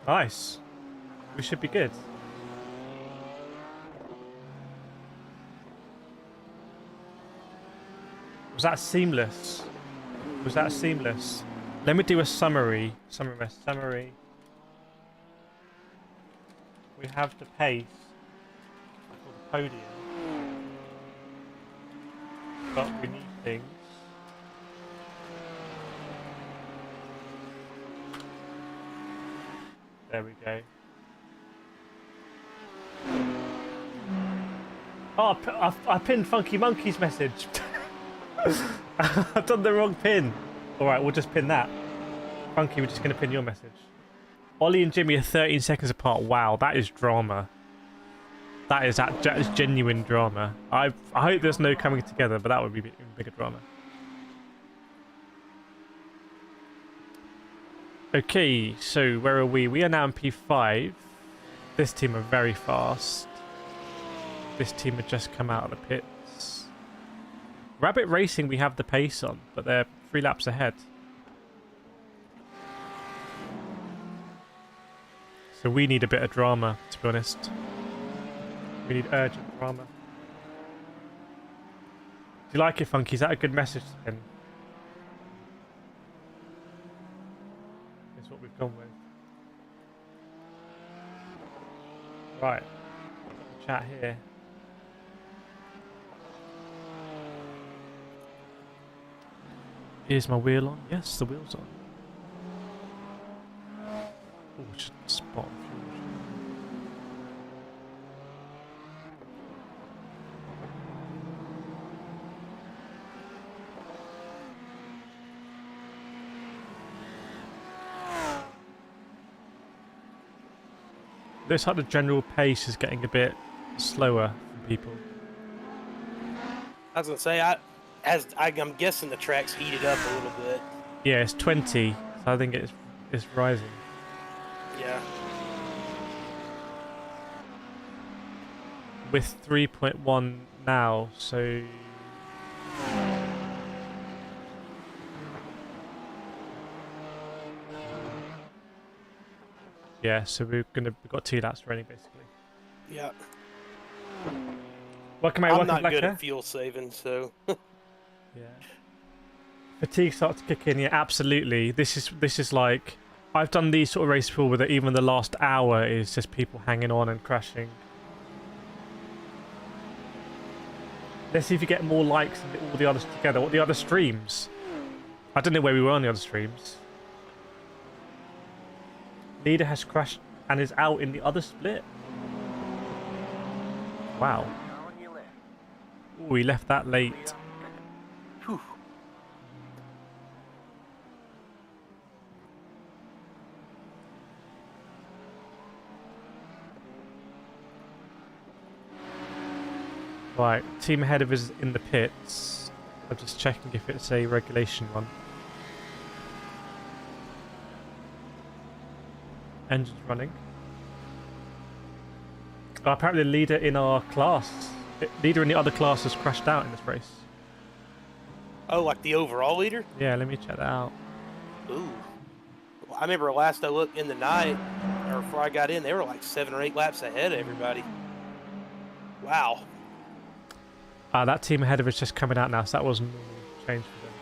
Nice. We should be good. Was that seamless? Was that seamless? Let me do a summary. Summary. We have the pace for the podium, but we need things. There we go. Oh, I pinned Funky Monkey's message. I've done the wrong pin. Alright, we'll just pin that. Funky, we're just going to pin your message. Ollie and Jimmy are 13 seconds apart. Wow, that is drama. That is genuine drama. I hope there's no coming together, but that would be even bigger drama. Okay, so where are we? We are now in P5. This team are very fast. This team had just come out of the pits. Rabbit Racing, we have the pace on, but they're 3 laps ahead. So we need a bit of drama, to be honest. We need urgent drama. Do you like it, Funky? Is that a good message to pin? That's what we've gone with. Right. Chat here. Is my wheel on? Yes, the wheel's on. Oh, just spot. Looks like the general pace is getting a bit slower from people. I was gonna say, I'm guessing the track's heated up a little bit. Yeah, it's 20, so I think it's rising. Yeah. With 3.1 now, so yeah, so we've got 2 laps running basically. Yeah. Welcome, mate. I'm Welcome, not good Blacker. at fuel saving, so. Yeah. Fatigue starts to kick in. Yeah, absolutely. This is like, I've done these sort of races before where even the last hour is just people hanging on and crashing. Let's see if you get more likes than all the others together. What the other streams? I don't know where we were on the other streams. Leader has crashed and is out in the other split. Wow. Ooh, we left that late. Whew. Right, team ahead of us in the pits. I'm just checking if it's a regulation one. Engine's running. Oh, apparently the leader in our class, leader in the other class has crashed out in this race. Oh, like the overall leader? Yeah, let me check that out. Ooh. Well, I remember last I looked in the night, or before I got in, they were like 7 or 8 laps ahead of everybody. Wow. That team ahead of us just coming out now, so that wasn't normal change for them.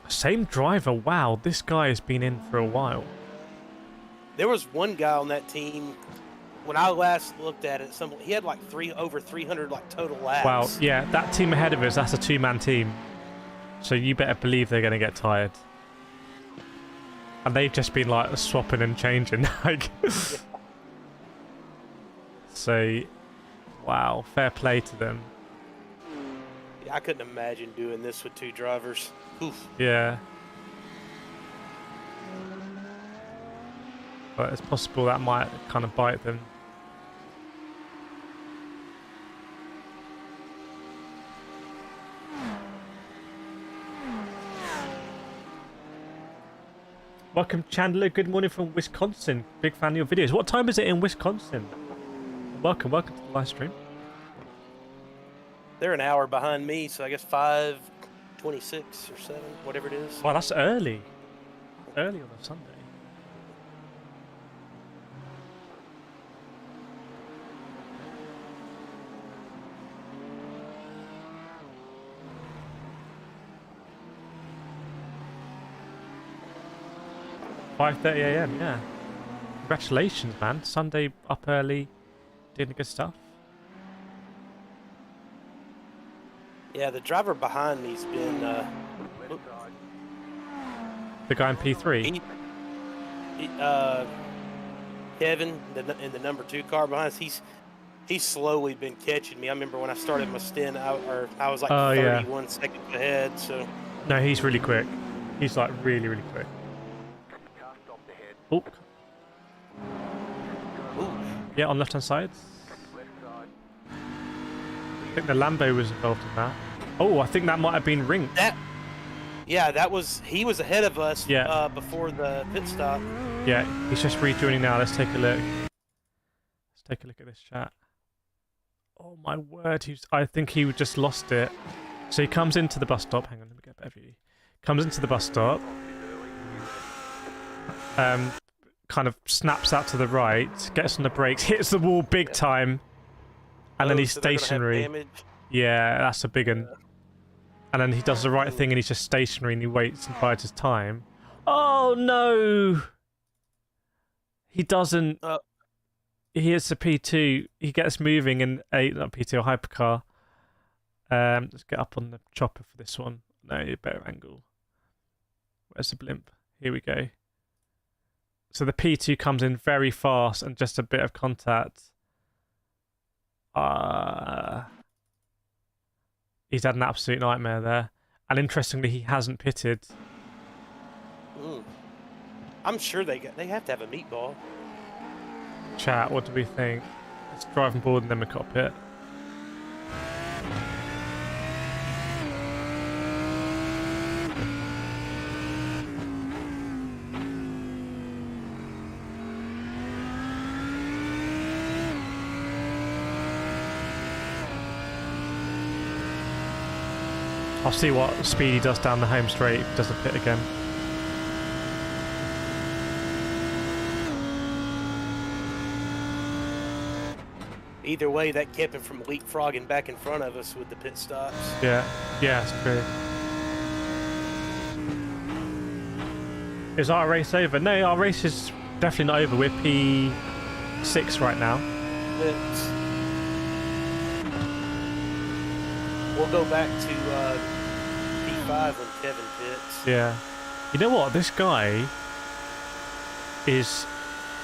Same driver. Wow, this guy has been in for a while. There was one guy on that team, when I last looked at it, he had like over 300 like total laps. Wow, yeah, that team ahead of us, that's a 2-man team. So you better believe they're going to get tired. And they've just been like swapping and changing. Like, so, wow, fair play to them. Yeah, I couldn't imagine doing this with 2 drivers. Oof. Yeah. But it's possible that might kind of bite them. Welcome, Chandler. Good morning from Wisconsin. Big fan of your videos. What time is it in Wisconsin? Welcome to the live stream. They're an hour behind me, so I guess 5:26 or 7, whatever it is. Wow, that's early. Early on a Sunday. $5:30 a.m. Yeah. Congratulations, man. Sunday up early, doing the good stuff. Yeah, the driver behind me's been The guy in P3. Kevin, in the number 2 car behind us. He's slowly been catching me. I remember when I started my stint, I was like 31 seconds ahead. So no, he's really quick. He's like really quick. Oh. Ooh. Yeah, on left hand side. I think the Lambo was involved in that. Oh, I think that might have been Rink. He was ahead of us before the pit stop. Yeah, he's just rejoining now. Let's take a look. Let's take a look at this chat. Oh my word, I think he just lost it. So he comes into the bus stop. Hang on, let me get a better view. Comes into the bus stop. Kind of snaps out to the right, gets on the brakes, hits the wall big time, and then he's stationary. Yeah, that's a big one. And then he does the right thing and he's just stationary and he waits and bides his time. Oh no! He doesn't. He hits a P2. He gets moving in not P2, a hypercar. Let's get up on the chopper for this one. No, better angle. Where's the blimp? Here we go. So the P2 comes in very fast and just a bit of contact. He's had an absolute nightmare there. And interestingly, he hasn't pitted. I'm sure they have to have a meatball. Chat, what do we think? Let's drive on board and then we got pit. I'll see what Speedy does down the home straight if he doesn't pit again. Either way, that kept him from leapfrogging back in front of us with the pit stops. Yeah, it's true. Is our race over? No, our race is definitely not over. We're P6 right now. We'll go back to P5 when Kevin pits. Yeah. You know what? This guy is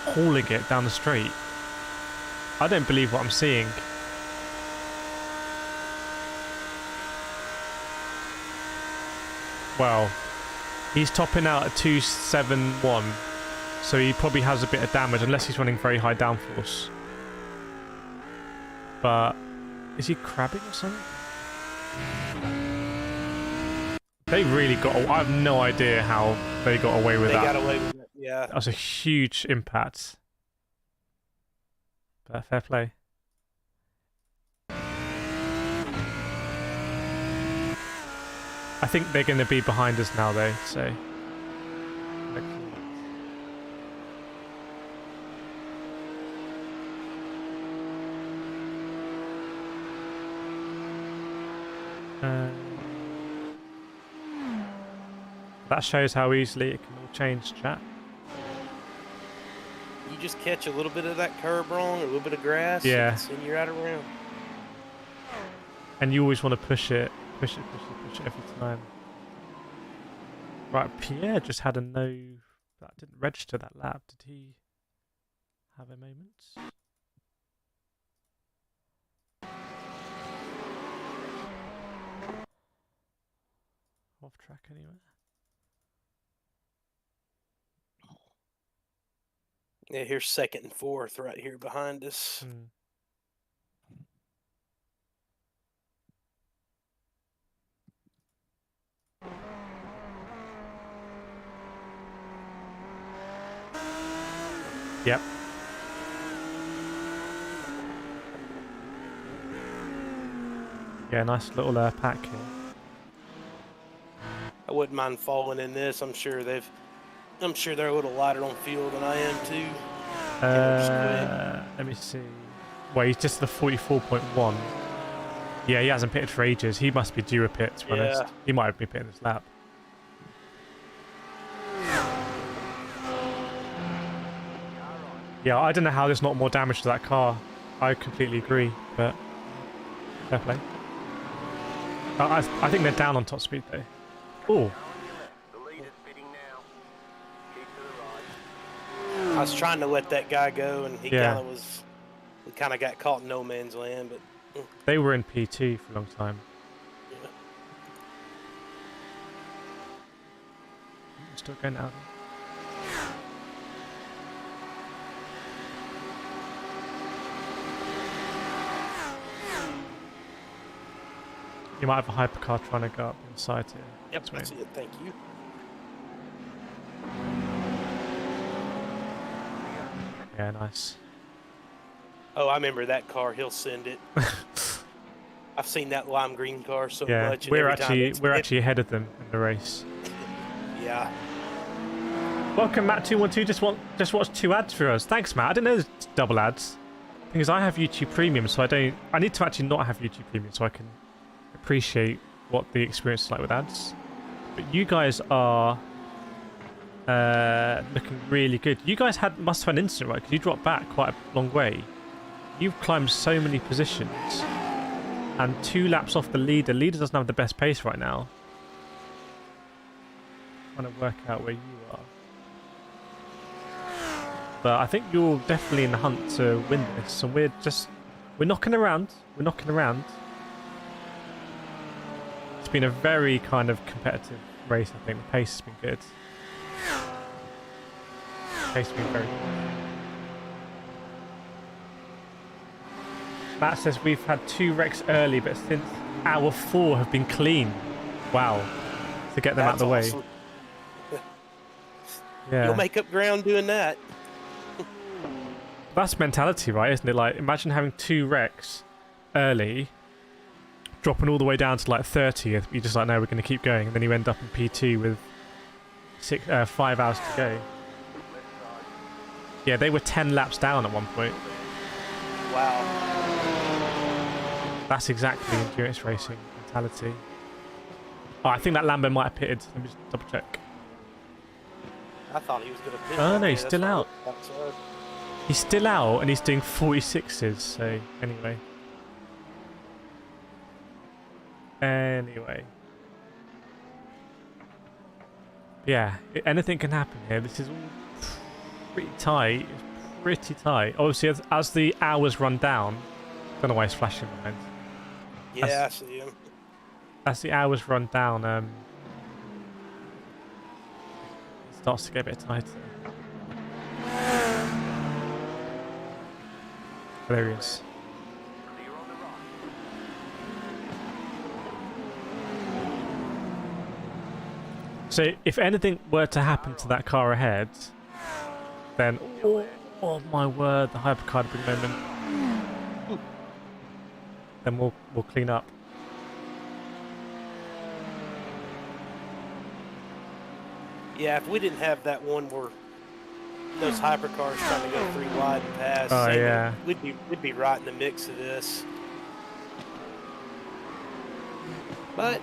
hauling it down the straight. I don't believe what I'm seeing. Well, he's topping out at 271, so he probably has a bit of damage unless he's running very high downforce. But is he crabbing or something? They really got. I have no idea how they got away with that. They got away with it. Yeah. That was a huge impact. But fair play. I think they're going to be behind us now, though. So. That shows how easily it can all change, chat. You just catch a little bit of that curb wrong, or a little bit of grass, yeah, and you're out around. And you always want to push it every time. Right, Pierre just had a no. That didn't register that lap. Did he have a moment? Off track anywhere. Yeah, here's 2nd and 4th right here behind us. Yep. Yeah, nice little pack here. I wouldn't mind falling in this. I'm sure they're a little lighter on fuel than I am too. Let me see. Well, he's just the 44.1. Yeah, he hasn't pitted for ages. He must be due a pit, to be honest. He might have been pitting this lap. Yeah, I don't know how there's not more damage to that car. I completely agree, but fair play. I think they're down on top speed though. Oh. I was trying to let that guy go, and he kind of got caught in no man's land. But they were in P2 for a long time. Yeah. Still going out. You might have a hypercar trying to go up inside here. Yep, that's it. Thank you. Yeah, nice. Oh, I remember that car. He'll send it. I've seen that lime green car so much. We're actually ahead of them in the race. Yeah. Welcome, Matt212. Just watched 2 ads for us. Thanks, Matt. I didn't know there's double ads. Because I have YouTube Premium, so I need to actually not have YouTube Premium so I can appreciate what the experience is like with ads. But you guys are looking really good. You guys must have had an incident, right? Because you dropped back quite a long way. You've climbed so many positions, and 2 laps off the leader. Leader doesn't have the best pace right now. I'm trying to work out where you are. But I think you're definitely in the hunt to win this, and we're knocking around. We're knocking around. It's been a very kind of competitive race, I think. The pace has been good. The pace has been very good. Matt says we've had 2 wrecks early, but since hour 4 have been clean. Wow. To get them out of the way. Awesome. Yeah. You'll make up ground doing that. That's mentality, right? Isn't it? Like, imagine having 2 wrecks early, dropping all the way down to like 30th. You're just like, no, we're going to keep going. And then you end up in P2 with 5 hours to go. Yeah, they were 10 laps down at one point. Wow. That's exactly endurance racing mentality. Oh, I think that Lambo might have pitted. Let me just double check. I thought he was going to pit. Oh, no, he's still out. He's still out and he's doing 46s, so anyway. Yeah, anything can happen here. This is all pretty tight. It's pretty tight. Obviously, as the hours run down, I don't know why he's flashing behind. Yeah, I see him. As the hours run down, it starts to get a bit tighter. There he is. So if anything were to happen to that car ahead, then oh my word, the hypercar big moment. Then we'll clean up. Yeah, if we didn't have that one where those hypercars trying to go 3 wide and pass, Oh yeah, we'd be right in the mix of this. But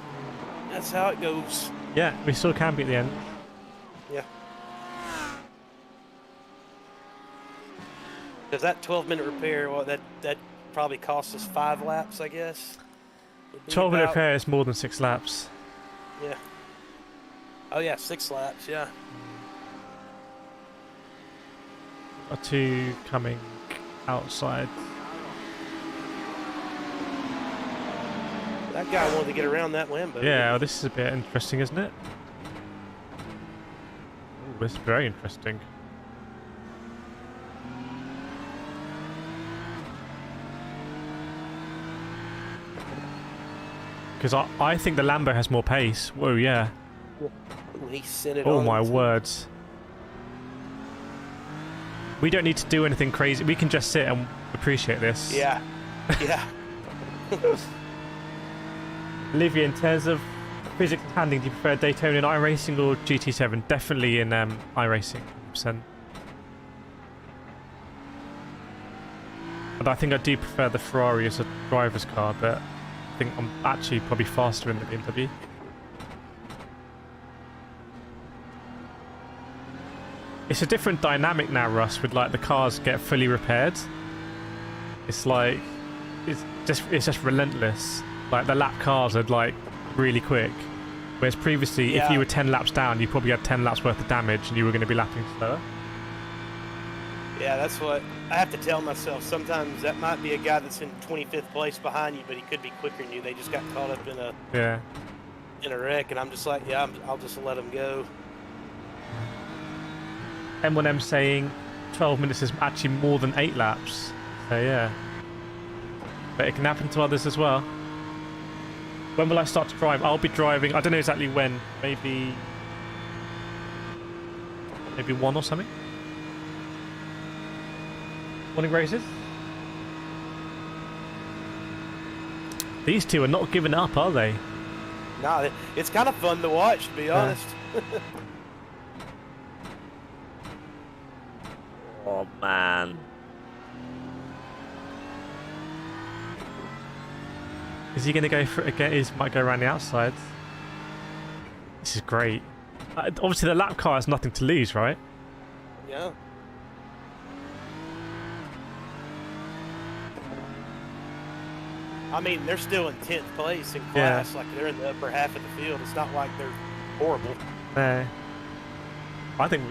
that's how it goes. Yeah, we still can be at the end. Yeah. Because that 12-minute repair, well, that probably cost us 5 laps, I guess. 12-minute repair is more than 6 laps. Yeah. Oh yeah, 6 laps. Yeah. Are 2 coming outside. That guy wanted to get around that Lambo. Yeah, well, this is a bit interesting, isn't it? Oh, this is very interesting. Because I think the Lambo has more pace. Whoa, yeah. When he sent it Oh on my to... words. We don't need to do anything crazy. We can just sit and appreciate this. Yeah. Yeah. Olivia, in terms of physics and handling, do you prefer Daytona in iRacing or GT7? Definitely in iRacing, 100%. But I think I do prefer the Ferrari as a driver's car, but I think I'm actually probably faster in the BMW. It's a different dynamic now, Russ, with like the cars get fully repaired. It's like it's just relentless. Like the lap cars are like really quick, whereas previously if you were 10 laps down, you probably had 10 laps worth of damage and you were going to be lapping slower. Yeah, that's what I have to tell myself. Sometimes that might be a guy that's in 25th place behind you, but he could be quicker than you. They just got caught up in a wreck, and I'm just like, yeah, I'll just let him go. M1M saying 12 minutes is actually more than 8 laps. So yeah, but it can happen to others as well. When will I start to drive? I'll be driving, I don't know exactly when, maybe 1 or something. Morning races. These two are not giving up, are they? No, it's kind of fun to watch, to be honest. Oh man. Is he going to go for it again? He might go around the outside. This is great. Obviously the lap car has nothing to lose, right? Yeah. I mean, they're still in 10th place in class. Like, they're in the upper half of the field. It's not like they're horrible. No. I think...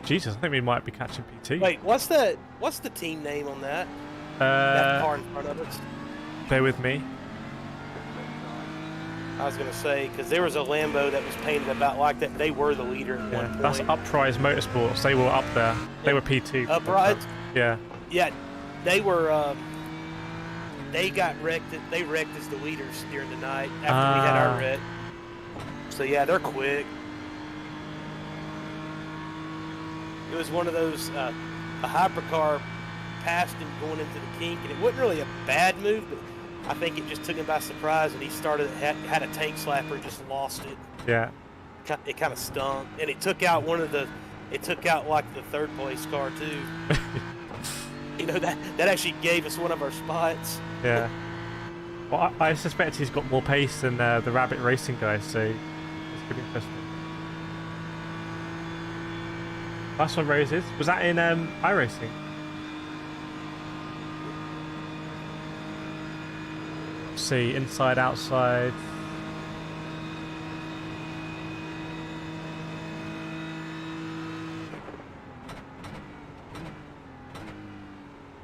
Jesus, I think we might be catching PT. Wait, what's the team name on that? That car in front of us? Bear with me. I was going to say, because there was a Lambo that was painted about like that. They were the leader at one point. That's Uprise Motorsports. They were up there. They were P2. Uprise? Yeah. Yeah, they were... they got wrecked. They wrecked as the leaders during the night after we had our wreck. So yeah, they're quick. It was one of those a hypercar passed him going into the kink, and it wasn't really a bad move, but I think it just took him by surprise, and he had a tank slapper and just lost it. Yeah. It kind of stunk, and it took out it took out like the third place car too. You know, that actually gave us one of our spots. Yeah. Well, I suspect he's got more pace than the Rabbit Racing guy, so it's going to be interesting. Last one, Roses. Was that in iRacing? Let's see, inside, outside.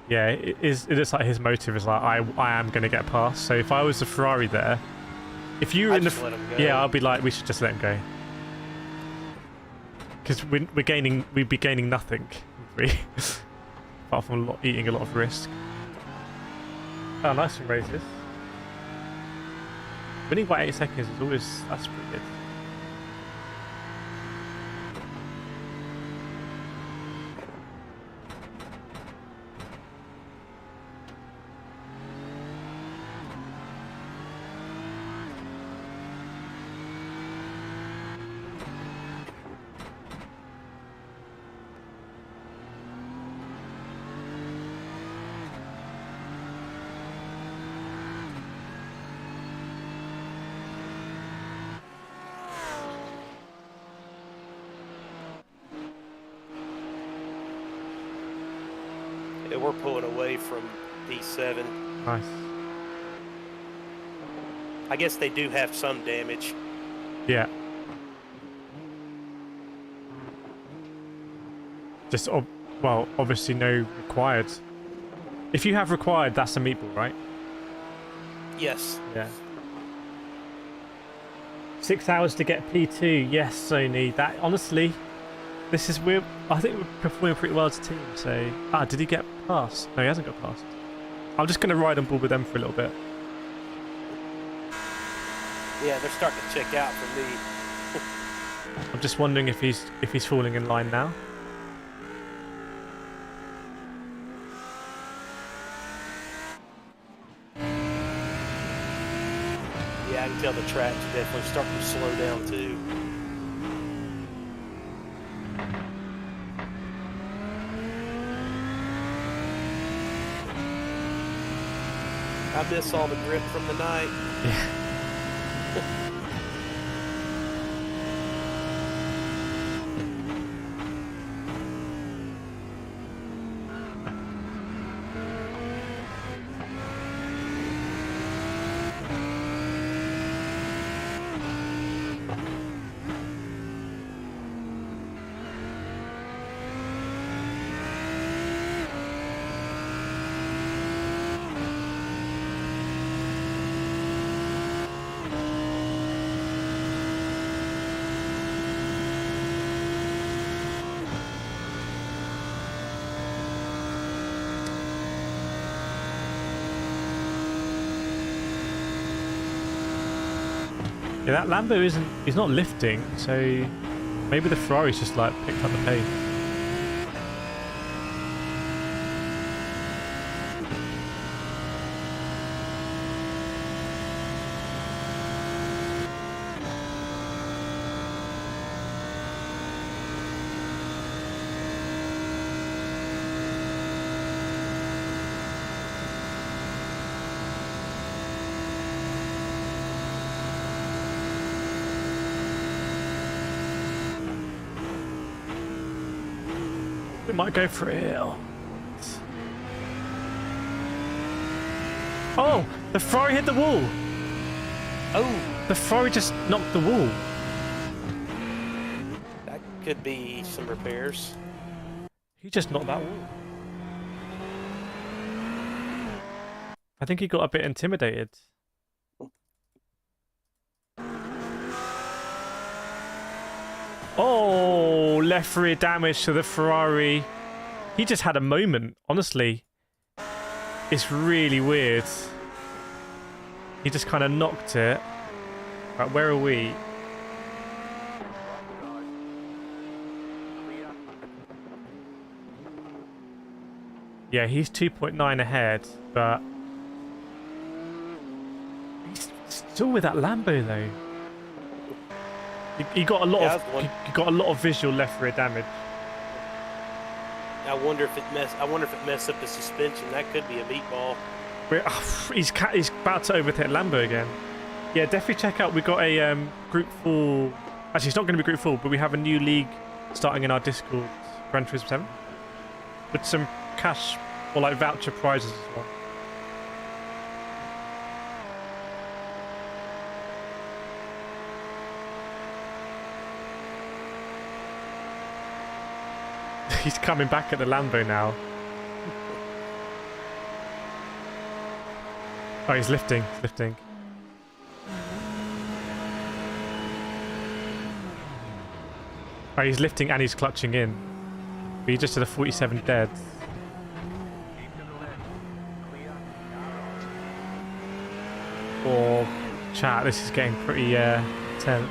Yeah, it is like his motive is like I am going to get past. So if I was the Ferrari there, if you were in the I'll be like, we should just let him go, because we'd be gaining nothing, apart from eating a lot of risk. Oh, nice one, Raises. Winning by 8 seconds is always, that's pretty good. We're pulling away from P7. Nice. I guess they do have some damage. Yeah. Just, well, obviously no required. If you have required, that's a meatball, right? Yes. Yeah. 6 hours to get P2. Yes, Sony. That, honestly, this is weird. I think we're performing pretty well as a team. So, did he get past? No, he hasn't got past. I'm just going to ride on board with them for a little bit. Yeah, they're starting to check out for me. I'm just wondering if he's falling in line now. Yeah, I can tell the track's definitely starting to slow down too. I miss all the grip from the night. Yeah. Yeah, that Lambo he's not lifting, so maybe the Ferrari's just like picked up the pace. We might go for it. Oh, the Ferrari hit the wall. Oh, The Ferrari just knocked the wall. that could be some repairs. He just knocked that wall. I think he got a bit intimidated. Oh, left rear damage to the Ferrari. He just had a moment, honestly. It's really weird. He just kind of knocked it. Right, where are we? Yeah, he's 2.9 ahead, but he's still with that Lambo though. He got a lot of visual left rear damage. I wonder if it messed up the suspension. That could be a meatball. He's about to overtake Lambo again. Yeah, definitely check out. We got a Group 4. Actually, it's not going to be Group 4, but we have a new league starting in our Discord, Gran Turismo 7, with some cash or like voucher prizes as well. He's coming back at the Lambo now. Oh, he's lifting. He's lifting. Oh, he's lifting and he's clutching in. But he just did a 47 dead. Oh, chat, this is getting pretty tense.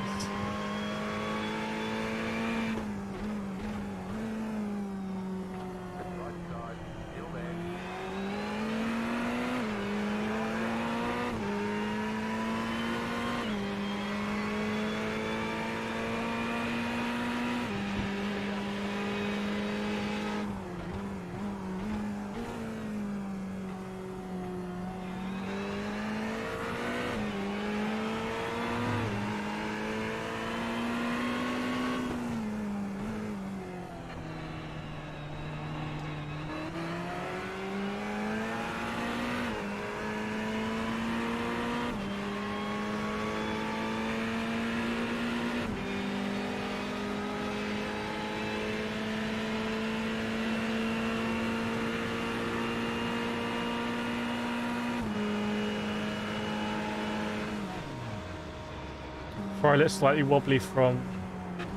Ferrari looks slightly wobbly from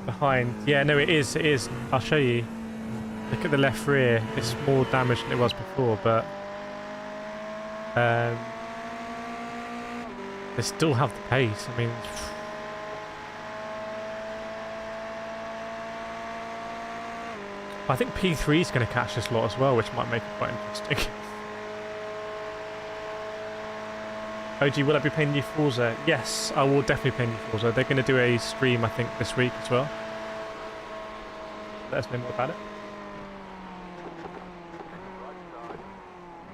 behind. Yeah, no, it is. It is. I'll show you. Look at the left rear. It's more damaged than it was before, but they still have the pace. I mean, I think P3 is going to catch this lot as well, which might make it quite interesting. OG, will I be playing New Forza? Yes, I will definitely play New Forza. They're going to do a stream, I think, this week as well. Let us know more about it.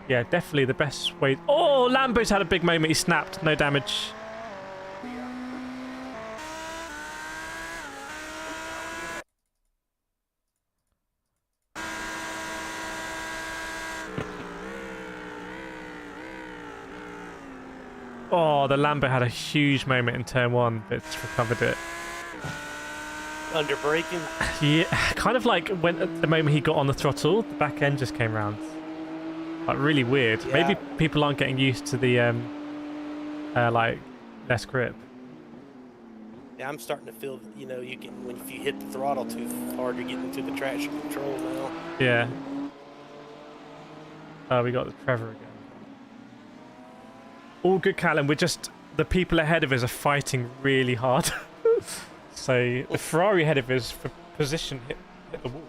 Yeah, definitely the best way... Oh, Lambo's had a big moment. He snapped. No damage. Oh, the Lambo had a huge moment in turn 1, but it's recovered it. Under braking? Yeah, kind of like when at the moment he got on the throttle, the back end just came round. Like really weird. Yeah. Maybe people aren't getting used to the like less grip. Yeah, I'm starting to feel, you know, you can if you hit the throttle too hard, you're getting into the traction control now. Yeah. Oh, we got the Trevor again. All good, Callum. We're just the people ahead of us are fighting really hard. So the Ferrari ahead of us for position hit the wall.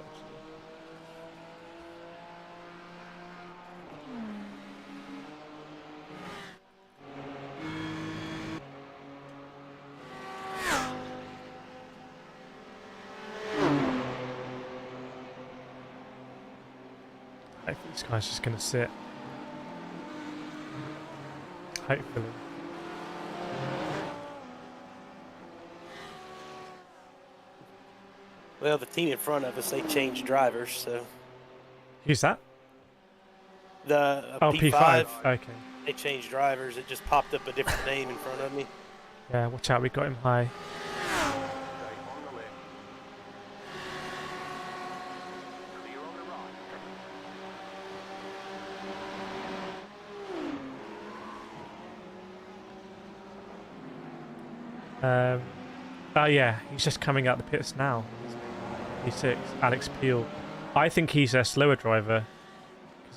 I think this guy's just going to sit. Hopefully. Well, the team in front of us, they changed drivers, so... Who's that? The oh, P5. Okay. They changed drivers. It just popped up a different name in front of me. Yeah, watch out. We got him high. Oh yeah, he's just coming out the pits now. P6, Alex Peel. I think he's a slower driver.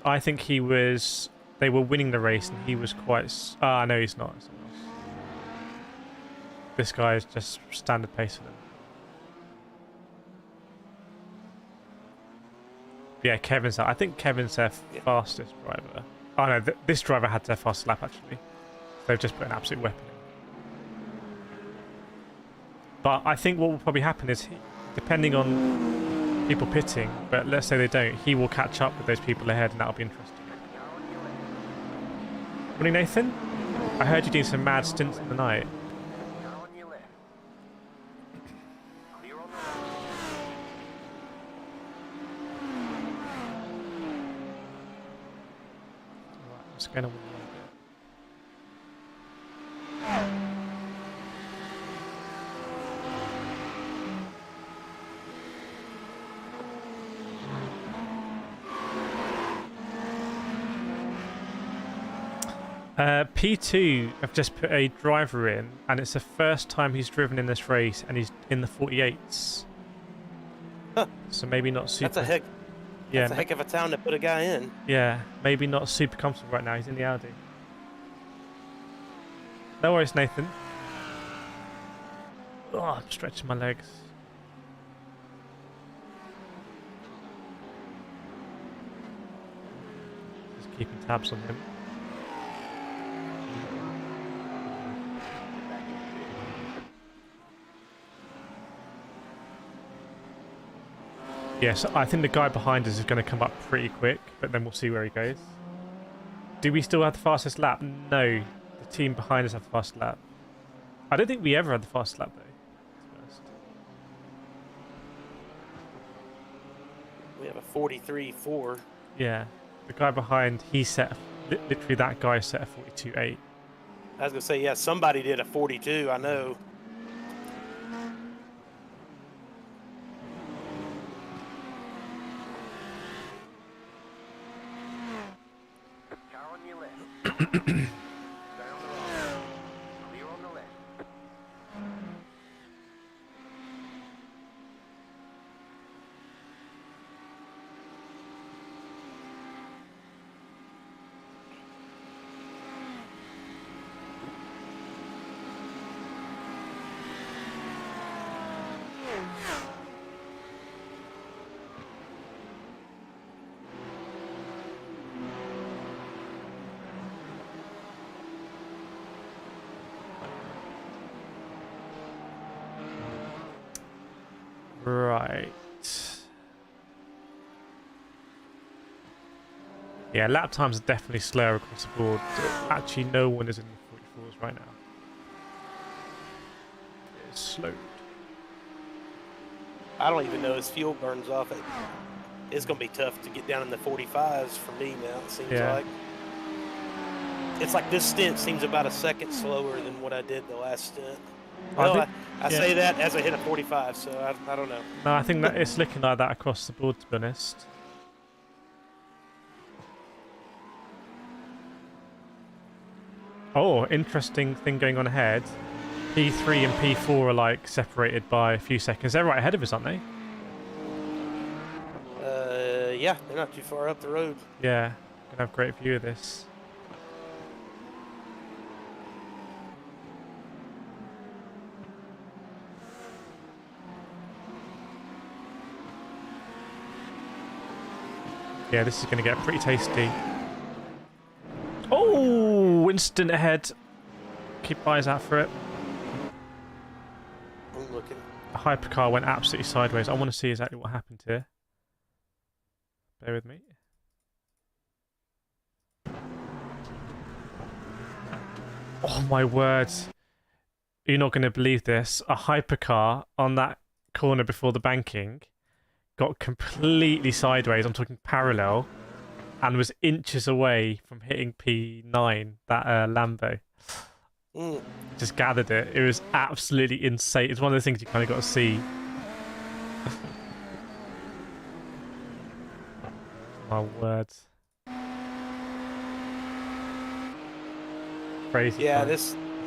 I think he was... They were winning the race and he was quite... no, he's not. This guy is just standard pace for them. Yeah, Kevin's out. I think Kevin's their fastest driver. Oh no, this driver had their fastest lap actually. They've just put an absolute weapon in. But I think what will probably happen is, depending on people pitting, but let's say they don't, he will catch up with those people ahead and that'll be interesting. Morning, Nathan. I heard you doing some mad stints in the night. What's going on with P2 have just put a driver in, and it's the first time he's driven in this race, and he's in the 48s. Huh. So maybe not super. That's a heck of a town to put a guy in. Yeah, maybe not super comfortable right now. He's in the Audi. No worries, Nathan. Oh, I'm stretching my legs. Just keeping tabs on him. Yes, I think the guy behind us is going to come up pretty quick, but then we'll see where he goes. Do we still have the fastest lap? No, the team behind us have the fastest lap. I don't think we ever had the fastest lap, though. We have a 43.4. Yeah, the guy behind, he set, literally that guy set a 42.8. I was going to say, yeah, somebody did a 42, I know. Right. Yeah, lap times are definitely slower across the board. Actually, no one is in the 44s right now. It's slowed. I don't even know as fuel burns off. It's going to be tough to get down in the 45s for me now, it seems like. It's like this stint seems about a second slower than what I did the last stint. Well, I say that as I hit a 45, so I don't know. No, I think that it's looking like that across the board, to be honest. Oh, interesting thing going on ahead. P3 and P4 are like separated by a few seconds. They're right ahead of us, aren't they? Yeah, they're not too far up the road. Yeah, gonna have a great view of this. Yeah, this is gonna get pretty tasty. Oh, instant ahead. Keep eyes out for it. I'm looking. The hypercar went absolutely sideways. I want to see exactly what happened here. Bear with me. Oh my word. You're not going to believe this. A hypercar on that corner before the banking got completely sideways. I'm talking parallel. And was inches away from hitting P9, that Lambo. Just gathered it. It was absolutely insane. It's one of the things you kind of got to see. My word. Crazy. Yeah, fun.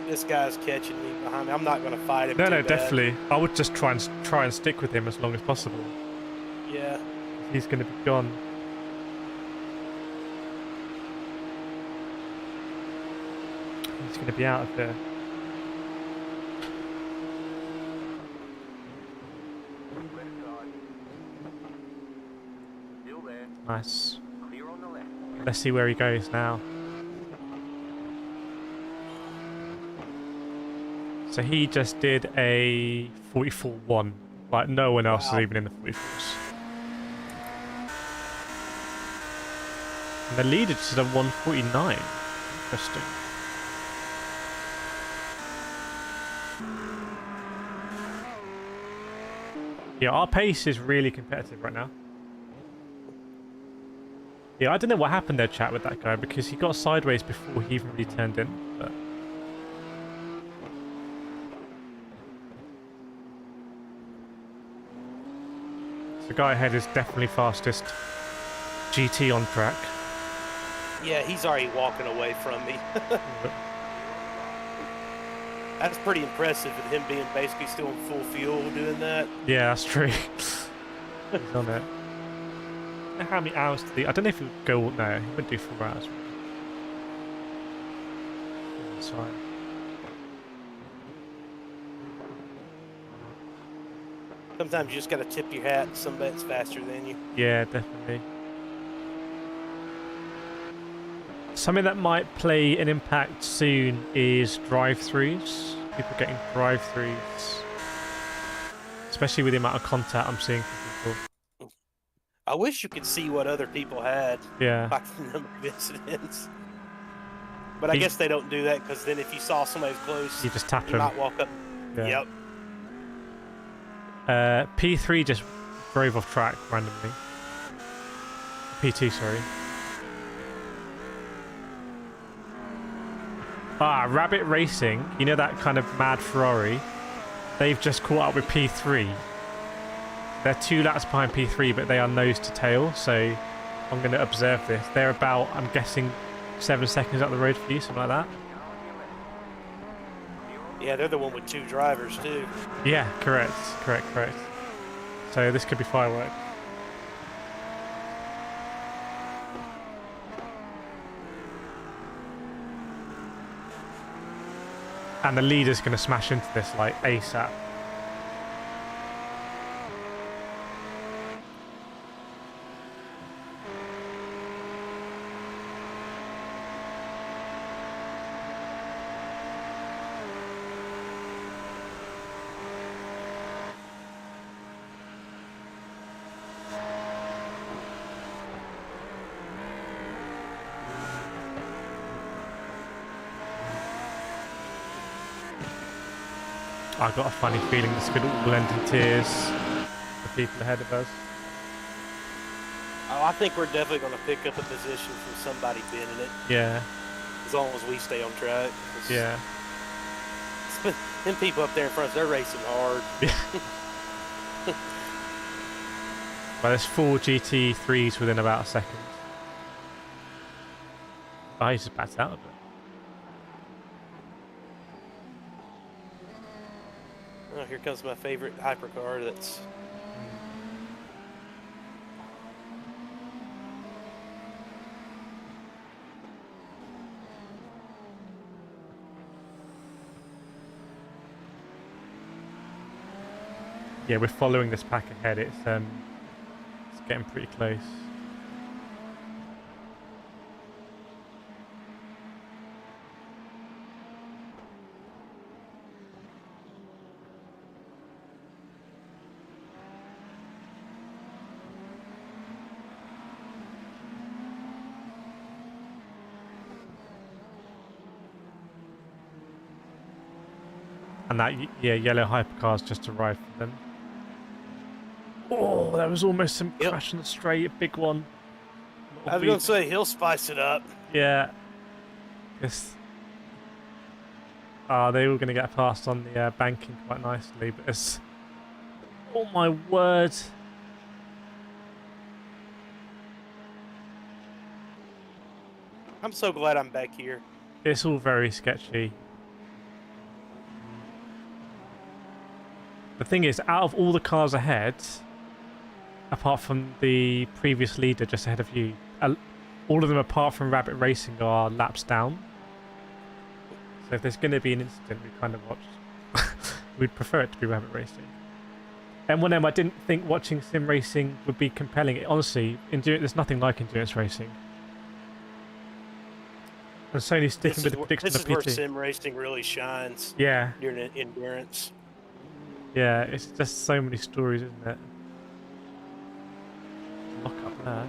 this guy's catching me behind me. I'm not going to fight him. No, definitely. I would just try and stick with him as long as possible. Yeah. He's going to be gone. He's going to be out of there. Nice. Let's see where he goes now. So he just did a 44-1. Like, no one else is even in the 44s. And the leader just did a 149. Interesting. Yeah, our pace is really competitive right now. Yeah, I don't know what happened there, chat, with that guy, because he got sideways before he even really turned in. But the guy ahead is definitely fastest GT on track. Yeah, he's already walking away from me. That's pretty impressive with him being basically still in full fuel doing that. Yeah, that's true. He's on it. I don't know how many hours did he... I don't know if he would go... No, he wouldn't do 4 hours. That's fine. Sometimes you just got to tip your hat. Somebody's faster than you. Yeah, definitely. Something that might play an impact soon is drive-throughs. People getting drive-throughs. Especially with the amount of contact I'm seeing from people. I wish you could see what other people had. Yeah. Like the number of incidents. But I guess they don't do that because then if you saw somebody close, you just tap you them. might walk up. Yeah. Yep. P3 just drove off track randomly. P2, sorry. Rabbit Racing, you know that kind of mad Ferrari? They've just caught up with P3. They're 2 laps behind P3, but they are nose to tail, so I'm going to observe this. They're about, I'm guessing, 7 seconds up the road for you, something like that. Yeah, they're the one with 2 drivers, too. Yeah, correct. So this could be fireworks. And the leader's going to smash into this, like, ASAP. I got a funny feeling this could all end in tears for people ahead of us. Oh, I think we're definitely going to pick up a position from somebody binning it. Yeah. As long as we stay on track. Yeah. Them people up there in front, they're racing hard. Yeah. Well, there's 4 GT3s within about a second. Oh, he's just backed out of it. Oh, here comes my favorite hypercar that's... Yeah, we're following this pack ahead. It's getting pretty close. And that, yeah, yellow hypercar's just arrived for them. Oh, that was almost some crash on the straight, a big one. I was going to say, he'll spice it up. Yeah. Yes. They were going to get past on the banking quite nicely, but it's... Oh my word. I'm so glad I'm back here. It's all very sketchy. The thing is, out of all the cars ahead, apart from the previous leader just ahead of you, all of them apart from Rabbit Racing are laps down. So if there's going to be an incident, we kind of watch. We'd prefer it to be Rabbit Racing. M1M, I didn't think watching sim racing would be compelling. Honestly, there's nothing like endurance racing. And Sony's sticking with the prediction of PT. This is where sim racing really shines. Yeah. During endurance. Yeah, it's just so many stories, isn't it? Lock up there.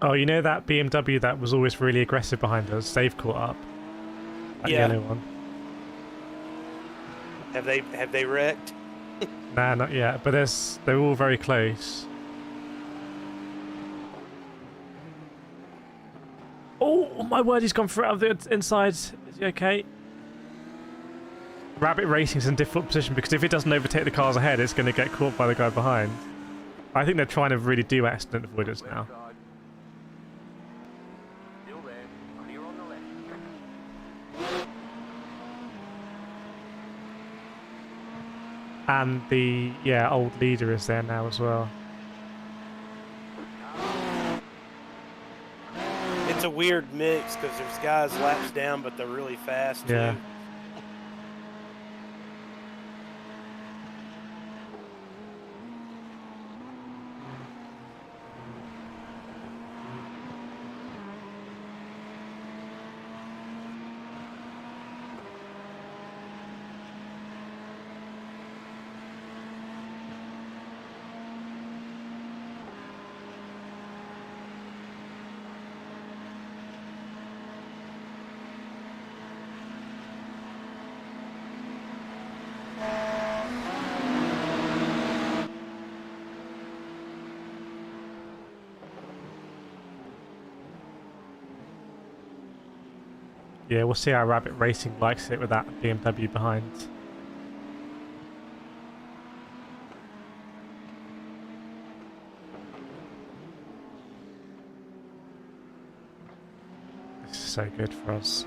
Oh, you know that BMW that was always really aggressive behind us? They've caught up. That yellow one. Have they wrecked? Nah, not yet. But they're all very close. Oh my word! He's gone through out of the inside. Is he okay? Rabbit Racing's in a difficult position because if it doesn't overtake the cars ahead, it's going to get caught by the guy behind. I think they're trying to really do accident avoidance now. And the old leader is there now as well. It's a weird mix because there's guys laps down, but they're really fast too. Yeah. Yeah, we'll see how Rabbit Racing likes it with that BMW behind. This is so good for us.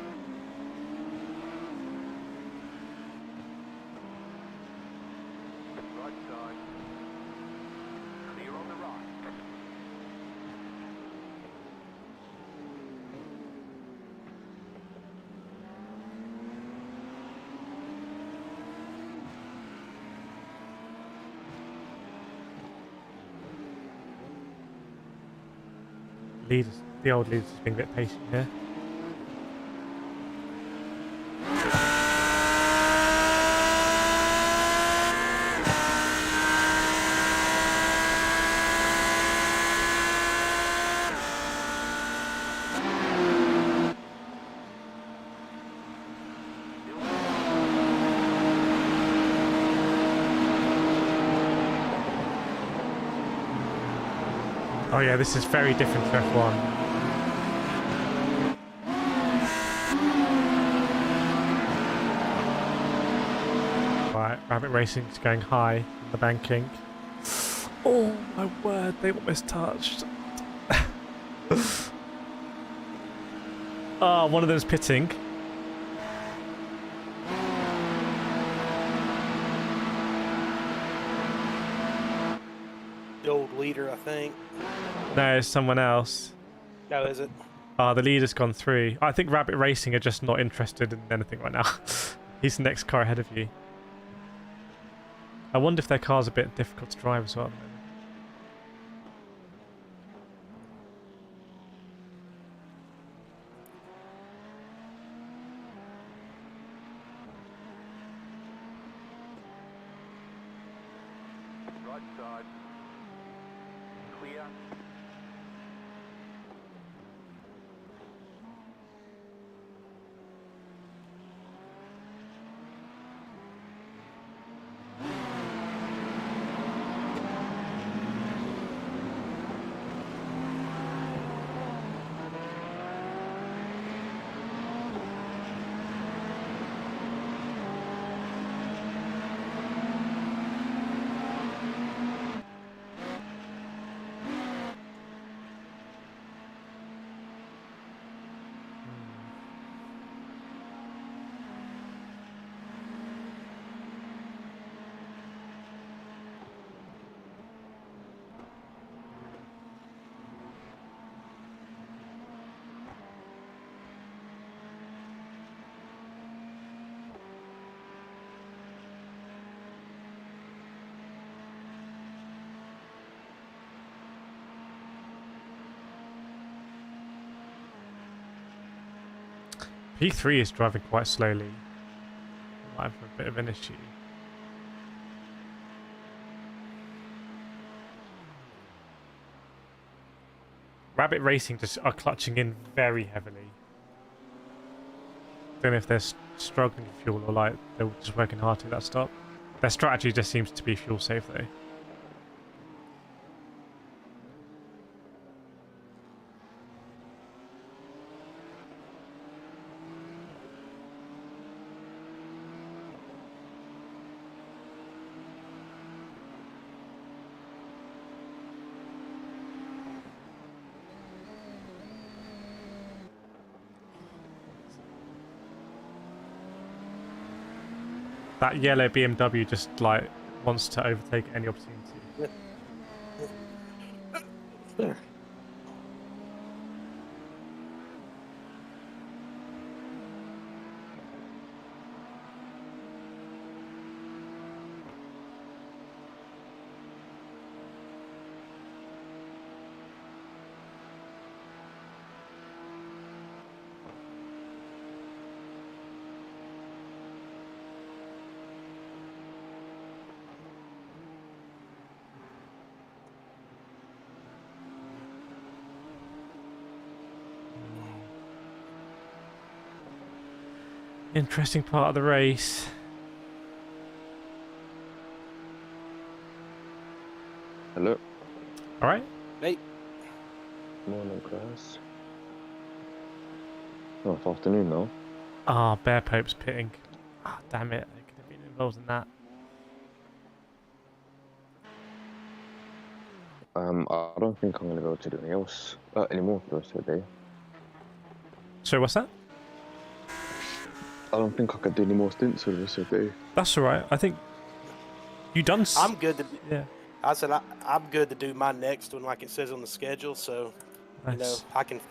The old leader's being a bit patient here. Oh yeah, this is very different to F1. Right, Rabbit Racing's going high in the banking. Oh my word, they almost touched. Oh, one of them's pitting. The old leader, I think. No, it's someone else. No, is it? The leader's gone through. I think Rabbit Racing are just not interested in anything right now. He's the next car ahead of you. I wonder if their car's a bit difficult to drive as well. Right side. Clear. P3 is driving quite slowly. Might have a bit of an issue. Rabbit Racing just are clutching in very heavily. Don't know if they're struggling for fuel or like they're just working hard to that stop. Their strategy just seems to be fuel safe though. That yellow BMW just like wants to overtake any opportunity. Interesting part of the race. Hello. All right. Hey. Morning, guys. Oh, it's afternoon now. Ah, Bear Pope's pitting. Ah, damn it. I could have been involved in that. I don't think I'm gonna be able to do anything else anymore for the rest of the day. So what's that? I don't think I could do any more stints for the rest of the day. That's all right. I think you done. I'm good to. Yeah. I said I'm good to do my next one like it says on the schedule. So, Nice. you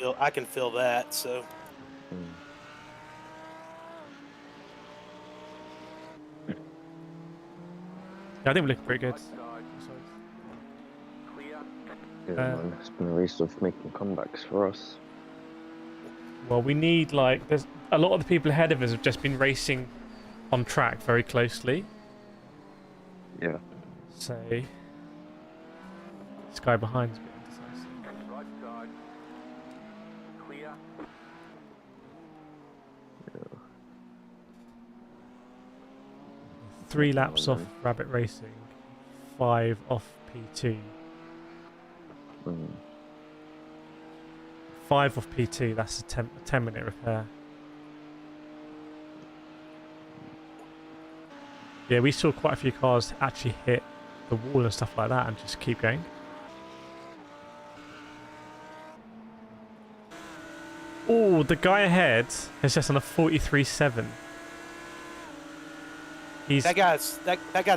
know, I can feel that. So. Yeah, I think we look pretty good. Right side. Clear. Yeah, man, it's been a race of making comebacks for us. Well, we need like there's a lot of the people ahead of us have just been racing on track very closely. Yeah. So this guy behind's a bit indecisive. Right side. Clear. 3 laps off Rabbit Racing, 5 off P2. 5 off P2. That's a 10-minute repair. Yeah, we saw quite a few cars actually hit the wall and stuff like that and just keep going. Oh, the guy ahead is just on a 43.7. He's That guy's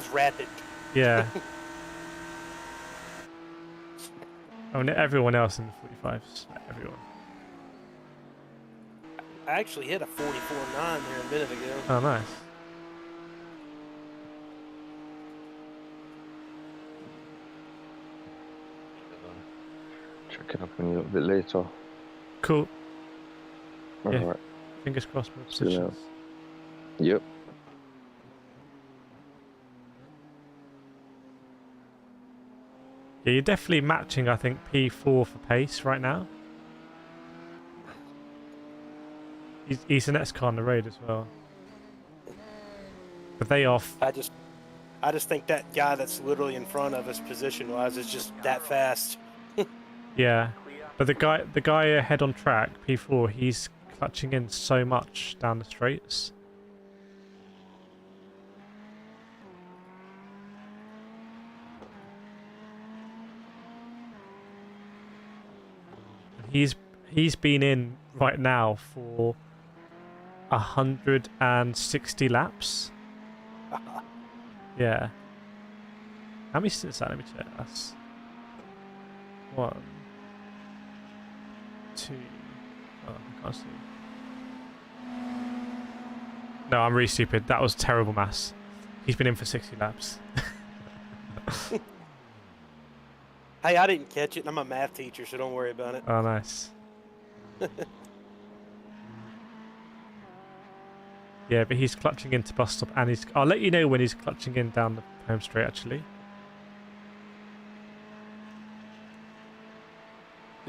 rapid. yeah. I mean, everyone else in the 45s, everyone. I actually hit a 44.9 there a minute ago. Oh, nice. Checking up on you a little bit later. Cool. Alright. Yeah. Fingers crossed for See you now. positions. Yep. Yeah, you're definitely matching, I think, P4 for pace right now. He's the next car on the road as well. But they off. I just think that guy that's literally in front of us, position-wise, is just that fast. Yeah. But the guy ahead on track, P4, he's clutching in so much down the straights. He's been in right now for 160 laps. Yeah. How many stints is that? Let me check. That's 1, 2. Oh, I can't see. No, I'm really stupid. That was terrible maths. He's been in for 60 laps. Hey, I didn't catch it. I'm a math teacher, so don't worry about it. Oh, nice. Yeah, but he's clutching into bus stop, and I'll let you know when he's clutching in down the home straight. Actually,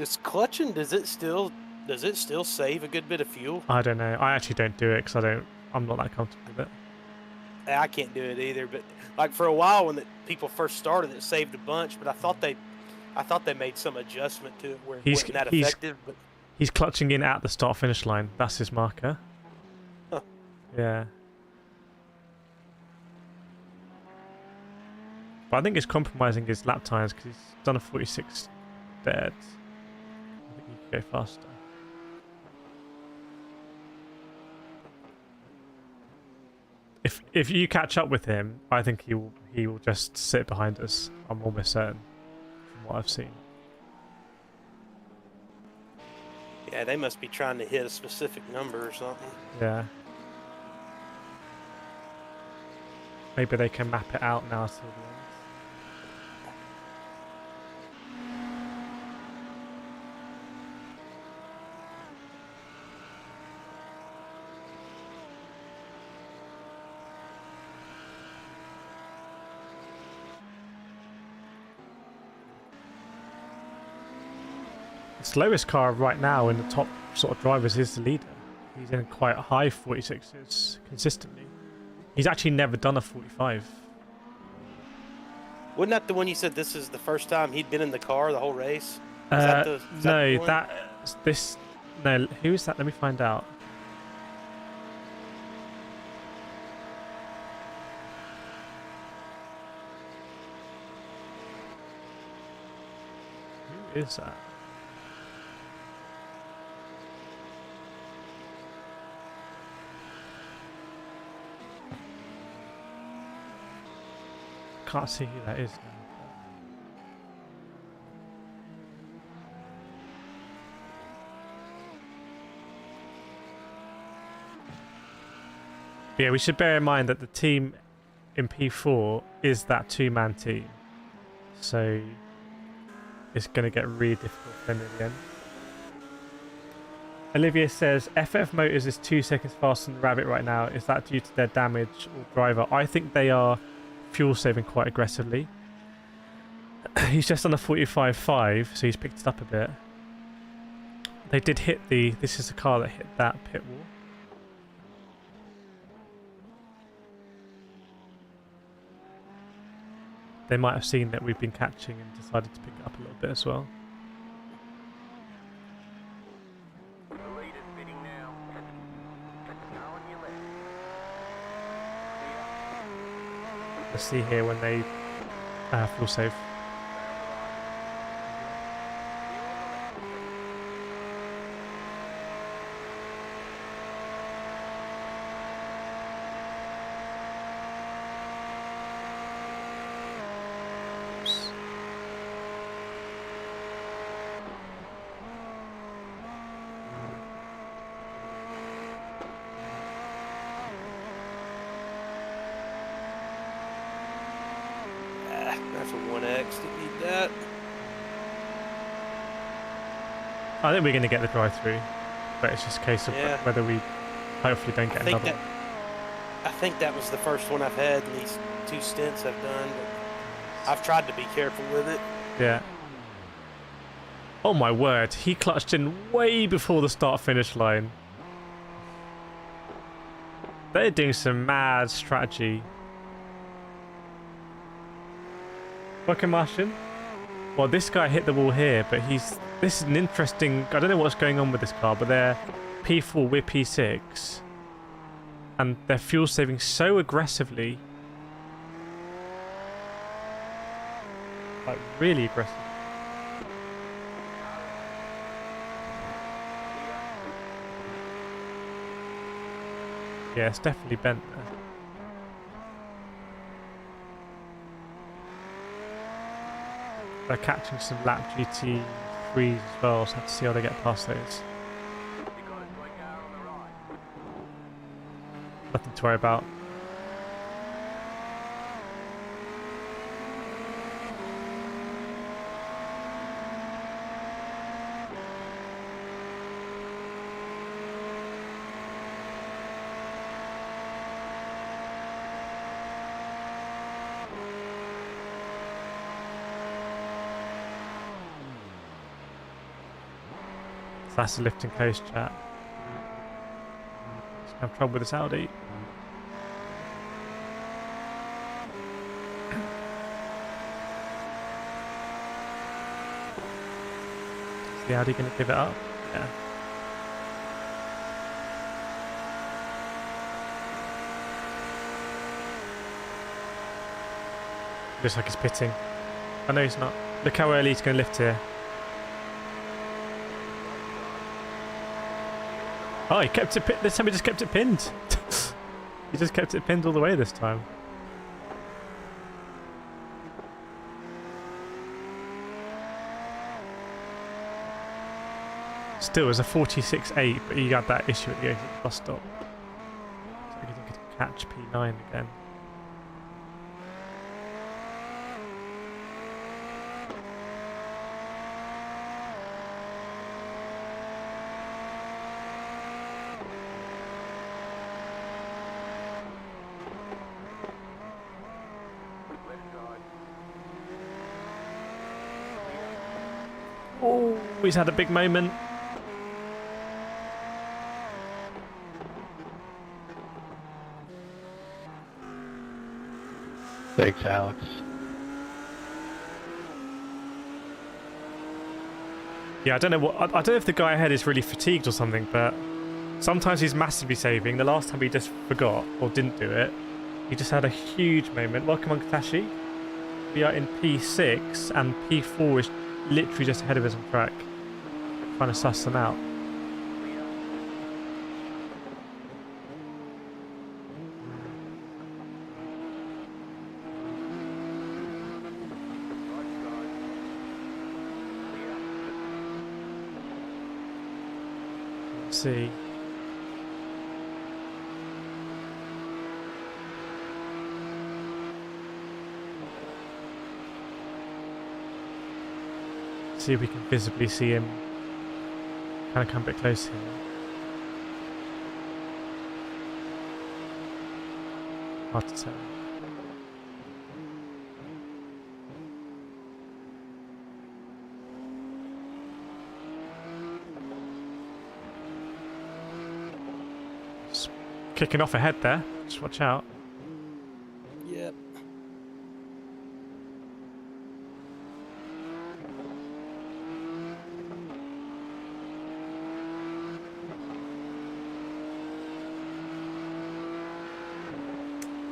This clutching, does it still save a good bit of fuel? I don't know. I actually don't do it because I'm not that comfortable with it. I can't do it either. But like for a while when people first started, it saved a bunch. But I thought they made some adjustment to it where it wasn't that effective. But he's clutching in at the start finish line. That's his marker. Huh. Yeah. But I think he's compromising his lap times because he's done a 46 dead. I think he could go faster. If you catch up with him, I think he will just sit behind us. I'm almost certain from what I've seen. yeah, they must be trying to hit a specific number or something. Yeah. Maybe they can map it out now till the end. The slowest car right now in the top sort of drivers is the leader. He's in quite high 46s consistently. He's actually never done a 45. Wasn't that the one you said this is the first time he'd been in the car the whole race? No, one? No, who is that? Let me find out. Who is that? Can't see who that is now. But yeah, we should bear in mind that the team in P4 is that two-man team, so it's going to get really difficult for them at the end. Olivia says FF Motors is 2 seconds faster than Rabbit right now. Is that due to their damage or driver? I think they are fuel saving quite aggressively. He's just on a 45.5, so he's picked it up a bit. They did hit this is the car that hit that pit wall. They might have seen that we've been catching and decided to pick it up a little bit as well. Let's see here when they fuel save. That's a 1X. Didn't need that. I think we're going to get the drive-through, but it's just a case of whether we hopefully don't get another one. I think that was the first one I've had in these 2 stints I've done. But I've tried to be careful with it. Yeah. Oh my word, he clutched in way before the start-finish line. They're doing some mad strategy. Welcome, Martian. Well, this guy hit the wall here, but this is an interesting... I don't know what's going on with this car, but they're P4, we're P6. And they're fuel saving so aggressively. Like, really aggressive. Yeah, it's definitely bent there. They're catching some lap GT3s as well, so I have to see how they get past those. Nothing to worry about. So that's the lift and coast chat. Just have trouble with this Audi. Is the Audi going to give it up? Yeah. Looks like he's pitting. I know he's not. Look how early he's going to lift here. Oh, he kept it. This time he just kept it pinned. He just kept it pinned all the way this time. Still, it was a 46.8, but he had that issue at the exit bus stop. So he could catch P9 again. Oh, he's had a big moment. Thanks, Alex. Yeah, I don't know what. I don't know if the guy ahead is really fatigued or something, but sometimes he's massively saving. The last time he just forgot or didn't do it, he just had a huge moment. Welcome on, Tashie. We are in P6 and P4 is literally just ahead of us on track. Trying to suss them out. Let's see. See if we can visibly see him. Kind of come a bit close here. Hard to tell. Just kicking off ahead there. Just watch out. Yep.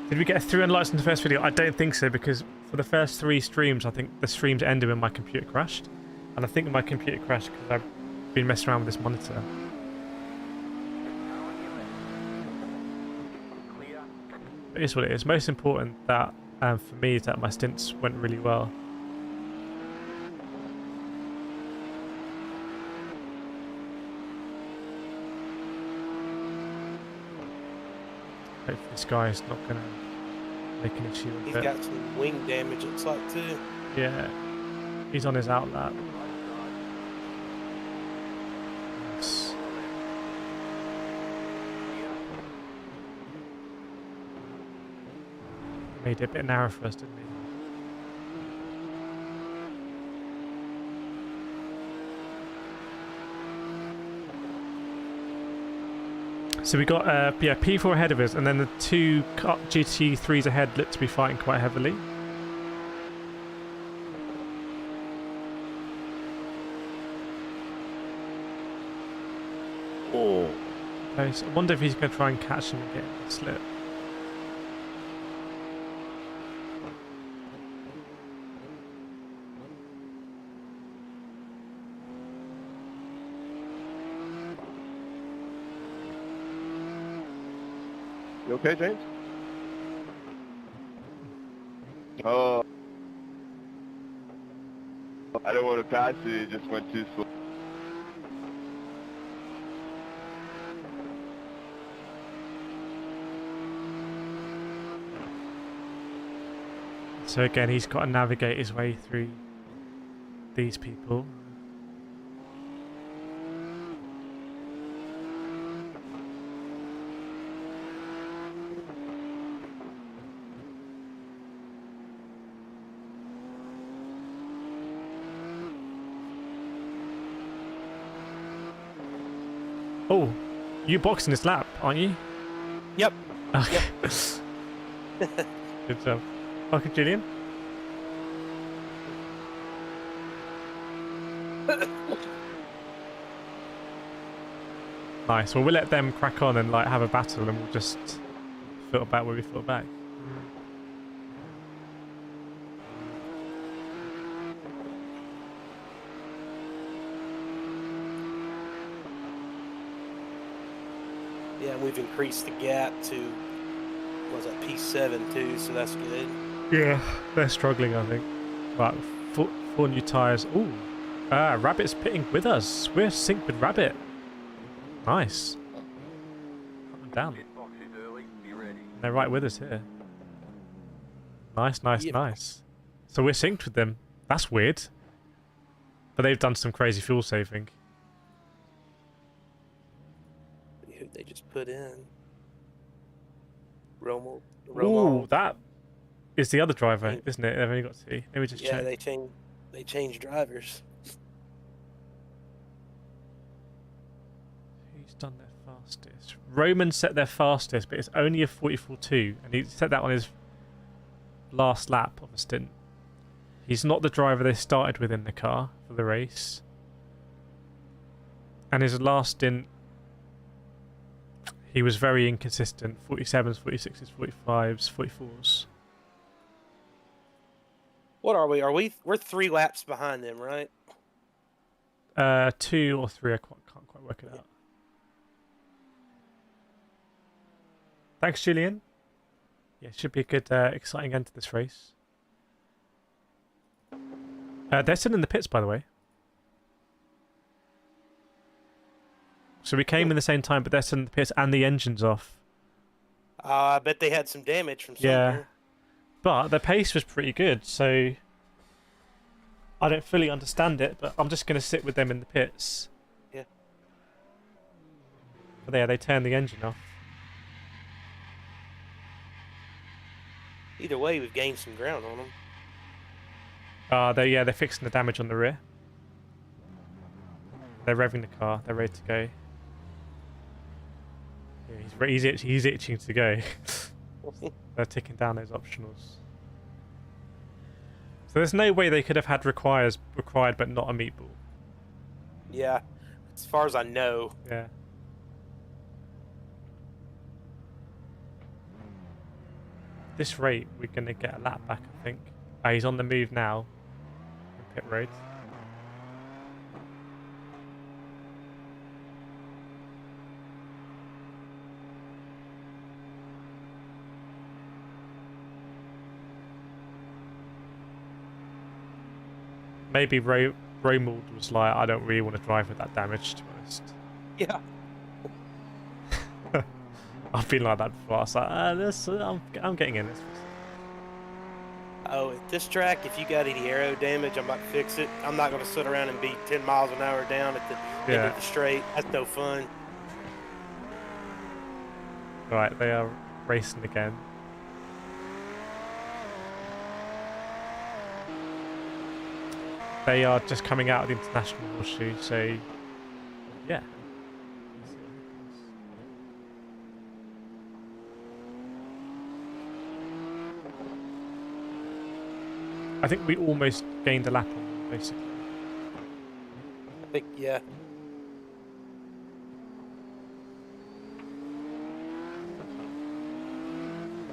Did we get 300 likes in the first video? I don't think so, because for the first 3 streams, I think the streams ended when my computer crashed. And I think my computer crashed because I've been messing around with this monitor. It is what it is. Most important that for me is that my stints went really well. Hopefully this guy is not going to make an issue with it. He's got some wing damage, looks like, too. Yeah. He's on his outlap. Nice. Made it a bit narrow for us, didn't he? So we got yeah, P4 ahead of us, and then the 2 GT3s ahead look to be fighting quite heavily. Oh, close. I wonder if he's going to try and catch him and get him to slip. You okay, James? Oh, I don't want to pass it. It just went too slow. So again, he's got to navigate his way through these people. Oh, you boxing this lap, aren't you? Yep. Okay. Good job. Okay, Julian. Nice. Well, we'll let them crack on and like have a battle, and we'll just filter back where we filter back. Yeah, and we've increased the gap to, what was that, P7 too, so that's good. Yeah, they're struggling, I think. Right, 4 new tyres. Ooh, Rabbit's pitting with us. We're synced with Rabbit. Nice. Up and down. They're right with us here. Nice, nice, Yep. nice. So we're synced with them. That's weird. But they've done some crazy fuel saving. Who'd they just put in? Romo. Ooh, that is the other driver, isn't it? They've only got 2. Let me just Yeah, check. they changed drivers. Who's done their fastest? Roman set their fastest, but it's only a 44.2, and he set that on his last lap of a stint. He's not the driver they started with in the car for the race. And his last stint, he was very inconsistent. 47s, 46s, 45s, 44s. What are we? We're 3 laps behind them, right? 2 or 3, I can't quite work it out. Thanks, Julian. Yeah, should be a good, exciting end to this race. They're still in the pits, by the way. So we came in the same time, but they're still in the pits and the engine's off. I bet they had some damage from somewhere. Yeah. But the pace was pretty good, so I don't fully understand it, but I'm just going to sit with them in the pits. Yeah. But yeah, they turned the engine off. Either way, we've gained some ground on them. They're fixing the damage on the rear. They're revving the car. They're ready to go. Yeah, he's itching to go. They're ticking down those optionals. So there's no way they could have had required but not a meatball. Yeah, as far as I know. Yeah. this rate, we're going to get a lap back, I think. He's on the move now. Pit road. Maybe Romuald was like, I don't really want to drive with that damage, to be honest. Yeah. I've been like that before. I was like, I'm getting in this. Oh, at this track, if you got any aero damage, I'm about to fix it. I'm not going to sit around and be 10 miles an hour down at the end of the straight. That's no fun. Right, they are racing again. They are just coming out of the international horseshoe, so yeah. I think we almost gained a lap on them, basically. I think, yeah.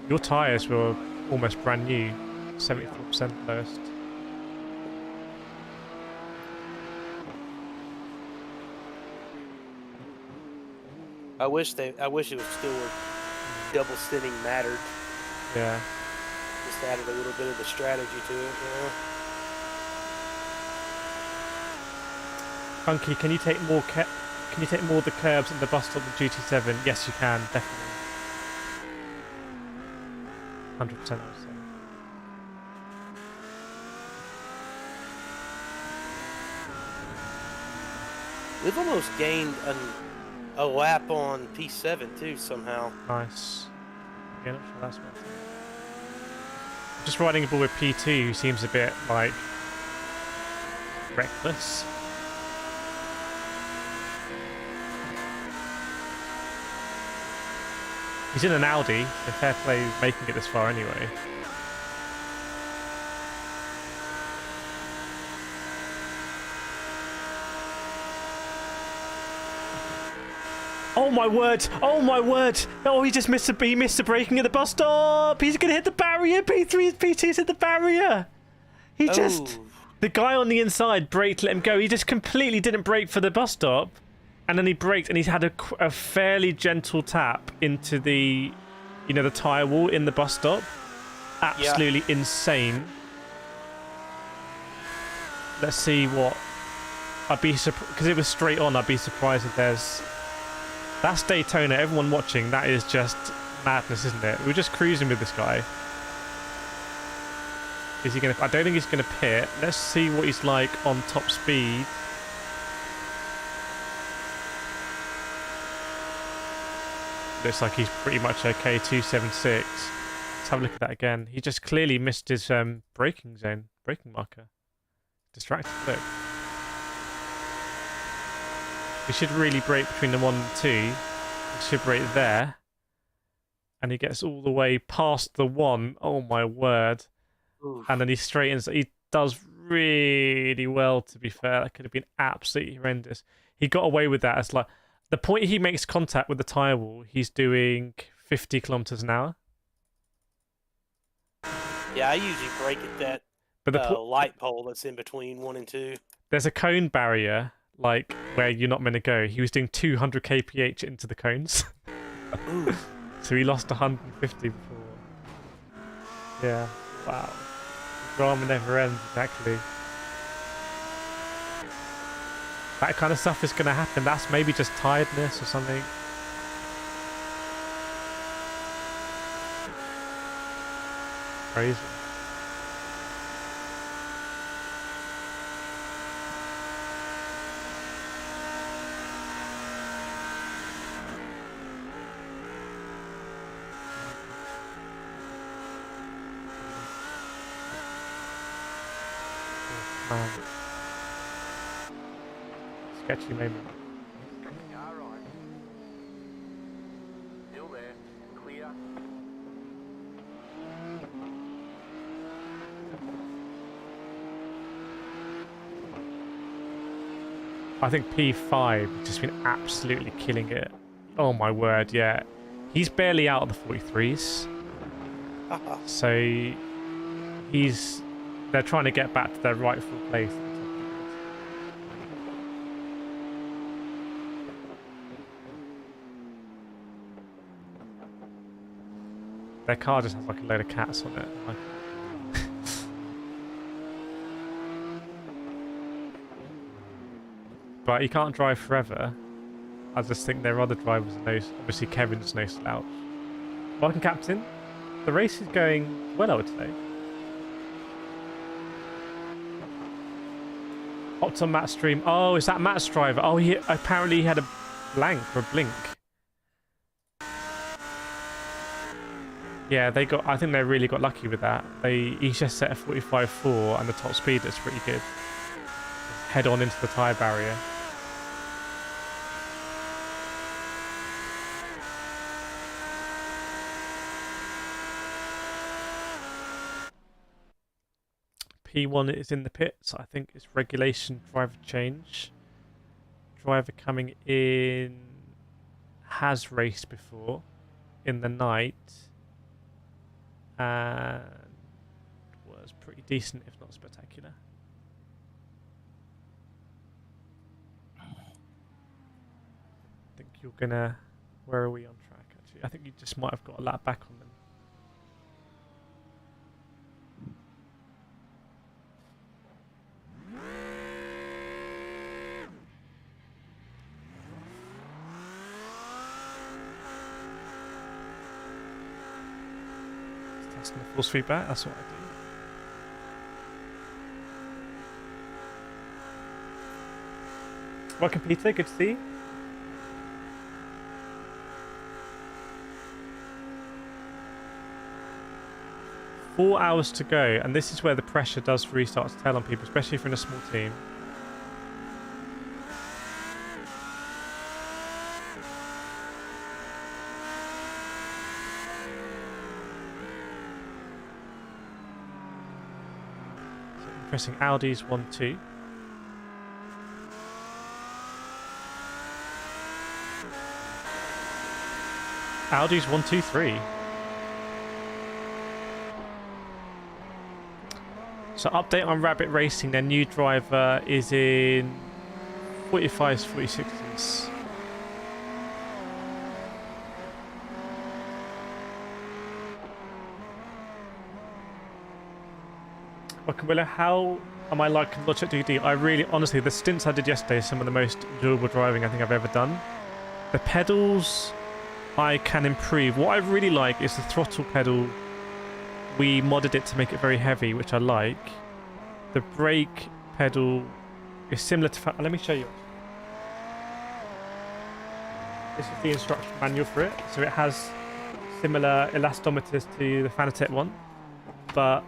Your tyres were almost brand new, 74% lowest. I wish it was still double stinting mattered. Yeah. Just added a little bit of the strategy to it, you know. Funky, can you take more? Can you take more of the curbs in the bus stop than GT7? Yes, you can, definitely. 100%, I would say. We've almost gained a lap on P7 too somehow. Nice. Yeah, not sure that's what. Just riding a ball with P2, who seems a bit like reckless. He's in an Audi, so fair play making it this far anyway. Oh my word! Oh my word! Oh, he just missed the braking at the bus stop. He's gonna hit the barrier. P2's hit the barrier. He just the guy on the inside braked, let him go. He just completely didn't brake for the bus stop, and then he braked, and he's had a fairly gentle tap into the, the tyre wall in the bus stop. Absolutely insane. Let's see what. I'd be surprised because it was straight on. I'd be surprised if there's. That's Daytona. Everyone watching, that is just madness, isn't it? We're just cruising with this guy. Is he gonna? I don't think he's gonna pit. Let's see what he's like on top speed. Looks like he's pretty much okay. 276. Let's have a look at that again. He just clearly missed his braking marker. Distracted. Look. We should really brake between the 1 and 2. We should brake there. And he gets all the way past the 1. Oh my word. Oof. And then he straightens. He does really well, to be fair. That could have been absolutely horrendous. He got away with that. It's like the point he makes contact with the tyre wall, he's doing 50 kilometers an hour. Yeah, I usually brake at that light pole that's in between 1 and 2. There's a cone barrier. Like where you're not meant to go. He was doing 200 kph into the cones. So he lost 150 before. Yeah. Wow. The drama never ends, exactly. That kind of stuff is going to happen. That's maybe just tiredness or something. Crazy. Sketchy moment. Alright. Still there. Clear. I think P5 has just been absolutely killing it. Oh my word, yeah. He's barely out of the 43s. So they're trying to get back to their rightful place. Their car just has like a load of cats on it. Like... But you can't drive forever. I just think their other drivers are no... Obviously Kevin's no slouch. Welcome, Captain. The race is going well, I would say. Hopped on Matt's stream. Oh, is that Matt's driver? Oh, he apparently he had a blank or a blink. Yeah, they got. I think they really got lucky with that. He just set a 45.4 and the top speed that's pretty good. Head on into the tyre barrier. P1 is in the pits. I think it's regulation driver change. Driver coming in has raced before in the night. And was pretty decent, if not spectacular. I think you're gonna... Where are we on track, actually? I think you just might have got a lap back on them. Testing the force feedback, that's what I do. Welcome, Peter, good to see you. Four hours to go, and this is where the pressure does really start to tell on people, especially if you're in a small team. So pressing Audi's 1-2. Audi's 1-2-3. So update on Rabbit Racing, their new driver is in 45s, 46s. Welcome, Willow. How am I liking Logitech DD? I really, honestly, the stints I did yesterday are some of the most enjoyable driving I think I've ever done. The pedals I can improve. What I really like is the throttle pedal. We modded it to make it very heavy, which I like. The brake pedal is similar to... Let me show you. This is the instruction manual for it. So it has similar elastometers to the Fanatec one. But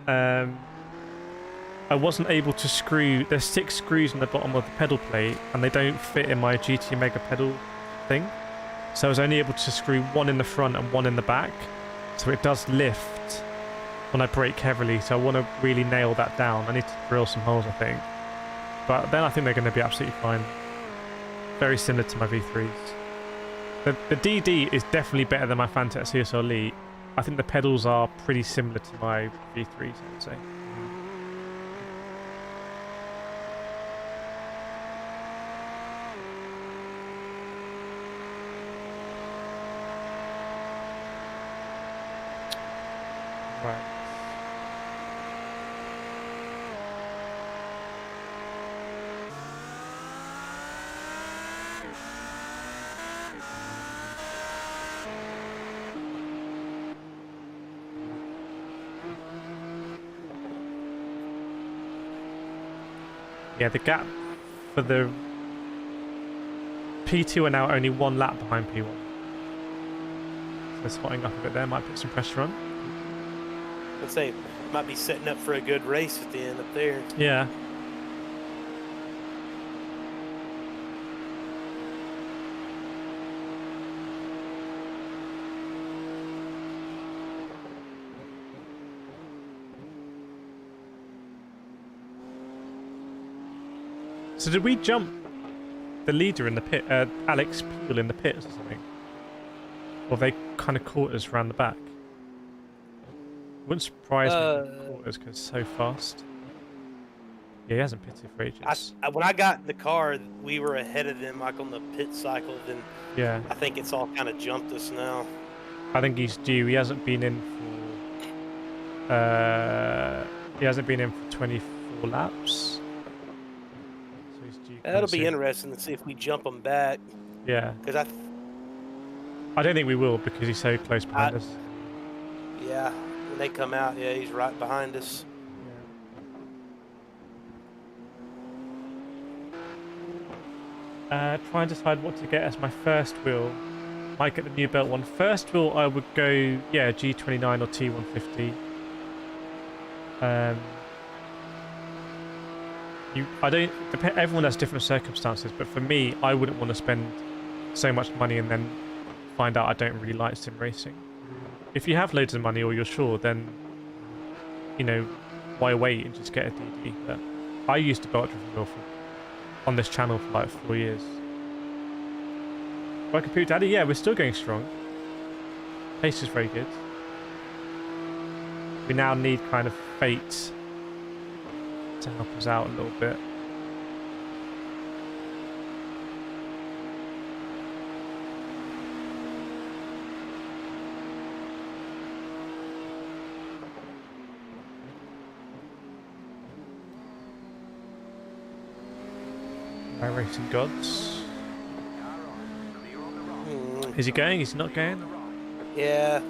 I wasn't able to screw... There's 6 screws on the bottom of the pedal plate, and they don't fit in my GT Mega pedal thing. So I was only able to screw one in the front and one in the back. So it does lift when I brake heavily, so I want to really nail that down. I need to drill some holes, I think. But then I think they're going to be absolutely fine. Very similar to my V3s. The DD is definitely better than my Fanatec CSL Elite. I think the pedals are pretty similar to my V3s, I would say. Right. Yeah, the gap for the P2 are now only 1 lap behind P1. So it's hotting up a bit there, might put some pressure on. Let's say might be setting up for a good race at the end up there. Yeah. So did we jump the leader in the pit, Alex Peel in the pits or something? Or they kind of caught us around the back? Wouldn't surprise me if quarters because so fast. Yeah, he hasn't pitted for ages. When I got in the car, we were ahead of them, like on the pit cycle. Then Yeah. I think it's all kind of jumped us now. I think he's due. He hasn't been in for. He hasn't been in for 24 laps. So he's due. That'll be interesting to see if we jump him back. Yeah. Because I don't think we will because he's so close behind us. Yeah. When they come out, yeah, he's right behind us. Try and decide what to get as my first wheel. Might get the new belt one. First wheel, I would go, yeah, G29 or T150. Everyone has different circumstances, but for me, I wouldn't want to spend so much money and then find out I don't really like sim racing. If you have loads of money or you're sure, then, you know, why wait and just get a DD? But I used a belt-driven wheel on this channel for like 4 years. By Computer Daddy, yeah, we're still going strong. Pace is very good. We now need kind of fate to help us out a little bit. iRacing Gods. Is he going? Is he not going? Yeah.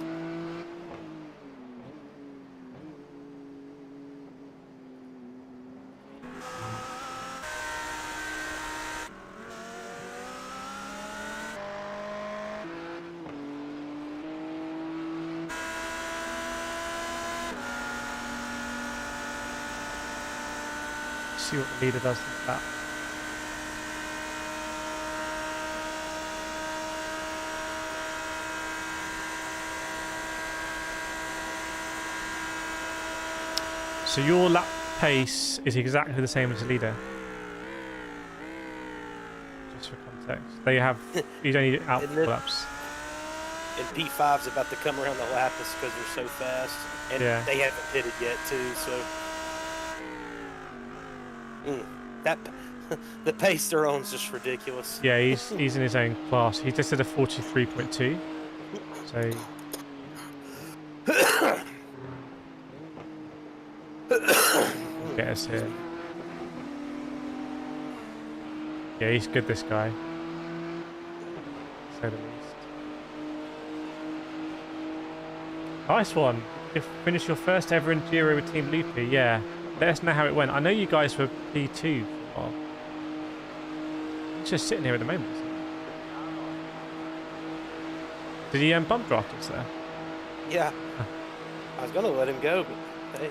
See what the leader does with that. So your lap pace is exactly the same as the leader. Just for context. They have, you don't need out 4 laps. And P5's about to come around the lap because they're so fast. And yeah. They haven't pitted yet too, so. The pace they're on is just ridiculous. Yeah, he's in his own class. He just did a 43.2. So get us here. Yeah, he's good, this guy. Say the least. Nice one. You finished your first ever Enduro with Team Loopy. Yeah. Let us know how it went. I know you guys were P2 for a while. He's just sitting here at the moment, isn't he? Did he bump draft us there? Yeah. I was going to let him go, but hey.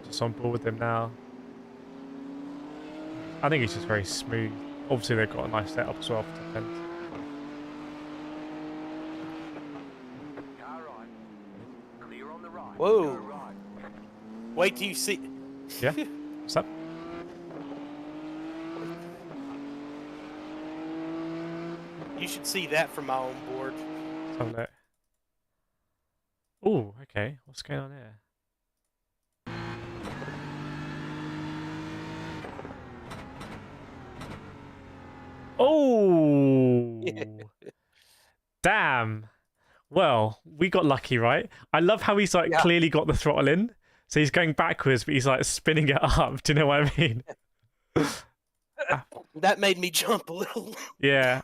Just on board with him now. I think he's just very smooth. Obviously, they've got a nice setup as well for defense. Whoa. Wait till you see. Yeah? What's up? You should see that from my own board. Let's have a look. Oh, okay. What's going on here? Oh! Damn. Well, we got lucky, right? I love how he's like clearly got the throttle in. So he's going backwards, but he's like spinning it up. Do you know what I mean? That made me jump a little. Yeah.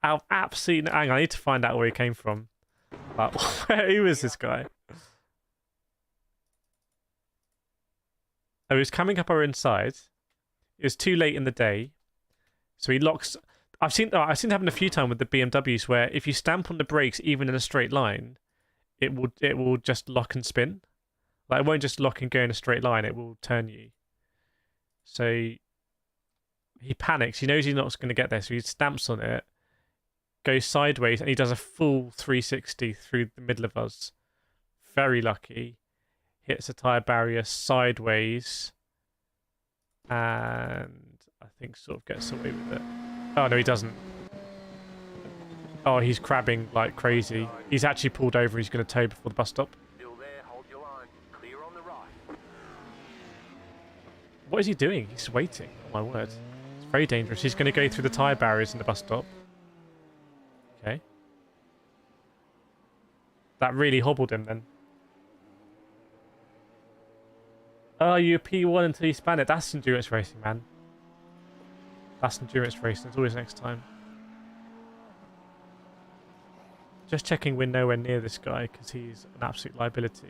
Absolutely. Hang on, I need to find out where he came from. Like, who is this guy? Oh, he was coming up our inside. It was too late in the day. So he locks... I've seen it happen a few times with the BMWs where if you stamp on the brakes even in a straight line, it will just lock and spin. Like, it won't just lock and go in a straight line, it will turn you. So he panics, he knows he's not going to get there, so he stamps on it, goes sideways, and he does a full 360 through the middle of us. Very lucky. Hits a tyre barrier sideways, and I think sort of gets away with it. Oh, no, he doesn't. Oh, he's crabbing like crazy. He's actually pulled over. He's going to tow before the bus stop. Still there, hold your line. Clear on the right. What is he doing? He's waiting. Oh my word. It's very dangerous. He's going to go through the tyre barriers in the bus stop. Okay. That really hobbled him then. Oh, you P1 until you span it. That's endurance racing, man. That's endurance racing. It's always next time. Just checking we're nowhere near this guy because he's an absolute liability.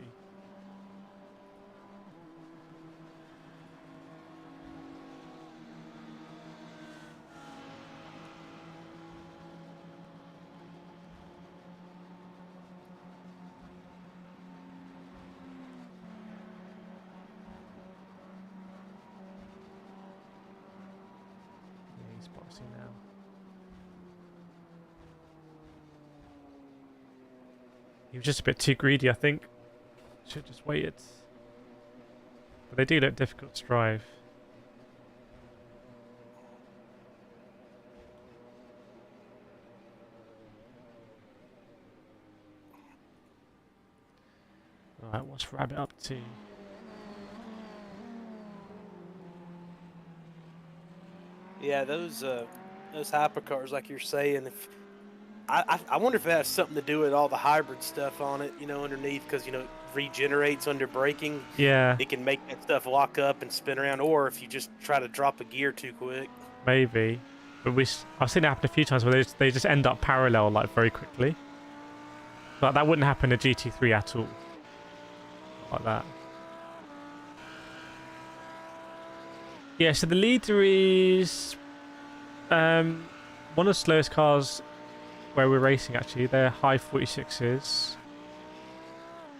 Yeah, he's boxing now. He was just a bit too greedy, I think. Should have just waited. But they do look difficult to drive. Alright, what's Rabbit up to? Yeah, those hypercars, like you're saying, if I wonder if that has something to do with all the hybrid stuff on it, you know, underneath, because, you know, it regenerates under braking. Yeah. It can make that stuff lock up and spin around, or if you just try to drop a gear too quick. Maybe. But I've seen it happen a few times where they just end up parallel, like, very quickly. But that wouldn't happen in a GT3 at all. Like that. Yeah, so the leader is one of the slowest cars where we're racing, actually. They're high 46s.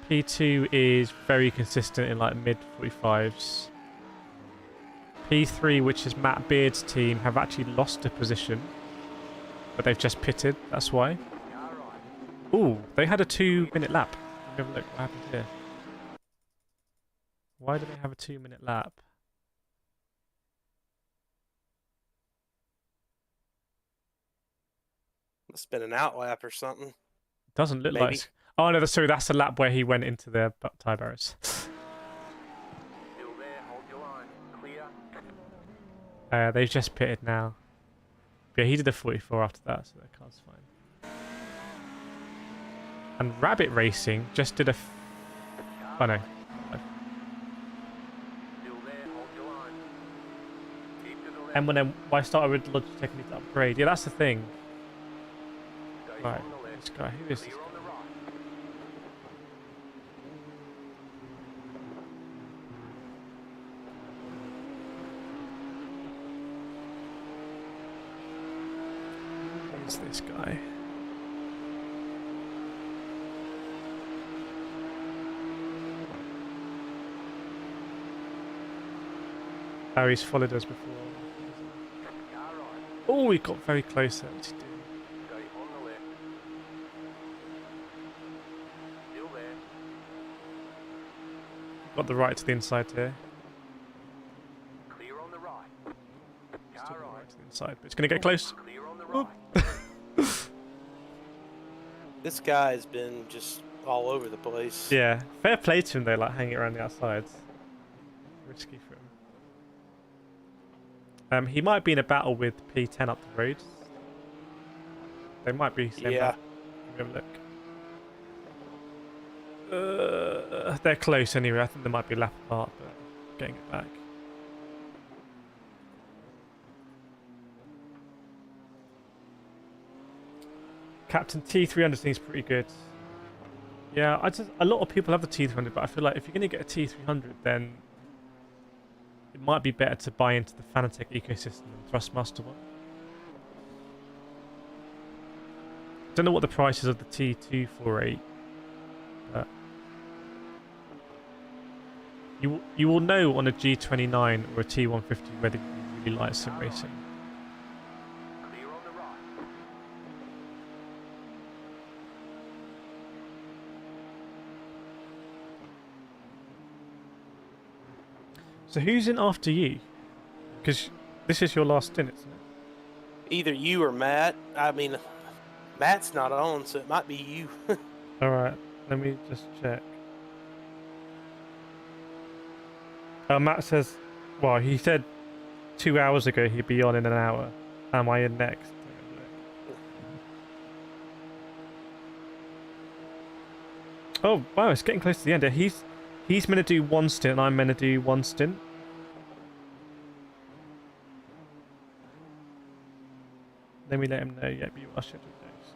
P2 is very consistent in like mid 45s. P3, which is Matt Beard's team, have actually lost a position, but they've just pitted, that's why. Ooh, they had a 2-minute lap. Let me have a look what happened here. Why do they have a 2-minute lap? Must have been an outlap or something. Doesn't look Maybe. like. Oh no, sorry, that's the lap where he went into the tyre barriers. Still there, hold your line. Clear. They've just pitted now. Yeah, he did a 44 after that, so that car's fine. And Rabbit Racing just did a. Oh no. Still there, hold your line. Keep to the left. And when I started with Logitech, need to upgrade. Yeah, that's the thing. Stay Right, on the left. this guy. Who is this? Clear on the right. Who is this guy? Oh, he's followed us before. Car right. Oh, he got very close there. What's he doing? Stay on the left. Still there. Got the right to the inside here. Clear on the right. Still Car got the right. right to the inside, but it's going to get close. Clear on the right. This guy's been just all over the place. Yeah, fair play to him though, like hanging around the outside. Risky for him. He might be in a battle with P10 up the road. They might be same Yeah. battle. Let me have a look. They're close anyway. I think they might be a lap apart, but getting it back. Captain T300 seems pretty good. Yeah, a lot of people have the T300, but I feel like if you're going to get a T300, then it might be better to buy into the Fanatec ecosystem than Thrustmaster one. Don't know what the price is of the T248, but you will know on a G29 or a T150 whether you really like sim racing. Clear on the right. So who's in after you? Because this is your last stint, isn't it? Either you or Matt. I mean, Matt's not on, so it might be you. All right, let me just check. Matt says, well, he said 2 hours ago he'd be on in an hour. Am I in next? Oh, wow, it's getting close to the end. He's meant to do one stint, and I'm meant to do one stint. Let me let him know. Yep, you are scheduled next.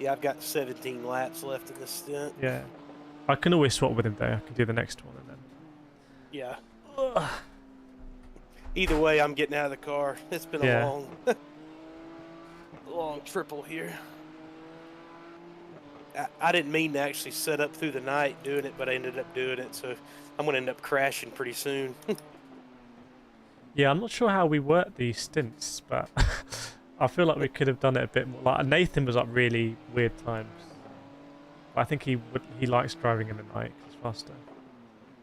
Yeah, I've got 17 laps left in this stint. Yeah. I can always swap with him, though. I can do the next one, and then... Yeah. Either way, I'm getting out of the car. It's been a long triple here. I didn't mean to actually set up through the night doing it, but I ended up doing it, so I'm going to end up crashing pretty soon. Yeah, I'm not sure how we work these stints, but I feel like we could have done it a bit more. Like Nathan was up really weird times. But I think he likes driving in the night. It's faster.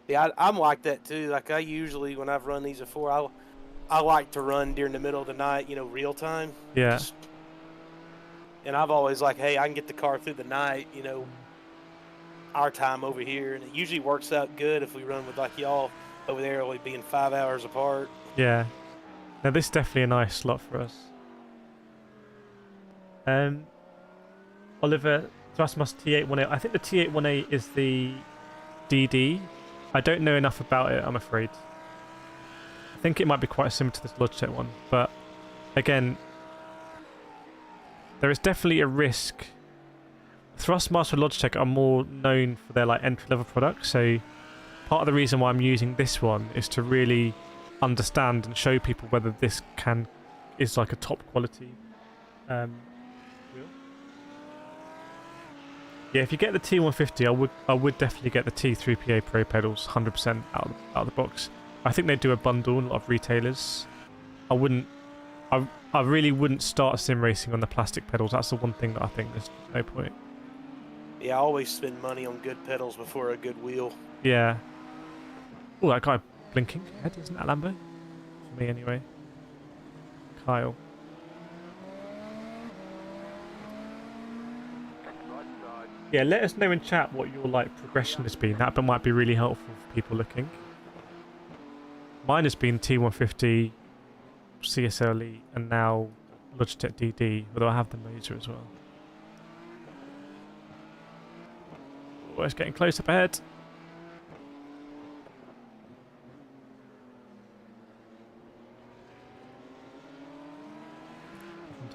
Yeah, I'm like that too. Like I usually, when I've run these before, I like to run during the middle of the night, you know, real time. Yeah. And I've always like, hey, I can get the car through the night, you know, our time over here. And it usually works out good if we run with like y'all over there only being 5 hours apart. Yeah. Now this is definitely a nice slot for us. Oliver, Thrustmas T818. I think the T818 is the DD. I don't know enough about it, I'm afraid. I think it might be quite similar to this Logitech one, but again, there is definitely a risk. Thrustmaster and Logitech are more known for their like entry-level products, so part of the reason why I'm using this one is to really understand and show people whether this is like a top quality wheel. Yeah, if you get the T150, I would definitely get the T3PA Pro pedals 100% out of the box. I think they do a bundle in a lot of retailers. I really wouldn't start sim racing on the plastic pedals. That's the one thing that I think there's no point. Yeah, I always spend money on good pedals before a good wheel. Yeah. Oh, that guy blinking ahead, isn't that Lambo? For me, anyway. Kyle. Yeah, let us know in chat what your like progression has been. That might be really helpful for people looking. Mine has been T150, CSLE, and now Logitech DD, although I have the Moser as well. Oh, it's getting close up ahead. So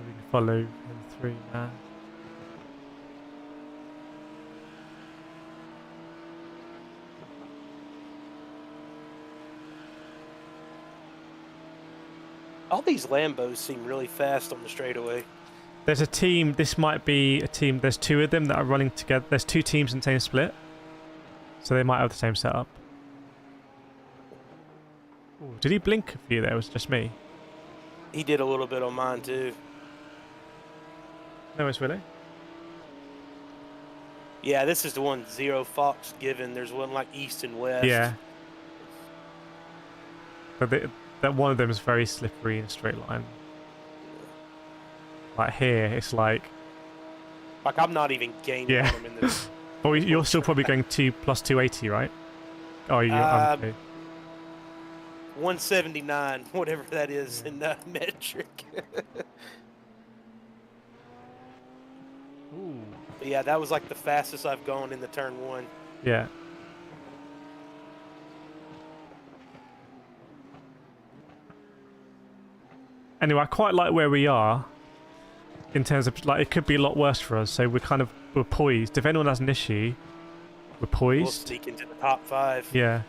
we can follow him through now. All these Lambos seem really fast on the straightaway. There's a team, this might be a team, there's two of them that are running together. There's two teams in the same split. So they might have the same setup. Ooh, did he blink for you there? It was just me. He did a little bit on mine too. No, it's really? Yeah, this is the one Zero Fox given. There's one like east and west. Yeah. But that one of them is very slippery in a straight line. Like here, it's like I'm not even gaining on him in this. Well, you're still probably going 2 plus 280, right? Oh, you're 179, whatever that is in metric. Ooh. But yeah, that was like the fastest I've gone in the turn one. Yeah. Anyway, I quite like where we are in terms of, like, it could be a lot worse for us, so we're poised. If anyone has an issue, we're poised. We'll sneak into the top 5. Yeah.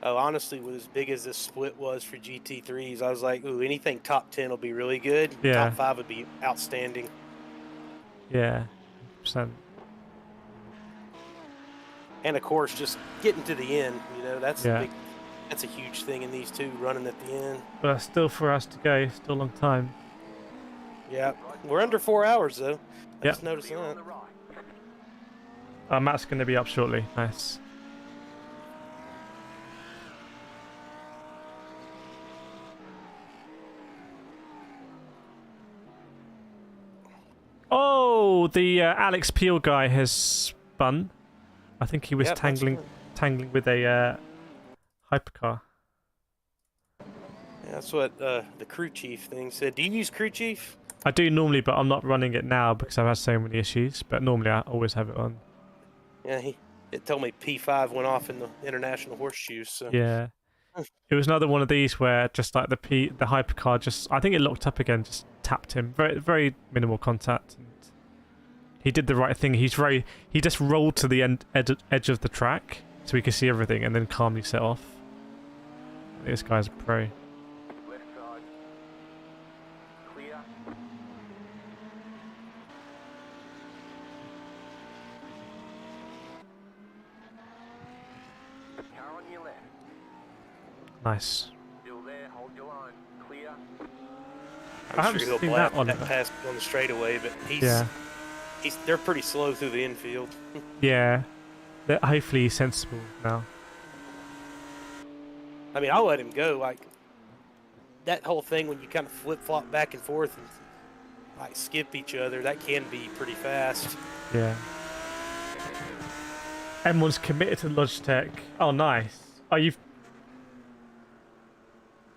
Oh, honestly, with as big as this split was for GT3s, I was like, ooh, anything top 10 will be really good. Yeah. Top 5 would be outstanding. Yeah, 100%. And of course, just getting to the end, you know, that's Yeah. that's a huge thing in these two, running at the end. But still for us to go, still a long time. Yeah, we're under 4 hours though. I Yep. just noticed that. Matt's going to be up shortly. Nice. Oh, the Alex Peel guy has spun. I think he was Yep, that's tangling with a hypercar. Yeah, that's what the crew chief thing said. Do you use crew chief? I do normally, but I'm not running it now because I've had so many issues. But normally I always have it on. Yeah, it told me P5 went off in the international horseshoes. So. Yeah. It was another one of these where just like the hypercar just, I think it locked up again, just tapped him. Very, very minimal contact. And he did the right thing. He just rolled to the edge of the track so we could see everything and then calmly set off. This guy's a pro. Left side. Clear. Car on your left. Nice. Still there, hold your line. Clear. I haven't he'll seen blast that one. that pass on the straightaway, but they're pretty slow through the infield. Yeah. Hopefully he's sensible now. I mean, I'll let him go. Like that whole thing when you kind of flip flop back and forth and like skip each other, that can be pretty fast. Yeah. M1's committed to Logitech. Oh, nice.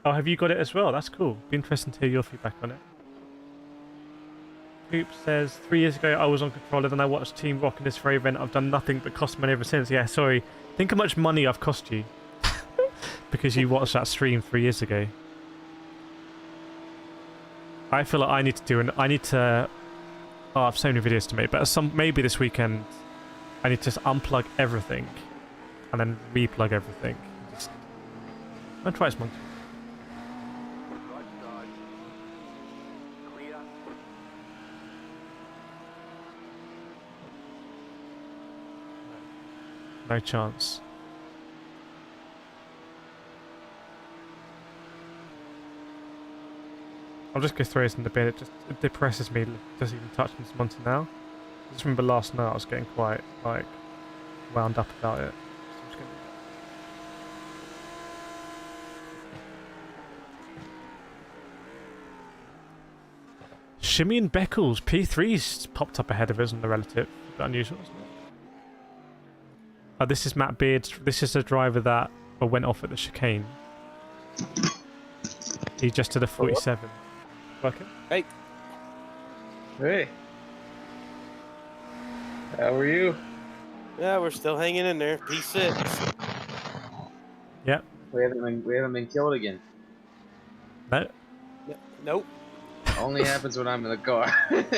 Oh, have you got it as well? That's cool. Be interesting to hear your feedback on it. Coop says, 3 years ago I was on controller, then I watched Team Rock in this very event. I've done nothing but cost money ever since. Yeah, sorry. Think how much money I've cost you. Because you watched that stream 3 years ago. I feel like I need to... Oh, I have so many videos to make, but maybe this weekend I need to just unplug everything and then replug everything. I'll try this monkey. Right side. Clear. No chance. I'll just go throw this in the bin. It depresses me just even touching this monster now. I just remember last night I was getting quite like wound up about it. So I'm just gonna... Shimmy and Beckles P3's popped up ahead of us on the relative. A bit unusual, isn't it? Oh, this is Matt Beard. This is the driver that went off at the chicane. He just did a 47. Working? Hey, Hey. How are you? yeah, we're still hanging in there. P6. Yep. We haven't been killed again. No. Nope. Only happens when I'm in the car. Right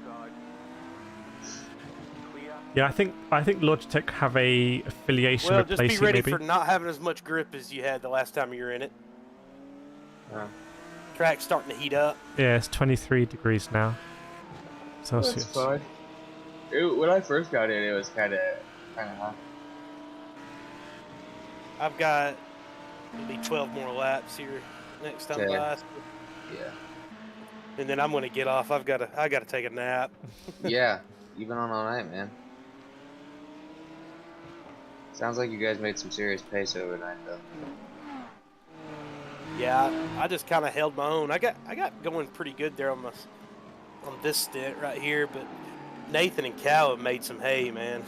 side. Clear. Yeah, I think Logitech have a affiliation Well, with just be Lacey, ready maybe. for not having as much grip as you had the last time you were in it. Oh, Track's starting to heat up. Yeah, it's 23 degrees now. Celsius. that's fine. When I first got in, it was kind of hot. I've got maybe 12 more laps here next time Okay. by, Yeah. and then I'm gonna get off. I gotta take a nap. Yeah. You've been on all night, man. Sounds like you guys made some serious pace overnight, though. Yeah, I just kind of held my own. I got going pretty good there on this stint right here, but Nathan and Cal have made some hay, man.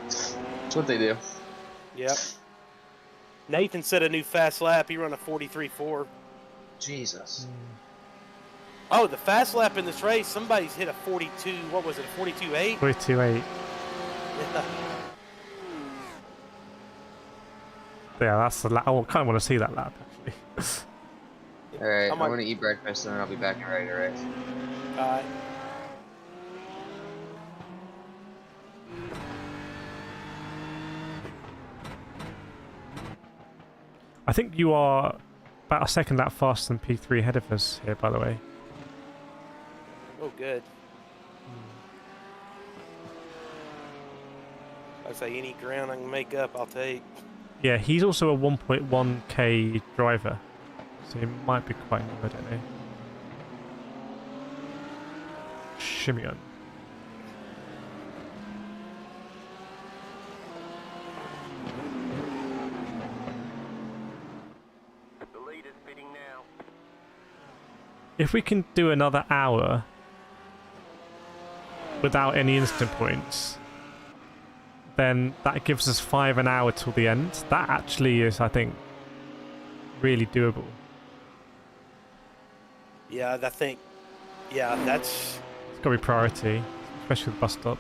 That's what they do. Yep. Nathan set a new fast lap. He run a 43.4. Jesus. Oh, the fast lap in this race, somebody's hit a 42. What was it? A 42.8? 42.8. Yeah, that's the lap. I kind of want to see that lap, actually. Alright, I'm I'm gonna eat breakfast and then I'll be back and ready to race. Alright. I think you are about a second lap faster than P3 ahead of us here, by the way. Oh, good. I say any ground I can make up, I'll take. Yeah, he's also a 1.1k driver, so he might be quite new, I don't know. Shimeon. The lead is pitting now. if we can do another hour without any instant points, then that gives us 5 an hour till the end. That actually is, I think, really doable. Yeah, I think. Yeah, that's. It's got to be priority, especially with the bus stop.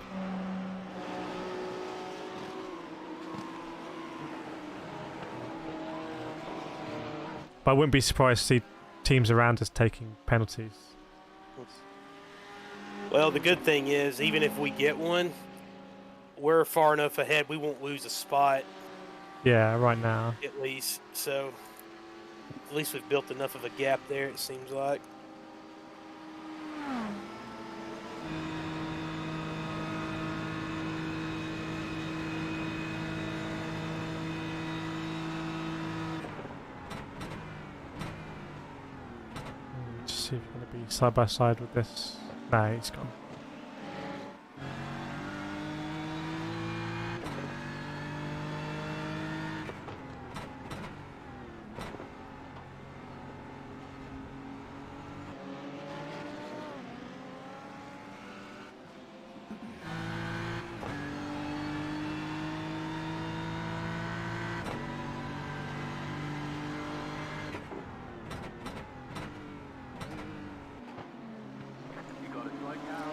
But I wouldn't be surprised to see teams around us taking penalties. Well, the good thing is, even if we get one, we're far enough ahead, we won't lose a spot. Yeah, right now. At least. So, at least we've built enough of a gap there, it seems like. See if we're going to be side by side with this. No, he's gone.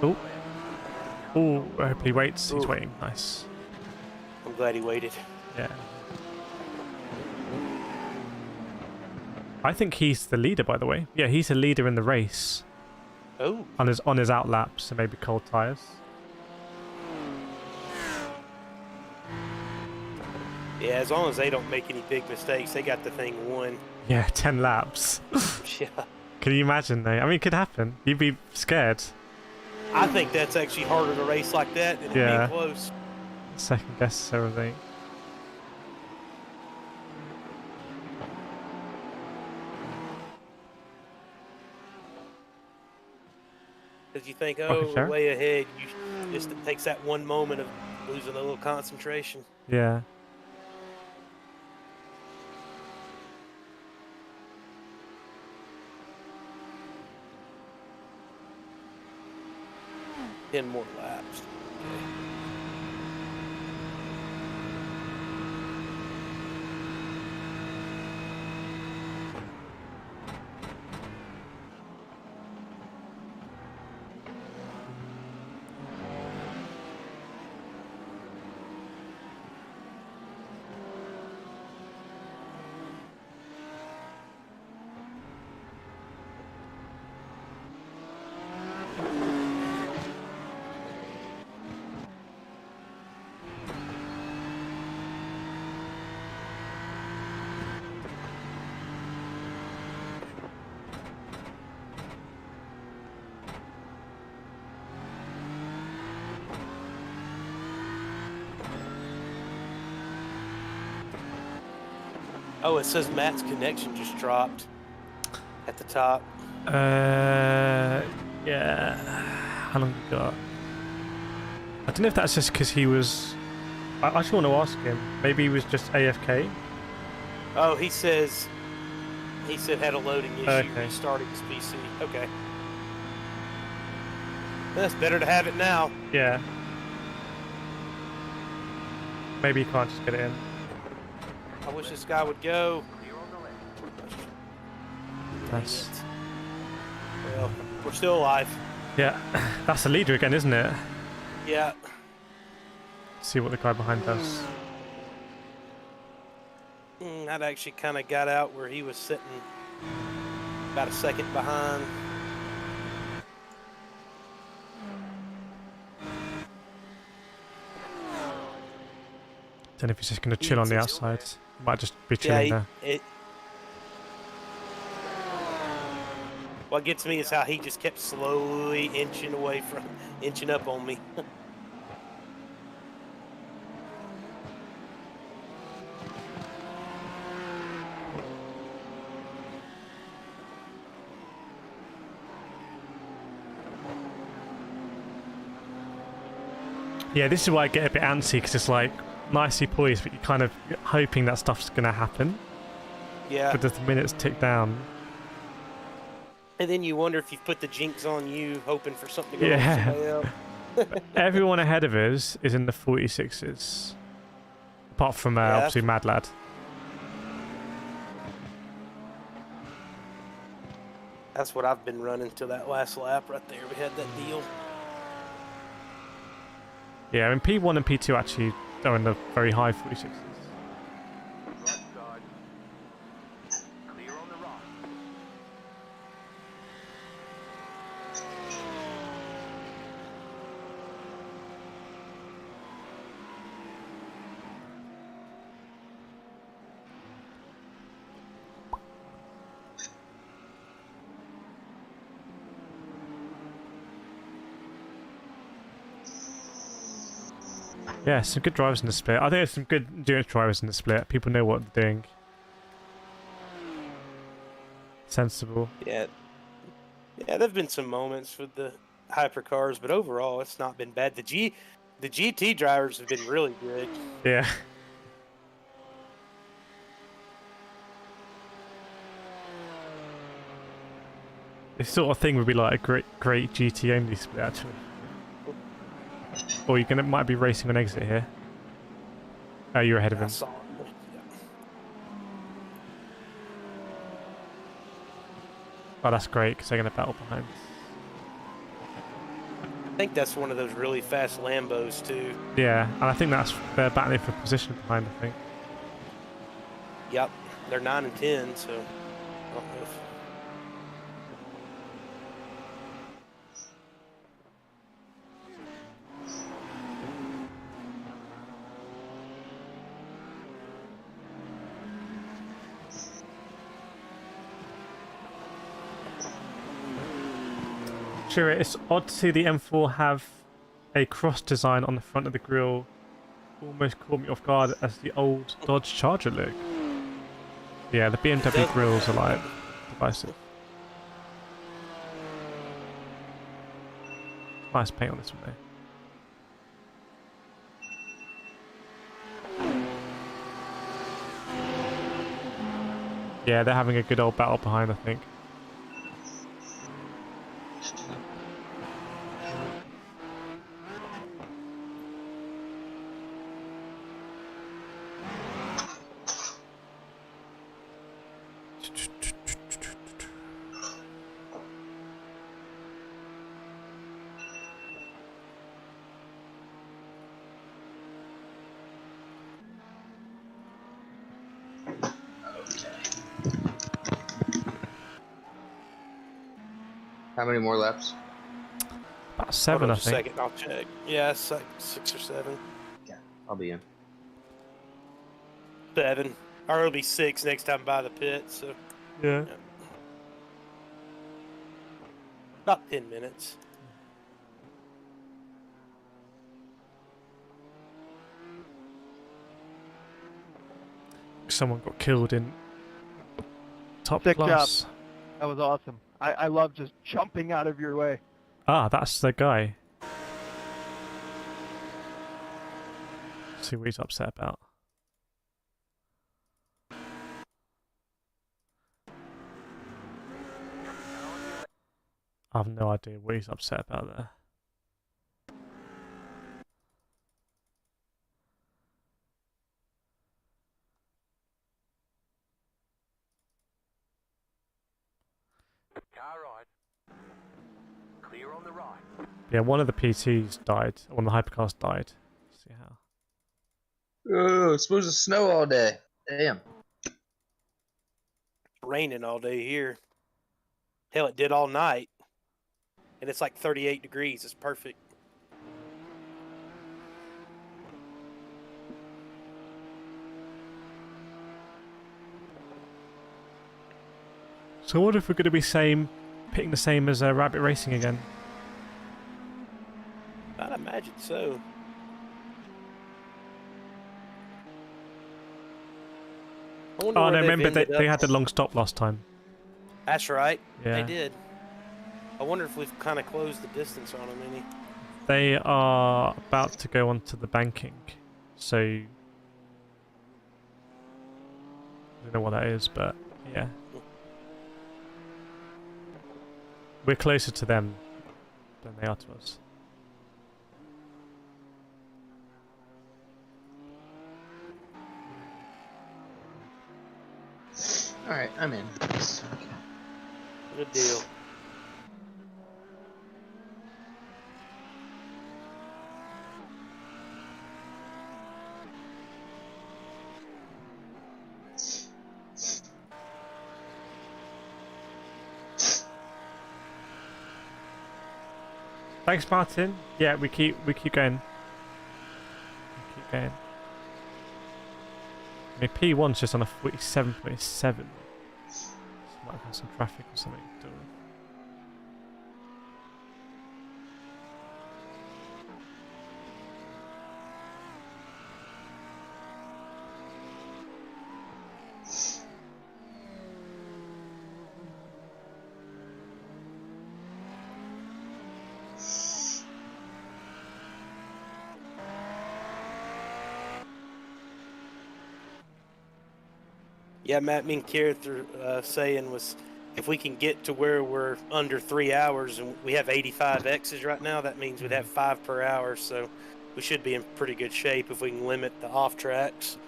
Oh. Oh, I hope he waits. He's waiting. Nice. I'm glad he waited. Yeah. I think he's the leader, by the way. Yeah, he's the leader in the race. Oh. On his out laps, so maybe cold tyres. Yeah, as long as they don't make any big mistakes, they got the thing won. Yeah, 10 laps. Yeah. Can you imagine, though? I mean, it could happen. You'd be scared. I think that's actually harder to race like that than it being close. Second guess everything. Because you think, oh, sure. way ahead. It takes that one moment of losing a little concentration. Yeah. Ten more laps. Okay. Oh, it says Matt's connection just dropped at the top. Yeah. How long have we got? I don't know if that's just because he was... I actually want to ask him. Maybe he was just AFK? Oh, he said had a loading issue, Okay. restarting his PC. Okay. That's better to have it now. Yeah. Maybe he can't just get it in. I wish this guy would go. Nice. Well, we're still alive. Yeah. That's the leader again, isn't it? Yeah. See what the guy behind does. That actually kind of got out where he was sitting about a second behind. Don't know if he's just going to chill on the outside. Might just be chilling there. What gets me is how he just kept slowly inching up on me. Yeah, this is why I get a bit antsy, because it's like nicely poised, but you're kind of hoping that stuff's going to happen. Yeah. But as the minutes tick down. And then you wonder if you've put the jinx on you, hoping for something to go Yeah. on somebody else. Everyone ahead of us is in the 46s. Apart from Yeah, obviously Mad Lad. That's what I've been running till that last lap right there. We had that deal. Yeah, I mean P1 and P2 actually are in the very high 46s. Right side. Clear on the right. Yeah, some good drivers in the split. I think there's some good endurance drivers in the split. People know what they're doing. Sensible. Yeah. Yeah, there've been some moments with the hypercars, but overall it's not been bad. The GT drivers have been really good. Yeah. This sort of thing would be like a great GT only split actually. Or might be racing on exit here. Oh, you're ahead of I him. saw it. Yeah. Oh, that's great because they're going to battle behind. I think that's one of those really fast Lambos too. Yeah, and I think they're battling for position behind. I think. Yep, they're 9 and 10, so I don't know if... Sure, it's odd to see the M4 have a cross design on the front of the grille. Almost caught me off guard as the old Dodge Charger look. Yeah, the BMW grills are like divisive. Nice paint on this one though. Yeah, they're having a good old battle behind, I think. How many more laps? About 7, I Hold on think. a second, I'll check. Yeah, it's like 6 or 7. Yeah, I'll be in. 7. Or it'll be 6 next time by the pit, so... Yeah. About 10 minutes. Someone got killed in top Sick class. job. That was awesome. I love just jumping out of your way. Ah, that's the guy. Let's see what he's upset about. I have no idea what he's upset about there. Car right. Clear on the right. Yeah, one of the PTs died. One of the hypercars died. Let's see how. Oh, it's supposed to snow all day. Damn. It's raining all day here. Hell, it did all night. And it's like 38 degrees. It's perfect. So I wonder if we're going to be picking the same as Rabbit Racing again. I'd imagine so. I wonder Oh where no, they've remember ended they up. had the long stop last time. That's right. Yeah. They did. I wonder if we've kind of closed the distance on them any. They are about to go onto the banking, so I don't know what that is, but yeah. We're closer to them than they are to us. Alright, I'm in. Good deal. Thanks, Martin. Yeah, we keep going. We keep going. I mean, P1's just on a 47.7. Might have some traffic or something. Don't know. Yeah, Matt, me and Kireth are saying was if we can get to where we're under 3 hours, and we have 85 X's right now, that means we'd have 5 per hour, so we should be in pretty good shape if we can limit the off tracks.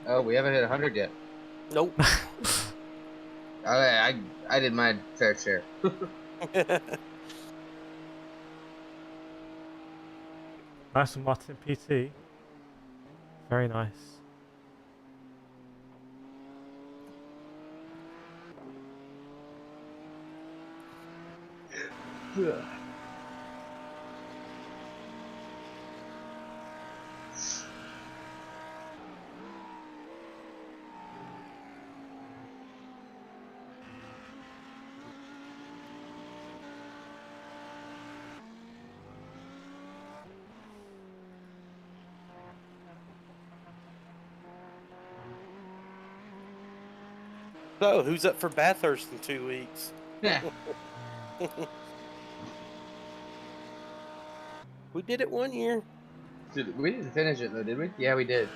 Oh, we haven't hit 100 yet. Nope. I did my fair share. Nice one, Martin PT. Very nice. So, who's up for Bathurst in 2 weeks? Yeah. We did it 1 year. We didn't finish it though, did we? Yeah, we did.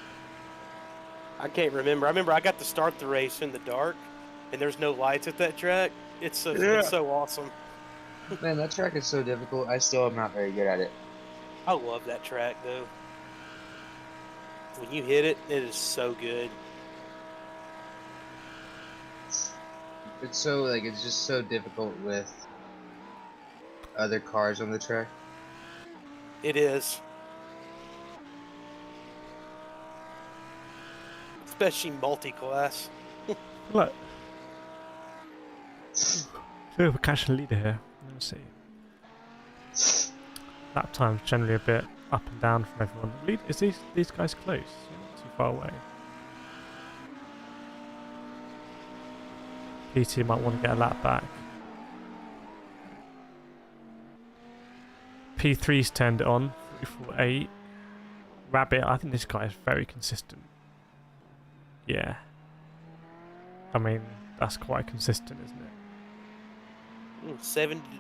I can't remember. I remember I got to start the race in the dark, and there's no lights at that track. It's so awesome. Man, that track is so difficult. I still am not very good at it. I love that track though. When you hit it, it is so good. It's so it's just so difficult with other cars on the track. It is. Especially multi-class. Look. We're catching the leader here. Let's see. Lap time's generally a bit up and down from everyone. Is these guys close? Not too far away. PT might want to get a lap back. P3's turned it on. 348. Rabbit, I think this guy is very consistent. Yeah. I mean, that's quite consistent, isn't it?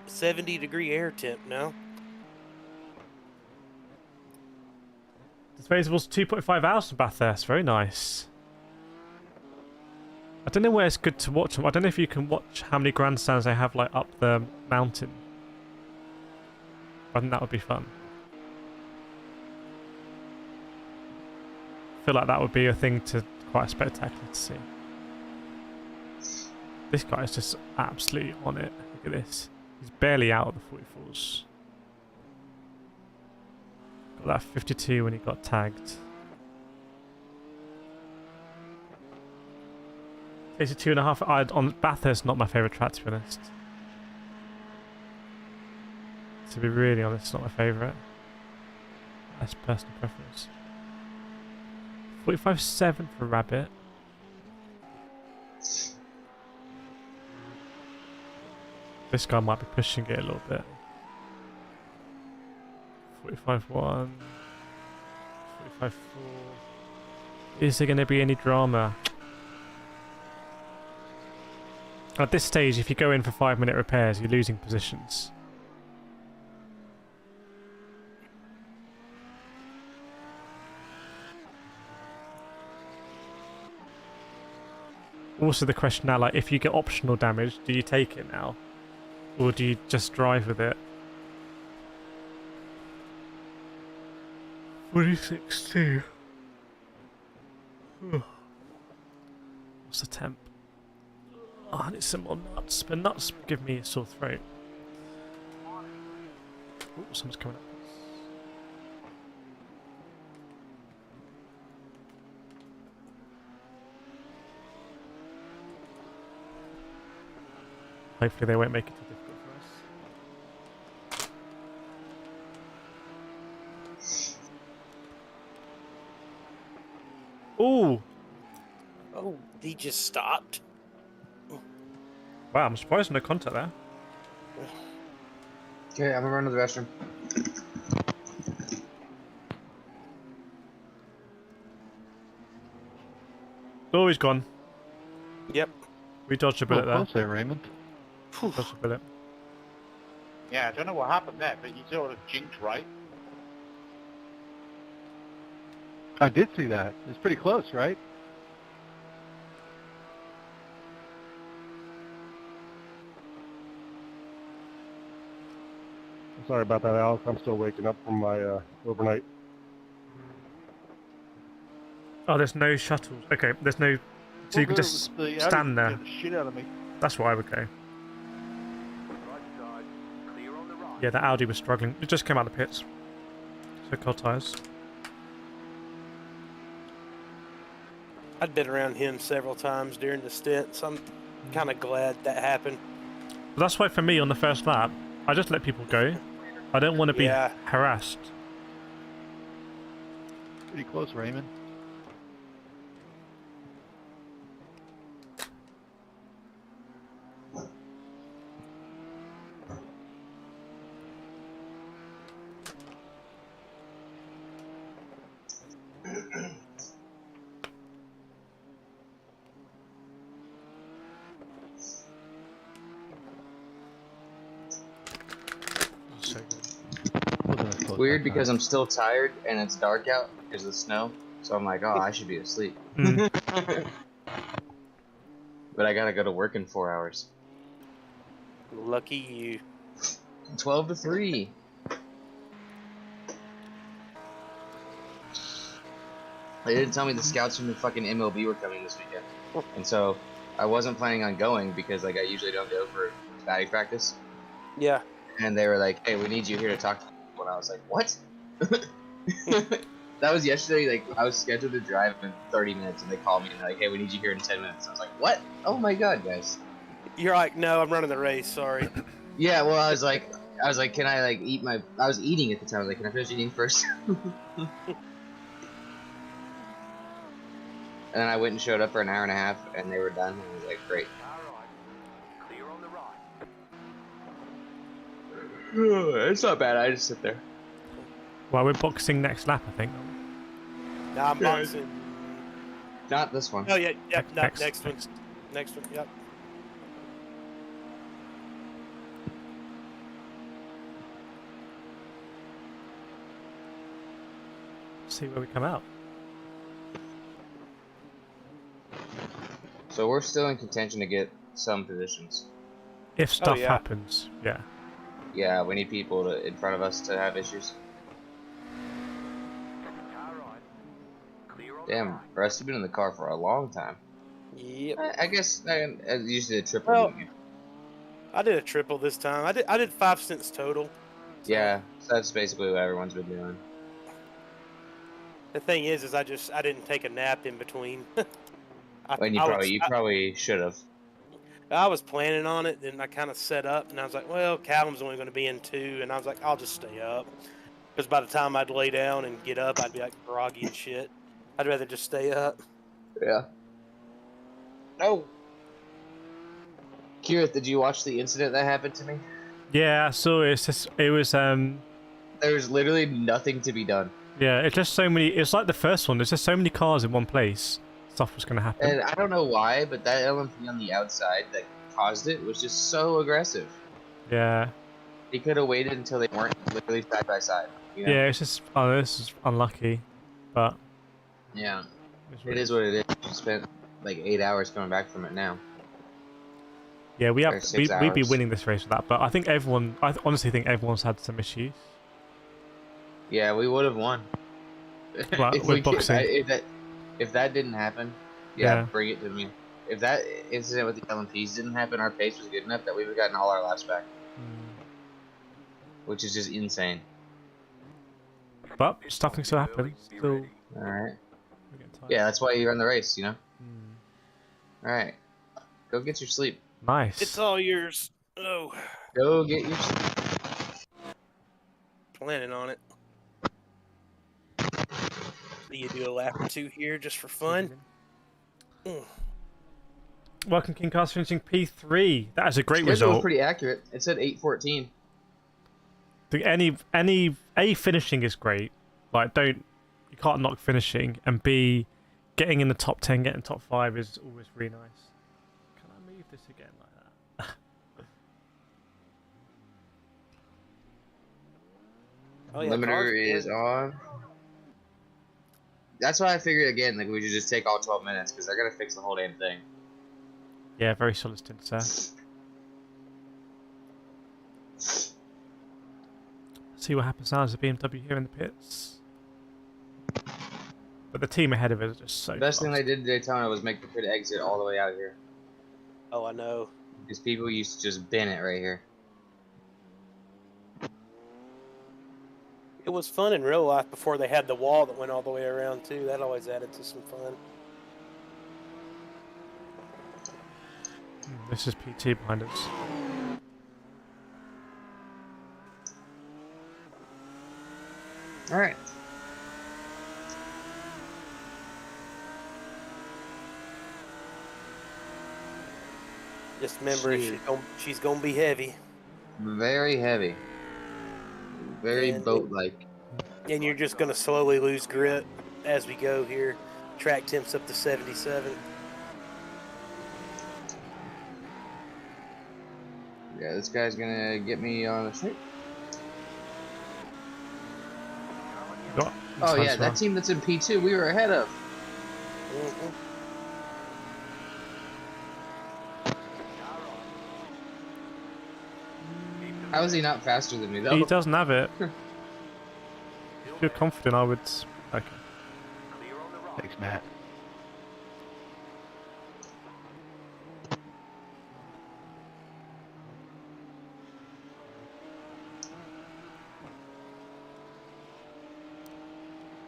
70 degree air temp now. Disposables 2.5 hours from Bathurst. Very nice. I don't know where it's good to watch them. I don't know if you can watch how many grandstands they have up the mountain. I think that would be fun. I feel like that would be a thing to quite spectacular to see. This guy is just absolutely on it. Look at this. He's barely out of the 44s. Got that 52 when he got tagged. It's a 2.5. On Bathurst, not my favourite track, to be honest. To be really honest, not my favourite. That's personal preference. 45.7 for Rabbit. This guy might be pushing it a little bit. 45.1. 45.4. Is there going to be any drama? At this stage, if you go in for 5-minute repairs, you're losing positions. Also the question now, if you get optional damage, do you take it now? Or do you just drive with it? 46.2. What's the temp? Oh, I need some more nuts, but nuts give me a sore throat. Oh, someone's coming up. Hopefully they won't make it too difficult for us. Ooh! Oh, he just stopped. Wow, I'm surprised no contact there. Okay, I'm gonna run to the restroom. Oh, he's gone. Yep. We dodged a bullet there. Close there, Raymond. Dodged a bullet. Yeah, I don't know what happened there, but you sort of jinked right. I did see that. It's pretty close, right? Sorry about that, Alex. I'm still waking up from my overnight. Oh, there's no shuttles. Okay, there's no... So you can just stand there. The shit out of me. That's where I would go. Right side, clear on the right. Yeah, the Audi was struggling. It just came out of the pits. So cold tyres. I'd been around him several times during the stint, so I'm kind of glad that happened. But that's why for me on the first lap, I just let people go. I don't want to be harassed. Pretty close, Raymond. Weird because I'm still tired and it's dark out because of the snow. So I'm like, oh, I should be asleep. But I gotta go to work in 4 hours. Lucky you. 12 to 3. They didn't tell me the scouts from the fucking MLB were coming this weekend. And so I wasn't planning on going because like I usually don't go for batting practice. Yeah. And they were like, hey, we need you here to talk to people. And I was like, what? That was yesterday. Like, I was scheduled to drive in 30 minutes, and they called me and they're like, hey, we need you here in 10 minutes. I was like, what? Oh my god, guys. You're like, no, I'm running the race, sorry. Yeah, well, I was like, can I, like, eat my... I was eating at the time. I was like, can I finish eating first? And then I went and showed up for an hour and a half, and they were done, and I was like, great. Alright, clear on the right. It's not bad, I just sit there. Well, we're boxing next lap, I think. No, I'm boxing. Not this one. Oh, yeah, yep, no, Next. next one. Next one, yep. See where we come out. So we're still in contention to get some positions. If stuff yeah. happens, yeah. Yeah, we need people in front of us to have issues. Alright, clear on the Damn, right. Russ, you've been in the car for a long time. Yep. I guess I usually a triple. Well, didn't you? I did a triple this time. I did 5 stints total. So Yeah, so that's basically what everyone's been doing. the thing is I didn't take a nap in between. And you probably should have. I was planning on it, then I kind of set up, and I was like, well, Callum's only going to be in 2, and I was like, I'll just stay up. Because by the time I'd lay down and get up, I'd be like groggy and shit. I'd rather just stay up. Yeah. No. Kireth, did you watch the incident that happened to me? Yeah, I saw it. It was There was literally nothing to be done. yeah, it's just so many. It's like the first one. There's just so many cars in one place. Stuff was gonna happen. And I don't know why, but that LMP on the outside that caused it was just so aggressive. Yeah. He could have waited until they weren't literally side by side. You know? Yeah, it's just. Oh, this is unlucky, but. Yeah. It's It is what it is. You spent like 8 hours coming back from it now. Yeah, we have. Or 6 We'd be hours. winning this race with that, but I think everyone. I honestly think everyone's had some issues. Yeah, we would have won. Well, with boxing. If that didn't happen, yeah, bring it to me. If that incident with the LMPs didn't happen, our pace was good enough that we would have gotten all our laps back. Which is just insane. But stuff can still happen. Still. Alright. Yeah, that's why you run the race, you know? Alright. Go get your sleep. Nice. It's all yours. Oh. Go get your sleep. Planning on it. You do a lap or two here just for fun. Welcome, Kingcast, finishing P3. That is a great Schedule result. was pretty accurate. It said 8:14. Any A, finishing is great. Like, you can't knock finishing, and B, getting in the top 10, getting top 5 is always really nice. Can I move this again like that? Oh, yeah, Limiter is on. That's why I figured again, like we should just take all 12 minutes because they're gonna fix the whole damn thing. Yeah, very solid stint, sir. See what happens now as a BMW here in the pits. But the team ahead of it is just so The best thing fast. they did in Daytona was make the pit exit all the way out of here. Oh, I know. Because people used to just bin it right here. It was fun in real life before they had the wall that went all the way around, too. That always added to some fun. This is PT behind us. Alright. Just remember, she's gonna be heavy. Very heavy. Very And- boat-like. And you're just gonna slowly lose grip as we go here. Track temps up to 77. Yeah, this guy's gonna get me on the straight. Oh yeah, that team that's in P2 we were ahead of. How is he not faster than me though? He doesn't have it. If you're confident, I would. Okay. Thanks, Matt.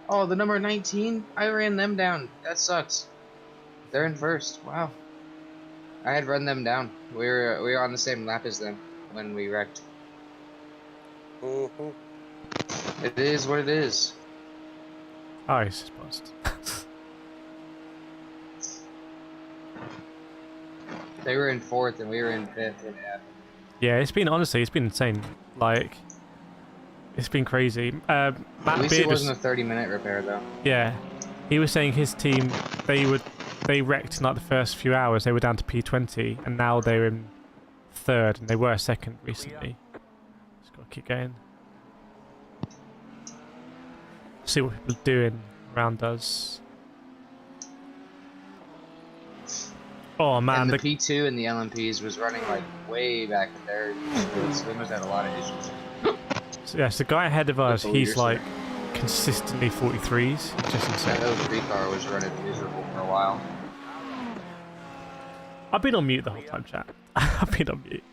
Oh, the number 19? I ran them down. That sucks. They're in first. Wow. I had run them down. We were on the same lap as them when we wrecked. It is what it is. Oh, he's just buzzed. They were in fourth and we were in fifth. Yeah, it's been honestly, it's been insane. Like, it's been crazy. Matt At least Beard it wasn't a 30-minute repair though. Yeah, he was saying his team they wrecked in like the first few hours. They were down to P20, and now they're in third, and they were second recently. Just gotta keep going. See what people are doing around us. Oh man, and the P2 and the LMPs was running like way back there. So they must have had a lot of issues. so, yeah, so the guy ahead of us, he's like consistently 43s. It's just insane. That 03 car was running miserable for a while. I've been on mute the whole time, chat. I've been on mute.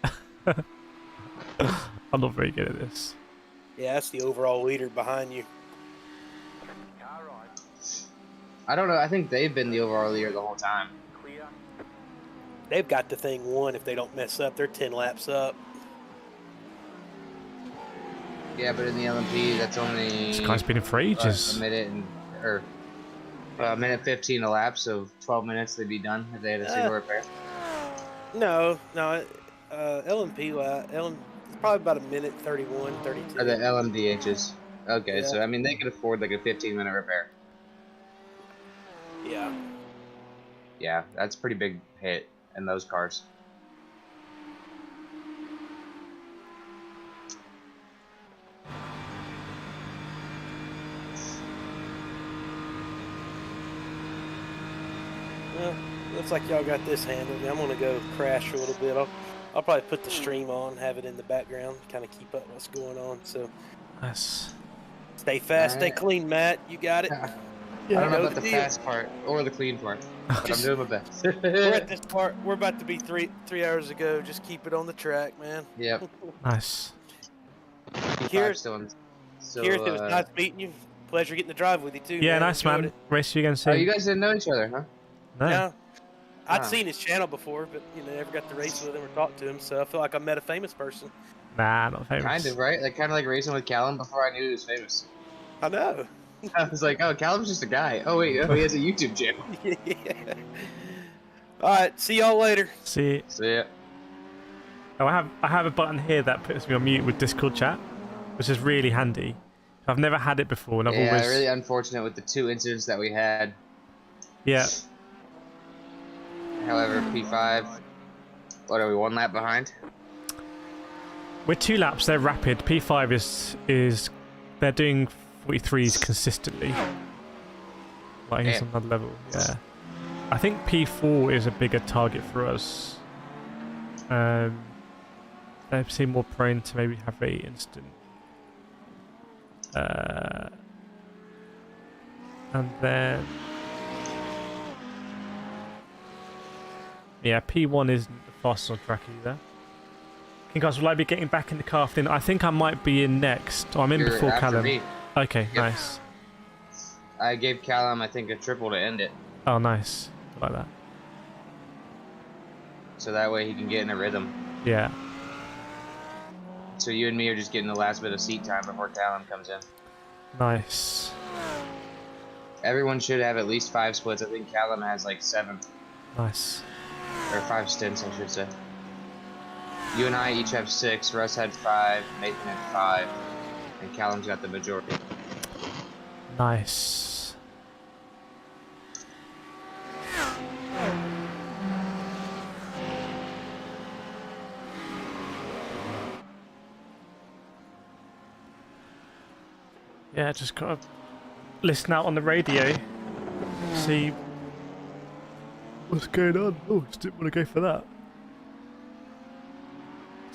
I'm not very good at this. Yeah, that's the overall leader behind you. I don't know. I think they've been the overall leader the whole time. They've got the thing won if they don't mess up. They're 10 laps up. Yeah, but in the LMP, that's only This guy's been in for ages. a minute or a minute 15 a lap, so 12 minutes they'd be done if they had a single repair. No. LMP lap. It's probably about a minute 31, 32. Or the LMDHs. Okay, Yeah. so I mean they could afford like a 15-minute repair. Yeah. Yeah, that's a pretty big hit in those cars. Well, looks like y'all got this handled. I'm gonna go crash a little bit. I'll probably put the stream on, have it in the background, kind of keep up what's going on. So Nice. stay fast, stay Alright. clean, Matt. You got it. I don't know know about the the deal. fast part or the clean part, but Just- I'm doing my best. We're at this part. We're about to be three hours ago. Just keep it on the track, man. Yep. Nice. Kireth, Still in, so, Kireth, it was nice meeting you. Pleasure getting to drive with you too. Yeah, man. nice, Enjoyed man. it. Race you again Oh, soon. you guys didn't know each other, huh? No. Yeah. I'd Ah. seen his channel before, but never got to race with him or talk to him. So I feel like I met a famous person. Nah, not famous. Kind of, right? Kind of like racing with Callum before I knew he was famous. I know. I was like, oh, Callum's just a guy. Oh wait, he has a YouTube channel. Yeah. All right. See y'all later. See. So yeah. Oh, I have a button here that puts me on mute with Discord chat, which is really handy. I've never had it before, and I've Yeah, always. really unfortunate with the 2 incidents that we had. Yeah. However, P5. What are we, 1 lap behind? We're 2 laps. They're rapid. P5 is they're doing 43s consistently. Like he's Yeah. on another level. Yeah. I think P4 is a bigger target for us. They seem more prone to maybe have a instant. And then yeah, P1 isn't the fastest on track either. King Cars, will I be getting back in the car after? I think I might be in next. Oh, I'm in You're before after Callum. me. Okay, Yep. nice. I gave Callum, I think, a triple to end it. Oh, nice. I like that. So that way he can get in a rhythm. Yeah. So you and me are just getting the last bit of seat time before Callum comes in. Nice. Everyone should have at least 5 splits. I think Callum has like 7. Nice. Or 5 stints, I should say. You and I each have 6. Russ had 5. Nathan had 5. And Callum's got the majority. Nice. Yeah, just gotta listen out on the radio, see what's going on. Oh, just didn't want to go for that.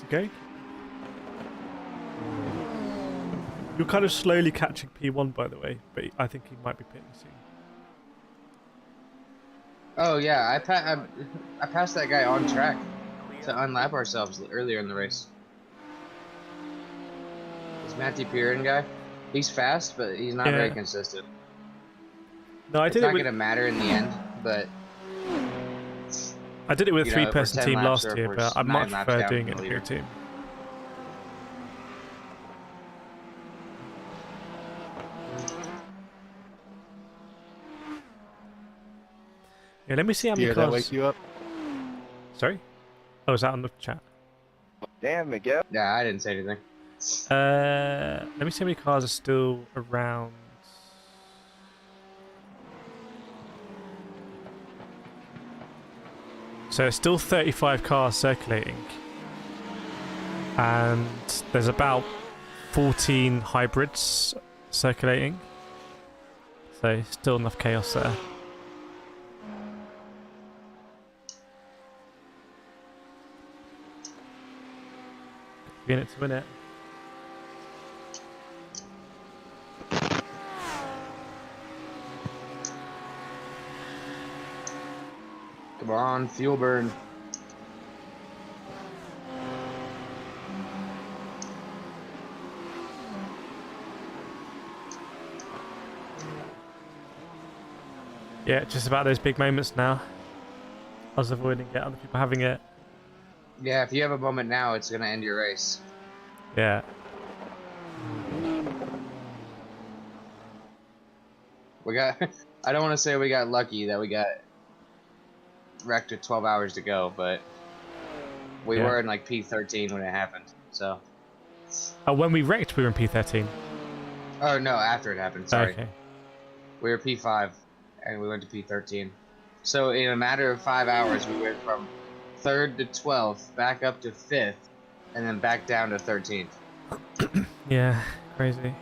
Okay. You're kind of slowly catching P1, by the way, but I think he might be pitting soon. Oh yeah, I passed that guy on track to unlap ourselves earlier in the race. This Matthew Piran guy, he's fast, but he's not very consistent. No, I It's did not it with gonna matter in the end, but I did it with a you know, if we're 3-person 10 team laps last or if year, we're but I 9 much laps prefer down doing from it the in a leader. team. Yeah, let me see how many Yeah, that cars. wake you up? Sorry? Oh, is that on the chat? Damn, Miguel. yeah, I didn't say anything. Let me see how many cars are still around. So there's still 35 cars circulating. And there's about 14 hybrids circulating. So still enough chaos there. Be in it to win it. Come on, fuel burn. Yeah, just about those big moments now. I was avoiding it, other people having it. Yeah, if you have a moment now, it's gonna end your race. Yeah. We got. I don't want to say we got lucky that we got wrecked with 12 hours to go, but we Yeah. were in like P13 when it happened. So. Oh, when we wrecked, we were in P13. Oh no, after it happened. Sorry. Okay. We were P5, and we went to P13. So in a matter of 5 hours, we went from 3rd to 12th, back up to 5th, and then back down to 13th. Yeah, crazy.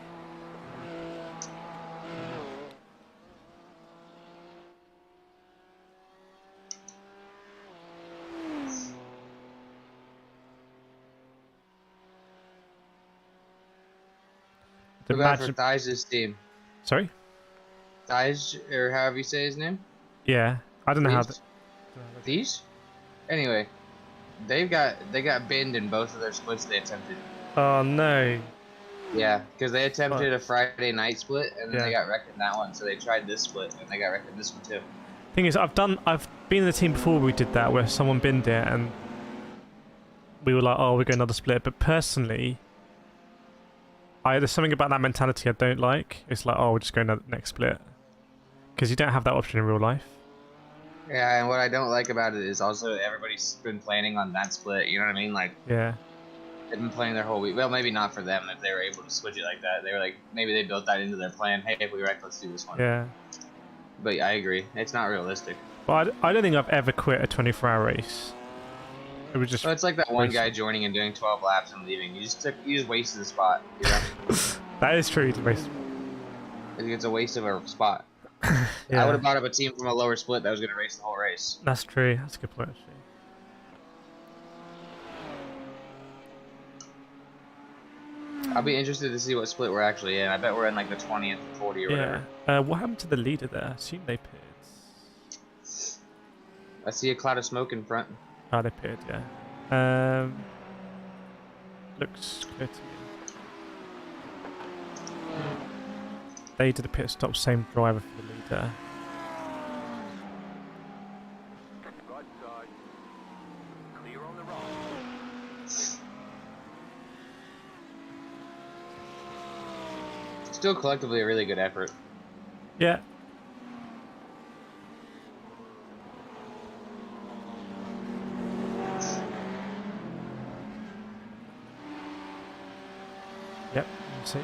The What about for Magic. Thies' team? Sorry. Thies, or however you say his name? Yeah, I don't know how. Thies? Thies? Anyway, they got binned in both of their splits they attempted. Oh no. Yeah, because they attempted Fuck. a Friday night split and then Yeah. they got wrecked in that one, so they tried this split and they got wrecked in this one too. Thing is, I've been in the team before we did that, where someone binned it and we were like, oh, we're going another split. But personally, there's something about that mentality I don't like. It's like, oh, we're just going to the next split, because you don't have that option in real life. Yeah, and what I don't like about it is also everybody's been planning on that split. You know what I mean? Like, Yeah. they've been planning their whole week. Well, maybe not for them if they were able to switch it like that. They were like, maybe they built that into their plan. Hey, if we wreck, let's do this one. Yeah. But I agree, it's not realistic. But I don't think I've ever quit a 24-hour race. It was just. Well, it's like that one guy joining and doing 12 laps and leaving. You just wasted the spot. You know? That is true. To waste. I think it's a waste of a spot. Yeah. I would have brought up a team from a lower split that was going to race the whole race. That's true. That's a good point, actually. I'll be interested to see what split we're actually in. I bet we're in like the 20th, 40 or whatever. What happened to the leader there? I assume they pitted. I see a cloud of smoke in front. Oh, they pitted, yeah. Looks clear to me. They did the pit stop, same driver for the leader. Right side. Clear on the right. Still collectively a really good effort. Yeah. Yep, you see.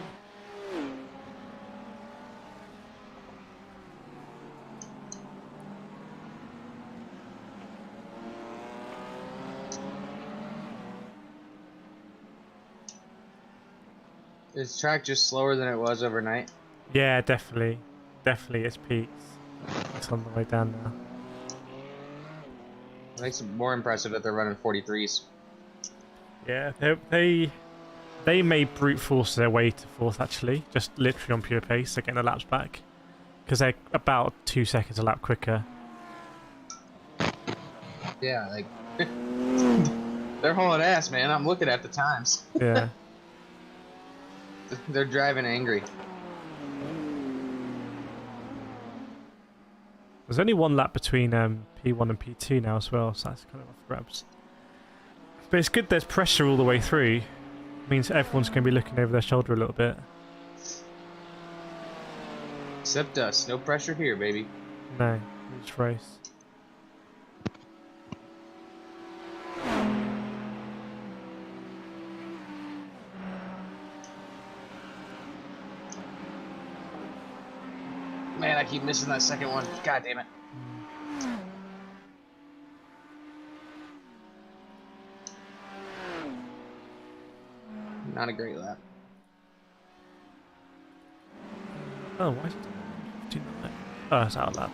Is track just slower than it was overnight? Yeah, definitely. Definitely, it's peaks. It's on the way down now. It makes it more impressive that they're running 43s. Yeah, they made brute force their way to fourth, actually. Just literally on pure pace. They're getting the laps back. Because they're about 2 seconds a lap quicker. Yeah, like... they're hauling ass, man. I'm looking at the times. Yeah. They're driving angry. There's only one lap between P1 and P2 now as well, so that's kind of off grabs. But it's good there's pressure all the way through. It means everyone's going to be looking over their shoulder a little bit. Except us. No pressure here, baby. No, we just race. Man, I keep missing that second one. God damn it. Not a great lap. Oh, why is it? Oh, it's out of lap.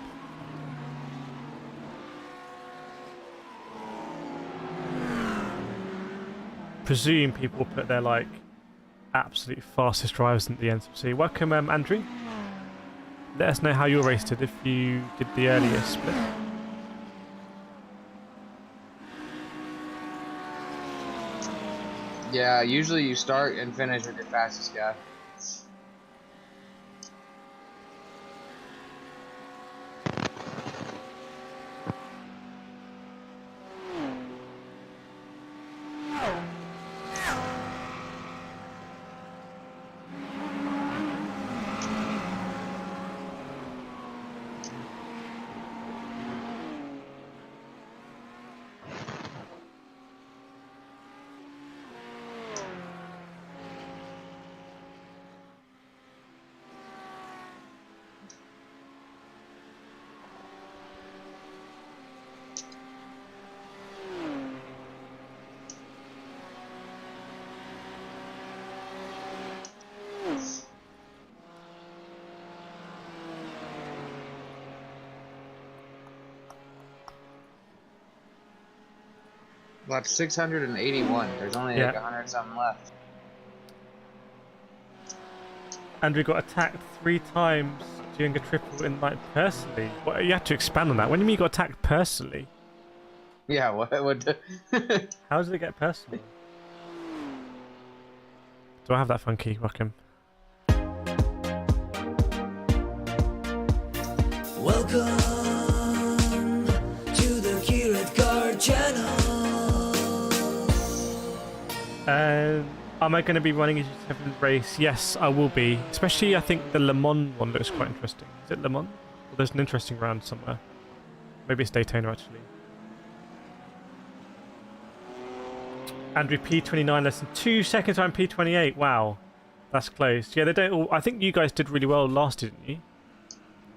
Presume people put their like absolute fastest drivers in the NCC. Welcome, Andrew. Let us know how your race did if you did the earliest split. Yeah, usually you start and finish with your fastest guy. Lap 681. There's only like 100 something left. Andrew got attacked 3 times during a triple in night personally. Well, you have to expand on that. When do you mean you got attacked personally? Yeah, what? How does it get personal? Do I have that funky? Welcome. Welcome to the Kireth Kart Channel. Am I going to be running a GT7 race? Yes, I will be. Especially, I think the Le Mans one looks quite interesting. Is it Le Mans? Well, there's an interesting round somewhere. Maybe it's Daytona, actually. Andrew, P29, less than 2 seconds on P28. Wow. That's close. Yeah, they don't all... I think you guys did really well last, didn't you?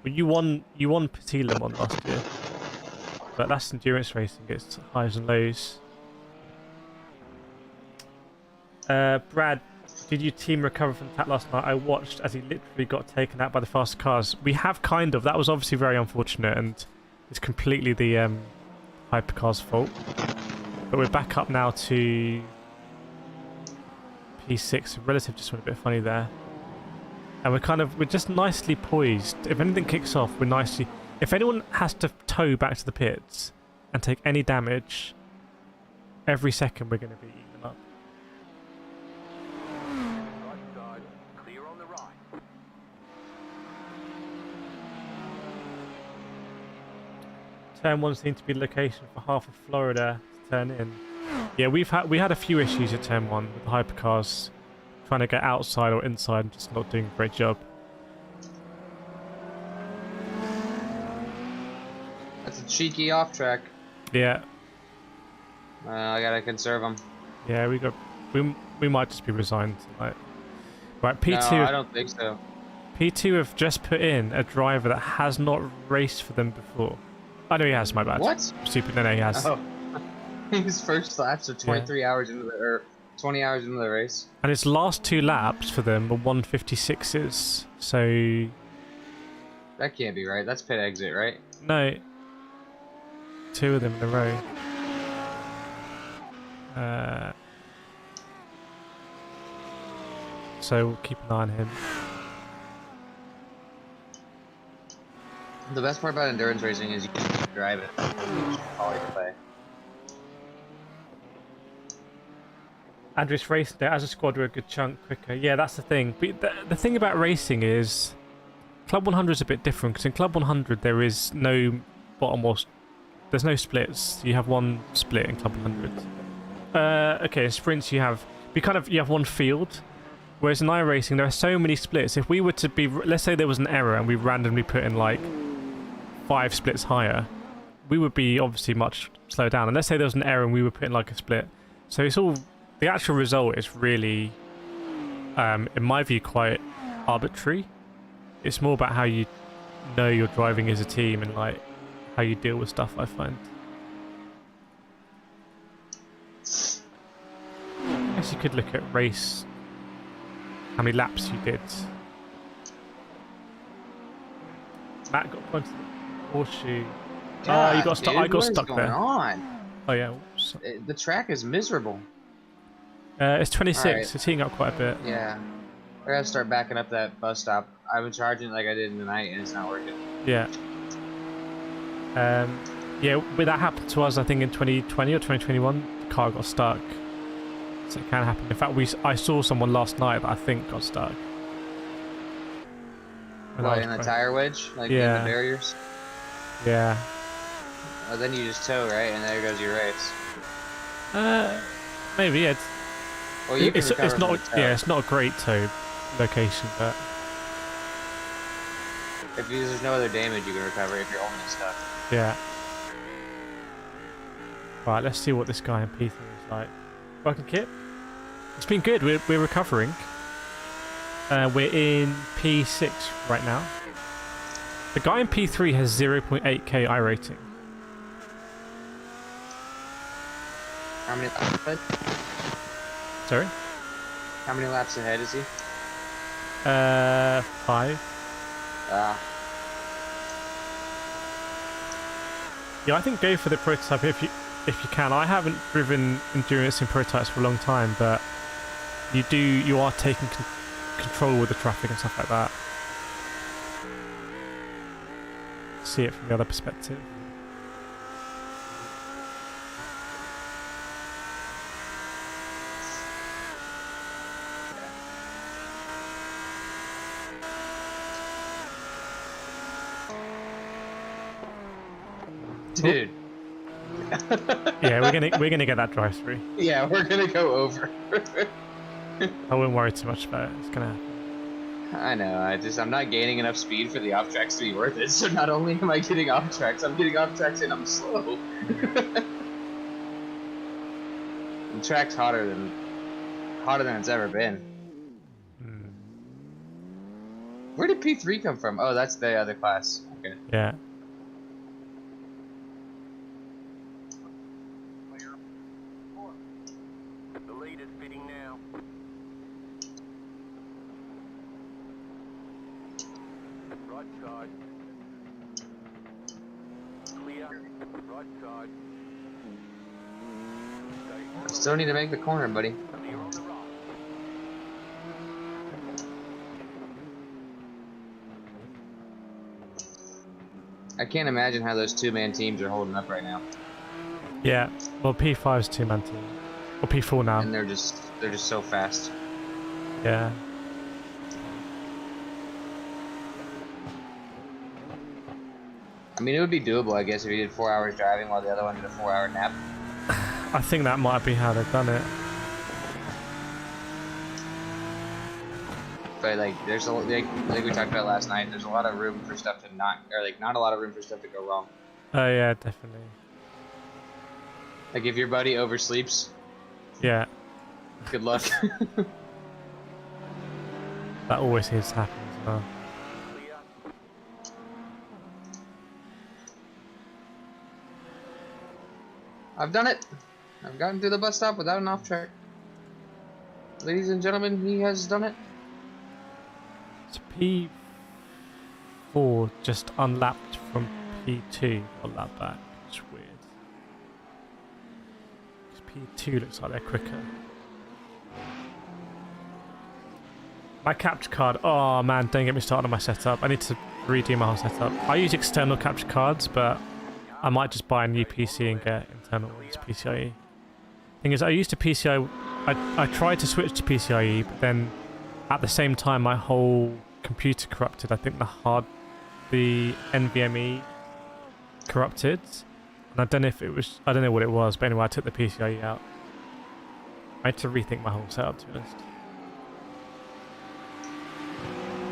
Well, you won Petit Le Mans last year. But that's endurance racing. It's highs and lows. Brad, did your team recover from the attack last night? I watched as he literally got taken out by the faster cars. We have kind of. That was obviously very unfortunate, and it's completely the hypercar's fault. But we're back up now to P6. Relative just went a bit funny there. And we're just nicely poised. If anything kicks off, we're nicely... If anyone has to tow back to the pits and take any damage, every second we're going to be eating them up. Right side, clear on the right. Turn 1 seemed to be the location for half of Florida to turn in. Yeah, we had a few issues at turn 1 with the hypercars trying to get outside or inside and just not doing a great job. That's a cheeky off track. Yeah. I gotta conserve them. Yeah, we might just be resigned tonight. Right, P2. No, I don't think so. P2 have just put in a driver that has not raced for them before. I know he has, my bad. What? Stupid, no, he has. Oh. His first laps are 23 hours into the, or 20 hours into the race. And his last 2 laps for them were 156s, so... That can't be right. That's pit exit, right? No. 2 of them in a row. So we'll keep an eye on him. The best part about endurance racing is you can drive it. All you play. Andrew's racing there as a squad we're a good chunk quicker. Yeah, that's the thing. But the thing about racing is Club 100 is a bit different because in Club 100 there is no bottom or there's no splits. You have one split in Club 100. Okay, in sprints you have one field, whereas in iRacing there are so many splits. If we were to be, let's say there was an error and we randomly put in like 5 splits higher, we would be obviously much slowed down. And let's say there was an error and we were putting like a split. So it's all, the actual result is really, in my view, quite arbitrary. It's more about how you know you're driving as a team and like how you deal with stuff, I find. I guess you could look at race, how many laps you did. Matt got pointed at the horseshoe. God, you got stuck. I got what stuck is there. going on? Oh yeah. Oops. The track is miserable. It's 26. Alright. It's heating up quite a bit. Yeah. I gotta start backing up that bus stop. I've been charging it like I did in the night and it's not working. Yeah. Yeah, but that happened to us, I think, in 2020 or 2021. The car got stuck. So it can happen. In fact, I saw someone last night that I think got stuck. What, in the tire wedge? Like in the barriers? Yeah. Well, then you just tow, right? And there goes your race. Maybe, yeah. Well, you can It's recover not, from the tow. yeah, it's not a great tow location, but... If there's no other damage, you can recover if you're only stuck. Yeah. Right, let's see what this guy in P3 is like. Welcome, Kit. It's been good. We're recovering. We're in P6 right now. The guy in P3 has 0.8k iRating. How many laps ahead? Sorry? How many laps ahead is he? 5. Yeah, I think go for the prototype if you can. I haven't driven endurance in prototypes for a long time, but you are taking control with the traffic and stuff like that. See it from the other perspective. Dude. Yeah, we're gonna get that drive through. Yeah, we're gonna go over. I wouldn't worry too much about it. It's gonna. I know. I'm not gaining enough speed for the off tracks to be worth it. So not only am I getting off tracks, I'm getting off tracks and I'm slow. The track's hotter than it's ever been. Where did P3 come from? Oh, that's the other class. Okay. Yeah. The lead is fitting now. Right side. Clear. Right side. Still need to make the corner, buddy. Clear on the right. I can't imagine how those two-man teams are holding up right now. Yeah. Well, P5's two-man team, or P4 now. And they're just so fast. Yeah. I mean, it would be doable, I guess, if you did 4 hours driving while the other one did a 4-hour nap. I think that might be how they've done it. But like, there's like we talked about last night. There's a lot of room for stuff to not a lot of room for stuff to go wrong. Oh yeah, definitely. Like if your buddy oversleeps, Yeah. good luck. That always seems to happen as well. I've done it. I've gotten to the bus stop without an off track. Ladies and gentlemen, he has done it. So P4 just unlapped from P2 a lap back. It's weird. 'Cause P2 looks like they're quicker. My capture card. Oh man, don't get me started on my setup. I need to redo my whole setup. I use external capture cards, but I might just buy a new PC and get internal ones, PCIe. Thing is, I used to PCI. I tried to switch to PCIe, but then at the same time my whole computer corrupted. I think the NVMe corrupted, and I don't know what it was, but anyway, I took the PCIe out. I had to rethink my whole setup, to be honest.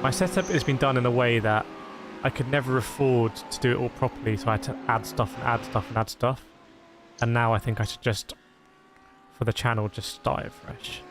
My setup has been done in a way that I could never afford to do it all properly, so I had to add stuff and add stuff and add stuff. And now I think I should just, for the channel, just start it fresh.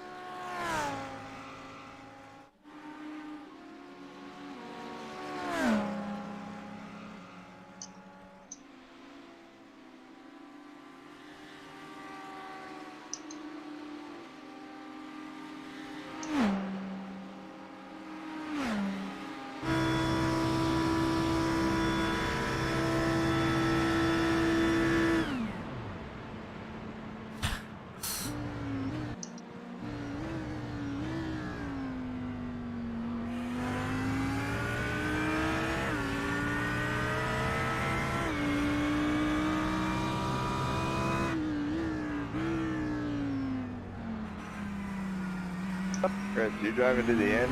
Chris, you driving to the end?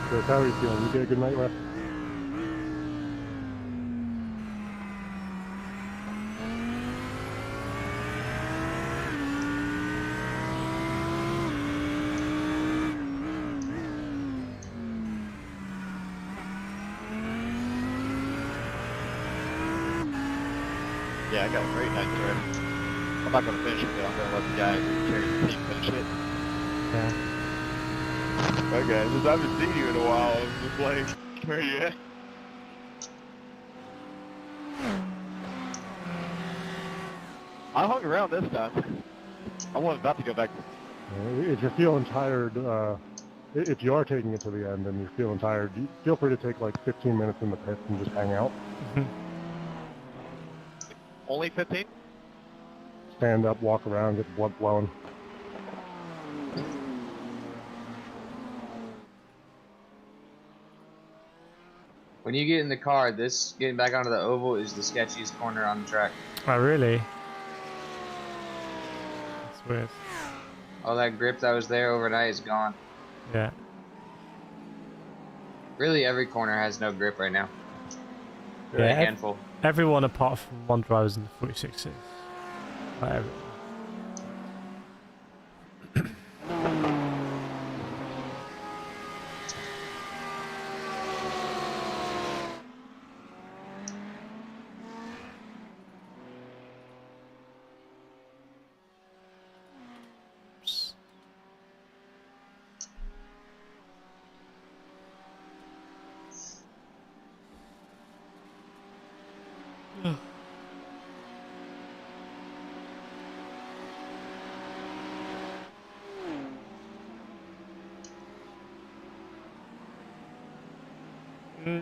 Chris, how are you feeling? You get a good night rest? Yeah, I got a great night trip. I'm not going to finish it, though. I'm going to let the guys who carry the team finish it. Yeah. Okay, since I haven't seen you in a while, I'm just like, where you at? I hung around this time. I was about to go back. If you're feeling tired, if you are taking it to the end and you're feeling tired, feel free to take like 15 minutes in the pits and just hang out. Only 15? Stand up, walk around, get blood flowing. When you get in the car, this getting back onto the oval is the sketchiest corner on the track. Oh, really? That's weird. All that grip that was there overnight is gone. Yeah. Really, every corner has no grip right now. Yeah, A handful. Everyone apart from one driver's in the 46s. Like everyone.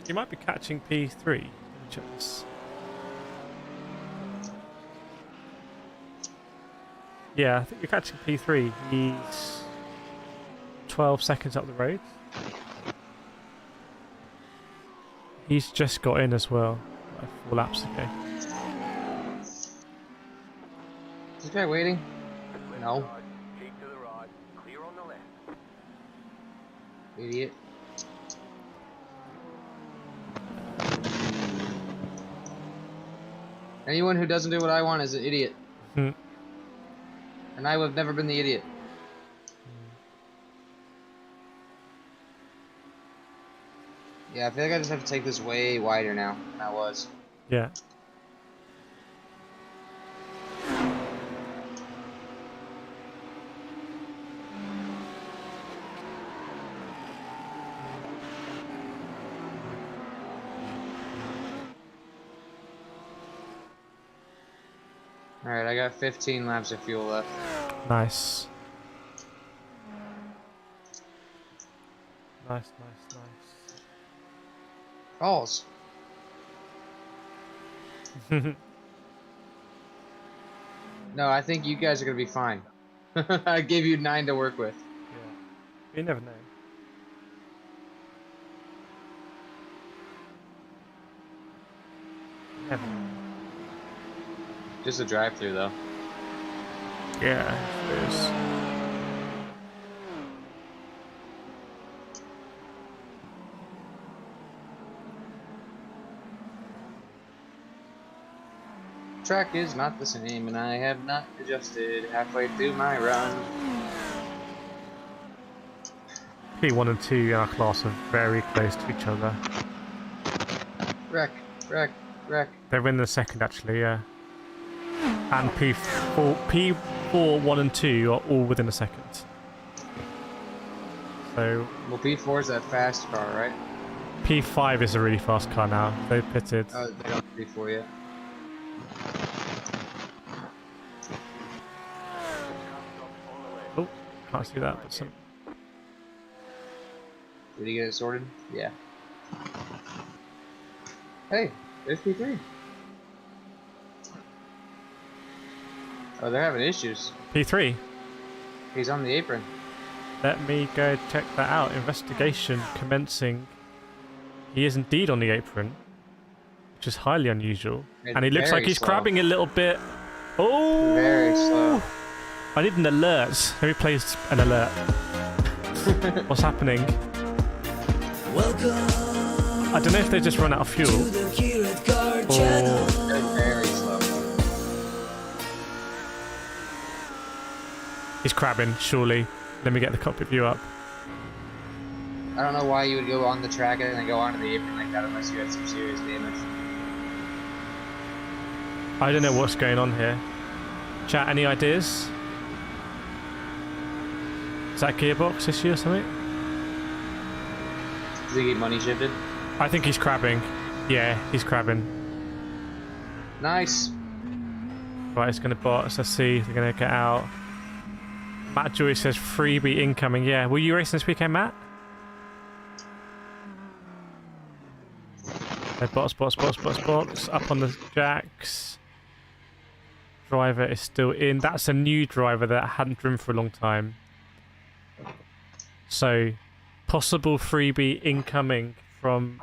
You might be catching P3. Let me check this. Yeah, I think you're catching P3. He's 12 seconds up the road. He's just got in as well, like 4 laps ago. Is this guy waiting? No. Keep to the right. Clear on the left. Idiot. Anyone who doesn't do what I want is an idiot. And I have never been the idiot. Yeah, I feel like I just have to take this way wider now than I was. Yeah. Alright, I got 15 laps of fuel left. Nice. Nice. Balls. No, I think you guys are gonna be fine. I gave you 9 to work with. Yeah. You never know. Never know. Just a drive-through, though. Yeah, it is. Track is not the same, and I have not adjusted halfway through my run. P1 and 2 in our class are very close to each other. Wreck. They're in the second, actually, yeah. And P4, 1 and 2 are all within a second. So... Well, P4 is that fast car, right? P5 is a really fast car now. They pitted. Oh, they don't have P4 yet. Oh, can't see that, but some... Did he get it sorted? Yeah. Hey, there's P3. Oh, they're having issues. P3? He's on the apron. Let me go check that out. Investigation commencing. He is indeed on the apron, which is highly unusual. And he looks like he's crabbing a little bit. Oh! Very slow. I need an alert. Let me place an alert. What's happening? Welcome. I don't know if they just run out of fuel. To the Kireth Kart Channel. Very slow. He's crabbing, surely. Let me get the cockpit view up. I don't know why you would go on the track and then go onto the apron like that unless you had some serious damage. I don't know what's going on here. Chat, any ideas? Is that a gearbox issue or something? Does he get money shifted? I think he's crabbing. Yeah, he's crabbing. Nice. Right, it's going to box. Let's see if they're going to get out. Matt Joy says freebie incoming. Yeah, were you racing this weekend, Matt? Box. Up on the jacks. driver is still in. That's a new driver that hadn't driven for a long time. So, possible freebie incoming from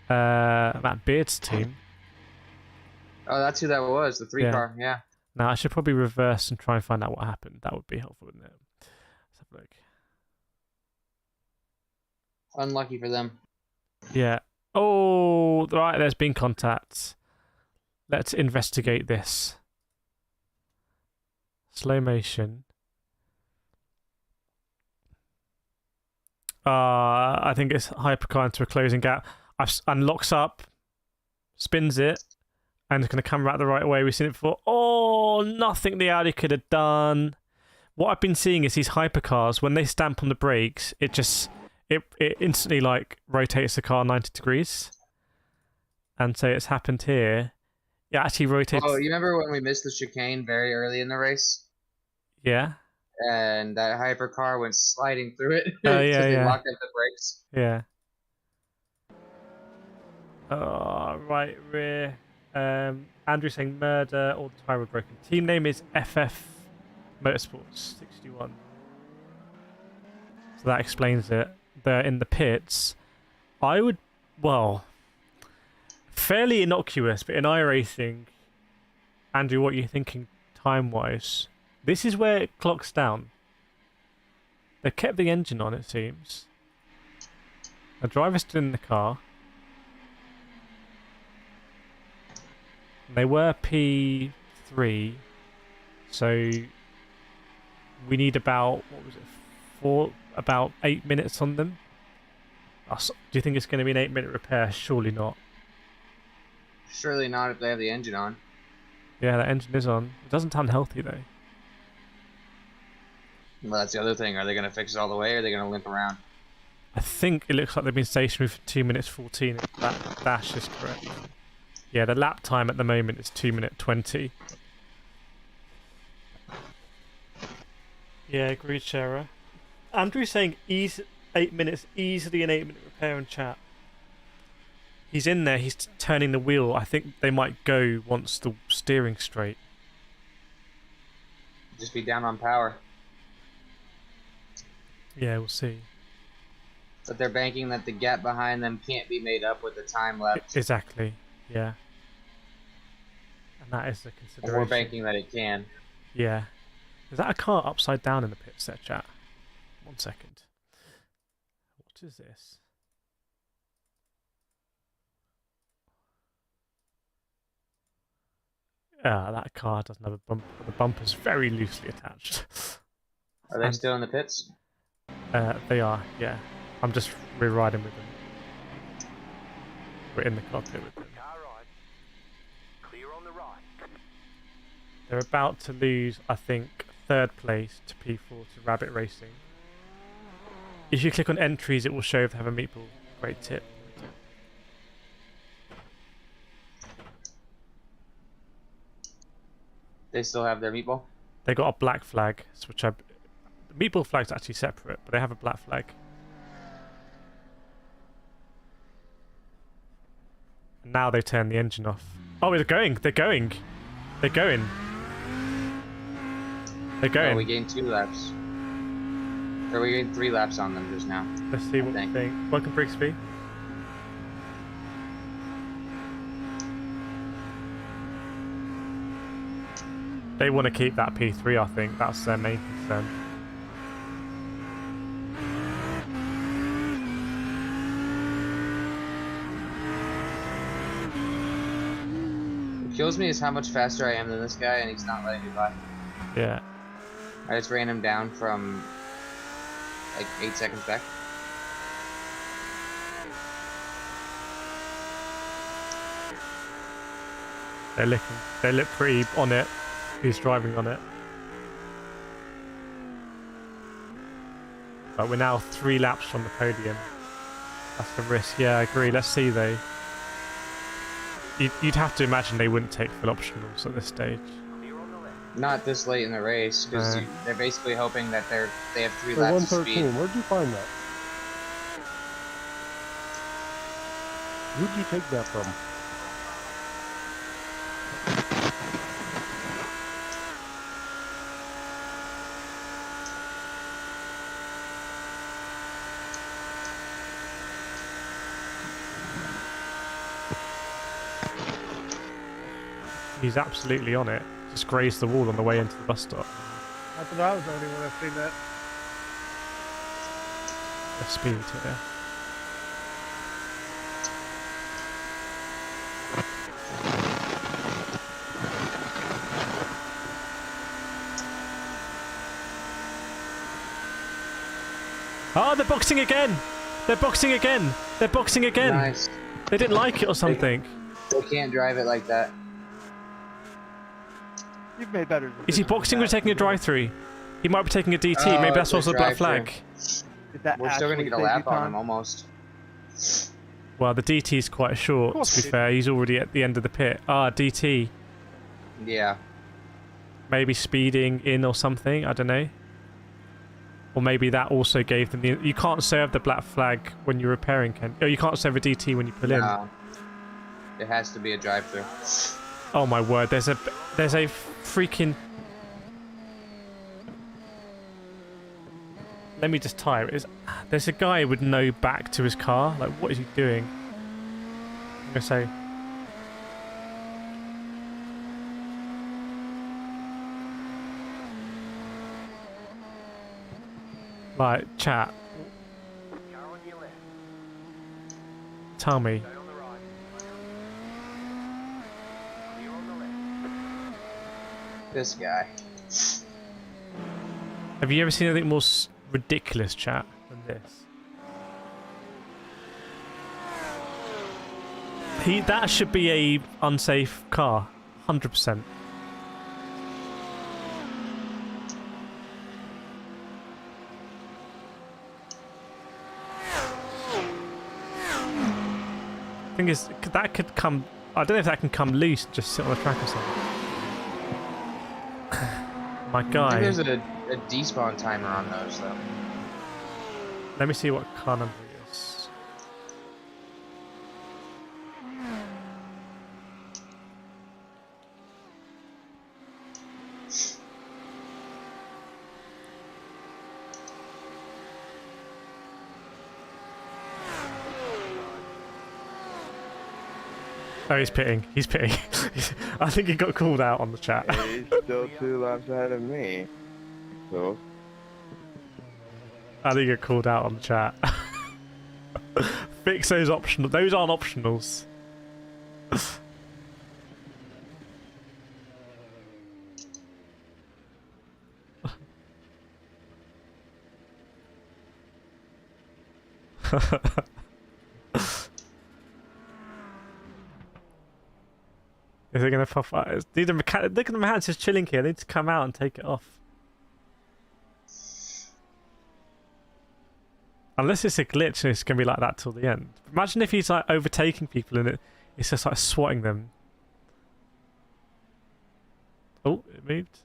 Matt Beard's team. Oh, that's who that was, the 3 car, yeah. Now, I should probably reverse and try and find out what happened. That would be helpful, wouldn't it? Let's have a look. Unlucky for them. Yeah. Oh, right, there's been contacts. Let's investigate this. Slow motion. I think it's hypercar into a closing gap. Unlocks up, spins it, and it's going to come right the right way. We've seen it before. Oh, nothing the Audi could have done. What I've been seeing is these hypercars, when they stamp on the brakes, it instantly like rotates the car 90 degrees. And so it's happened here. It actually rotates. Oh, you remember when we missed the chicane very early in the race? Yeah. And that hypercar went sliding through it. Oh, yeah, they yeah. locked up the brakes. Yeah. Oh, right rear. Andrew saying murder or the tire broken. Team name is FF Motorsports 61. So that explains it. They're in the pits. I would, well, fairly innocuous, but in iRacing, Andrew, what are you thinking time-wise? This is where it clocks down. They kept the engine on, it seems. The driver's still in the car. They were P3, so we need about, what was it, about 8 minutes on them. Do you think it's going to be an 8-minute repair? Surely not. Surely not if they have the engine on. Yeah, the engine is on. It doesn't sound healthy though. Well, that's the other thing. Are they going to fix it all the way, or are they going to limp around? I think it looks like they've been stationary for 2 minutes 14. If that dash is correct. Yeah, the lap time at the moment is 2 minute 20. Yeah, agreed, Shara. Andrew's saying 8 minutes, easily an 8-minute repair in chat. He's in there, he's turning the wheel. I think they might go once the steering's straight. Just be down on power. Yeah, we'll see. But they're banking that the gap behind them can't be made up with the time left. Exactly, yeah. And that is the consideration. Or we're banking that it can. Yeah. Is that a car upside down in the pits there, chat? 1 second. What is this? Ah, that car doesn't have a bumper. The bumper's very loosely attached. Are they still in the pits? They are, yeah. I'm just riding with them. We're in the cockpit with them. Clear on the right. They're about to lose, I think, 3rd place to P4 to Rabbit Racing. If you click on entries, it will show if they have a meatball. Great tip. They still have their meatball? They got a black flag, which the meatball flag's actually separate, but they have a black flag. And now they turn the engine off. Oh, they're going! They're going! They're going! They're going! Oh, we gained 2 laps. Or we gained 3 laps on them just now. Let's see what we think. Welcome, Brixby. They want to keep that P3, I think. That's their main concern. What kills me is how much faster I am than this guy, and he's not letting me by. Yeah. I just ran him down from like 8 seconds back. They look pretty on it. Who's driving on it? But we're now 3 laps from the podium. That's the risk. Yeah, I agree. Let's see though. You'd have to imagine they wouldn't take full optionals at this stage. Not this late in the race, because they're basically hoping that they have 3 So laps of speed. 113, where'd you find that? Who'd you take that from? He's absolutely on it. Just grazed the wall on the way into the bus stop. I thought I was the only one that seen that. The speed here. Oh, they're boxing again! They're boxing again! They're boxing again! Nice. They didn't like it or something. They can't drive it like that. You've made better. Is he boxing or taking a drive-through? He might be taking a DT. Maybe that's also the black flag. We're still gonna get a lap on him almost. Well, the DT is quite short, to be fair. He's already at the end of the pit. Ah, DT. Yeah. Maybe speeding in or something. I don't know. Or maybe that also gave them the... You can't serve the black flag when you're repairing, Ken. Oh, you can't serve a DT when you pull in. No. It has to be a drive-through. Oh my word, there's a freaking... Let me just tire it. There's a guy with no back to his car. Like, what is he doing? I'm gonna say... Like, chat. Tell me. This guy. Have you ever seen anything more ridiculous, chat, than this? That should be a unsafe car. 100%. Thing is, that could come... I don't know if that can come loose and just sit on the track or something. My guy... I think there's a despawn timer on those, though. Let me see what car number it is. Oh, he's pitting. He's pitting. I think he got called out on the chat. He's still 2 laps ahead of me. So. I think he got called out on the chat. Fix those optional. Those aren't optionals. Is it gonna pop out? Dude, look at the mechanics just chilling here. They need to come out and take it off. Unless it's a glitch and it's gonna be like that till the end. Imagine if he's like overtaking people and it's just like swatting them. Oh, it moved.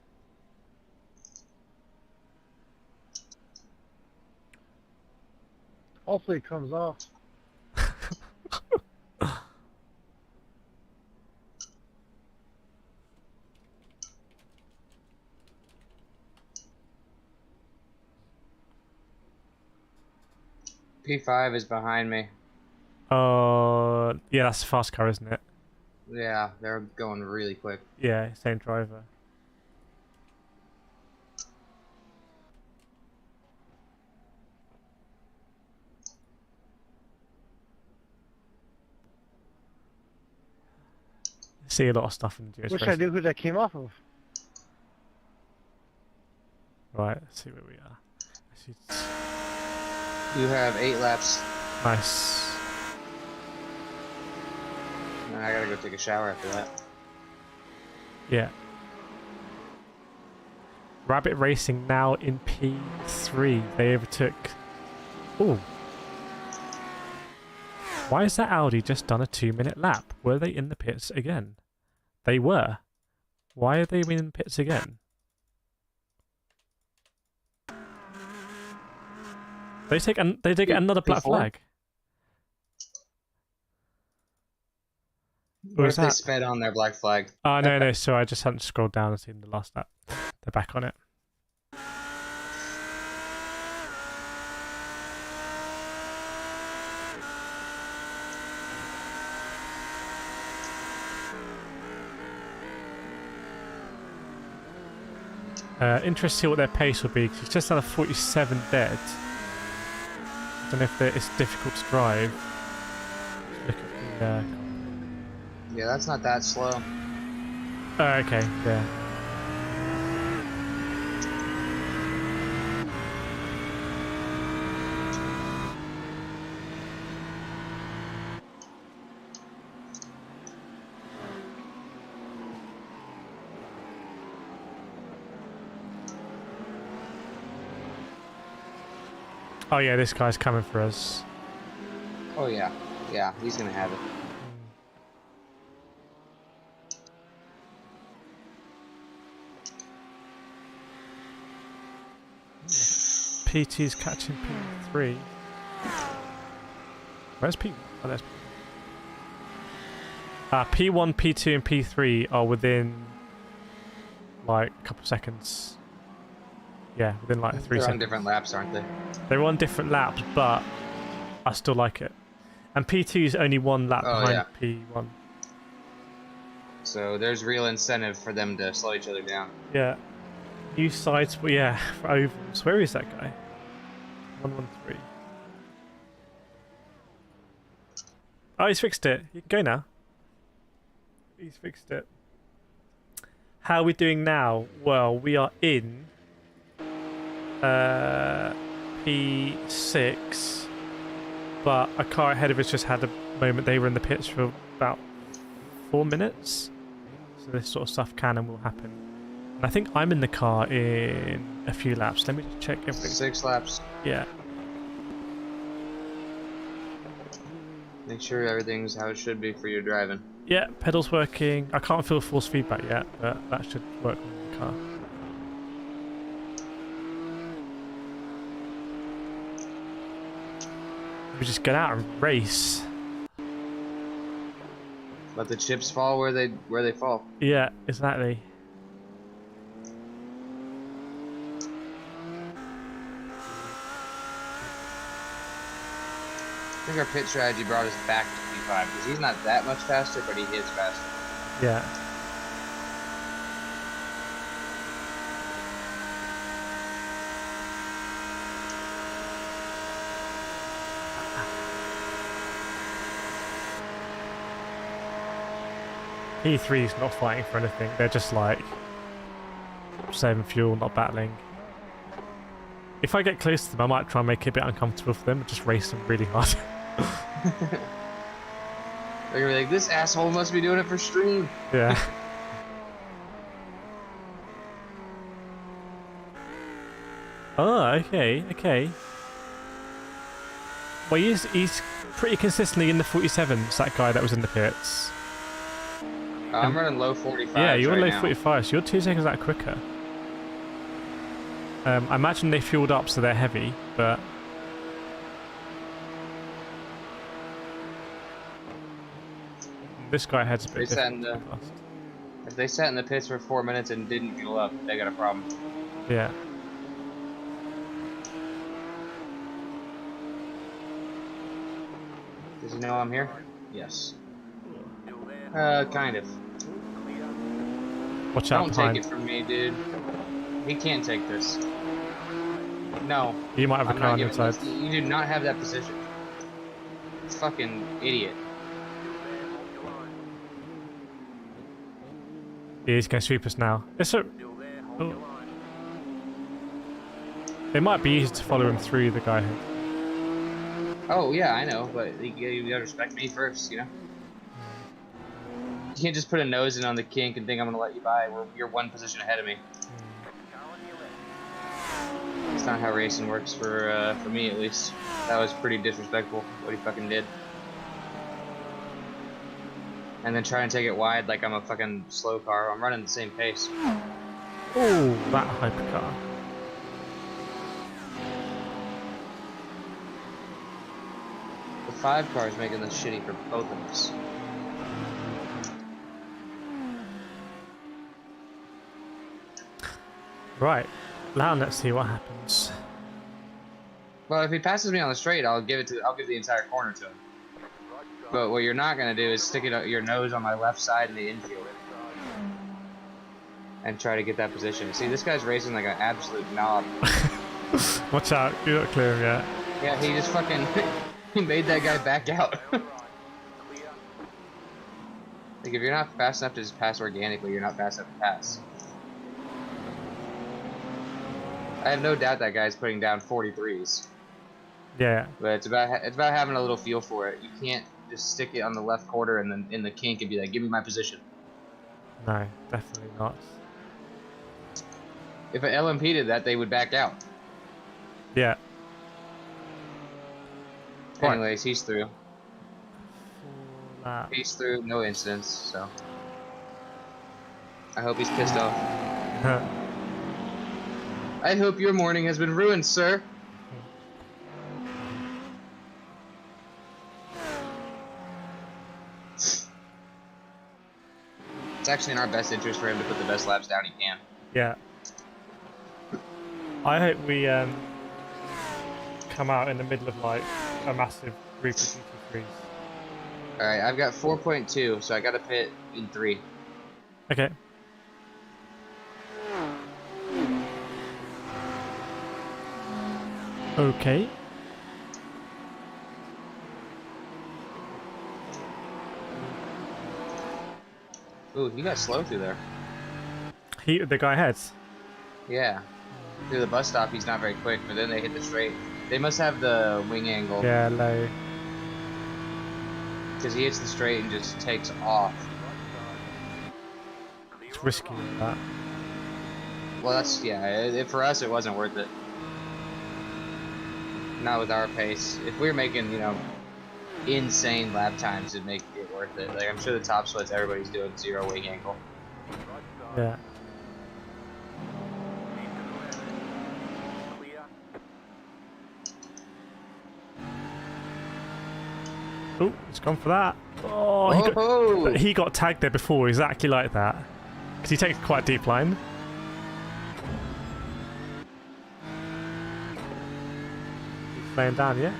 Hopefully it comes off. P5 is behind me. Yeah, that's a fast car, isn't it? Yeah, they're going really quick. Yeah, same driver. See a lot of stuff in the Wish I knew who that came off of. Right, let's see where we are. You have 8 laps. Nice. I gotta go take a shower after that. Yeah. Rabbit Racing now in P3. They overtook... Oh. Why has that Audi just done a 2-minute lap? Were they in the pits again? They were. Why are they in the pits again? They take another black flag. What if they sped on their black flag? Oh, no, so I just hadn't scrolled down and seen the last lap. They're back on it. Interested to see what their pace will be, because he's just done a 47 dead. I don't know if it's difficult to drive. Look at the... Yeah, that's not that slow. Oh, okay, yeah. Oh yeah, this guy's coming for us. Oh yeah, yeah, he's gonna have it. PT's catching P3. Where's P? Oh, there's P. P1, P2, and P3 are within like a couple seconds. Yeah, within like 3 seconds. They're on different laps, aren't they? They're on different laps, but I still like it. And P2 is only 1 lap behind P1. So there's real incentive for them to slow each other down. Yeah. New sides, yeah, for ovals. Where is that guy? 113. Oh, he's fixed it. You can go now. He's fixed it. How are we doing now? Well, we are in P6, but a car ahead of us just had a moment. They were in the pits for about 4 minutes, so this sort of stuff can and will happen. And I think I'm in the car in a few laps. Let me just check everything. 6 laps. Yeah. Make sure everything's how it should be for your driving. Yeah, pedals working. I can't feel force feedback yet, but that should work on the car. We just get out and race. Let the chips fall where they fall. Yeah, exactly. I think our pit strategy brought us back to P5 because he's not that much faster, but he is faster. Yeah. P3's not fighting for anything. They're just like saving fuel, not battling. If I get close to them, I might try and make it a bit uncomfortable for them and just race them really hard. They're gonna be like, this asshole must be doing it for stream. Yeah. Oh, okay, okay. Well, he's pretty consistently in the 47s, that guy that was in the pits. I'm running low 45. Yeah, you're right low now. 45, so you're 2 seconds that quicker. I imagine they fueled up, so they're heavy, but... This guy heads a bit different. If they sat in the pits for 4 minutes and didn't fuel up, they got a problem. Yeah. Does he know I'm here? Yes. Kind of. Watch out Don't behind. take it from me, dude. He can't take this. No. You might have a car on your side. You do not have that position. Fucking idiot. Yeah, he's going to sweep us now. It's a... Oh. It might be easy to follow him through the guy here. Oh, yeah, I know, but you gotta respect me first, you know? You can't just put a nose in on the kink and think I'm gonna let you by. You're 1 position ahead of me. That's not how racing works for me, at least. That was pretty disrespectful, what he fucking did. And then try and take it wide like I'm a fucking slow car. I'm running the same pace. Oh, that hypercar. The 5 car is making this shitty for both of us. Right. Now let's see what happens. Well, if he passes me on the straight, I'll give the entire corner to him. But what you're not gonna do is stick your nose on my left side in the infield. and try to get that position. See, this guy's racing like an absolute knob. Watch out, you're not clear yet. Yeah, he just fucking he made that guy back out. Like, if you're not fast enough to just pass organically, you're not fast enough to pass. I have no doubt that guy's putting down 43s. Yeah. But it's about having a little feel for it. You can't just stick it on the left quarter and then in the kink and be like, give me my position. No, definitely not. If an LMP did that, they would back out. Yeah. Anyways, he's through. That. He's through, no incidents, so. I hope he's pissed off. I hope your morning has been ruined, sir. It's actually in our best interest for him to put the best laps down he can. Yeah. I hope we come out in the middle of like a massive group of GT3s. Alright, I've got 4.2, so I gotta pit in 3. Okay. Okay. Ooh, he got slow through there. The guy heads. Yeah. Through the bus stop, he's not very quick, but then they hit the straight. They must have the wing angle. Yeah, low. Because he hits the straight and just takes off. It's risky, that. Well, that's, yeah, for us it wasn't worth it. Not with our pace. If we were making, you know, insane lap times, it'd make it worth it. Like, I'm sure the top splits, everybody's doing 0 wing angle. Yeah. Oh, he's gone for that. Oh, he got tagged there before, exactly like that. Because he takes quite a deep line. He's laying down, yeah?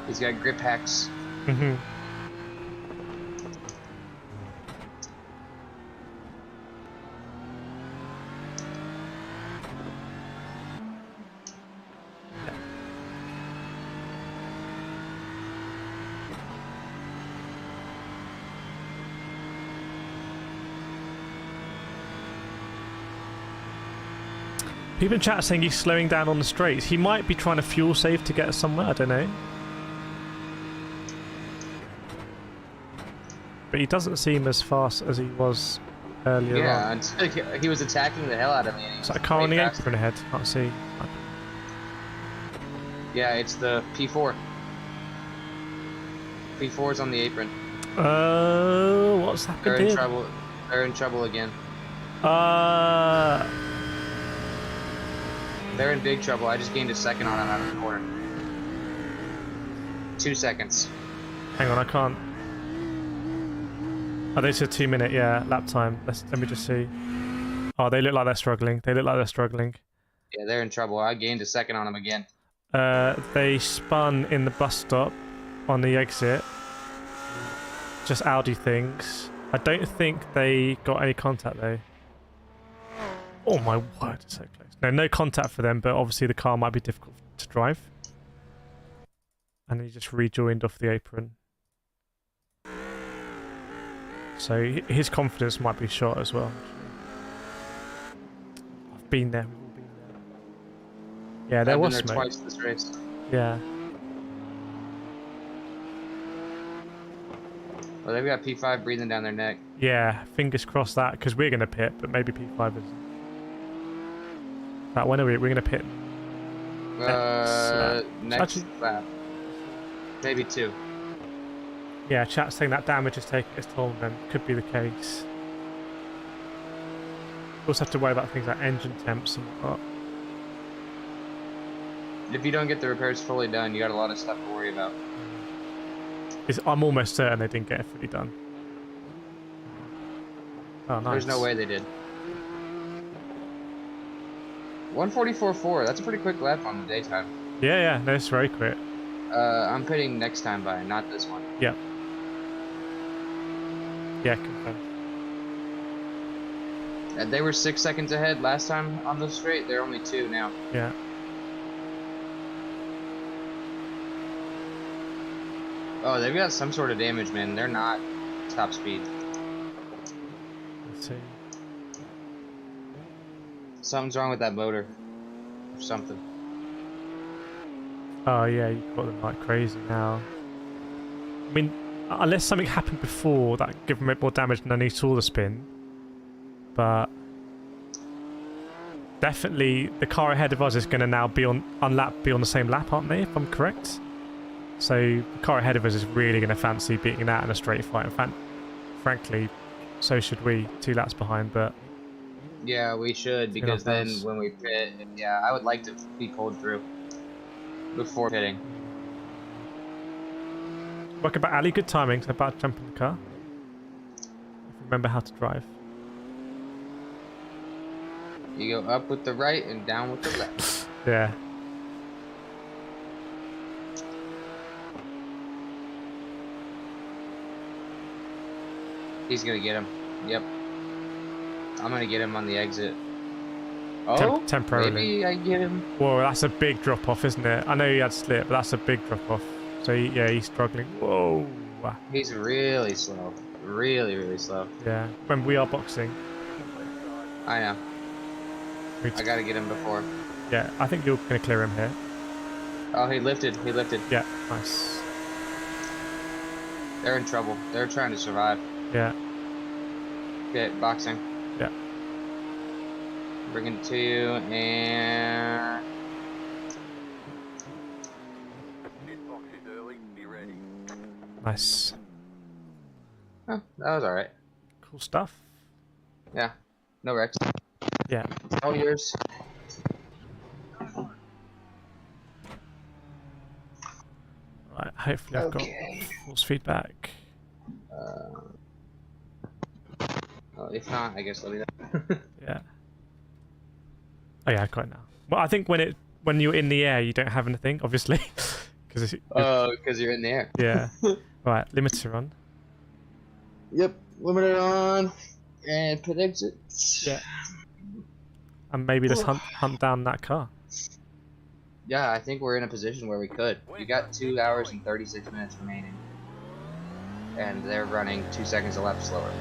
He's got grip hacks. Mm-hmm. People in chat saying he's slowing down on the straights. He might be trying to fuel save to get us somewhere, I don't know. But he doesn't seem as fast as he was earlier on. Yeah, he was attacking the hell out of me. Is that a car on the apron ahead? Can't see. Yeah, it's the P4. P4's on the apron. Oh, what's happened They're in here? trouble. They're in trouble again. They're in big trouble. I just gained a second on him out of the corner. 2 seconds. Hang on, I can't. Oh, they said 2 minute, yeah, lap time. Let me just see. Oh, they look like they're struggling. They look like they're struggling. Yeah, they're in trouble. I gained a second on them again. They spun in the bus stop on the exit. Just Audi things. I don't think they got any contact though. Oh my word, it's so close. No contact for them, but obviously the car might be difficult to drive. And he just rejoined off the apron. So his confidence might be shot as well. I've been there, we've all been there. Yeah, there was smoke. Twice this race. Yeah. Well, they've got P5 breathing down their neck. Yeah, fingers crossed that, because we're going to pit, but maybe P5 isn't. When are we? We're going to pit. Next lap. Maybe 2. Yeah, chat's saying that damage is taking its toll on them. Could be the case. We also have to worry about things like engine temps and whatnot. If you don't get the repairs fully done, you got a lot of stuff to worry about. I'm almost certain they didn't get it fully done. Oh, nice. There's no way they did. 144.4. That's a pretty quick lap on the daytime. Yeah, no, it's very quick. I'm pitting next time by, not this one. Yeah. Yeah, confirmed. They were 6 seconds ahead last time on the straight. They're only 2 now. Yeah. Oh, they've got some sort of damage, man. They're not top speed. Let's see. Something's wrong with that motor. Or something. Oh yeah, you got them like crazy now. I mean, unless something happened before that gave them a bit more damage than they saw the spin. But definitely the car ahead of us is going to now be on the same lap, aren't they, if I'm correct? So the car ahead of us is really going to fancy beating that in a straight fight. In fact, frankly, so should we, 2 laps behind, but... Yeah, we should, because then when we pit, yeah, I would like to be pulled through before pitting. Welcome back, Ali. Good timing. So about to jump in the car. Remember how to drive. You go up with the right and down with the left. Yeah. He's gonna get him. Yep. I'm gonna get him on the exit. Oh, temporarily. Maybe I get him. Whoa, that's a big drop off, isn't it? I know he had slip, but that's a big drop off. So yeah, he's struggling. Whoa. He's really slow. Really, really slow. Yeah. When we are boxing. I know. I gotta get him before. Yeah, I think you're gonna clear him here. Oh, he lifted. He lifted. Yeah, nice. They're in trouble. They're trying to survive. Yeah. Okay, boxing. Yeah. Bring it to you, and... Nice. Oh, that was alright. Cool stuff. Yeah. No wrecks. Yeah. All yours. Right, hopefully I've got false feedback. Well, if not, I guess let me know. Yeah. Oh yeah, I got it now. Well, I think when you're in the air, you don't have anything, obviously. Because you're in the air. Yeah. Right, limiter on. Yep, limiter on. And pit exit. Yeah. And maybe just hunt down that car. Yeah, I think we're in a position where we could. We got 2 hours and 36 minutes remaining. And they're running 2 seconds a lap slower.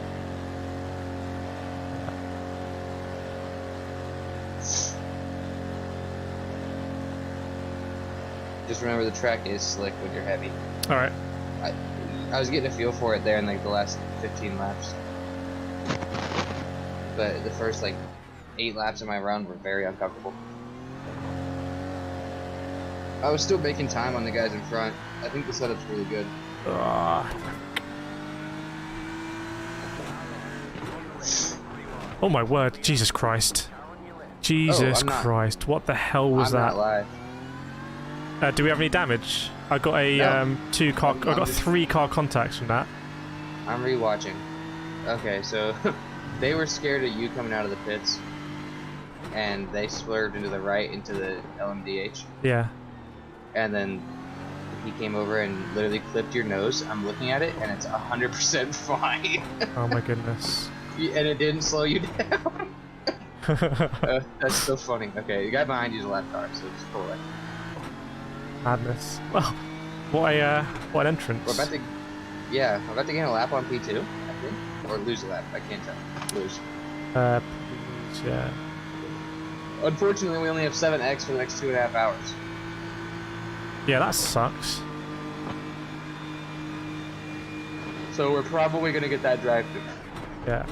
Just remember the track is slick when you're heavy. Alright. I was getting a feel for it there in like the last 15 laps. But the first like 8 laps of my run were very uncomfortable. I was still making time on the guys in front. I think the setup's really good. Oh my word, Jesus Christ. Jesus Christ, what the hell was that? I'm not live. Do we have any damage? I got a I got 3 car contacts from that. I'm rewatching. Okay, so they were scared of you coming out of the pits, and they swerved into the right into the LMDH. Yeah. And then he came over and literally clipped your nose. I'm looking at it, and it's 100% fine. Oh my goodness. And it didn't slow you down. That's so funny. Okay, the guy behind you is a lap car, so just pull away. Madness. Well, what an entrance. We're about to gain a lap on P2, I think, or lose a lap. I can't tell. Lose. Yeah. Unfortunately, we only have 7x for the next 2.5 hours. Yeah, that sucks. So we're probably gonna get that drive-through. Yeah.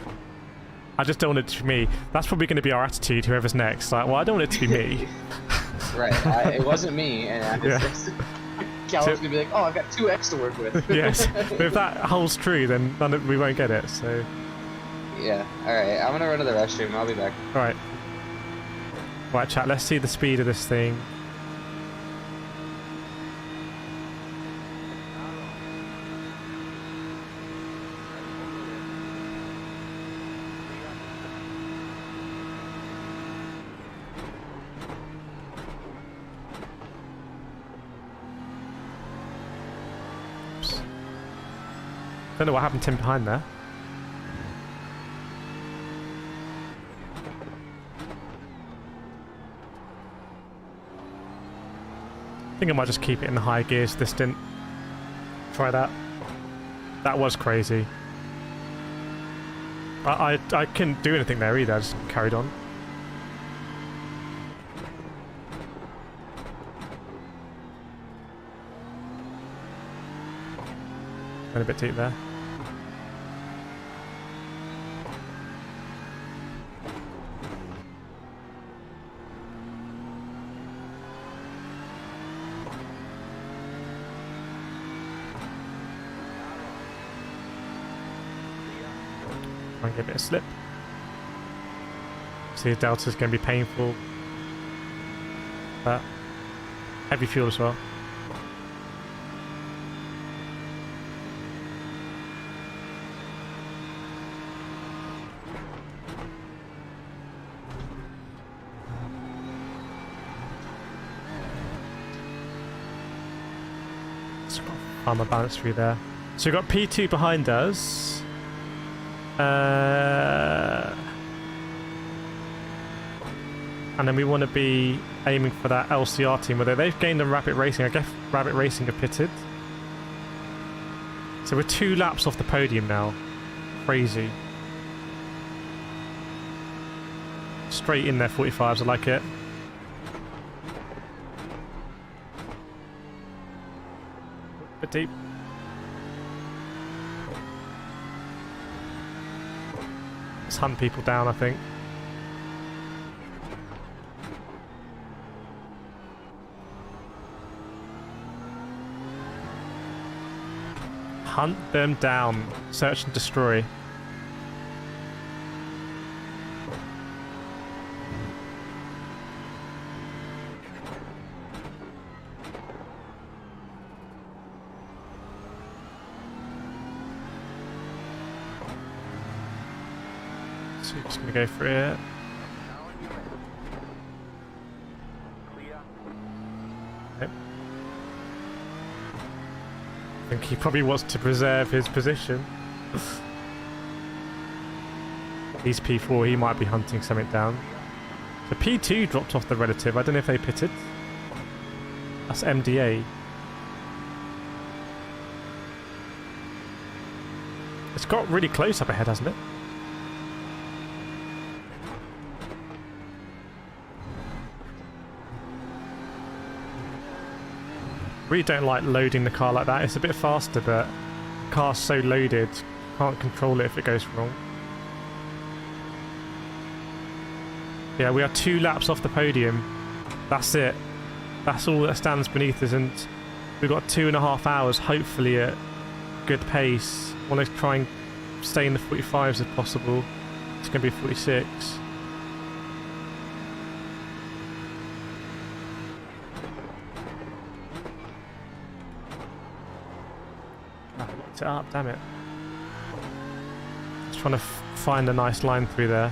I just don't want it to be me. That's probably going to be our attitude, whoever's next. Like, well, I don't want it to be me. Right. It wasn't me, and Caleb's gonna be like, "Oh, I've got 2x to work with." Yes. But if that holds true, then we won't get it. So. Yeah. All right. I'm gonna run to the restroom. I'll be back. All right. Right, chat. Let's see the speed of this thing. Don't know what happened to him behind there. I think I might just keep it in the high gears this stint. Try that. That was crazy. I couldn't do anything there either, I just carried on. Went a bit deep there. Try and get a bit of slip. See, the delta's going to be painful. But heavy fuel as well. Find my balance through there. So we've got P2 behind us. And then we want to be aiming for that LCR team, although they've gained on Rabbit Racing. I guess Rabbit Racing have pitted. So we're 2 laps off the podium now. Crazy. Straight in there, 45s, I like it. Bit deep. Let's hunt people down, I think. Hunt them down. Search and destroy. So just gonna go for it. Yep. I think he probably wants to preserve his position. He's P4, he might be hunting something down. So P2 dropped off the relative, I don't know if they pitted. That's MDA. It's got really close up ahead, hasn't it? Really don't like loading the car like that. It's a bit faster, but the car's so loaded, can't control it if it goes wrong. Yeah, we are 2 laps off the podium. That's it. That's all that stands beneath us, and we've got 2.5 hours, hopefully at good pace. Want to try and stay in the 45s if possible. It's going to be 46. It up, damn it. Just trying to find a nice line through there.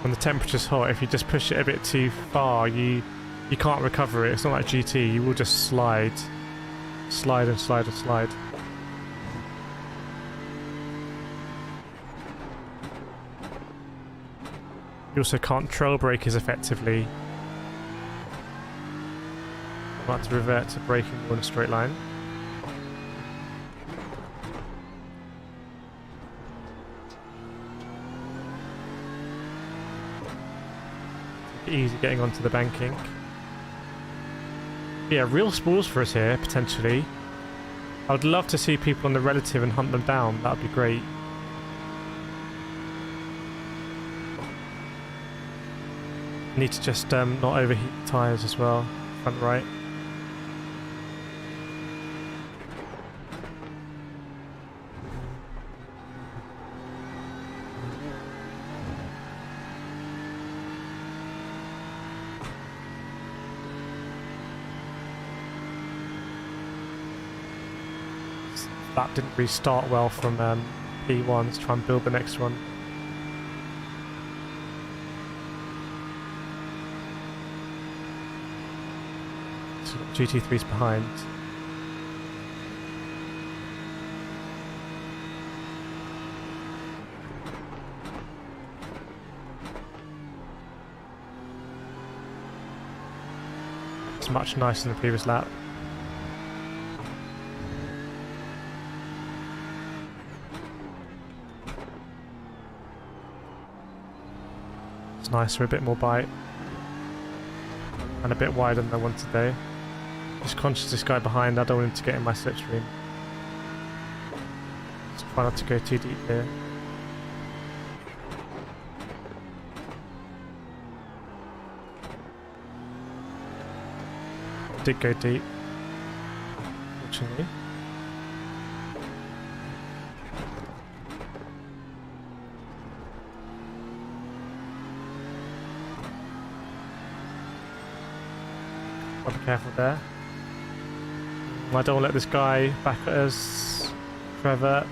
When the temperature's hot, if you just push it a bit too far, you can't recover it. It's not like GT, you will just slide. Slide and slide and slide. You also can't trail brake as effectively. I'm about to revert to braking more in a straight line. Easy getting onto the banking. Yeah, real spawns for us here, potentially. I would love to see people on the relative and hunt them down. That would be great. Need to just not overheat the tyres as well. Front right. That didn't really start well from P1. Let's try and build the next one. GT3's behind. It's much nicer than the previous lap. It's nicer, a bit more bite. And a bit wider than I want today. Just conscious of this guy behind, I don't want him to get in my slipstream. Just try not to go too deep here. Did go deep, fortunately. I'll be careful there. I don't want to let this guy back at us. Trevor.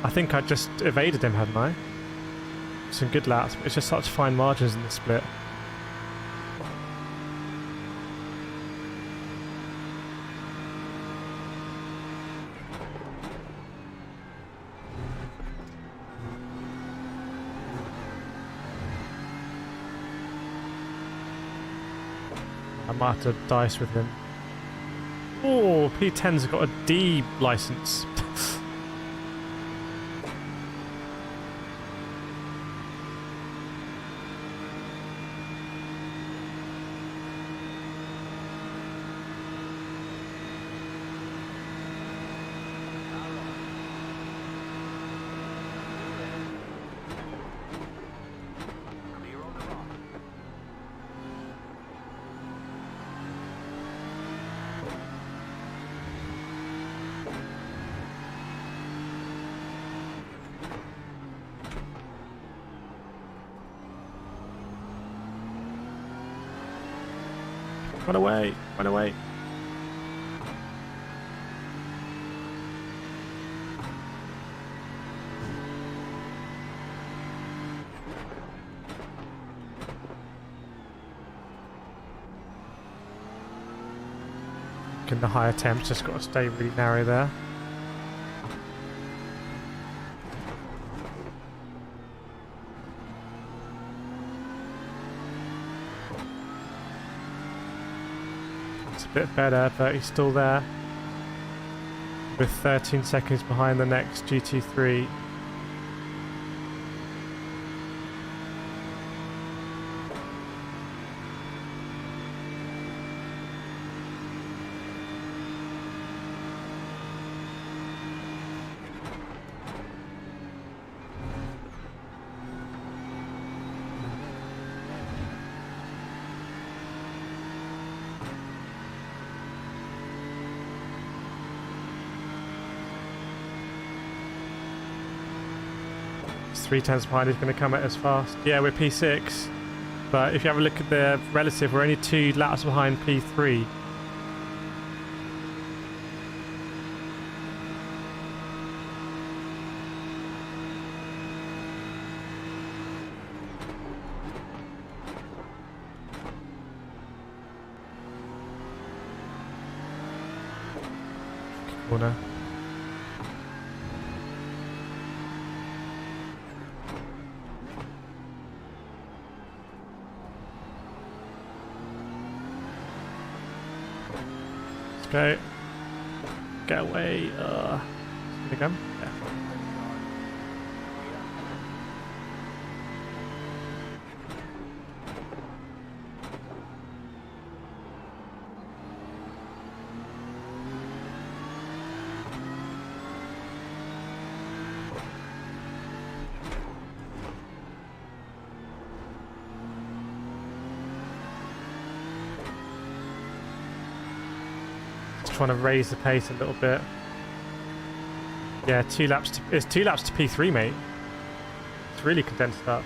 I think I just evaded him, hadn't I? Some good laps, but it's just such fine margins in the split. I might have to dice with him. Oh, P10's got a D license. Run away! Run away! In the higher temps, just got to stay really narrow there. A bit better, but he's still there with 13 seconds behind the next GT3. Three tenths behind, he's going to come at us fast. Yeah, we're P6, but if you have a look at the relative, we're only 2 laps behind P3. Corner. Go. Get away. Gonna come? Yeah. Trying to raise the pace a little bit. Yeah, 2 laps to, it's 2 laps to P3, mate. It's really condensed up.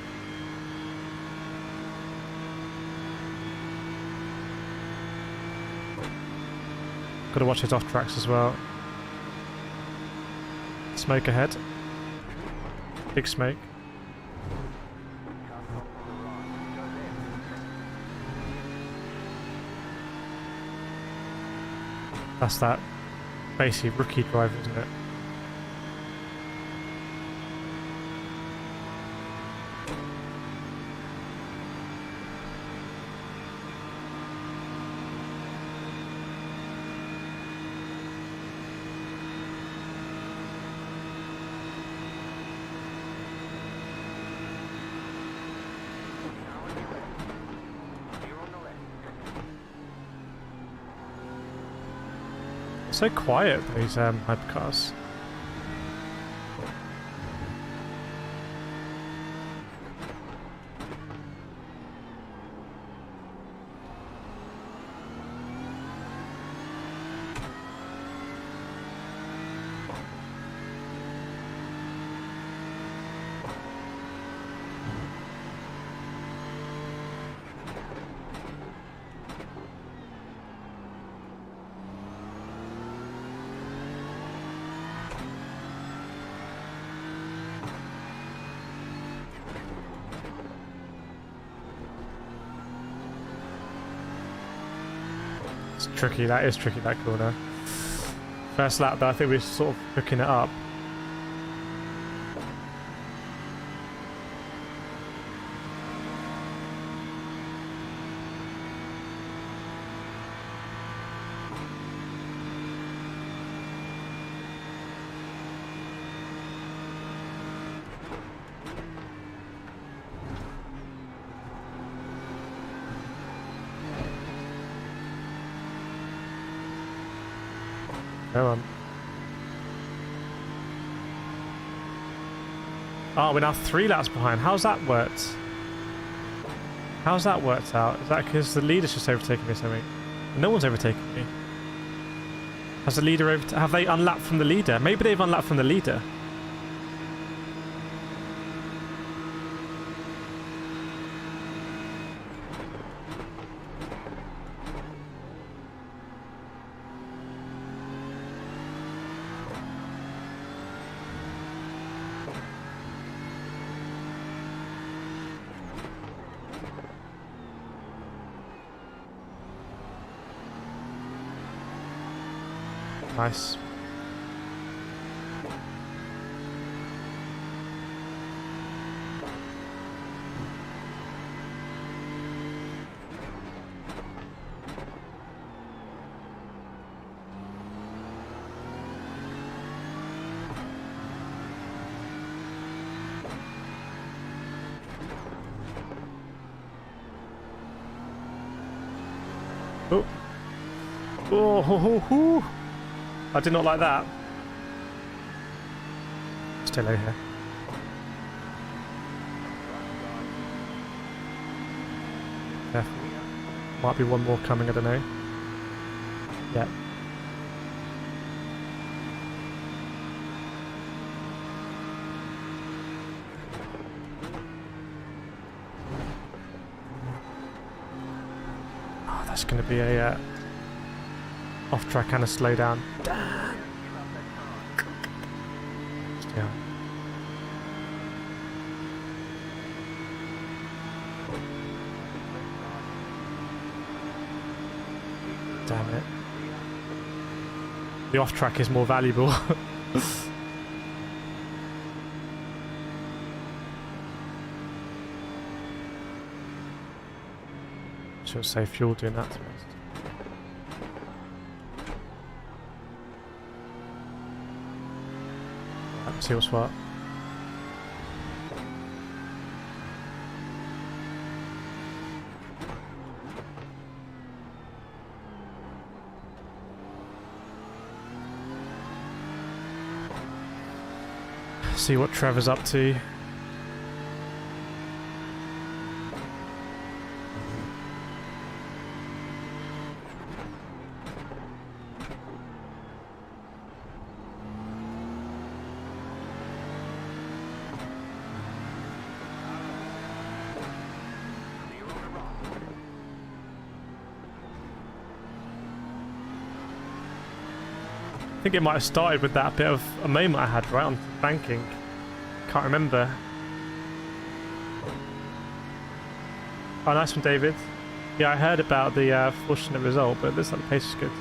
Got to watch his off tracks as well. Smoke ahead. Big smoke. That's that basically rookie drive, isn't it? So quiet, these hypercars. It's tricky, that is tricky, that corner. First lap though, I think we're sort of hooking it up. Come on. Oh, we're now 3 laps behind. How's that worked? How's that worked out? Is that because the leader's just overtaken me or something? No one's overtaken me. Has the leader have they unlapped from the leader? Maybe they've unlapped from the leader. Nice. Oh. Oh, ho, ho, ho. I did not like that. Still over here. Careful. Might be one more coming, I don't know. Yeah. Oh, that's going to be a off track and a slow down. Damn. Still. Damn it. The off track is more valuable. Should save fuel doing that to be honest. See what's what. See what Trevor's up to. I think it might have started with that bit of a moment I had right on banking. Can't remember. Oh, nice one, David. Yeah, I heard about the fortunate result, but it looks like the pace is good.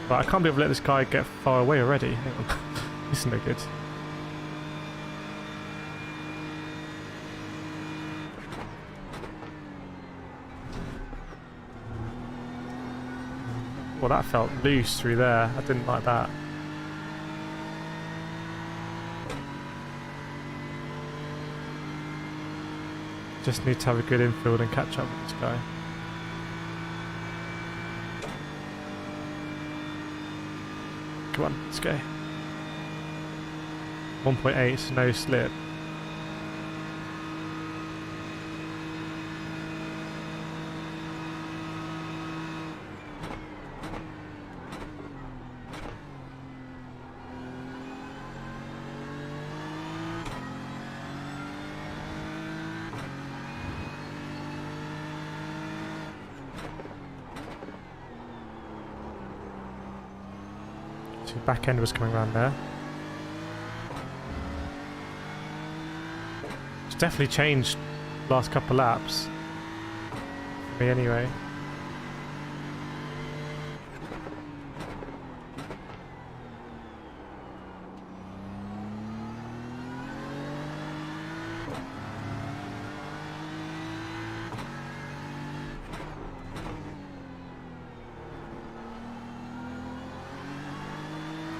Right, I can't believe I let this guy get far away already. Hang on. This is no good. Well, that felt loose through there. I didn't like that. Just need to have a good infield and catch up with this guy. Come on, let's go. 1.8, no slip. Back end was coming around there. It's definitely changed last couple of laps. For me anyway.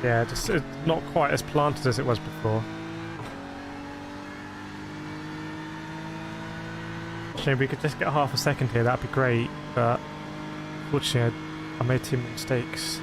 Yeah, just not quite as planted as it was before. Shame we could just get half a second here, that'd be great, but unfortunately I made too many mistakes.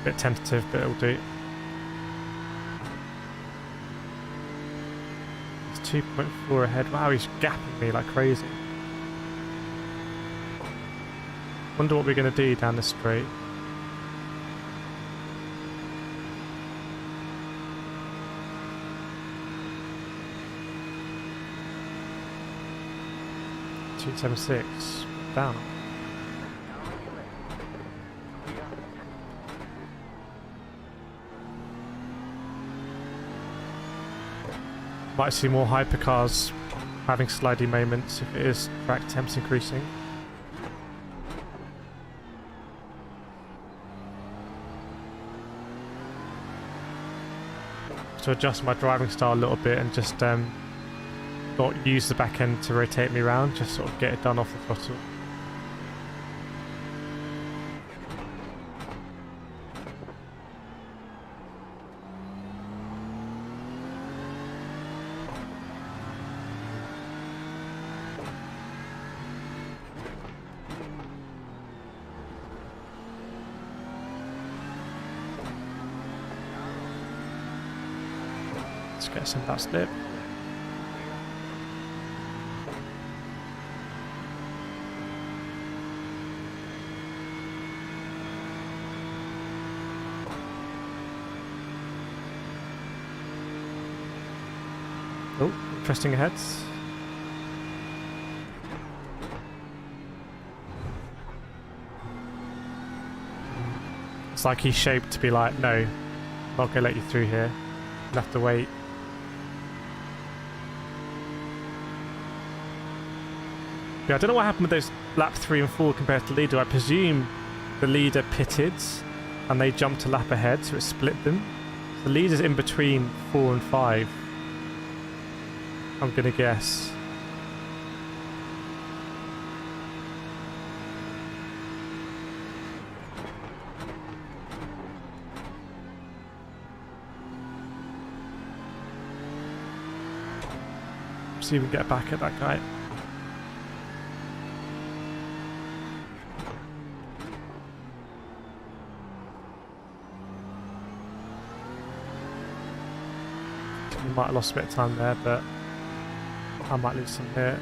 Bit tentative, but it'll do. It's 2.4 ahead. Wow, he's gapping me like crazy. Wonder what we're going to do down this straight. .276 down. Might see more hypercars having slidey moments if it is track temps increasing. To adjust my driving style a little bit and just not use the back end to rotate me around, just sort of get it done off the throttle. Let's get some of that slip. Oh, interesting aheads. It's like he's shaped to be like, no, I'm not gonna let you through here. You'll have to wait. Yeah, I don't know what happened with those lap 3 and 4 compared to leader. I presume the leader pitted and they jumped a lap ahead, so it split them. The leader's in between 4 and 5. I'm gonna guess. See if we can get back at that guy. We might have lost a bit of time there, but I might lose some here.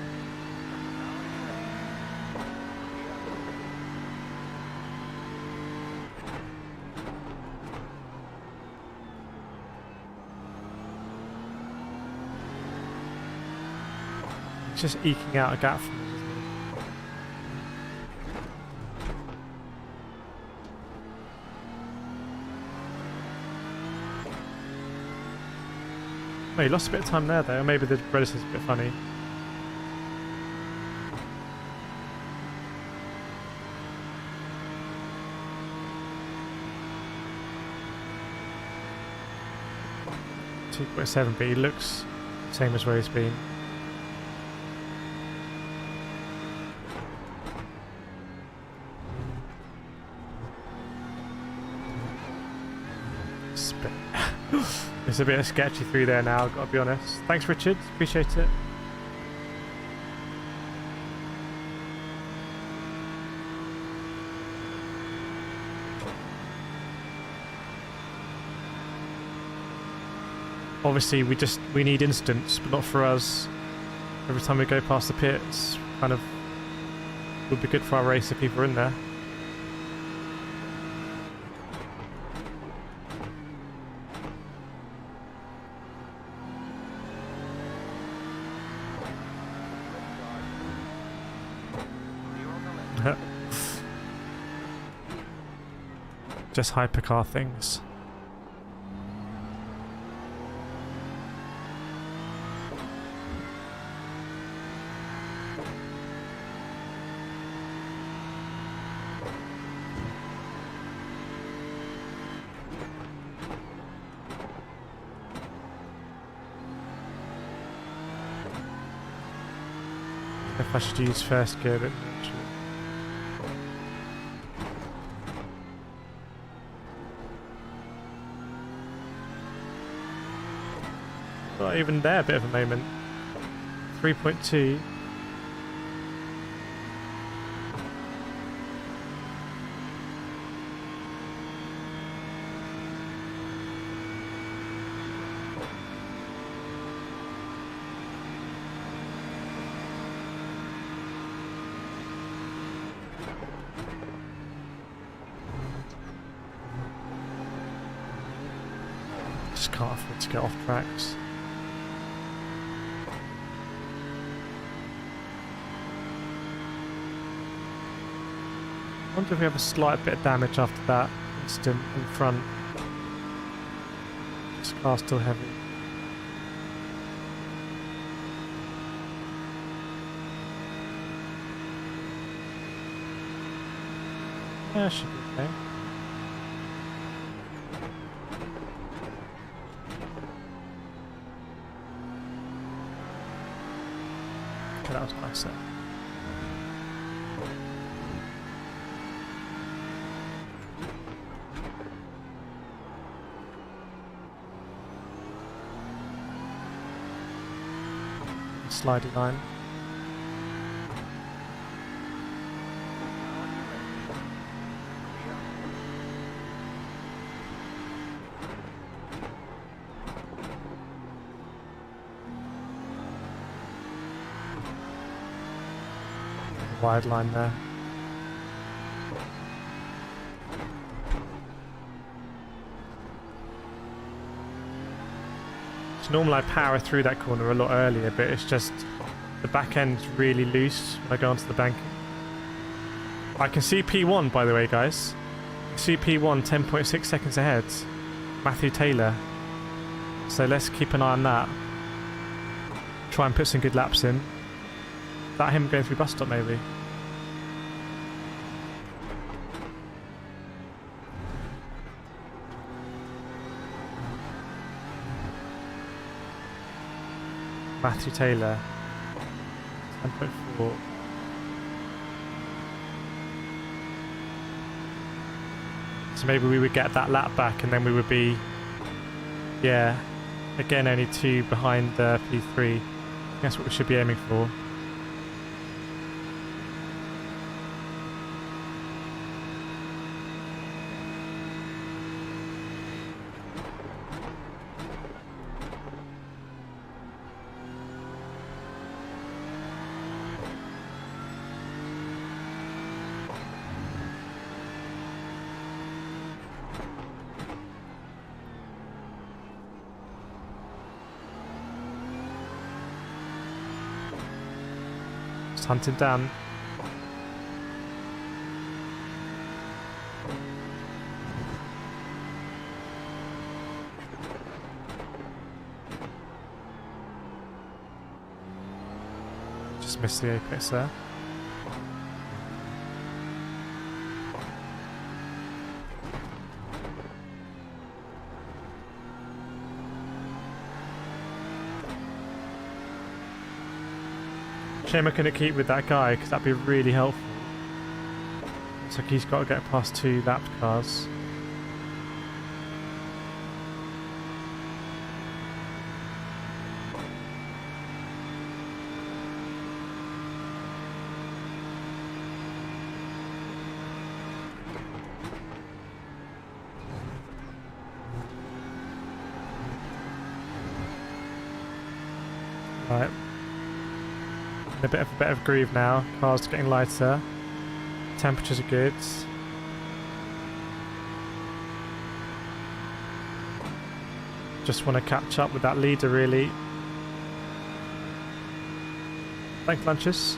Just eking out a gap from me. Oh, you lost a bit of time there though, or maybe the register's a bit funny. .7, but he looks the same as where he's been. It's a bit sketchy through there now, I've got to be honest. Thanks, Richard. Appreciate it. Obviously, we need instants, but not for us. Every time we go past the pits, kind of would be good for our race if people are in there. Just hypercar things. If I should use first gear, but actually. Not even there, a bit of a moment. 3.2. Just can't afford to get off tracks. I wonder if we have a slight bit of damage after that instant in front. This car's still heavy. Yeah, should be okay. Okay, that was nice there. Slidey line. Wide line there. Normally I power through that corner a lot earlier, but it's just the back end's really loose when I go onto the bank. I can see P1, by the way, guys. I see P1 10.6 seconds ahead. Matthew Taylor. So let's keep an eye on that. Try and put some good laps in. Is that him going through bus stop, maybe? Matthew Taylor, 10.4. So maybe we would get that lap back and then we would be, yeah, again only 2 behind the P3. That's what we should be aiming for. Hunted down. Just missed the apex there. Shame I couldn't keep with that guy because that'd be really helpful. Looks like he's got to get past 2 lapped cars. Right. In a bit of groove now. Cars are getting lighter. Temperatures are good. Just want to catch up with that leader, really. Thanks, Lunches.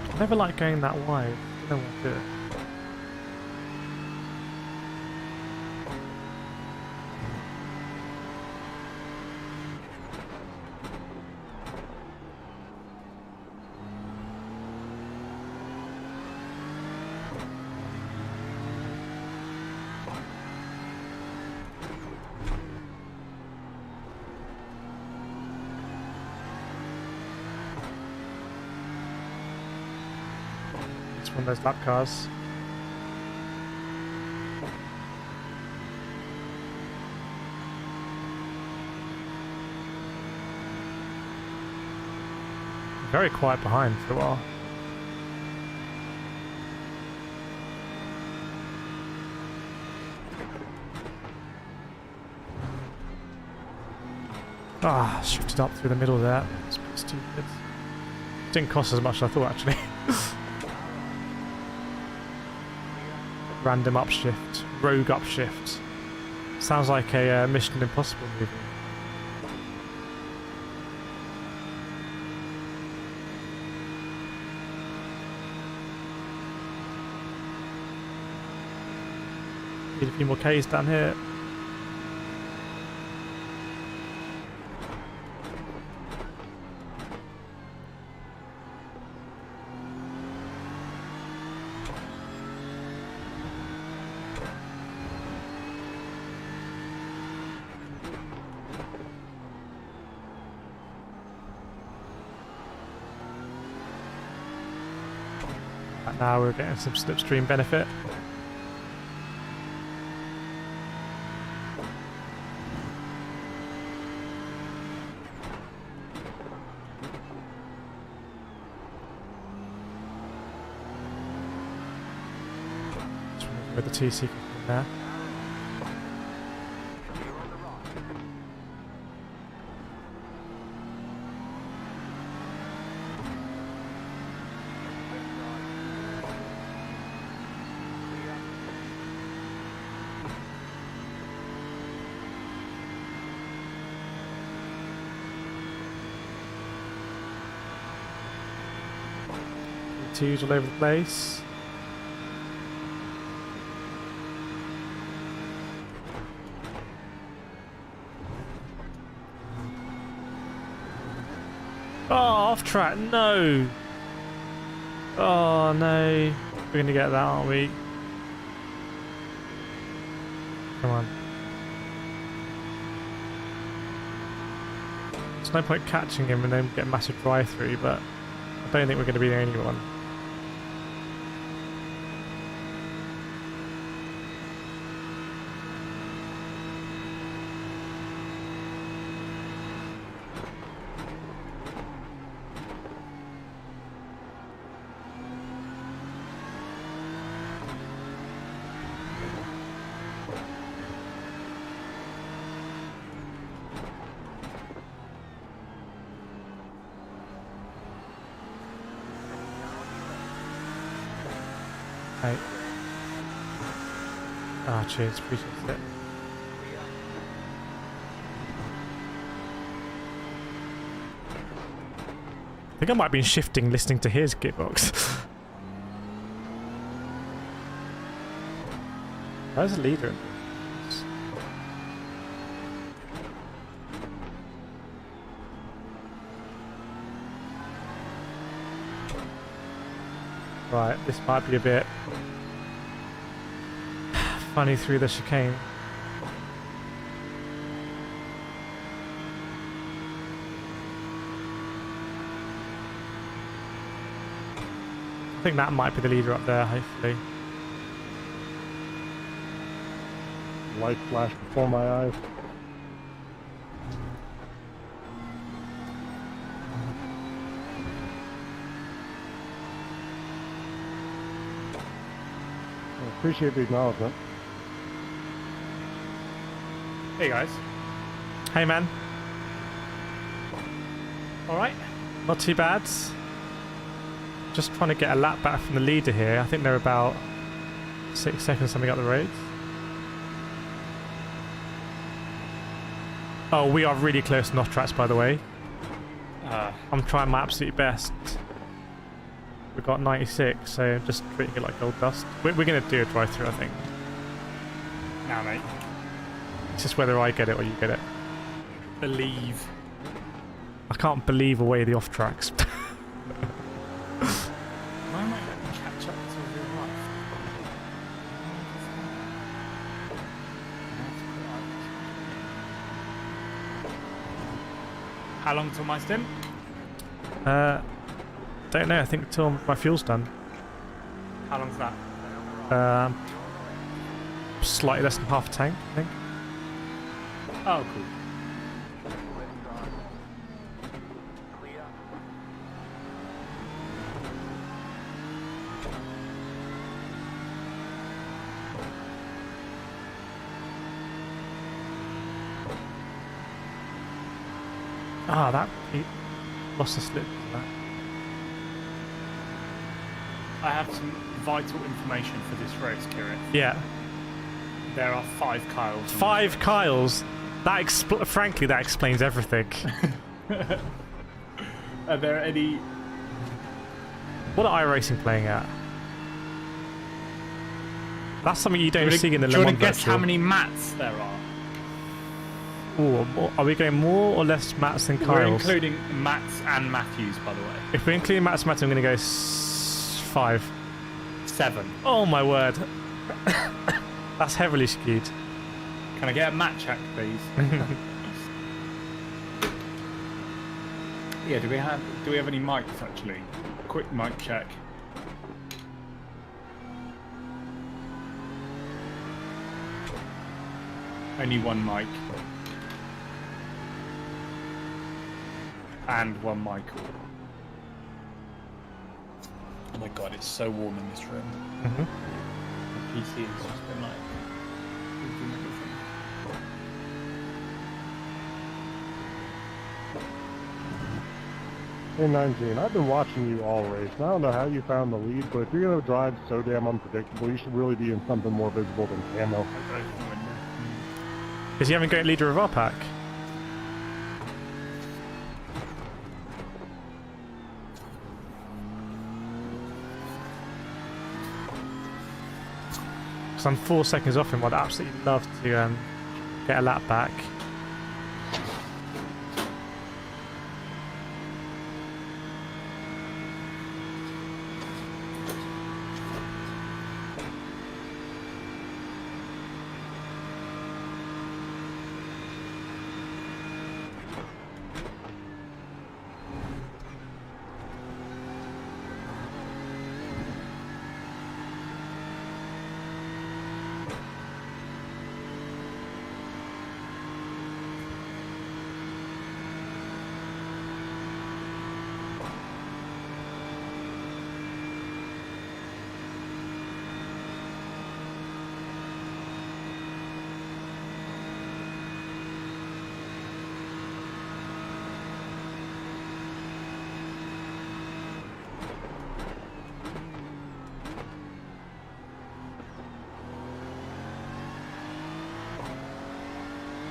I never like going that wide. I don't want to do it. One of those lap cars. Very quiet behind for a while. Ah, shifted up through the middle there. It's pretty stupid. Didn't cost as much as I thought, actually. Random upshift, rogue upshift. Sounds like a Mission Impossible movie. Need a few more Ks down here. Now we're getting some slipstream benefit. Just where the TC can come there. Twos all over the place. Oh, off track, no! Oh no, we're gonna get that, aren't we? Come on. There's no point catching him and then get a massive drive-through, but I don't think we're gonna be the only one. Hey. Ah, cheers. Appreciate it. I think I might have been shifting listening to his gearbox. Where's the leader? Right, this might be a bit funny through the chicane. I think that might be the leader up there, hopefully. Light flash before my eyes. I appreciate the acknowledgement. Hey guys. Hey man. Alright. Not too bad. Just trying to get a lap back from the leader here. I think they're about 6 seconds something up the road. Oh, we are really close to off tracks, by the way. I'm trying my absolute best. We've got 96, so just treating it like gold dust. We're going to do a drive-through, I think. Nah, mate. It's just whether I get it or you get it. Believe. I can't believe away the off tracks. Why am I going to catch up to real life? How long till my stint? Don't know. I think till my fuel's done. How long's that? Slightly less than half a tank, I think. Oh, cool. Ah, that he lost a slip. That. I have some vital information for this race, Kireth. Yeah. There are 5 Kyles. 5 Kyles? That frankly, that explains everything. Are there any... What are iRacing playing at? That's something you don't see in the Le Mans. Do you want to guess how many mats there are? Ooh, are we going more or less mats than Kyles? We're including Mats and Matthews, by the way. If we're including Mats and Matthews, I'm going to go 5. 7. Oh my word. That's heavily skewed. Can I get a mat check, please? Yeah, do we have any mics actually? Quick mic check. Only one mic. And one mic. Oh my god, it's so warm in this room. The PC has just been like... doing everything. Hey 19, I've been watching you all race, and I don't know how you found the lead, but if you're going to drive so damn unpredictable, you should really be in something more visible than camo. Is he having a great leader of our pack? Because I'm 4 seconds off him, I'd absolutely love to get a lap back.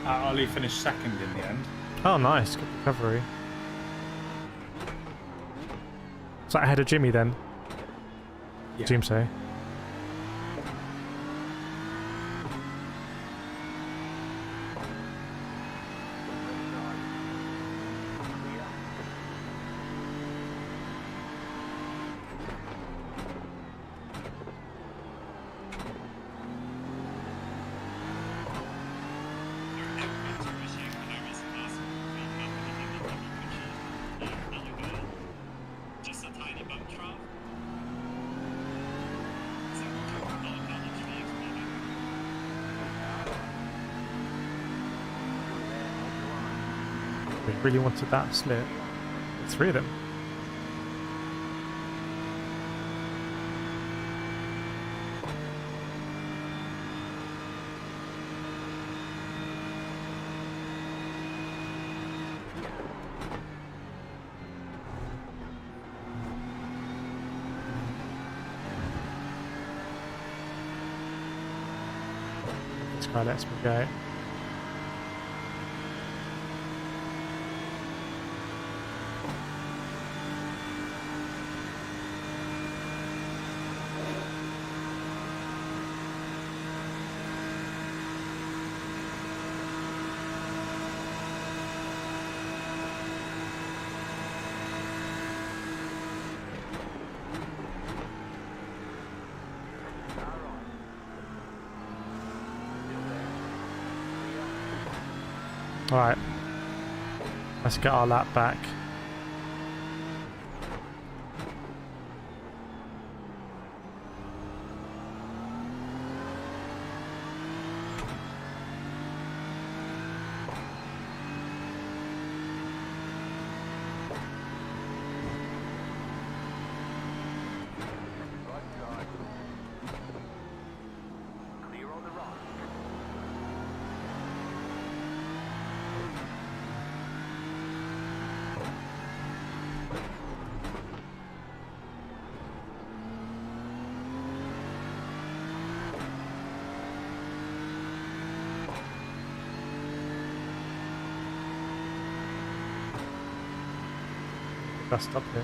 Ollie finished second in the end. Oh, nice. Good recovery. So I had a Jimmy then. Yeah. Seems so. We really wanted that slip. 3 of them. This guy lets me go. Alright, let's get our lap back. Dust up here.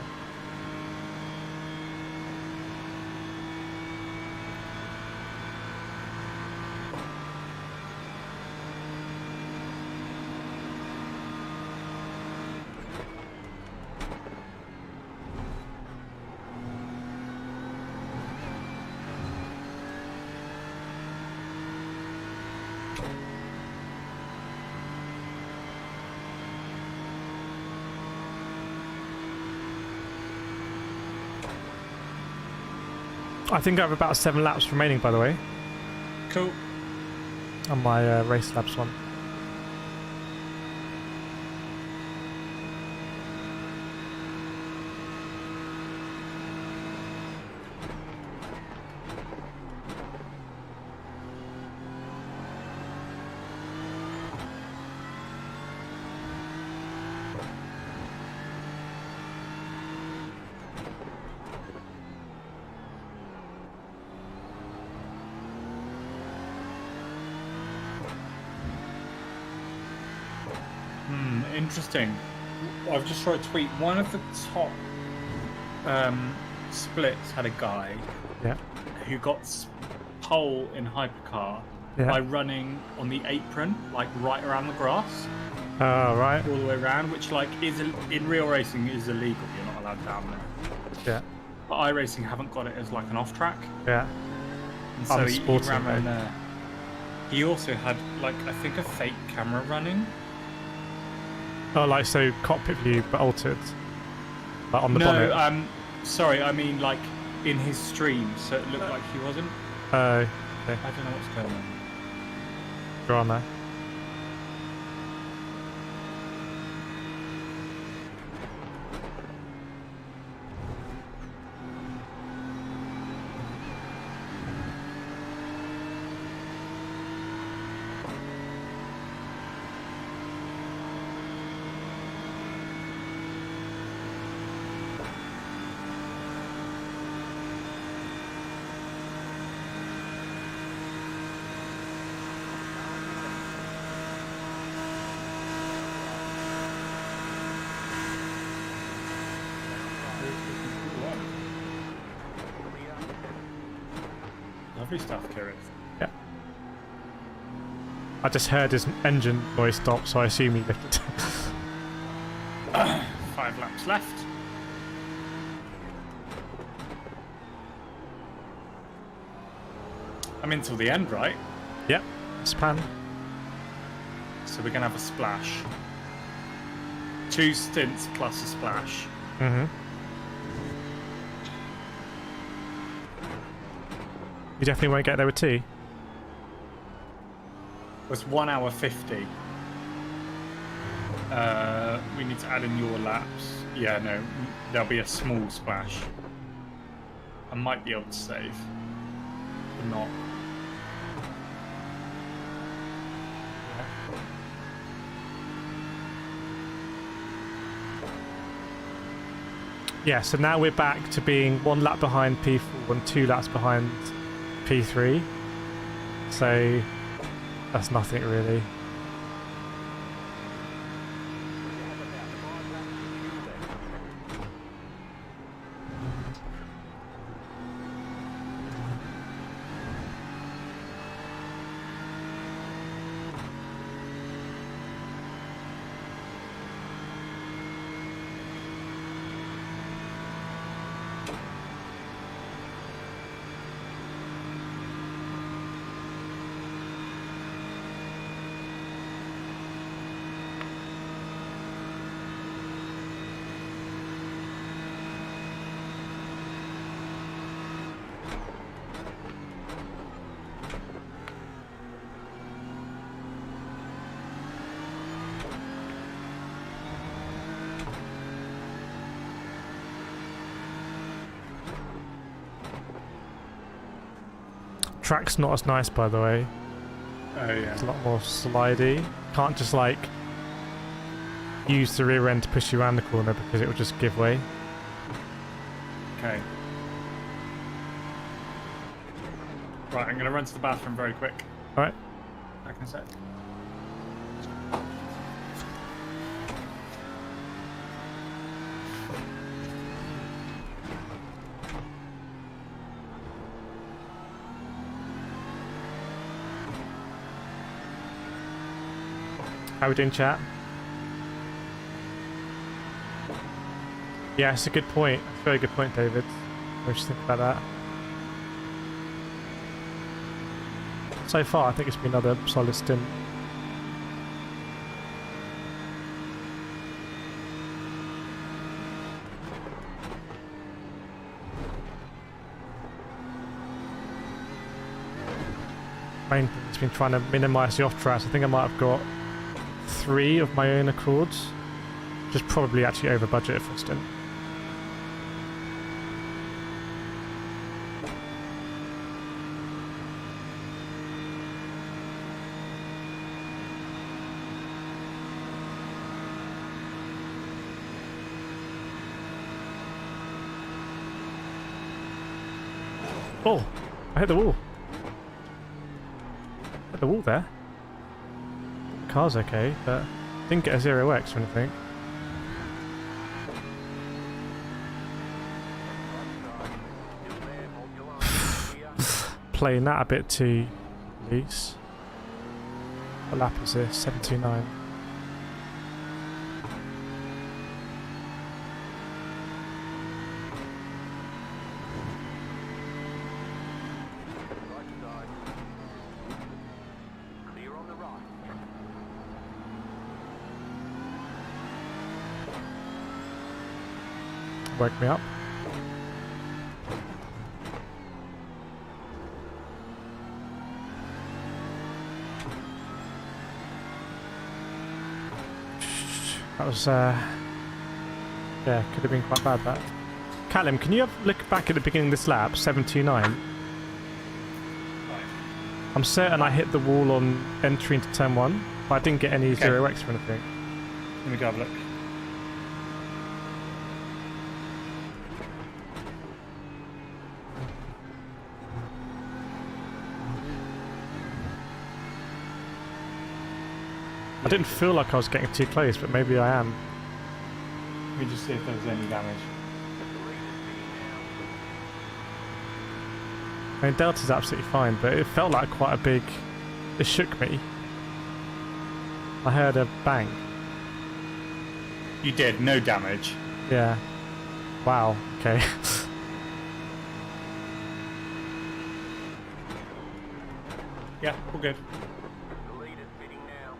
I think I have about 7 laps remaining, by the way. Cool. On my race laps one. Interesting. I've just saw a tweet. One of the top splits had a guy who got pole in hypercar by running on the apron, like right around the grass. Oh, right. All the way around, which like is in real racing is illegal. You're not allowed down there. Yeah. But iRacing haven't got it as like an off track. Yeah. And so he ran around there. He also had like I think a fake camera running. Oh, like so cockpit view, but altered, like on the bonnet. No, sorry, I mean like in his stream, so it looked like he wasn't. Oh, okay. I don't know what's going on. You're on there. Lovely stuff, Kireth. Yeah. I just heard his engine noise stop, so I assume he lifted. 5 laps left. I'm in till the end, right? Yep, span. So we're going to have a splash. 2 stints plus a splash. Mm-hmm. You definitely won't get there with 2. It's 1 hour 50. We need to add in your laps. Yeah, no, there'll be a small splash. I might be able to save, but not. Yeah, so now we're back to being 1 lap behind P4 and 2 laps behind P3. So that's nothing really. Track's not as nice, by the way. Oh yeah. It's a lot more slidey. Can't just like use the rear end to push you around the corner because it will just give way. Okay. Right, I'm going to run to the bathroom very quick. Alright. Back in a sec. How we doing, chat? Yeah, it's a good point. It's a very good point, David. What do you think about that? So far, I think it's been another solid stint. Main thing has been trying to minimise the off-tracks. I think I might have got 3 of my own accords, which is probably actually over budget for a stint. Oh, I hit the wall. Hit the wall there. The car's okay, but didn't get a 0x or anything. Playing that a bit too loose. What lap is this? 729. Wake me up. That was, yeah, could have been quite bad, that. Callum, can you have a look back at the beginning of this lap, 729? I'm certain I hit the wall on entry into turn 1, but I didn't get any 0x or anything. Let me go have a look. I didn't feel like I was getting too close, but maybe I am. Let me just see if there's any damage. I mean, Delta's absolutely fine, but it felt like quite a big... It shook me. I heard a bang. You did, no damage. Yeah. Wow, okay. Yeah, all good. The leader's pitting now.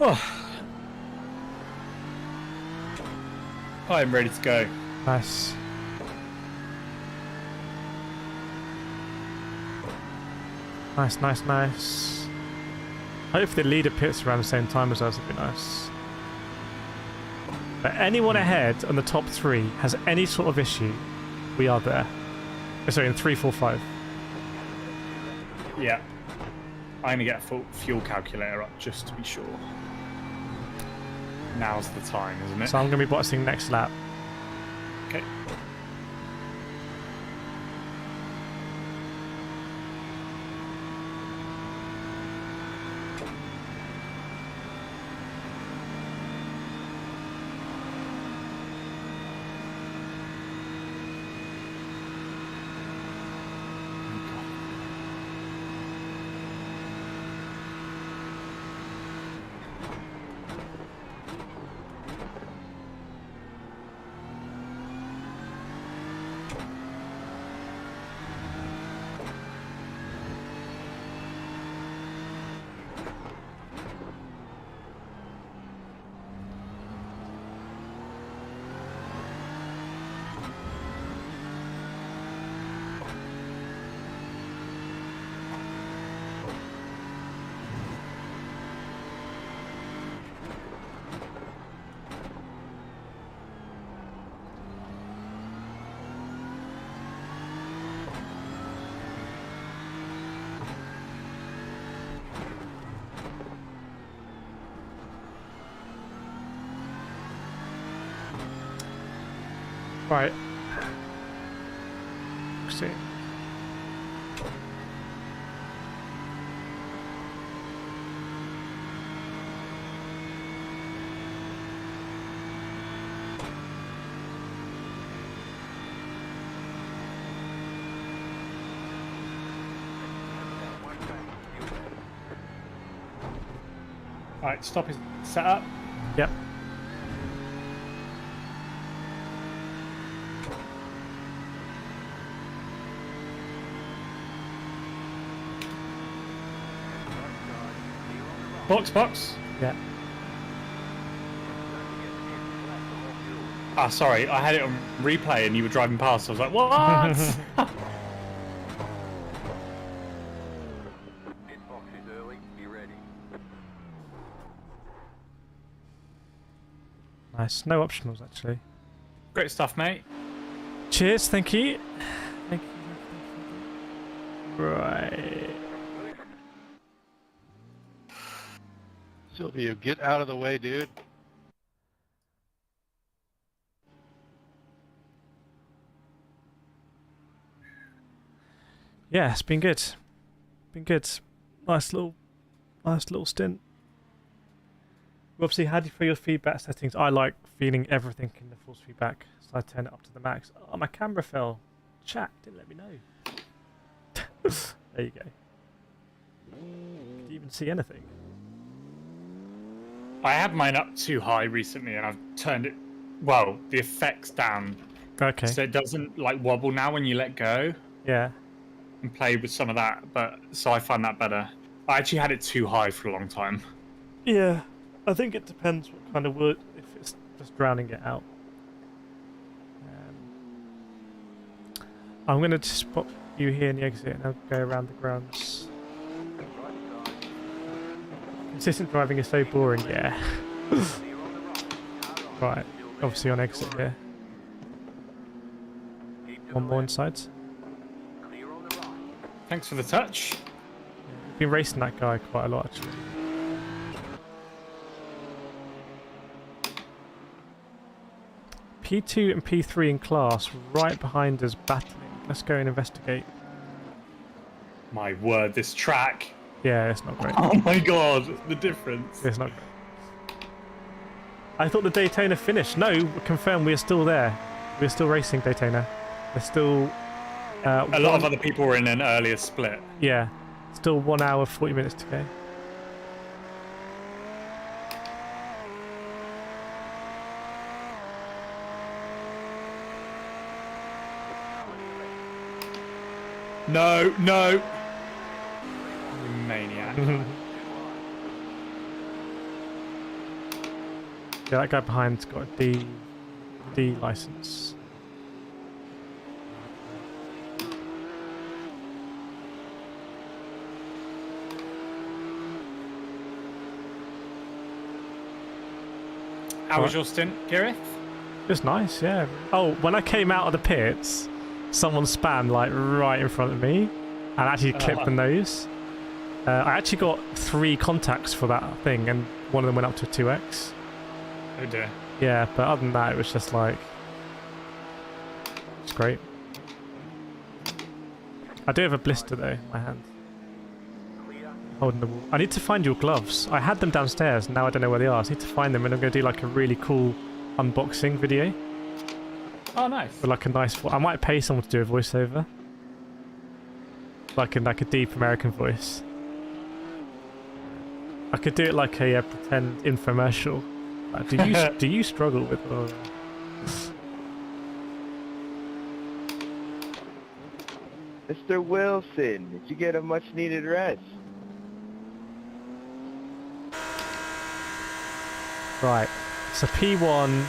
Oh. I'm ready to go. Nice. Nice, nice, nice. Hopefully the leader pits around the same time as us, would be nice. But anyone ahead on the top 3 has any sort of issue, we are there. Sorry, in 3, 4, 5. Yeah. I'm going to get a full fuel calculator up just to be sure. Now's the time, isn't it? So I'm going to be boxing next lap. Okay. Right. See. Alright, stop is set up. Yep. Box. Yeah. Ah, sorry, I had it on replay and you were driving past. I was like, what? Pit box is early. Be ready. Nice. No optionals, actually. Great stuff, mate. Cheers. Thank you. Thank you. Right. Silvio, get out of the way, dude. Yeah, it's been good. Been good. Nice little stint. Obviously, how do you feel your feedback settings? I like feeling everything in the force feedback, so I turn it up to the max. Oh, my camera fell. Chat didn't let me know. There you go. Could you even see anything? I had mine up too high recently and I've turned it, well, the effects down. Okay. So it doesn't like wobble now when you let go. Yeah. And play with some of that, but so I find that better. I actually had it too high for a long time. Yeah. I think it depends what kind of wood, if it's just drowning it out. I'm going to just pop you here in the exit and I'll go around the grounds. You can Consistent driving is so boring, yeah. Right, obviously on exit here. One more inside. Thanks for the touch. Been racing that guy quite a lot actually. P2 and P3 in class, right behind us battling. Let's go and investigate. My word, this track. Yeah, it's not great. Oh my god, the difference. It's not great. I thought the Daytona finished. No, confirm we are still there. We're still racing Daytona. There's still... a lot of other people were in an earlier split. Yeah. Still 1 hour, 40 minutes to go. No, no. You maniac. Yeah, that guy behind's got a D license. How was your stint, Kireth? It was nice, yeah. Oh, when I came out of the pits, someone spammed like right in front of me and actually clipped the nose. I actually got 3 contacts for that thing, and one of them went up to 2x. Oh dear. Yeah, but other than that, it was just like... It's great. I do have a blister though, in my hand. Holding the wall. I need to find your gloves. I had them downstairs, now I don't know where they are. So I need to find them, and I'm going to do like a really cool unboxing video. Oh, nice. With like a nice... I might pay someone to do a voiceover. Like in like a deep American voice. I could do it like a pretend infomercial. Like, do you struggle with... Mr. Wilson, did you get a much needed rest? Right, so P1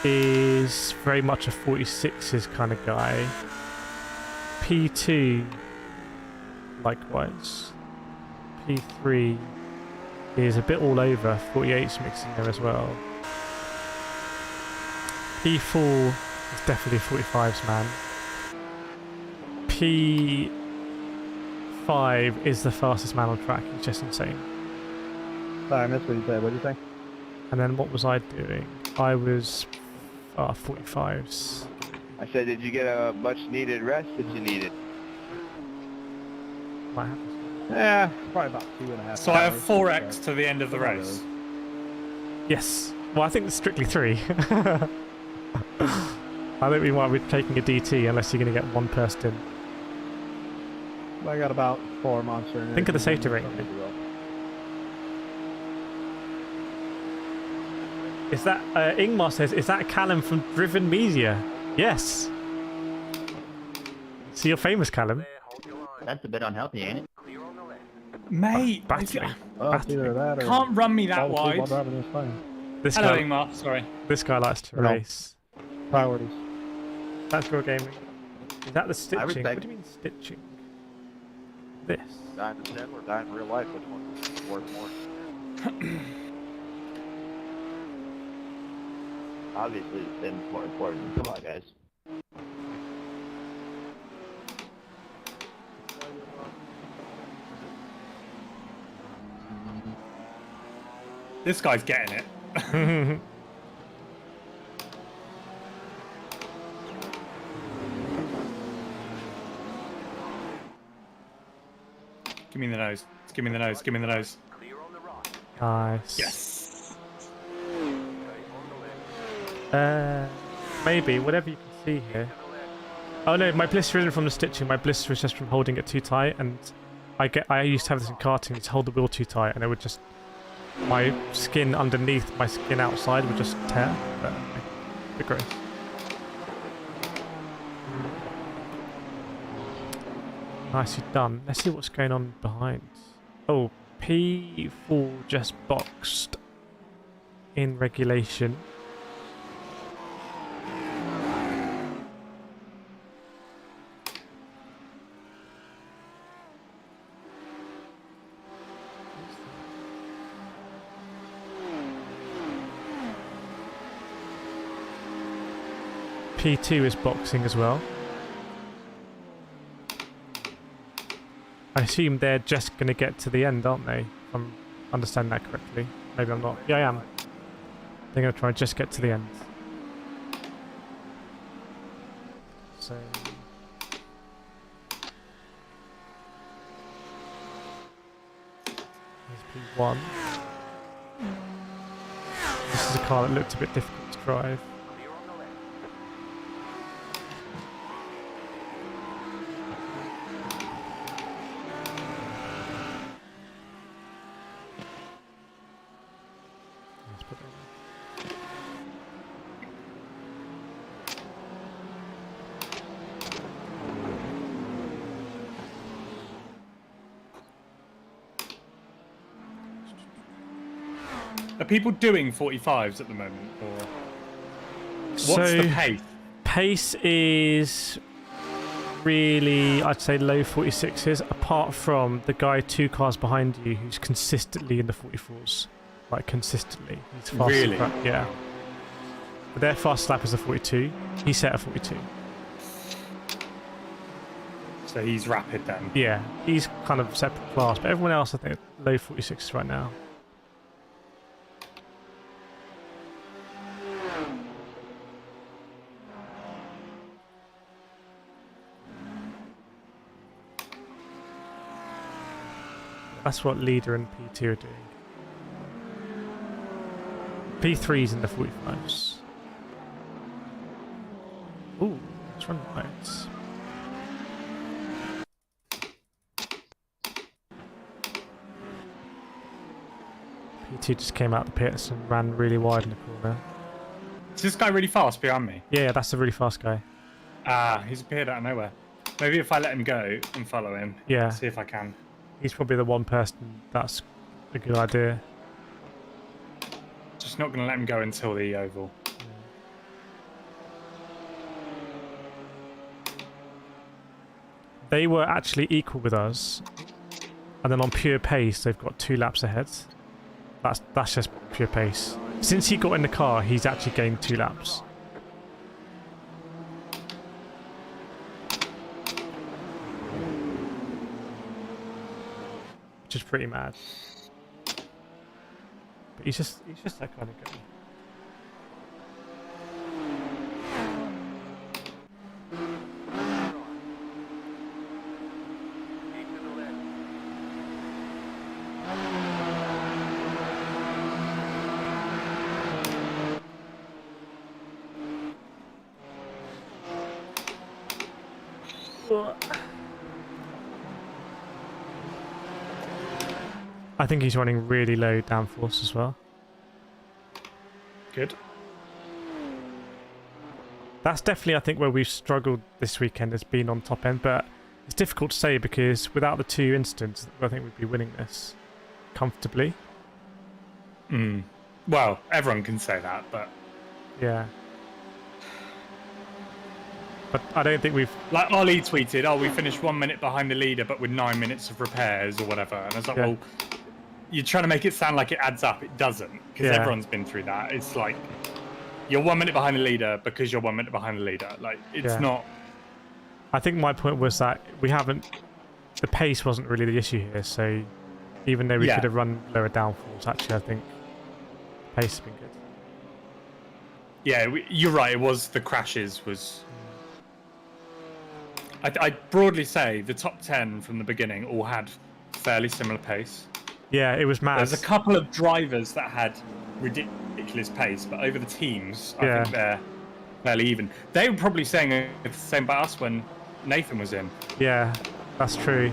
is very much a 46s kind of guy. P2, likewise. P3 is a bit all over, 48s mixed in there as well. P4 is definitely 45s man. P5 is the fastest man on track, it's just insane. Sorry, I missed what you said. What did you say? And then what was I doing? I was 45s. I said, did you get a much needed rest that you needed? Might have. Yeah, probably about 2.5 So I have 4x to the end of the race. Yes. Well, I think it's strictly 3. I don't think why we're taking a DT unless you're going to get one per stint. I got about 4 monster. Think of the safety rate. Is that, Ingmar says, is that Callum from Driven Media? Yes. So you're famous, Callum. That's a bit unhealthy, ain't it? Mate, battling. Either that or can't run me that wide. This Hello, guy, Ingmar, sorry. This guy likes to race. Priorities. That's your gaming. Is that the stitching? What respect. do you mean stitching? This. 9 to 10 or 9 in real life, which one's worth more? Obviously, the spin's more important. Come on, guys. This guy's getting it. Give me the nose. Give me the nose. Give me the nose. Nice. Yes. Maybe, whatever you can see here. Oh no, my blister isn't from the stitching, my blister is just from holding it too tight, and I used to have this in karting, to hold the wheel too tight, and it would just... My skin underneath my skin outside would just tear, but the gross. Nicely done. Let's see what's going on behind. Oh, P4 just boxed in regulation. P2 is boxing as well. I assume they're just going to get to the end, aren't they? If I'm understanding that correctly. Maybe I'm not. Yeah, I am. They're going to try and just get to the end. So... here's P1. This is a car that looked a bit difficult to drive. Are people doing 45s at the moment, or what's the pace? Pace is really, I'd say, low 46s. Apart from the guy 2 cars behind you, who's consistently in the 44s, like consistently. He's fast. Really? Yeah. But their fast lap is a 42. He set a 42. So he's rapid then. Yeah, he's kind of separate class, but everyone else, I think, low 46s right now. That's what leader and P2 are doing. P3's in the 45s. Ooh, let's run lights. P2 just came out the pits and ran really wide in the corner. Is this guy really fast behind me? Yeah, that's a really fast guy. Ah, he's appeared out of nowhere. Maybe if I let him go and follow him. Yeah. See if I can. He's probably the one person that's a good idea. Just not going to let him go until the oval. They were actually equal with us, and then on pure pace they've got 2 laps ahead. That's just pure pace. Since he got in the car, he's actually gained 2 laps. Which is pretty mad. But he's just that kind of guy. I think he's running really low downforce as well. Good. That's definitely, I think, where we've struggled this weekend, has been on top end, but it's difficult to say because without the 2 incidents, I think we'd be winning this comfortably. Well, everyone can say that, but... yeah. But I don't think we've... Like, Ollie tweeted, oh, we finished 1 minute behind the leader, but with 9 minutes of repairs or whatever. And I was like, well, you're trying to make it sound like it adds up. It doesn't, because everyone's been through that. It's like, you're 1 minute behind the leader because you're 1 minute behind the leader. Like, it's not... I think my point was that we haven't... The pace wasn't really the issue here, so even though we could have run lower downforce, actually, I think pace has been good. Yeah, you're right. It was the crashes was... I'd broadly say the top 10 from the beginning all had fairly similar pace. Yeah, it was mad. There's a couple of drivers that had ridiculous pace, but over the teams, I think they're fairly even. They were probably saying the same about us when Nathan was in. Yeah, that's true.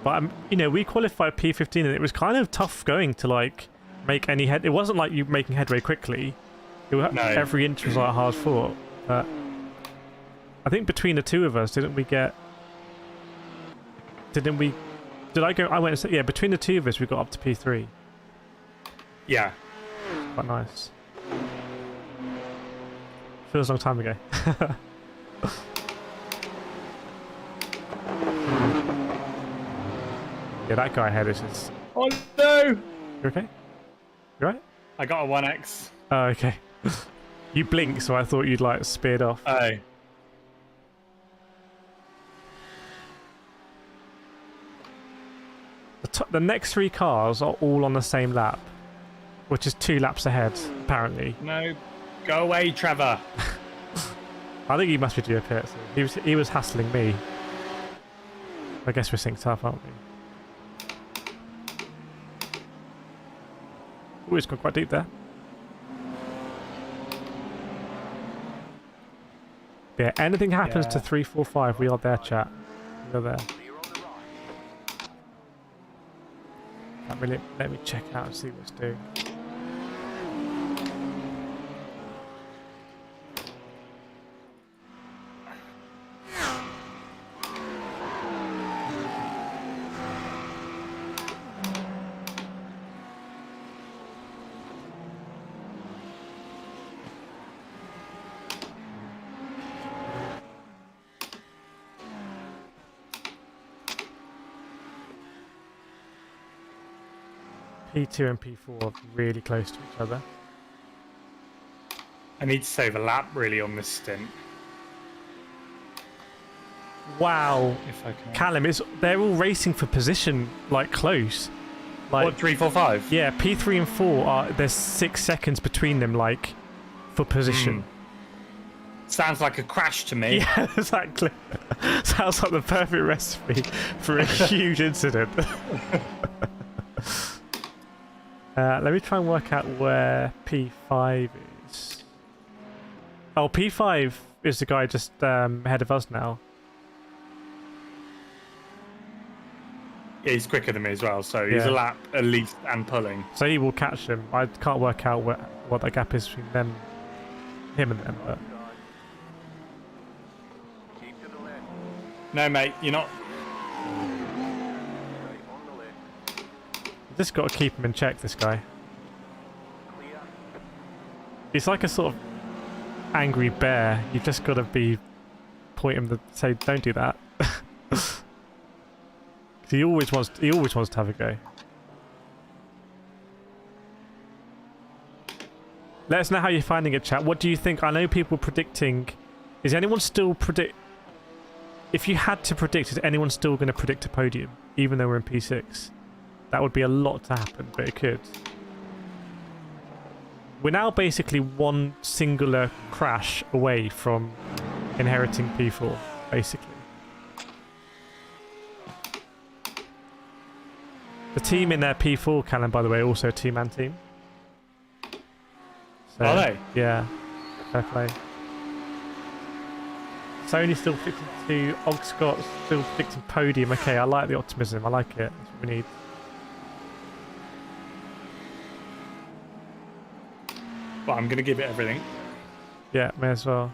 But, you know, we qualified P15 and it was kind of tough going to, like, make any head... It wasn't like you making headway quickly. Every inch was like hard fought. But I think between the 2 of us, didn't we... Did I go... I went and said... Yeah, between the 2 of us, we got up to P3. Yeah. Quite nice. Feels a long time ago. Yeah, that guy ahead is just... Oh no! You okay? You right? I got a 1x. Oh, okay. You blinked, so I thought you'd like speared off. Oh. The next 3 cars are all on the same lap, which is 2 laps ahead, apparently. No, go away, Trevor. I think he must be due a pit. So he was hassling me. I guess we're synced up, aren't we? Oh, it's gone quite deep there. Yeah, anything happens to 3, 4, 5, we are there, chat. We are there. Let me check out and see what it's doing. P2 and P4 are really close to each other. I need to save a lap really on this stint. Wow. If I can. Callum, they're all racing for position, like close. Like, what, 3, 4, 5? Yeah, P3 and 4 there's 6 seconds between them, like, for position. Sounds like a crash to me. Yeah, exactly. Sounds like the perfect recipe for a huge incident. Let me try and work out where P5 is. Oh, P5 is the guy just ahead of us now. Yeah, he's quicker than me as well, so he's a lap at least and pulling. So he will catch him. I can't work out what that gap is between him and them. But no, mate, you're not. Just got to keep him in check, this guy. He's like a sort of angry bear. You've just got to point him to say, don't do that. he always wants to have a go. Let us know how you're finding it, chat. What do you think? I know people predicting. Is anyone still predict? If you had to predict, is anyone still going to predict a podium, even though we're in P6? That would be a lot to happen, but it could. We're now basically one singular crash away from inheriting P4, basically. The team in their P4, Callum, by the way, also a two-man team. So, are they? Yeah. Fair play. Sony still predicting 2, Ogscott still predicting podium. Okay, I like the optimism. I like it. That's what we need. Well, I'm going to give it everything. Yeah, may as well.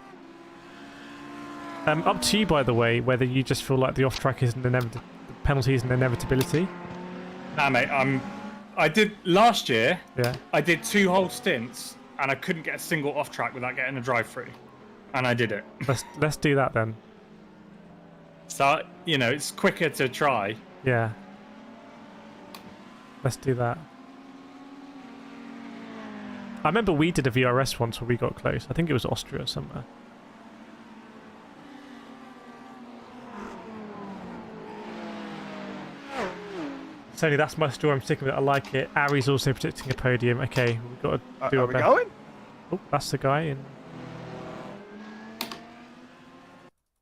Up to you, by the way, whether you just feel like the off-track is the penalty is an inevitability. Nah, mate, I did last year. Yeah. I did 2 whole stints, and I couldn't get a single off-track without getting a drive-through, and I did it. Let's do that then. So it's quicker to try. Yeah. Let's do that. I remember we did a VRS once where we got close. I think it was Austria somewhere. Sony, that's my story. I'm sticking with it. I like it. Ari's also predicting a podium. Okay, we've got to do our best. Are we going? Oh, that's the guy in.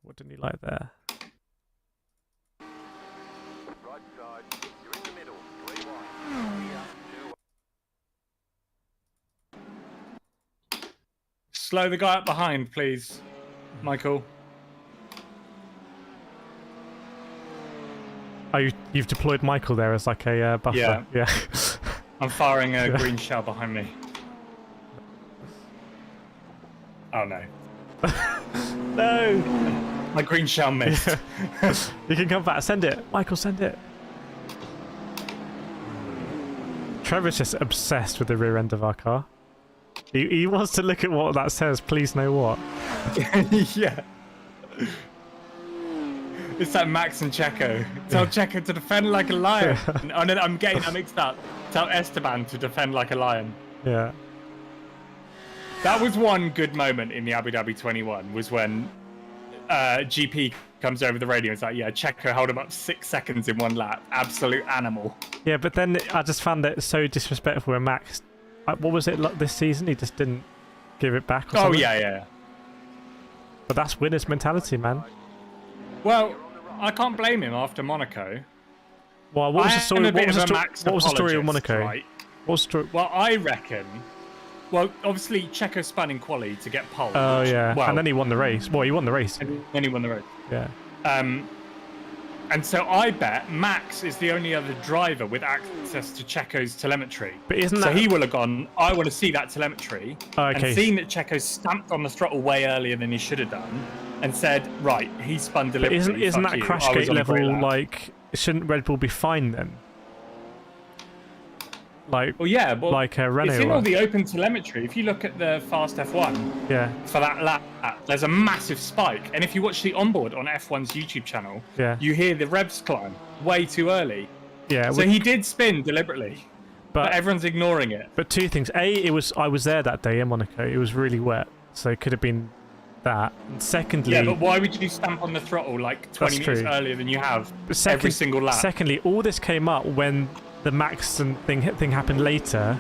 What didn't he like there? Right side, you're in the middle. 3 wide. Slow the guy up behind, please, Michael. Oh, you've deployed Michael there as like a buffer. Yeah. Yeah. I'm firing a green shell behind me. Oh no. No! My green shell missed. You can come back. Send it. Michael, send it. Trevor's just obsessed with the rear end of our car. He wants to look at what that says. Please know what. Yeah. It's like Max and Checo. Tell Checo to defend like a lion. Oh no, I'm mixed up. Tell Esteban to defend like a lion. Yeah. That was one good moment in the Abu Dhabi 21, was when GP comes over the radio and is like, yeah, Checo held him up 6 seconds in one lap. Absolute animal. Yeah, but then I just found it so disrespectful when Max... what was it like this season? He just didn't give it back or something? Oh, yeah. But that's winner's mentality, man. Well, I can't blame him after Monaco. Well, what was the story? What was the story of Monaco? Right? What was the story? Well, I reckon... Well, obviously, Checo spun in quali to get pole. Oh, yeah. Well, and then he won the race. Well, he won the race. And then he won the race. Yeah. And so I bet Max is the only other driver with access to Checo's telemetry. But isn't so that... he will have gone, I want to see that telemetry. Oh, okay. And seen that Checo stamped on the throttle way earlier than he should have done. And said, right, he spun deliberately. But isn't that Crashgate level, like... Shouldn't Red Bull be fine then? Like, well, yeah, but like Renault. It's in all the open telemetry. If you look at the fast F1, yeah, for that lap, there's a massive spike. And if you watch the onboard on F1's YouTube channel, yeah, you hear the revs climb way too early. Yeah. So he did spin deliberately, but everyone's ignoring it. But two things: A, I was there that day in Monaco. It was really wet, so it could have been that. And secondly, yeah, but why would you stamp on the throttle like 20 minutes earlier than you have every single lap? Secondly, all this came up when the Max thing happened later,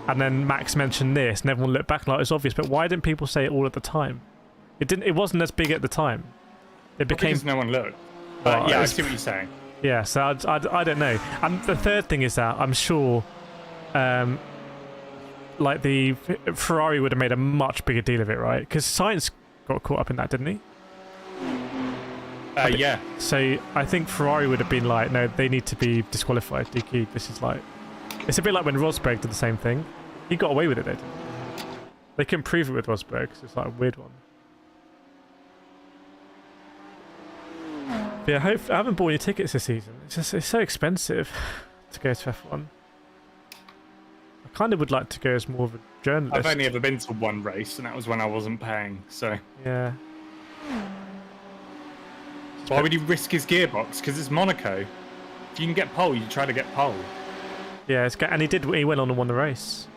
and then Max mentioned this, and everyone looked back like it's obvious. But why didn't people say it all at the time? It wasn't as big at the time. It became because no one looked. But yeah, I see what you're saying. Yeah, so I don't know. And the third thing is that I'm sure, like the Ferrari would have made a much bigger deal of it, right? Because Sainz got caught up in that, didn't he? Yeah. So I think Ferrari would have been like, no, they need to be disqualified, DQ. This is like, it's a bit like when Rosberg did the same thing. He got away with it, they couldn't prove it with Rosberg, so it's like a weird one. But yeah, I haven't bought any tickets this season. It's so expensive to go to F1. I kind of would like to go as more of a journalist. I've only ever been to one race, and that was when I wasn't paying, so... Yeah. Why would he risk his gearbox? Because it's Monaco. If you can get pole, you try to get pole. Yeah, and he did. He went on and won the race.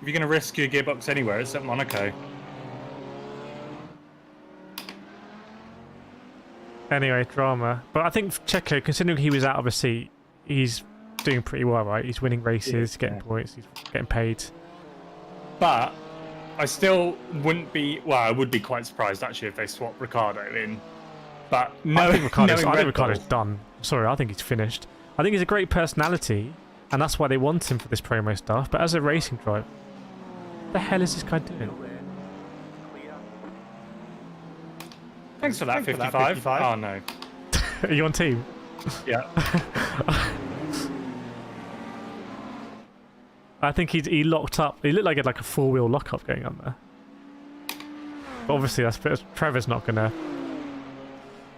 If you're going to risk your gearbox anywhere, it's at Monaco. Anyway, drama. But I think Checo, considering he was out of a seat, he's doing pretty well, right? He's winning races, getting points, he's getting paid. But I still wouldn't be... Well, I would be quite surprised, actually, if they swap Ricciardo in. But no, I think Ricciardo's done. Sorry, I think he's finished. I think he's a great personality, and that's why they want him for this promo stuff. But as a racing driver, what the hell is this guy doing? Thanks for that, 55. Oh, no. Are you on team? Yeah. I think he locked up. He looked like he had like a four-wheel lockup going on there. But obviously, Trevor's not gonna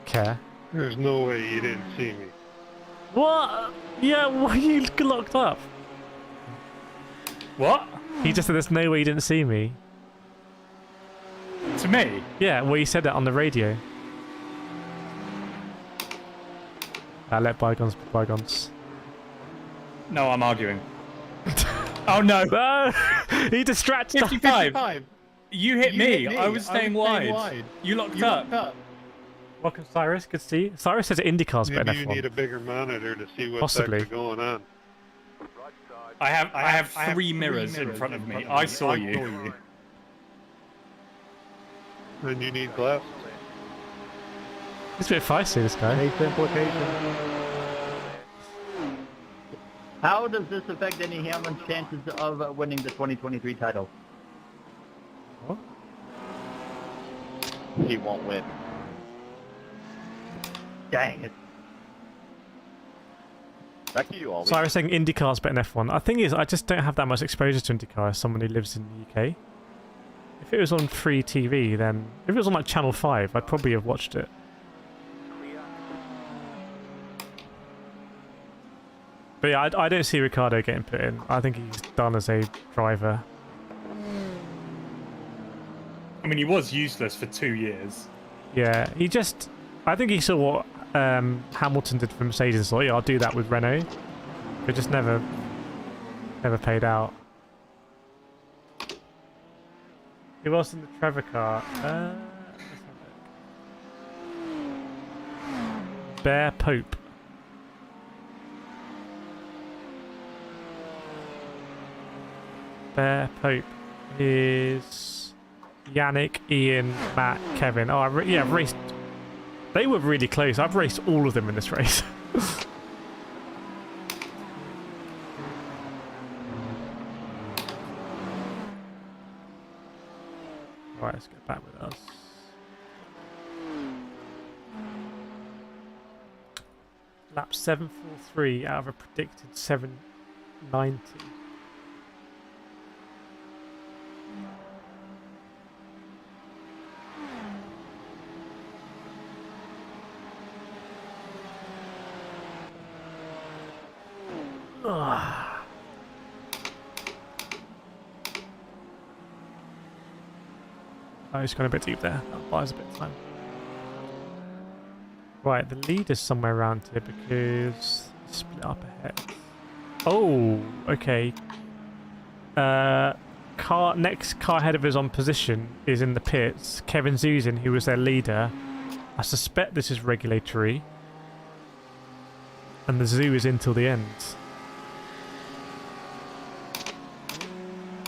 care. There's no way you didn't see me. What? Yeah, why are you locked up? What? He just said there's no way you didn't see me. To me? Yeah, well, he said that on the radio. Let bygones be bygones. No, I'm arguing. Oh no! No! He distracted. 55. You hit me. I was staying wide. You locked up. Welcome, Cyrus. Good to see you. Cyrus says IndyCar's better than F1. Maybe you need a bigger monitor to see what's Possibly. actually going on. I have three mirrors in front of me. I saw you. Then you need glasses. It's a bit feisty, this guy. Case implication. How does this affect any Hamlin's chances of winning the 2023 title? What? He won't win. Dang it. Back to you, Ollie. Cyrus saying IndyCar's better than F1. The thing is, I just don't have that much exposure to IndyCar as someone who lives in the UK. If it was on free TV, then... If it was on like Channel 5, I'd probably have watched it. But yeah, I don't see Ricciardo getting put in. I think he's done as a driver. I mean, he was useless for 2 years. Yeah, he just... I think he saw what Hamilton did for Mercedes and thought, yeah, I'll do that with Renault. But just never Never paid out. Who else in the Trevor car? Let's have a look. Bear Pope. Bear Pope is Yannick, Ian, Matt, Kevin. Oh, I've raced. They were really close. I've raced all of them in this race. Alright, let's get back with us. Lap 743 out of a predicted 790. Oh, he's gone a bit deep there. That buys a bit of time. Right, the leader's somewhere around here because it's split up ahead. Oh, okay. Next car ahead of us on position is in the pits. Kevin Zuzin, who was their leader. I suspect this is regulatory. And the zoo is in till the end.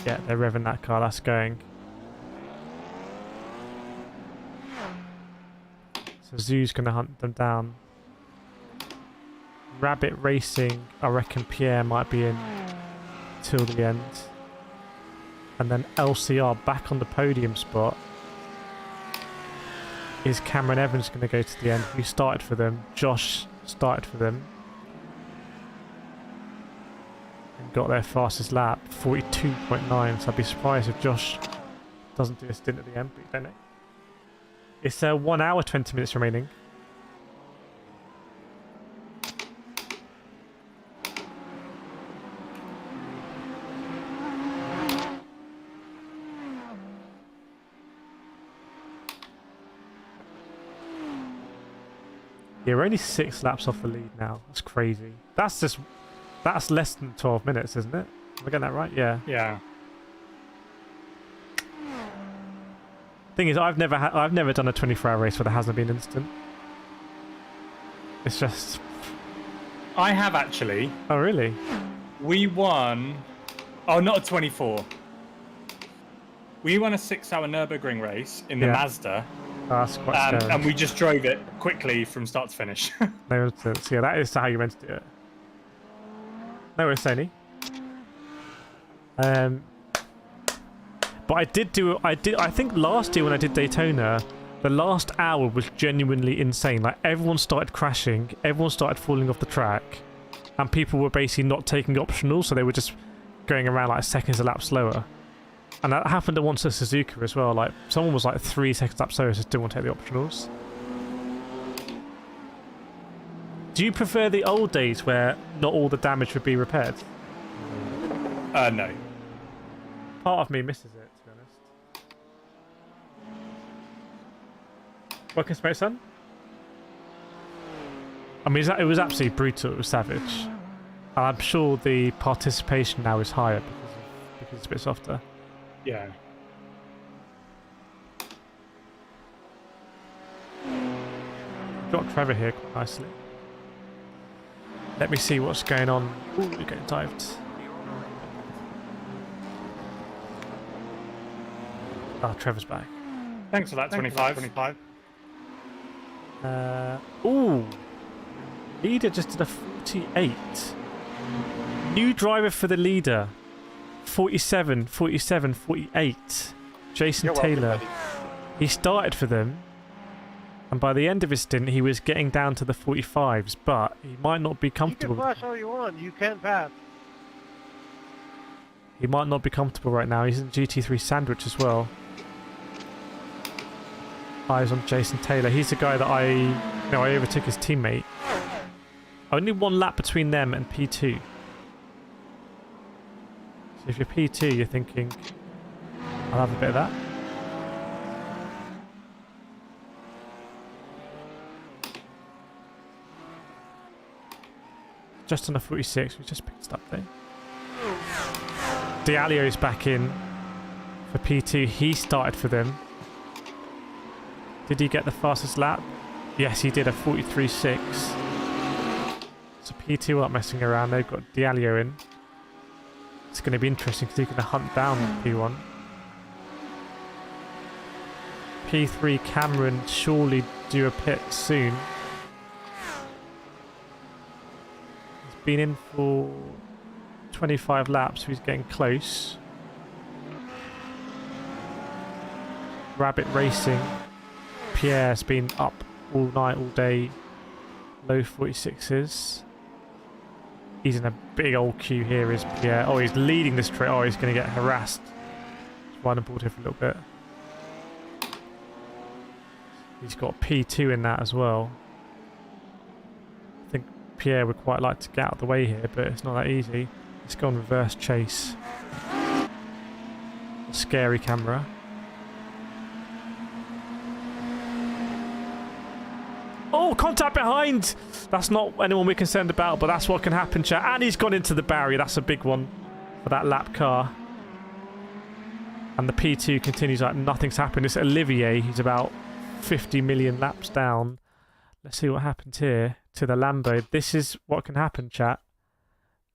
Yeah, they're revving that car. That's going. So Zoo's going to hunt them down. Rabbit Racing, I reckon Pierre might be in till the end. And then LCR back on the podium spot. Is Cameron Evans going to go to the end? Who started for them? Josh started for them. And got their fastest lap, 42.9. So I'd be surprised if Josh doesn't do a stint at the end, but you don't know. It's 1 hour 20 minutes remaining. Yeah, we're only 6 laps off the lead now. That's crazy. That's less than 12 minutes, isn't it? Am I getting that right? Yeah. Yeah. Thing is, I've never done a 24-hour race where there hasn't been instant. It's just. I have actually. Oh really? We won. Oh, not a 24. We won a 6-hour Nürburgring race in the Mazda. Oh, that's quite scary. And we just drove it quickly from start to finish. No instant. Yeah, that is how you meant to do it. No worries, Sony. But I think last year when I did Daytona, the last hour was genuinely insane. Like, everyone started crashing, everyone started falling off the track, and people were basically not taking optionals, so they were just going around like seconds a lap slower. And that happened once at Suzuka as well. Like, someone was like 3 seconds lap slower, so didn't want to take the optionals. Do you prefer the old days where not all the damage would be repaired? No. Part of me misses it, to be honest. Welcome, Smoke Sun. I mean, it was absolutely brutal. It was savage. And I'm sure the participation now is higher because it's a bit softer. Yeah. Got Trevor here quite nicely. Let me see what's going on. Ooh, we're getting dived. Oh, Trevor's back. Thanks for that, 25. Ooh. Leader just did a 48. New driver for the leader. 47, 48. Jason Taylor. He started for them. And by the end of his stint, he was getting down to the 45s, but he might not be comfortable. You can flash all you want. You can't pass. He might not be comfortable right now. He's in GT3 sandwich as well. Eyes on Jason Taylor. He's the guy that I overtook his teammate. Only 1 lap between them and P2. So if you're P2, you're thinking, I'll have a bit of that. Just on a 46, we just picked it up there. D'Alio's back in for P2. He started for them. Did he get the fastest lap? Yes, he did, a 43.6. So P2 aren't messing around. They've got D'Alio in. It's going to be interesting because he's going to hunt down P1. P3 Cameron surely due a pit soon. He's been in for 25 laps, so he's getting close. Rabbit Racing. Pierre's been up all night, all day. Low 46s. He's in a big old queue here, is Pierre. Oh, he's leading this trip. Oh, he's going to get harassed. Just ride aboard here for a little bit. He's got P2 in that as well. I think Pierre would quite like to get out of the way here, but it's not that easy. Let's go on reverse chase. Scary camera. Oh, contact behind! That's not anyone we're concerned about, but that's what can happen, chat. And he's gone into the barrier. That's a big one for that lap car. And the P2 continues like nothing's happened. It's Olivier. He's about 50 million laps down. Let's see what happens here to the Lambo. This is what can happen, chat.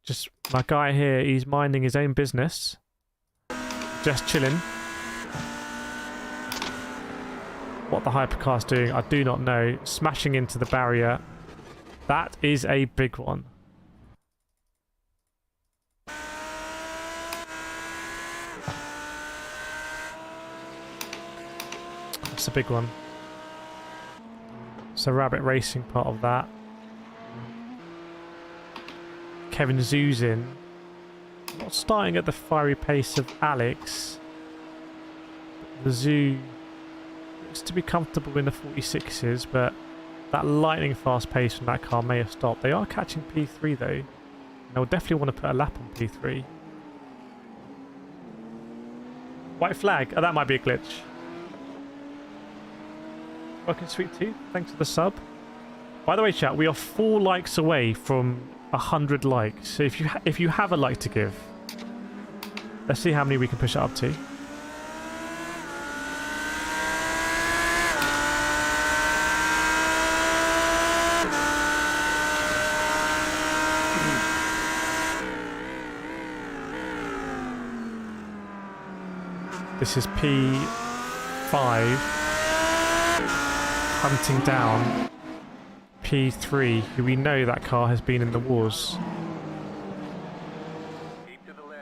Just my guy here, he's minding his own business. Just chilling. What the hypercar's doing, I do not know. Smashing into the barrier. That is a big one. That's a big one. So Rabbit Racing part of that. Kevin Zoo's in. Not starting at the fiery pace of Alex. The Zoo looks to be comfortable in the 46s, but that lightning fast pace from that car may have stopped. They are catching P3 though. And they'll definitely want to put a lap on P3. White flag. Oh, that might be a glitch. Welcome, Sweet Tooth. Thanks for the sub. By the way, chat, we are 4 likes away from 100 likes. So if you have a like to give, let's see how many we can push it up to. This is P5 hunting down P3, who we know that car has been in the wars.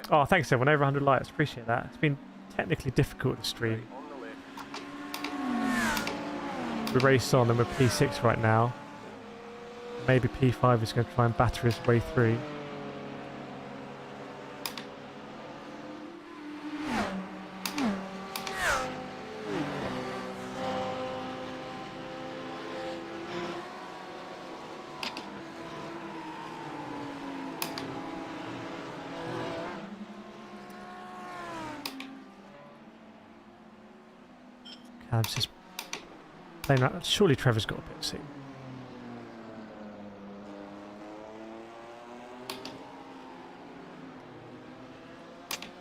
Oh, thanks everyone, over 100 likes, appreciate that. It's been technically difficult to stream. We race on and we're P6 right now. Maybe P5 is going to try and batter his way through. Cam's just playing that. Surely Trevor's got a bit soon.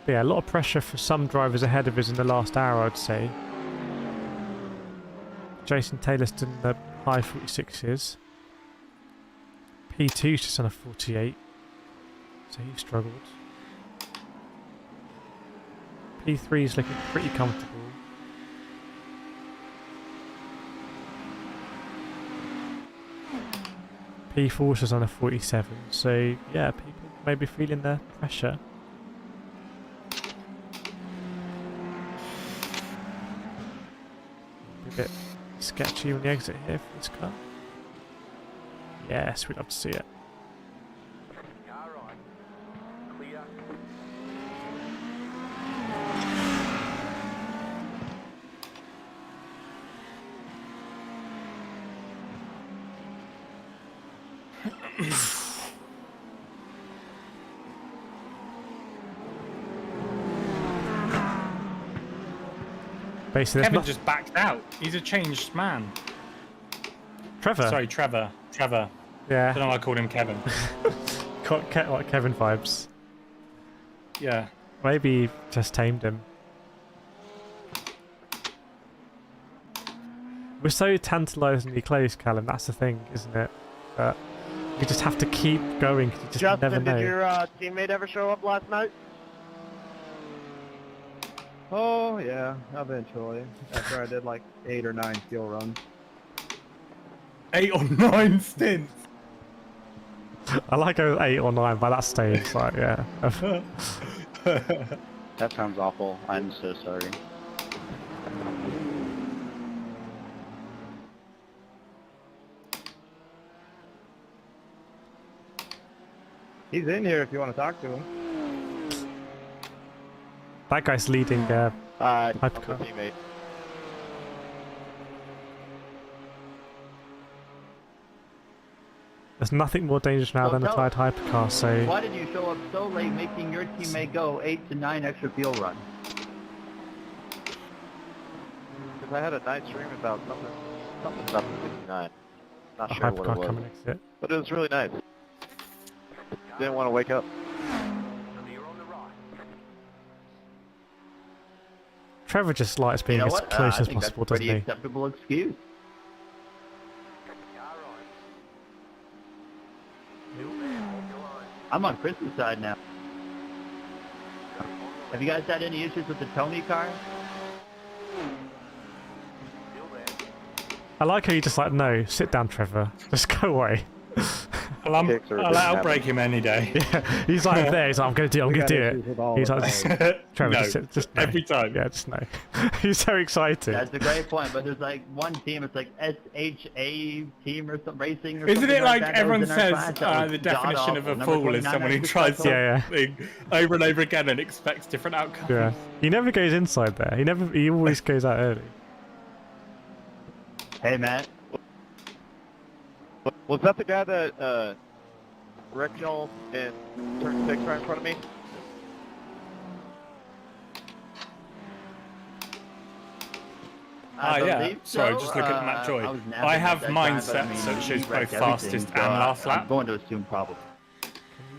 But yeah, a lot of pressure for some drivers ahead of us in the last hour, I'd say. Jason Taylor's done the high 46s. P2's just on a 48, so he struggled. P3's looking pretty comfortable. P4's just on a 47, so yeah, people may be feeling the pressure. A bit sketchy on the exit here for this car. Yes, we'd love to see it. Basically, Kevin just backed out. He's a changed man. Trevor? Sorry, Trevor. Trevor. Yeah. I don't know why I called him Kevin. What, Kevin vibes. Yeah. Maybe just tamed him. We're so tantalisingly close, Callum. That's the thing, isn't it? But you just have to keep going because you just Justin, never know. did your teammate ever show up last night? Oh, yeah, eventually. After I did like 8 or 9 fuel runs. 8 or 9 stints. I like going 8 or 9 by that stage. Like, yeah. That sounds awful. I'm so sorry. He's in here if you want to talk to him. That guy's leading hypercar. Teammate. There's nothing more dangerous now than a tired hypercar, so... Why did you show up so late making your teammate go 8 to 9 extra fuel runs? Because I had a nice dream about something about the 59. Not sure what it hypercar was. coming exit. But it was really nice. Didn't want to wake up. Trevor just likes being as close as possible, doesn't he? Acceptable excuse. I'm on Chris's side now. Have you guys had any issues with the Tony car? I like how you just like, no, sit down, Trevor. Just go away. I'll outbreak him any day. Yeah, he's like there. He's like, I'm gonna do it. He's like, Trevor, No, just no. every time. Yeah, just no. He's so excited. That's a great point, but there's like one team, it's like SHA team or some racing or Isn't something it like that everyone was in our says class that the was definition of a god-awful. fool is Number someone who 29 tries Yeah, something over and over again and expects different outcomes? Yeah, he never goes inside there. He always goes out early. Hey, Matt. Was that the guy that wrecked y'all in turn 6 right in front of me? Yeah. Sorry, just looking at Matt Joy. I have mine set so it shows both fastest and last lap. I'm going to assume probably. Can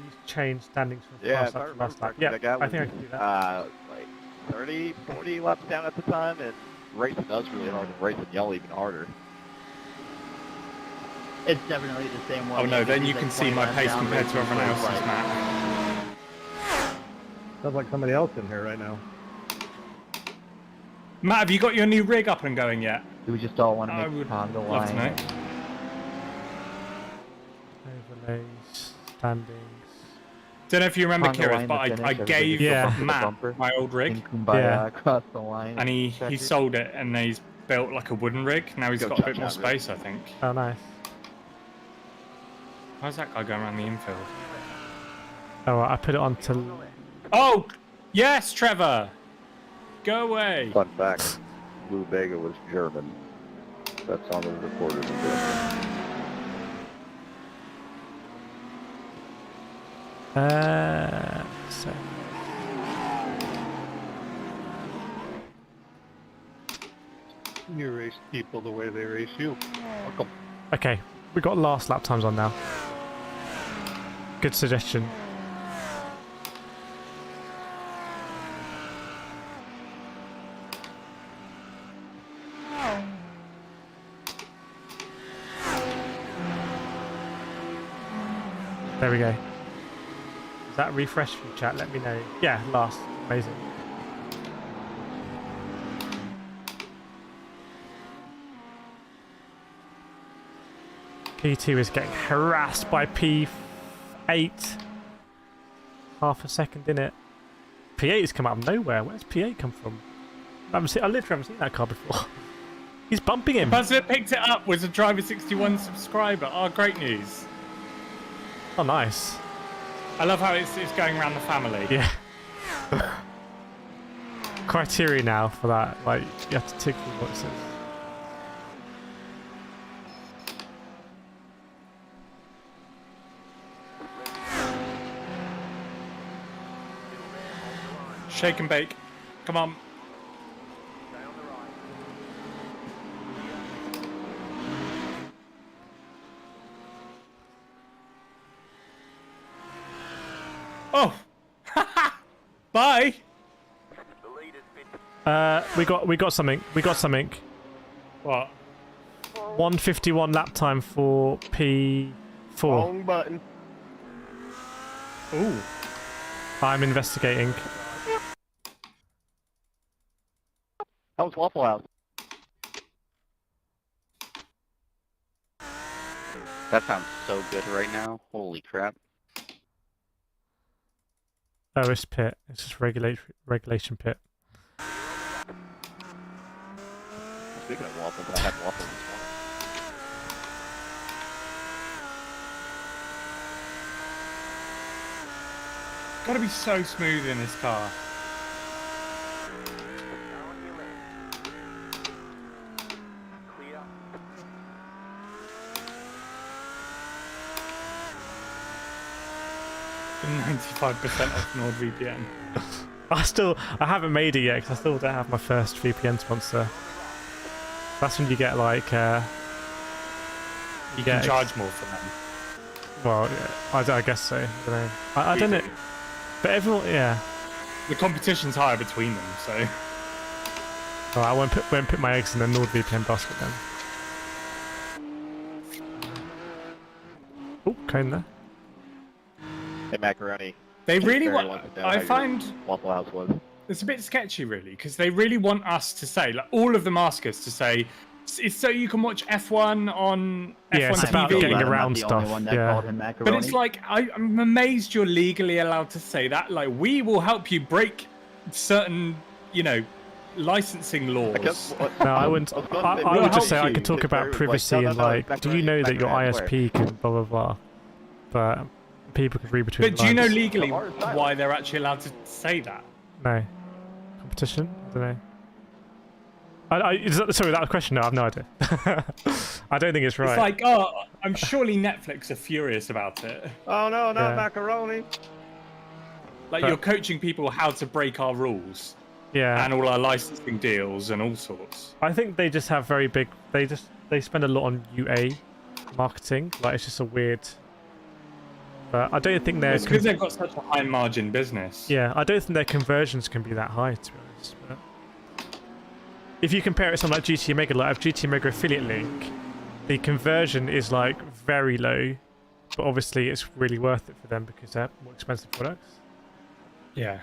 you change standings from Yeah, fast if I lap to remember last lap? correctly, Yeah, that guy I was think I can do that. like 30, 40 laps down at the time, and racing us really hard and racing y'all even harder. It's definitely the same one. Oh no, then you can see my pace compared to everyone else's, Matt. Sounds like somebody else in here right now. Matt, have you got your new rig up and going yet? Do we just all want to I make would Tom the love to know. line? Overlays, standings. Don't know if you remember, On the Kireth, line but to I finish, gave Yeah. Matt my old rig, Kumbaya across the line. and he sold it, and he's built like a wooden rig. Now he's Go got a bit touch more that rig. space, I think. Oh, nice. How's that guy going around the infield? Oh, I put it on to... Oh, yes, Trevor! Go away! Fun fact, Lou Bega was German. That's on the recorded in German. So... You race people the way they race you. Welcome. Okay, we got last lap times on now. Good suggestion. There we go. Is that refresh from chat? Let me know. Yeah, last. Amazing. P2 is getting harassed by P8. Half a second in it. P8's come out of nowhere. Where's P8 come from? I literally haven't seen that car before. He's bumping him. The person that picked it up was a Driver 61 subscriber. Oh, great news. Oh, nice. I love how it's going around the family. Yeah. Criteria now for that. Like, you have to tick the boxes. Shake and bake. Come on. Oh! Bye. We got something. We got something. What? 151 lap time for P4. Wrong button. Ooh. I'm investigating. How was Waffle House? That sounds so good right now. Holy crap. Oh, it's pit. It's just regulation pit. Speaking of waffles, I had waffles this morning. Gotta be so smooth in this car. Clear. 95% off NordVPN. I haven't made it yet because I still don't have my first VPN sponsor. That's when you get like you can charge more for them. Well, yeah, I guess so. I don't know. I don't know. But everyone, yeah. The competition's higher between them, so. Alright, I won't put my eggs in the NordVPN basket then. Oh, cone there. Hey, Macaroni. They really want. I find Waffle House was. It's a bit sketchy, really, because they really want us to say, like, all of them ask us to say, it's so you can watch F1 on F1 it's TV. about getting around stuff. Yeah. But it's like, I'm amazed you're legally allowed to say that. Like, we will help you break certain, you know, licensing laws. No, I wouldn't. I would just say I could talk about privacy and like, do you know that your ISP can blah blah blah, but people could read between. But do you know legally why they're actually allowed to say that? No. Competition? I don't know. Sorry, that question? No, I have no idea. I don't think it's right. It's like, oh, I'm surely Netflix are furious about it. Oh no, not macaroni. Like, you're coaching people how to break our rules. Yeah. And all our licensing deals and all sorts. I think they just have very big. They spend a lot on UA marketing. Like, it's just a weird. But I don't think they're. It's because they've got such a high margin business. Yeah, I don't think their conversions can be that high, to be honest. But if you compare it to something like GT Omega, like GT Omega affiliate link, the conversion is like very low, but obviously it's really worth it for them because they're more expensive products. Yeah.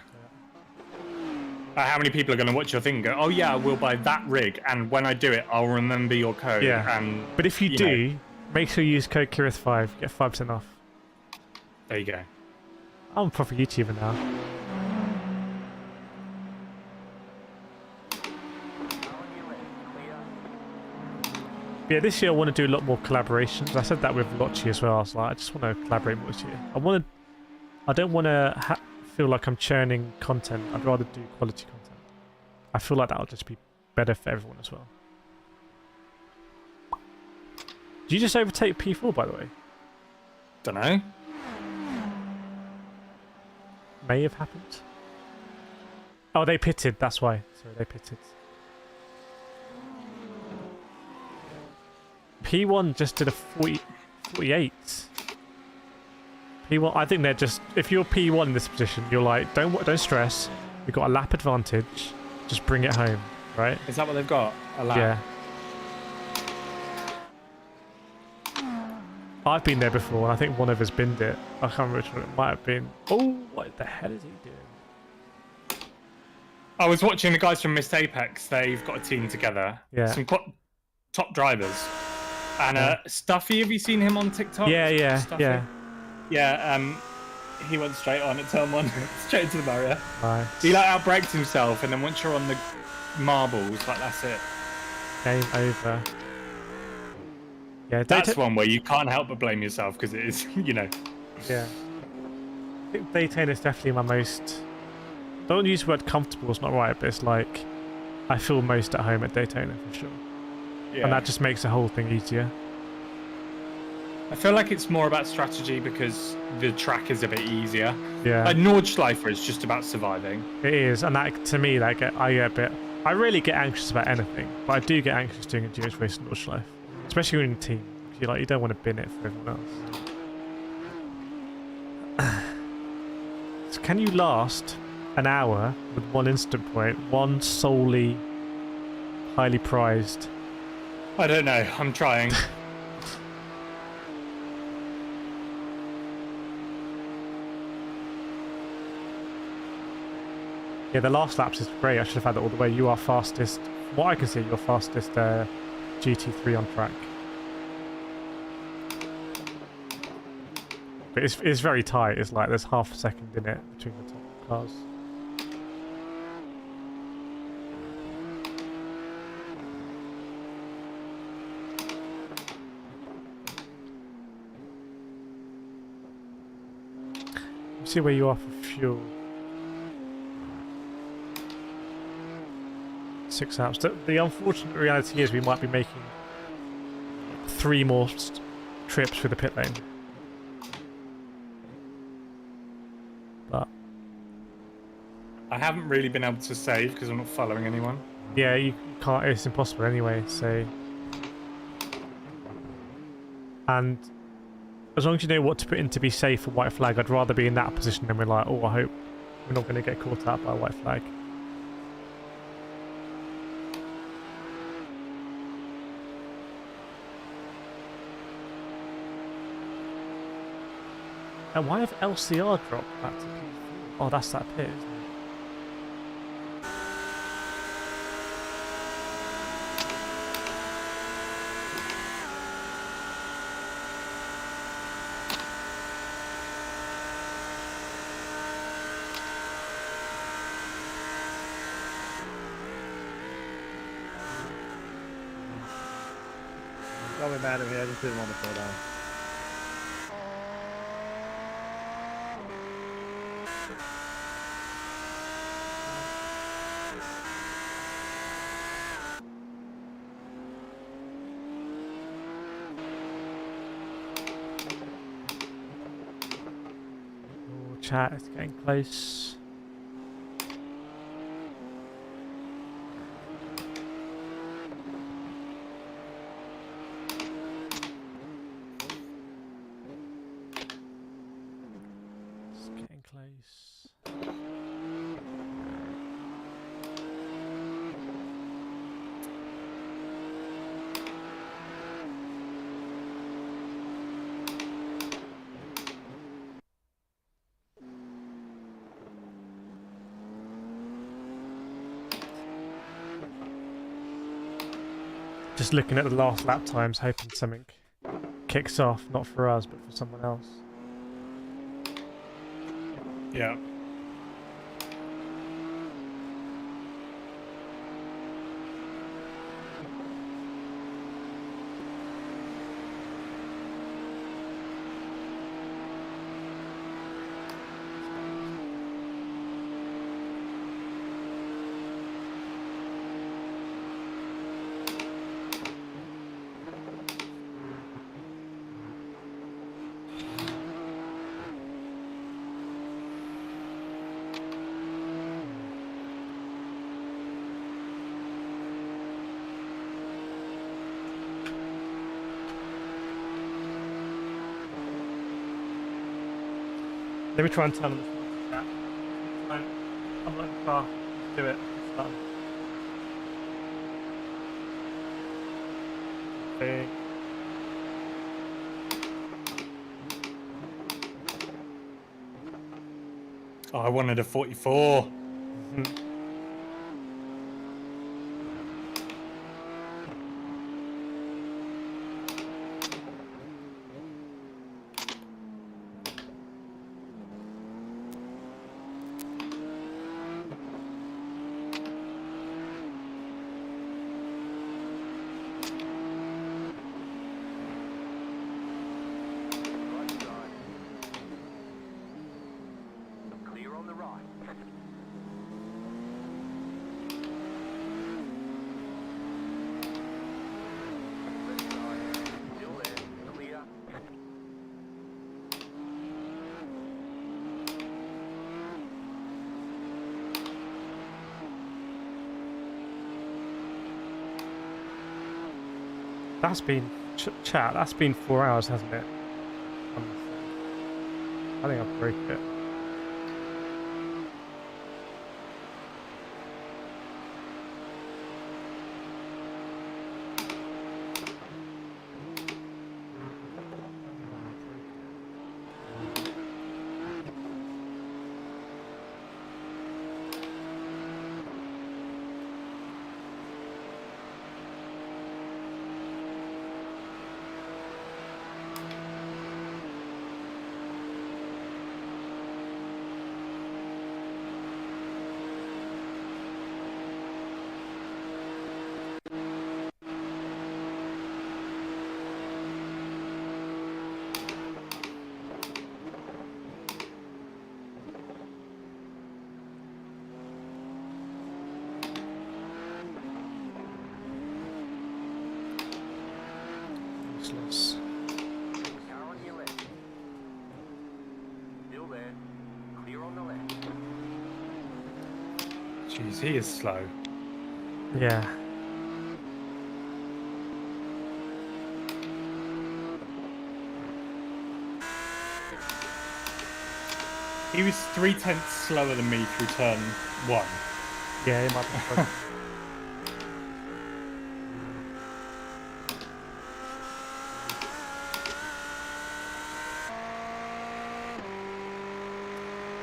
How many people are going to watch your thing and go, oh yeah, I will buy that rig, and when I do it, I'll remember your code. Yeah. And, but if you do, make sure you use code Kireth5, get 5% off. There you go. I'm a proper YouTuber now. Yeah, this year I want to do a lot more collaborations. I said that with Lotchi as well. I was like, I just want to collaborate more this year. I don't want to feel like I'm churning content. I'd rather do quality content. I feel like that'll just be better for everyone as well. Did you just overtake P4, by the way? Don't know. May have happened. Oh, they pitted. That's why. Sorry, they pitted. P1 just did a 48. P1. I think they're just. If you're P1 in this position, you're like, don't stress. We've got a lap advantage. Just bring it home, right? Is that what they've got? A lap? Yeah. I've been there before, and I think one of us binned it. I can't remember which one it might have been. Oh, what the hell is he doing? I was watching the guys from Missed Apex. They've got a team together. Yeah. Some top drivers. And Stuffy, have you seen him on TikTok? Yeah. Stuffy? Yeah. He went straight on at turn 1, straight into the barrier. Right. He like outbraked himself, and then once you're on the marbles, like that's it. Game over. Yeah, that's one where you can't help but blame yourself because it is, you know. Yeah. I think Daytona is definitely my most. Don't use the word comfortable, it's not right, but it's like I feel most at home at Daytona for sure. Yeah. And that just makes the whole thing easier. I feel like it's more about strategy because the track is a bit easier. Yeah. Like Nordschleifer is just about surviving. It is, and that to me, I get a bit. I rarely get anxious about anything, but I do get anxious doing a GH race in Nordschleife, especially when you're in a team. You don't want to bin it for everyone else. So can you last an hour with one instant point, one solely highly prized. I don't know. I'm trying. Yeah, the last laps is great. I should have had that all the way. You are fastest. From what I can see, you're fastest GT3 on track. But it's very tight. It's like there's half a second in it between the top cars. Let's see where you are for fuel. 6 hours. The unfortunate reality is we might be making 3 more trips through the pit lane. But I haven't really been able to save because I'm not following anyone. yeah, you can't. It's impossible anyway. So, and as long as you know what to put in to be safe for white flag, I'd rather be in that position than we're like, oh, I hope we're not going to get caught out by a white flag. And why have LCR dropped back to P4? Oh, that's that pit, isn't it? Don't be mad at me, I just didn't want to slow down. Oh, chat, it's getting close. Just looking at the last lap times, hoping something kicks off, not for us, but for someone else. Yeah. Let me try and turn on the chat. I'm not far. Let's do it. It's done. Okay. Oh, I wanted a 44. That's been chat. That's been 4 hours, hasn't it? I think I've broke it. Jeez, he is slow. Yeah. He was 0.3 slower than me through turn 1. Yeah, he might be fun.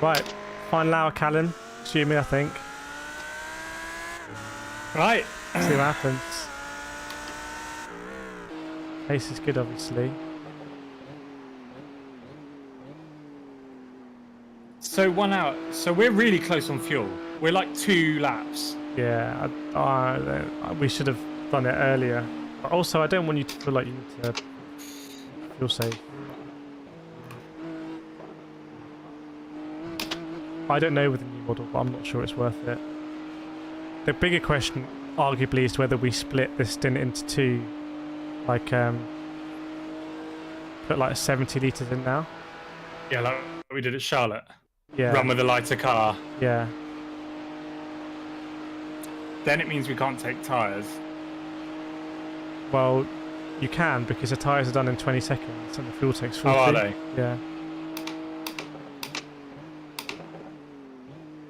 Right, final hour, Callan. Assuming, I think. Right. See what happens. Pace is good, obviously. So 1 hour. So we're really close on fuel. We're like 2 laps. Yeah, we should have done it earlier. But also, I don't want you to feel like you need to feel safe. I don't know with the new model, but I'm not sure it's worth it. The bigger question, arguably, is whether we split this stint into 2. Like, put like 70 litres in now. Yeah, like we did at Charlotte. Yeah. Run with a lighter car. Yeah. Then it means we can't take tyres. Well, you can, because the tyres are done in 20 seconds and the fuel takes 40. Oh, are they? Yeah.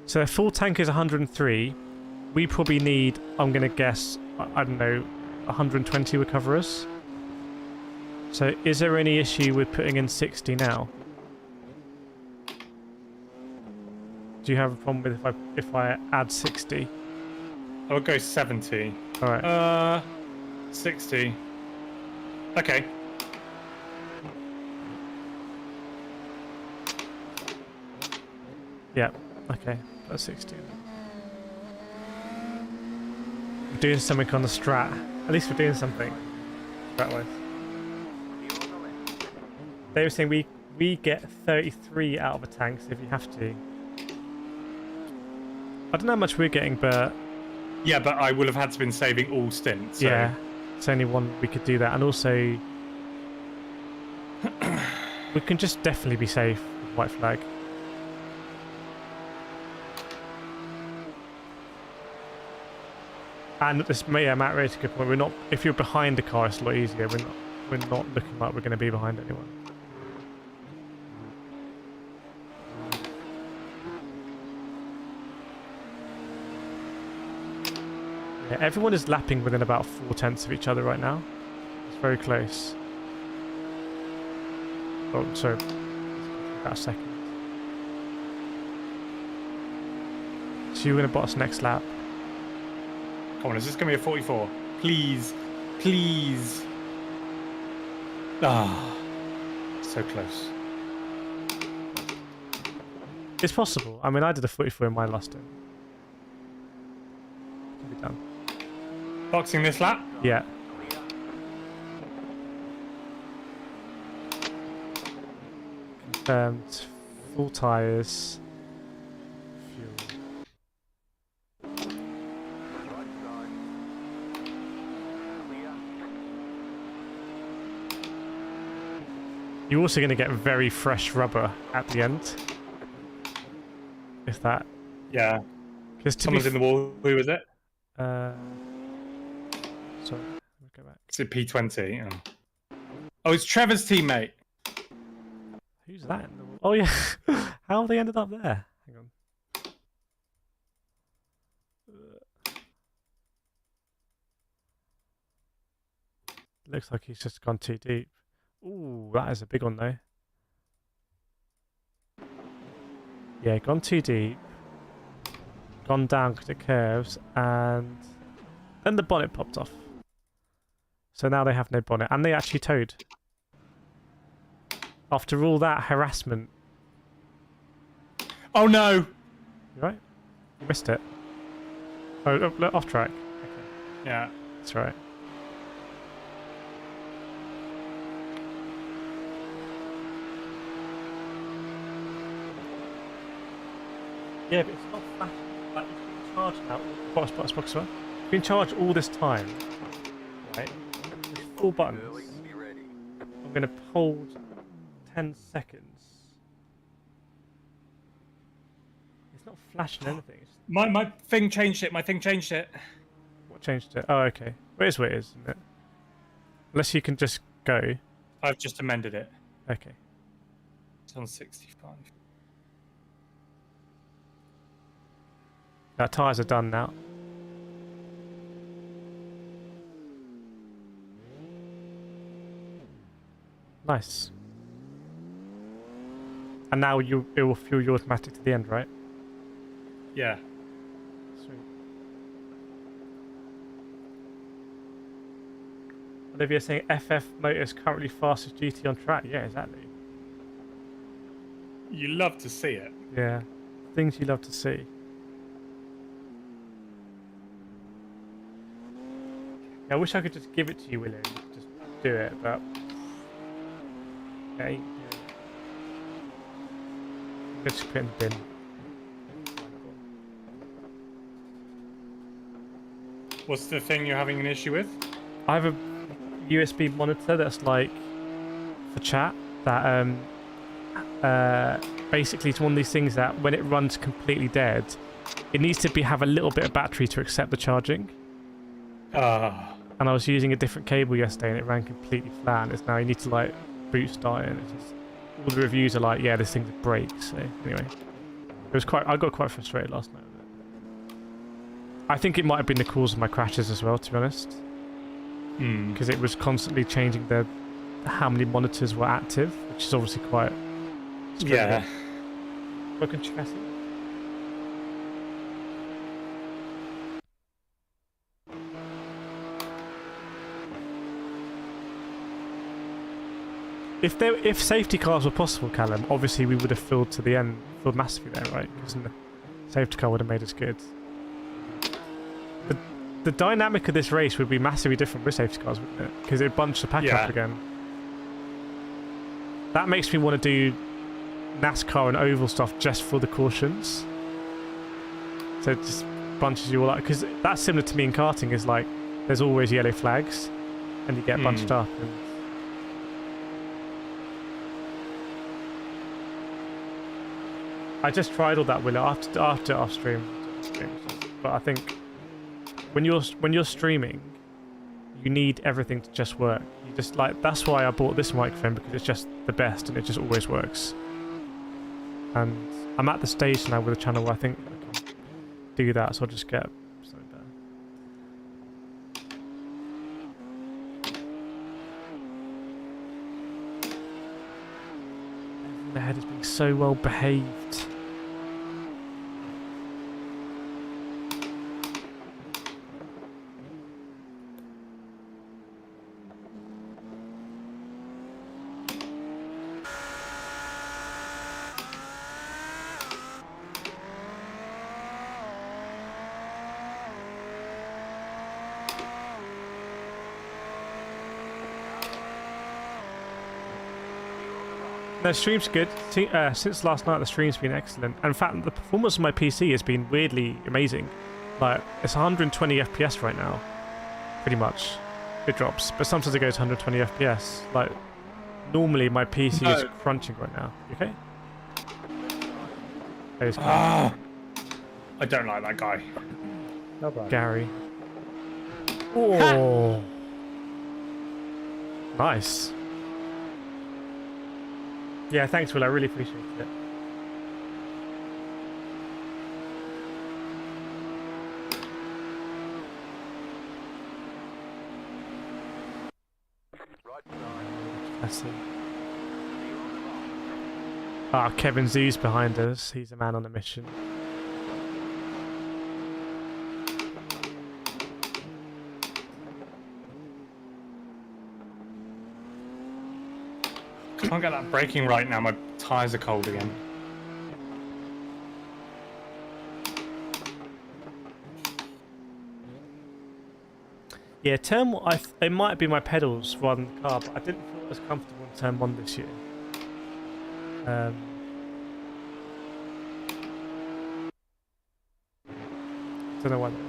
So a full tank is 103. We probably need, I'm going to guess, I don't know, 120 would cover us. So is there any issue with putting in 60 now? Do you have a problem with if I add 60? I would go 70. All right. 60. Okay. Yeah. Okay. That's 60. We're doing something on the strat. At least we're doing something. Strat-wise. They were saying we get 33 out of a tank, so if you have to. I don't know how much we're getting, but... Yeah, but I will have had to been saving all stints. So. Yeah, it's only one we could do that. And also... we can just definitely be safe with white flag. And this, yeah, Matt raised a good point. We're not... If you're behind the car, it's a lot easier. We're not looking like we're going to be behind anyone. Yeah, everyone is lapping within about 4/10 of each other right now. It's very close. Oh, sorry. About a second. So you're going to bot us next lap. Come on, is this going to be a 44? Please. Please. Ah. So close. It's possible. I mean, I did a 44 in my last stint. Can be done. Boxing this lap? Yeah. Confirmed. Full tyres. Fuel. You're also going to get very fresh rubber at the end. If that... Yeah. Someone's in the wall. Who was it? Sorry, let me go back. Is it P20? Oh, it's Trevor's teammate. Who's that in the wall? Oh, yeah. How have they ended up there? Hang on. Looks like he's just gone too deep. Ooh, that is a big one, though. Yeah, gone too deep. Gone down because it curves, and then the bonnet popped off. So now they have no bonnet, and they actually towed. After all that harassment. Oh no! You right? You missed it. Oh, look, off track. Okay. Yeah. That's right. Yeah, but it's not flashing. Like, it's been charged now. Box. It's been charged all this time. Right? There's 4 buttons. I'm going to hold 10 seconds. It's not flashing anything. It's My thing changed it. My thing changed it. What changed it? Oh, okay. Where it is, isn't it? Unless you can just go. I've just amended it. Okay. It's on 65. Our tyres are done now. Nice. And now it will fuel you automatic to the end, right? Yeah. Sweet. Olivia saying FF Motors currently fastest GT on track. Yeah, exactly. You love to see it. Yeah. Things you love to see. Yeah, I wish I could just give it to you, William. Just do it, but... Okay. Let's just put it in the bin. What's the thing you're having an issue with? I have a USB monitor that's like for chat that basically it's one of these things that when it runs completely dead, it needs to have a little bit of battery to accept the charging. And I was using a different cable yesterday and it ran completely flat, and it's now you need to like boot start it, and it's just, all the reviews are like, yeah, this thing's a break. So anyway, I got quite frustrated last night with it. I think it might have been the cause of my crashes as well, to be honest. Because it was constantly changing how many monitors were active, which is obviously quite stressful. Yeah. Broken chassis. If safety cars were possible, Callum, obviously we would have filled to the end, filled massively there, right? Because the safety car would have made us good. The dynamic of this race would be massively different with safety cars, wouldn't it? Because it bunched the pack up again. That makes me want to do NASCAR and oval stuff just for the cautions. So it just bunches you all up. Because that's similar to me in karting, is like, there's always yellow flags, and you get bunched up. And I just tried all that, Willow, after off stream. But I think when you're streaming, you need everything to just work. You just like, that's why I bought this microphone, because it's just the best and it just always works. And I'm at the stage now with the channel where I think I can do that, so I'll just get something better. Everyone ahead is being so well behaved. The stream's good. Since last night, the stream's been excellent. In fact, the performance of my PC has been weirdly amazing. Like, it's 120 FPS right now, pretty much. It drops, but sometimes it goes 120 FPS. Like, normally my PC is crunching right now. You okay? I don't like that guy. No problem. Gary. Oh, nice. Yeah, thanks, Will. I really appreciate it. I see. Ah, Kevin Zoo's behind us. He's a man on a mission. Can't get that braking right now. My tyres are cold again. Yeah, turn one, it might be my pedals rather than the car, but I didn't feel as comfortable in turn one this year. Don't know why that is.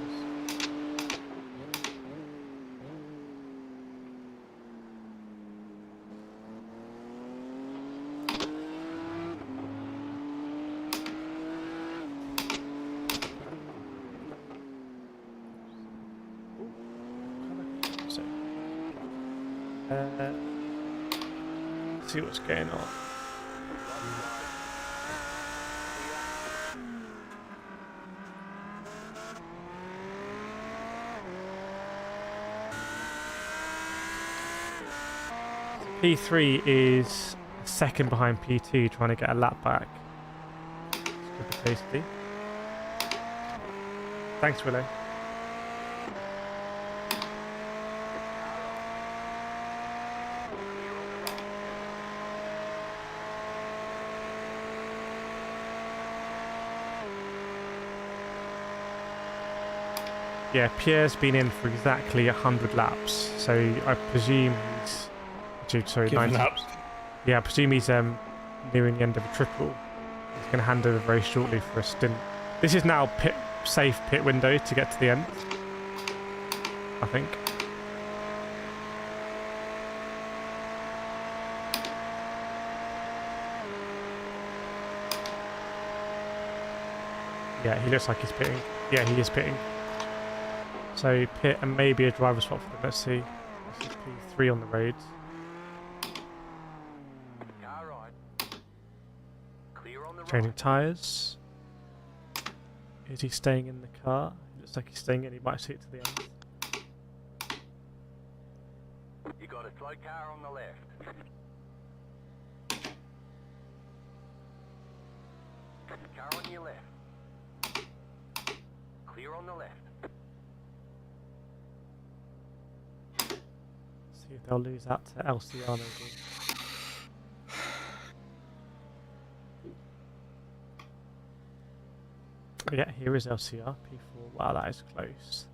See what's going on. P3 is second behind P2, trying to get a lap back. It's super tasty. Thanks, Willow. Yeah, Pierre's been in for exactly 100 laps, so I presume he's... Sorry, 90 laps. Yeah, I presume he's nearing the end of a triple. He's going to hand over very shortly for a stint. This is now safe pit window to get to the end, I think. Yeah, he looks like he's pitting. Yeah, he is pitting. So pit and maybe a driver swap for them. Let's see. This is P3 on the road. Changing tyres. Is he staying in the car? It looks like he's staying in. He might see it to the end. You got a slow car on the left. Car on your left. Clear on the left. See if they'll lose that to LCR maybe. Yeah, here is LCR, P4. Wow, that is close.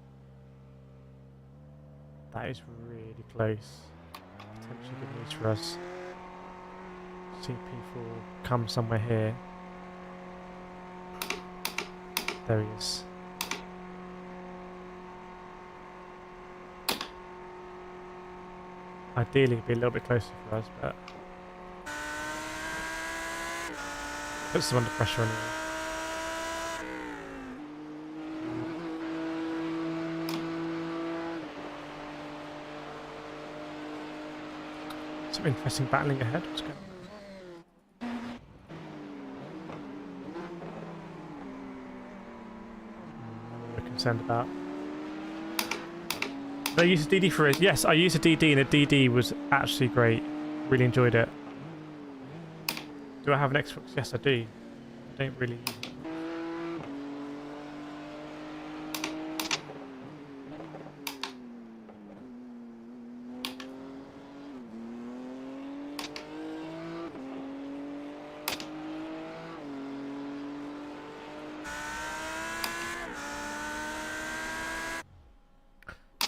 That is really close. Potentially good news for us. See P4 come somewhere here. There he is. Ideally, it'd be a little bit closer for us, but puts them under pressure anyway. Some interesting battling ahead. What's going on? We're concerned about. Did I use a DD for it? Yes, I used a DD, and a DD was actually great. Really enjoyed it. Do I have an Xbox? Yes, I do. I don't really.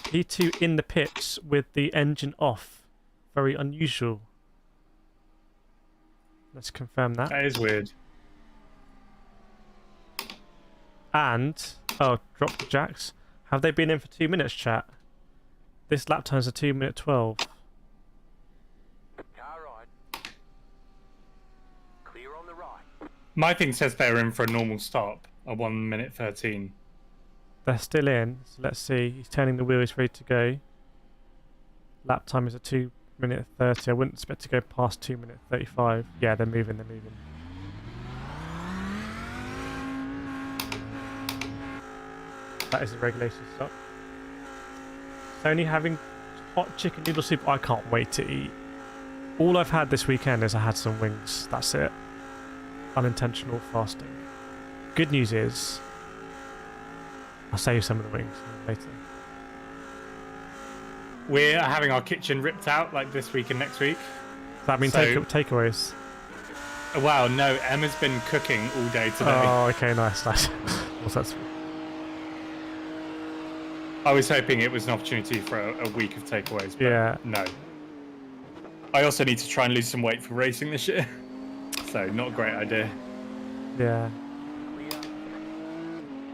P2 in the pits with the engine off. Very unusual. Let's confirm that. That is weird. And, oh, drop the jacks. Have they been in for 2 minutes, chat? This lap time's a 2:12. Car right. Clear on the right. My thing says they're in for a normal stop, a 1:13. They're still in, so let's see. He's turning the wheel, he's ready to go. Lap time is a 2:30. I wouldn't expect to go past 2:35. Yeah, they're moving, they're moving. That is a regulation stop. Sony having hot chicken noodle soup. I can't wait to eat. All I've had this weekend is I had some wings. That's it. Unintentional fasting. Good news is I'll save some of the wings later. We're having our kitchen ripped out like this week and next week. Does that mean takeaways? Wow, no, Emma's been cooking all day today. Oh, okay, nice. What's that? I was hoping it was an opportunity for a week of takeaways, but yeah. No. I also need to try and lose some weight for racing this year. So, not a great idea. Yeah.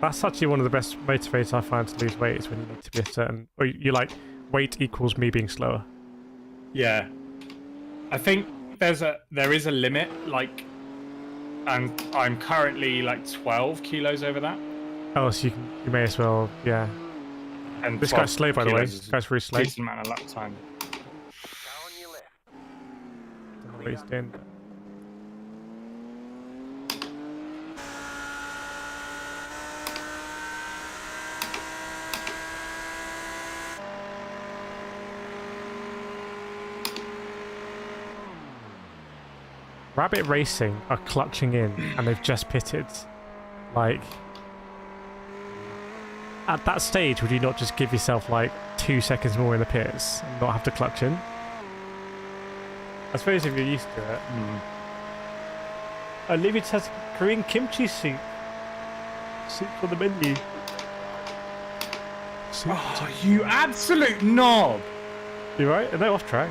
That's actually one of the best motivators I find to lose weight is when you need to be a certain... Or you like, weight equals me being slower. Yeah. I think there is a limit, like... And I'm currently like 12 kilos over that. Oh, so you may as well, yeah. And this guy's slow, by the way. This guy's really slow. Decent amount of lap time. what he's doing. Rabbit Racing are clutching in and they've just pitted. Like, at that stage, would you not just give yourself like 2 seconds more in the pits and not have to clutch in? I suppose if you're used to it. Olivia has Korean kimchi soup. Soup for the menu. Soup. Oh, you absolute knob! You right? No, off track.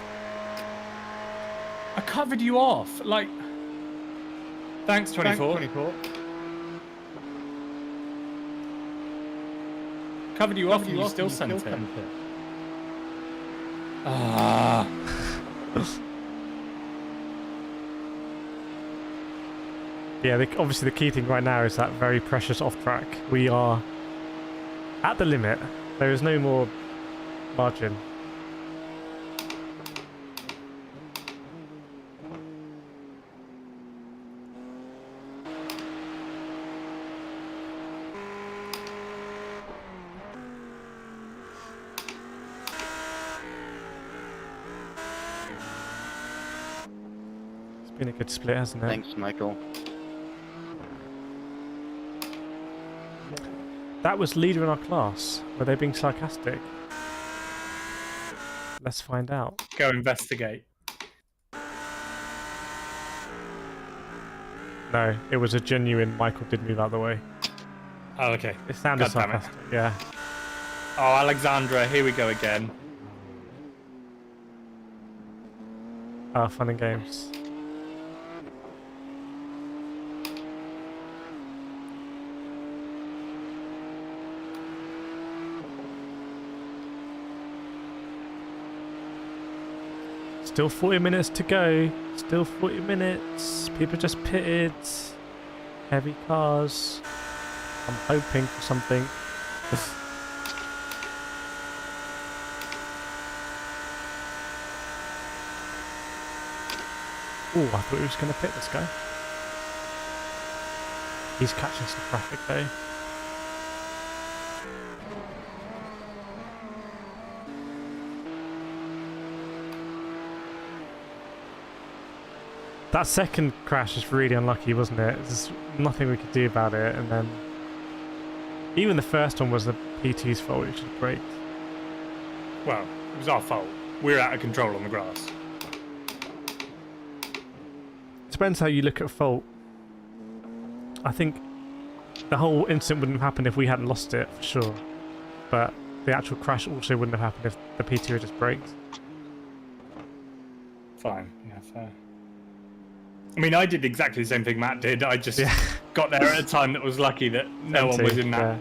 I covered you off. Like, thanks, 24. Covered you off and you still sent it. Ah. Yeah, obviously the key thing right now is that very precious off track. We are at the limit. There is no more margin. It's been a good split, hasn't it? Thanks, Michael. That was leader in our class. Were they being sarcastic? Let's find out. Go investigate. No, it was a genuine Michael did move out of the way. Oh, okay. It sounded God damn it. sarcastic, yeah. Oh, Alexandra, here we go again. Ah, fun and games. Still 40 minutes to go. Still 40 minutes. People just pitted. Heavy cars. I'm hoping for something. Oh, I thought he was going to pit this guy. He's catching some traffic though. That second crash was really unlucky, wasn't it? There's nothing we could do about it, and then even the first one was the P2's fault, which was great. Well, it was our fault. We're out of control on the grass. Depends how you look at fault. I think the whole incident wouldn't have happened if we hadn't lost it, for sure. But the actual crash also wouldn't have happened if the P2 had just braked. Fine, yeah, fair. I mean, I did exactly the same thing Matt did. I just got there at a time that was lucky that no one was in that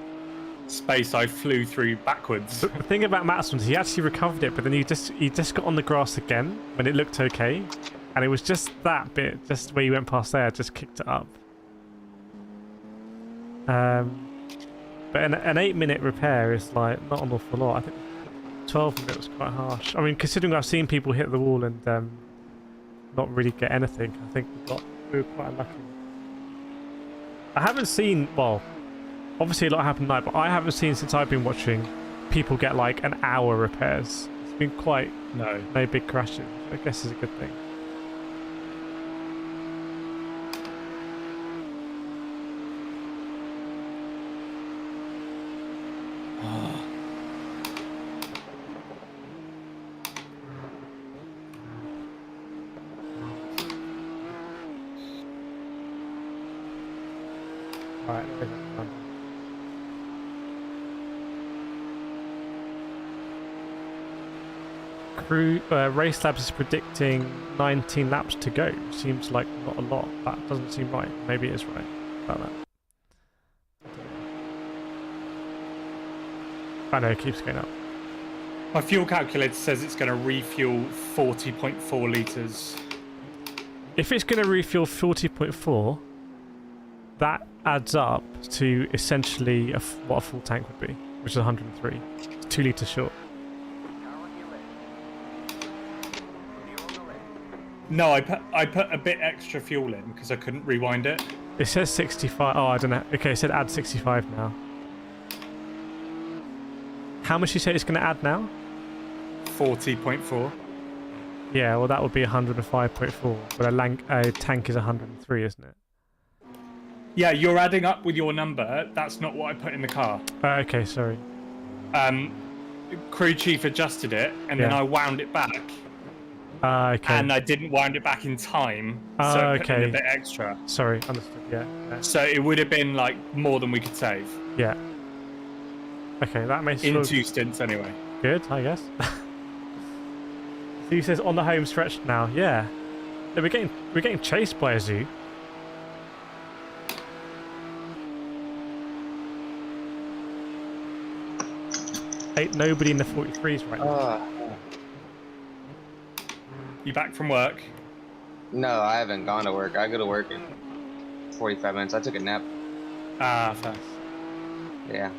space I flew through backwards. But the thing about Matt's was he actually recovered it, but then he just got on the grass again when it looked okay, and it was just that bit, just where you went past there, just kicked it up. But an 8-minute repair is like not an awful lot. I think 12 minutes was quite harsh. I mean, considering I've seen people hit the wall and not really get anything, I think we were quite unlucky. I haven't seen, well, obviously a lot happened tonight, but I haven't seen since I've been watching people get like an hour repairs. It's been quite no big crashes. I guess is a good thing. Right, Crew Race Labs is predicting 19 laps to go. Seems like not a lot. That doesn't seem right. Maybe it is right about that. I know it keeps going up. My fuel calculator says it's going to refuel 40.4 litres. If it's going to refuel 40.4, that adds up to essentially what a full tank would be, which is 103. It's 2 litres short. No, I put a bit extra fuel in because I couldn't rewind it. It says 65. Oh, I don't know. Okay, it said add 65 now. How much you say it's going to add now? 40.4. Yeah, well, that would be 105.4. But a tank is 103, isn't it? Yeah, you're adding up with your number. That's not what I put in the car. Okay, sorry. Crew chief adjusted it, and then I wound it back. Okay. And I didn't wind it back in time, so I put in a bit extra. Sorry, understood. Yeah. So it would have been like more than we could save. Yeah. Okay, that makes in 2 stints anyway. Good, I guess. He says on the home stretch now. Yeah. We're getting chased by a zoo. Ain't nobody in the 43s right now. You back from work? No, I haven't gone to work. I go to work in 45 minutes. I took a nap. Ah, fair. Yeah.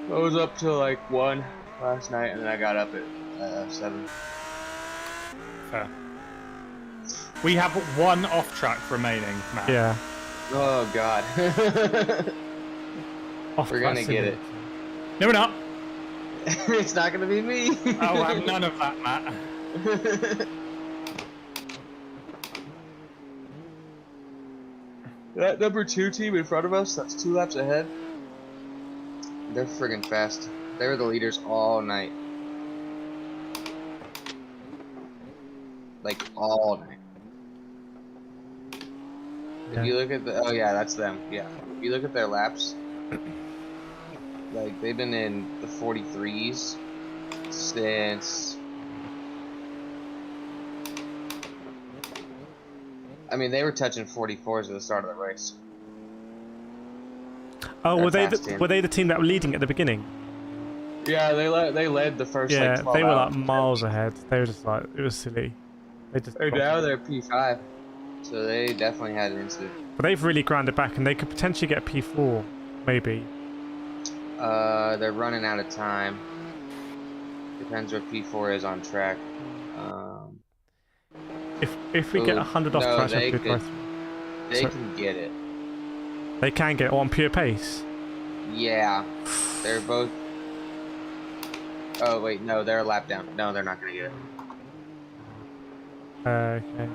I was up till like 1 last night, and then I got up at 7. Fair. We have 1 off-track remaining, Matt. Yeah. Oh, God. We're gonna get it. No, we're not. It's not gonna be me. I'll have none of that, Matt. That number 2 team in front of us, that's 2 laps ahead. They're friggin' fast. They were the leaders all night. Like, all night. If you look at the... Oh, yeah, that's them. Yeah. If you look at their laps... Like, they've been in the 43s since... I mean, they were touching 44s at the start of the race. Oh, were they the team that were leading at the beginning? Yeah, they led the first like 12 they were hours. like miles ahead. They were just like, it was silly. They just now they're P5, so they definitely had an incident. But they've really grounded back, and they could potentially get a P4, maybe. They're running out of time. Depends where P4 is on track. If we get 100 off track, they can get it. They can get it on pure pace. Yeah, they're both. Oh wait, no, they're a lap down. No, they're not gonna get it. Okay.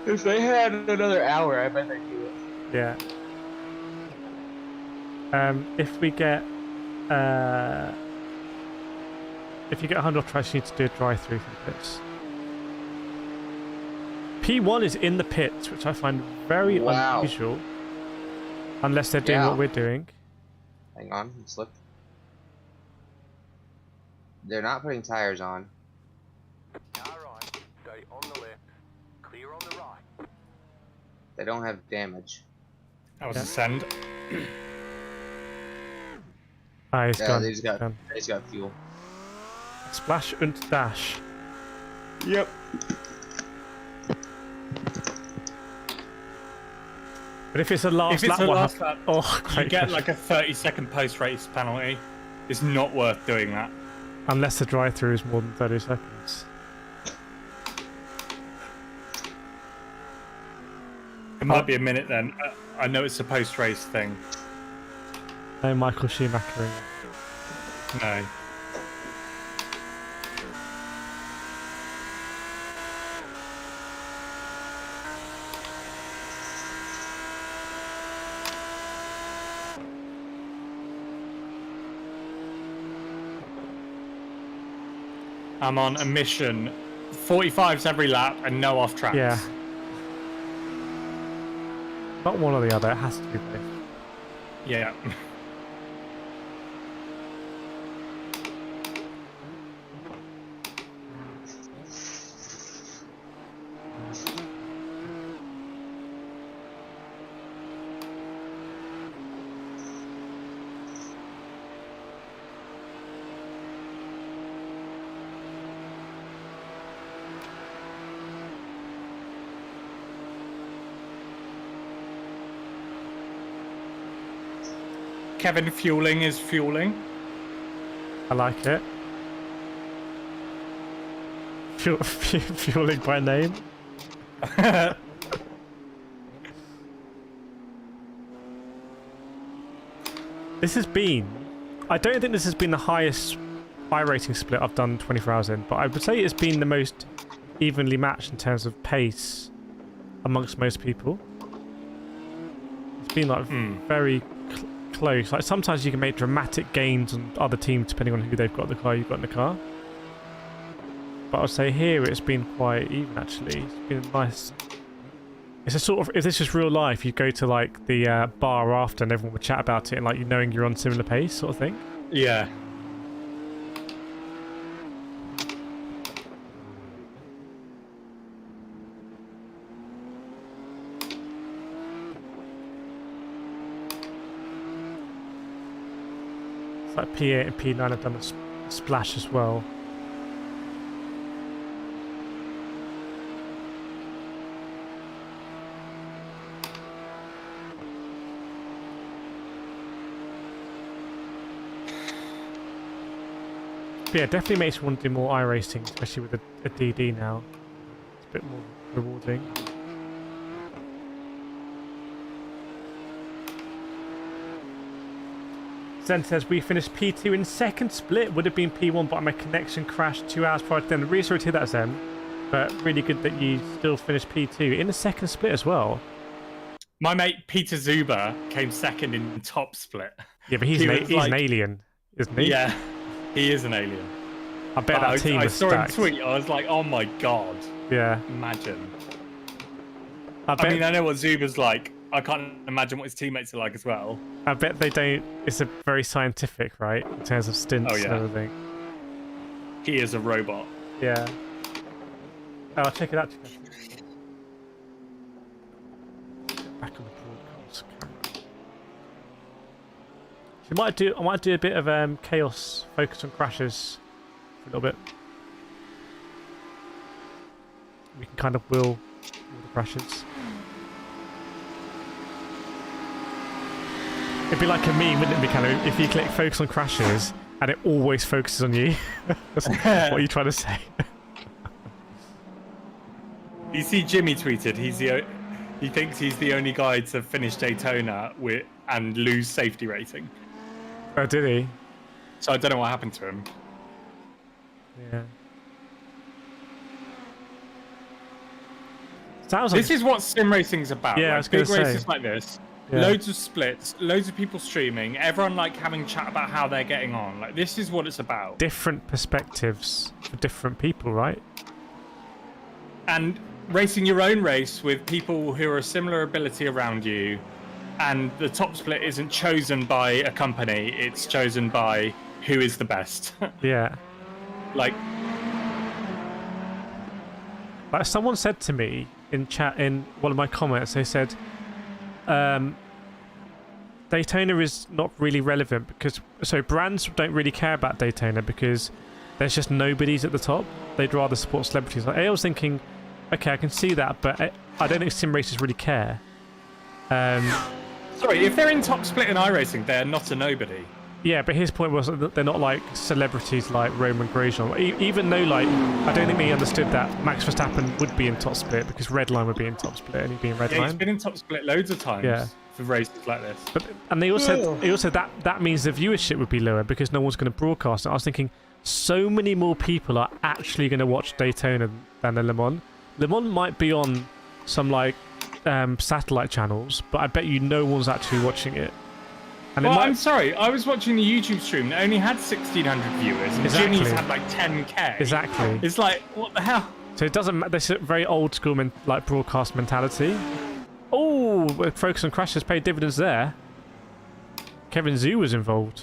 If they had another hour, I bet they'd do it. Yeah. If we get if you get 100 off track, you need to do a drive-through for the pits. P1 is in the pits, which I find very unusual. Unless they're doing what we're doing. Hang on, let's look. They're not putting tires on. Alright, stay on the left, clear on the right. They don't have damage. That was a send. Ah, he's gone. He's got fuel. Splash and dash. Yep. But if it's a last lap, you get like a 30-second post-race penalty. It's not worth doing that. Unless the drive-through is more than 30 seconds. It might be a minute then. I know it's a post-race thing. No Michael Schumacher. No. I'm on a mission. 45s every lap and no off tracks. Yeah. Not one or the other, it has to be both. Yeah. Kevin fueling is fueling. I like it. Fueling by name. This has been... I don't think this has been the highest iRacing split I've done 24 hours in, but I would say it's been the most evenly matched in terms of pace amongst most people. It's been like very close. Like sometimes you can make dramatic gains on other teams depending on who they've got the car you've got in the car. But I'd say here it's been quite even actually. It's been nice. It's a sort of, if this was real life, you'd go to like the bar after and everyone would chat about it and like you knowing you're on similar pace sort of thing. Yeah. It's like P8 and P9 have done a splash as well. But yeah, definitely makes me want to do more iRacing, especially with a DD now. It's a bit more rewarding. Zen says, we finished P2 in second split. Would have been P1, but my connection crashed 2 hours prior to then. Really sorry to hear that, Zen. But really good that you still finished P2 in the second split as well. My mate Peter Zuber came second in the top split. Yeah, but he's an alien, isn't he? Yeah, he is an alien. I bet that team I is saw stacked. him tweet, I was like, oh my god. Yeah. Imagine. I mean, I know what Zuber's like. I can't imagine what his teammates are like as well. I bet they don't... It's a very scientific, right? In terms of stints and everything. He is a robot. Yeah. Oh, I'll check it out. Back on the broadcast camera. I might do a bit of chaos, focus on crashes for a little bit. We can kind of will all the crashes. It'd be like a meme, wouldn't it be, kind of, if you click focus on crashes and it always focuses on you. That's what are you trying to say? You see Jimmy tweeted, he thinks he's the only guy to finish Daytona and lose safety rating. Oh, did he? So I don't know what happened to him. Yeah. Sounds like... This is what sim racing's about. Yeah, like, I was going to say. big races like this. Yeah. Loads of splits, loads of people streaming, everyone like having chat about how they're getting on. Like, this is what it's about. Different perspectives for different people, right? And racing your own race with people who are a similar ability around you, and the top split isn't chosen by a company, it's chosen by who is the best. Yeah. Like someone said to me in chat, in one of my comments, they said, Daytona is not really relevant because brands don't really care about Daytona because there's just nobodies at the top. They'd rather support celebrities. Like, I was thinking, okay, I can see that, but I don't think sim racers really care. Sorry, if they're in top split in iRacing, they're not a nobody. Yeah, but his point was that they're not like celebrities like Roman Grosjean. Even though, like, I don't think they understood that Max Verstappen would be in top split because Redline would be in top split and he'd be in Redline. Yeah, he's been in top split loads of times for races like this. And they also said that means the viewership would be lower because no one's going to broadcast it. I was thinking, so many more people are actually going to watch Daytona than the Le Mans. Le Mans might be on some like satellite channels, but I bet you no one's actually watching it. And well, I'm sorry, I was watching the YouTube stream that only had 1,600 viewers, and Jimmy's had like 10k. Exactly. It's like, what the hell? So it doesn't. This is a very old school like broadcast mentality. Oh, focus on crashes paid dividends there. Kevin Zhu was involved.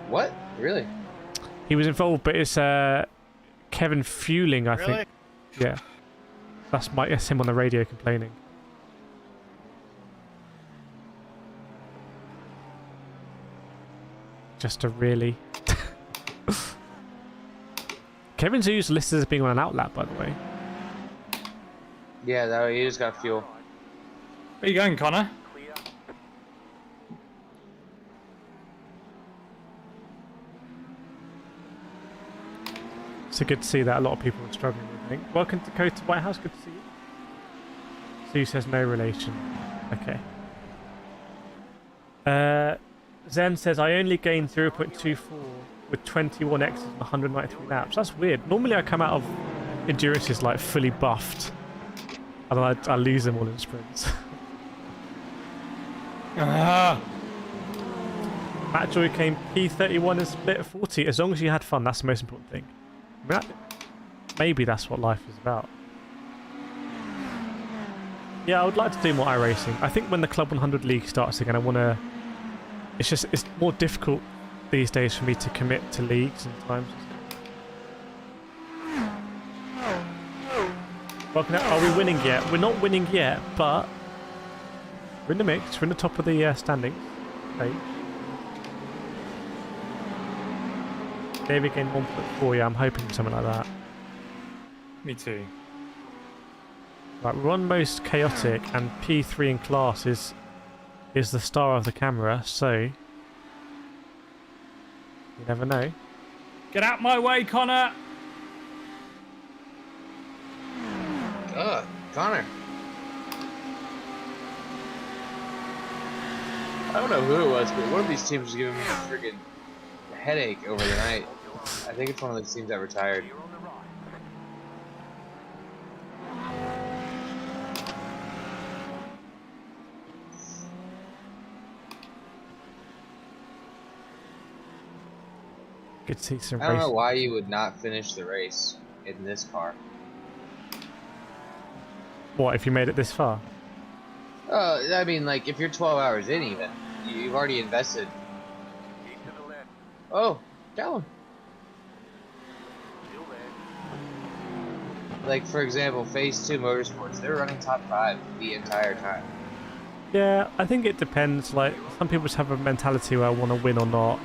What? Really? He was involved, but it's Kevin Fueling, I think. Yeah. That's him on the radio complaining. Just a really... Kevin Zhu's listed as being on an outlap, by the way. Yeah, no, he just got fuel. Where you going, Connor? So good to see that a lot of people are struggling with it. Welcome to Code to White House, good to see you. Sue says no relation. Okay. Zen says, I only gained 0.24 with 21 X's and 193 laps. That's weird. Normally I come out of endurances like fully buffed. And I lose them all in sprints. Matt Joy came P31 and split 40. As long as you had fun, that's the most important thing. I mean, maybe that's what life is about. Yeah, I would like to do more iRacing. I think when the Club 100 League starts again, I want to... It's more difficult these days for me to commit to leagues and times. Are we winning yet? We're not winning yet, but we're in the mix. We're in the top of the standings. Okay. David gained 1.4. Yeah, I'm hoping for something like that. Me too. Right, we're on most chaotic, and P3 in class is the star of the camera. So you never know. Get out my way, Connor. Connor. I don't know who it was, but one of these teams was giving me a friggin' headache over the night. I think it's one of those teams that retired. Good to see some I don't know racing. why you would not finish the race in this car. What, if you made it this far? I mean, like, if you're 12 hours in even, you've already invested. Oh, Callum. Like, for example, Phase 2 Motorsports, they're running top 5 the entire time. Yeah, I think it depends. Like, some people just have a mentality where I want to win or not.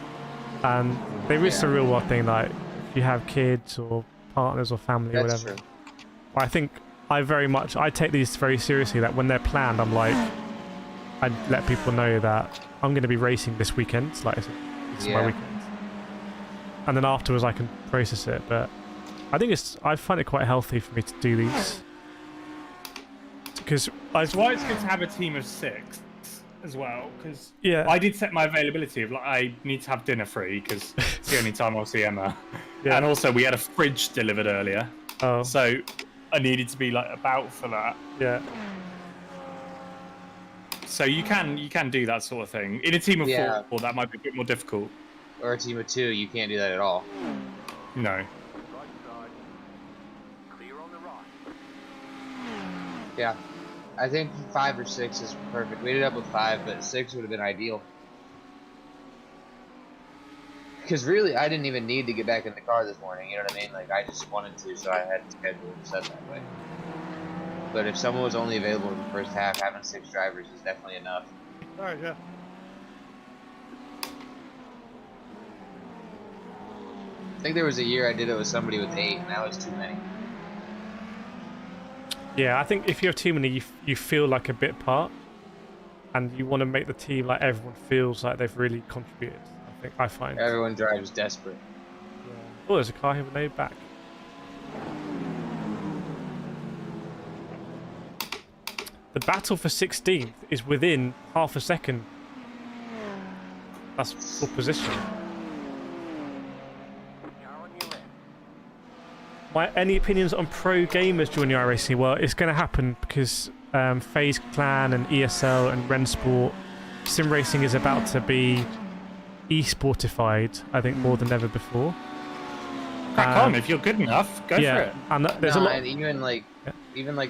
And there is a real world thing, like, if you have kids or partners or family or whatever. True. I think I take these very seriously, that when they're planned, I'm like, I let people know that I'm going to be racing this weekend. Like, it's my weekend. And then afterwards I can process it. But I think I find it quite healthy for me to do these. Because That's why it's good to have a team of 6 as well. Because yeah, I did set my availability of, like, I need to have dinner free because it's the only time I'll see Emma. Yeah. And also we had a fridge delivered earlier. Oh. So I needed to be, like, about for that. Yeah. So you can do that sort of thing. In a team of 4, that might be a bit more difficult. Or a team of 2, you can't do that at all. No. Yeah. I think 5 or 6 is perfect. We ended up with 5, but 6 would have been ideal. Because really, I didn't even need to get back in the car this morning, you know what I mean? Like, I just wanted to, so I had to schedule it set that way. But if someone was only available in the first half, having 6 drivers is definitely enough. Alright, yeah. I think there was a year I did it with somebody with 8, and that was too many. Yeah, I think if you have too many, you feel like a bit part, and you want to make the team like everyone feels like they've really contributed. I find everyone drives desperate. Yeah. Oh, there's a car here with no back. The battle for 16th is within half a second. That's full position. Any opinions on pro gamers joining iRacing? Well, it's going to happen because FaZe Clan and ESL and Rensport sim racing is about to be e-sportified, I think, more than ever before. Crack on, if you're good enough, go for it. And there's a lot. And even like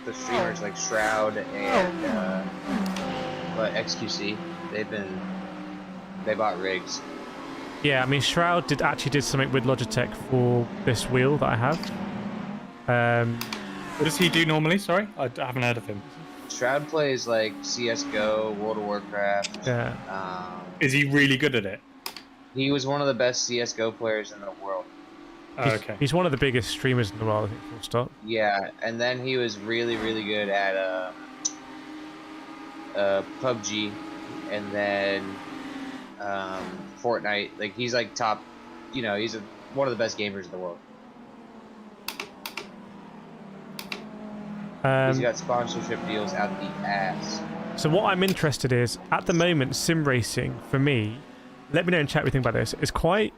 the streamers like Shroud and XQC, they bought rigs. Yeah, I mean Shroud actually did something with Logitech for this wheel that I have. What does he do normally? Sorry, I haven't heard of him. Shroud plays like CS:GO, World of Warcraft. Yeah. Is he really good at it? He was one of the best CS:GO players in the world. Oh, okay. He's one of the biggest streamers in the world, I think, full stop. Yeah, and then he was really, really good at PUBG, and then Fortnite. Like, he's like top, he's one of the best gamers in the world. He's got sponsorship deals out the ass. So what I'm interested is, at the moment, sim racing, for me, let me know in chat what you think about this, it's quite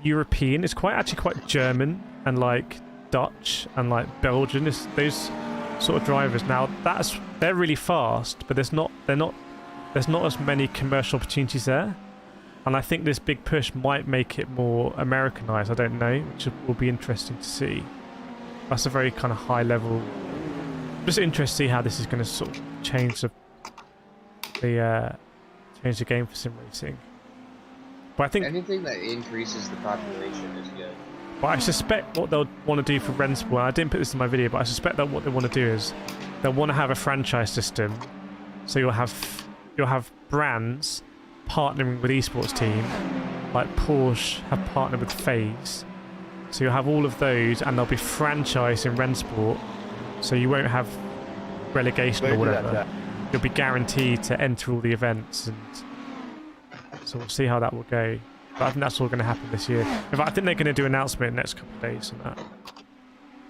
European, it's actually quite German and like Dutch and like Belgian, those sort of drivers. Now they're really fast, but there's not as many commercial opportunities there. And I think this big push might make it more Americanized, I don't know, which will be interesting to see. That's a very kind of high level. Just interested to see how this is going to sort of change the game for sim racing. But I think anything that increases the population is good. But I suspect what they'll want to do for Rennsport, I didn't put this in my video, but I suspect that what they want to do is they'll want to have a franchise system. So you'll have brands partnering with esports team, like Porsche have partnered with FaZe. So you'll have all of those, and they'll be franchised in Rennsport. So you won't have relegation or whatever. You'll be guaranteed to enter all the events, and so we'll see how that will go. But I think that's all going to happen this year. In fact, I think they're going to do an announcement in the next couple of days on that.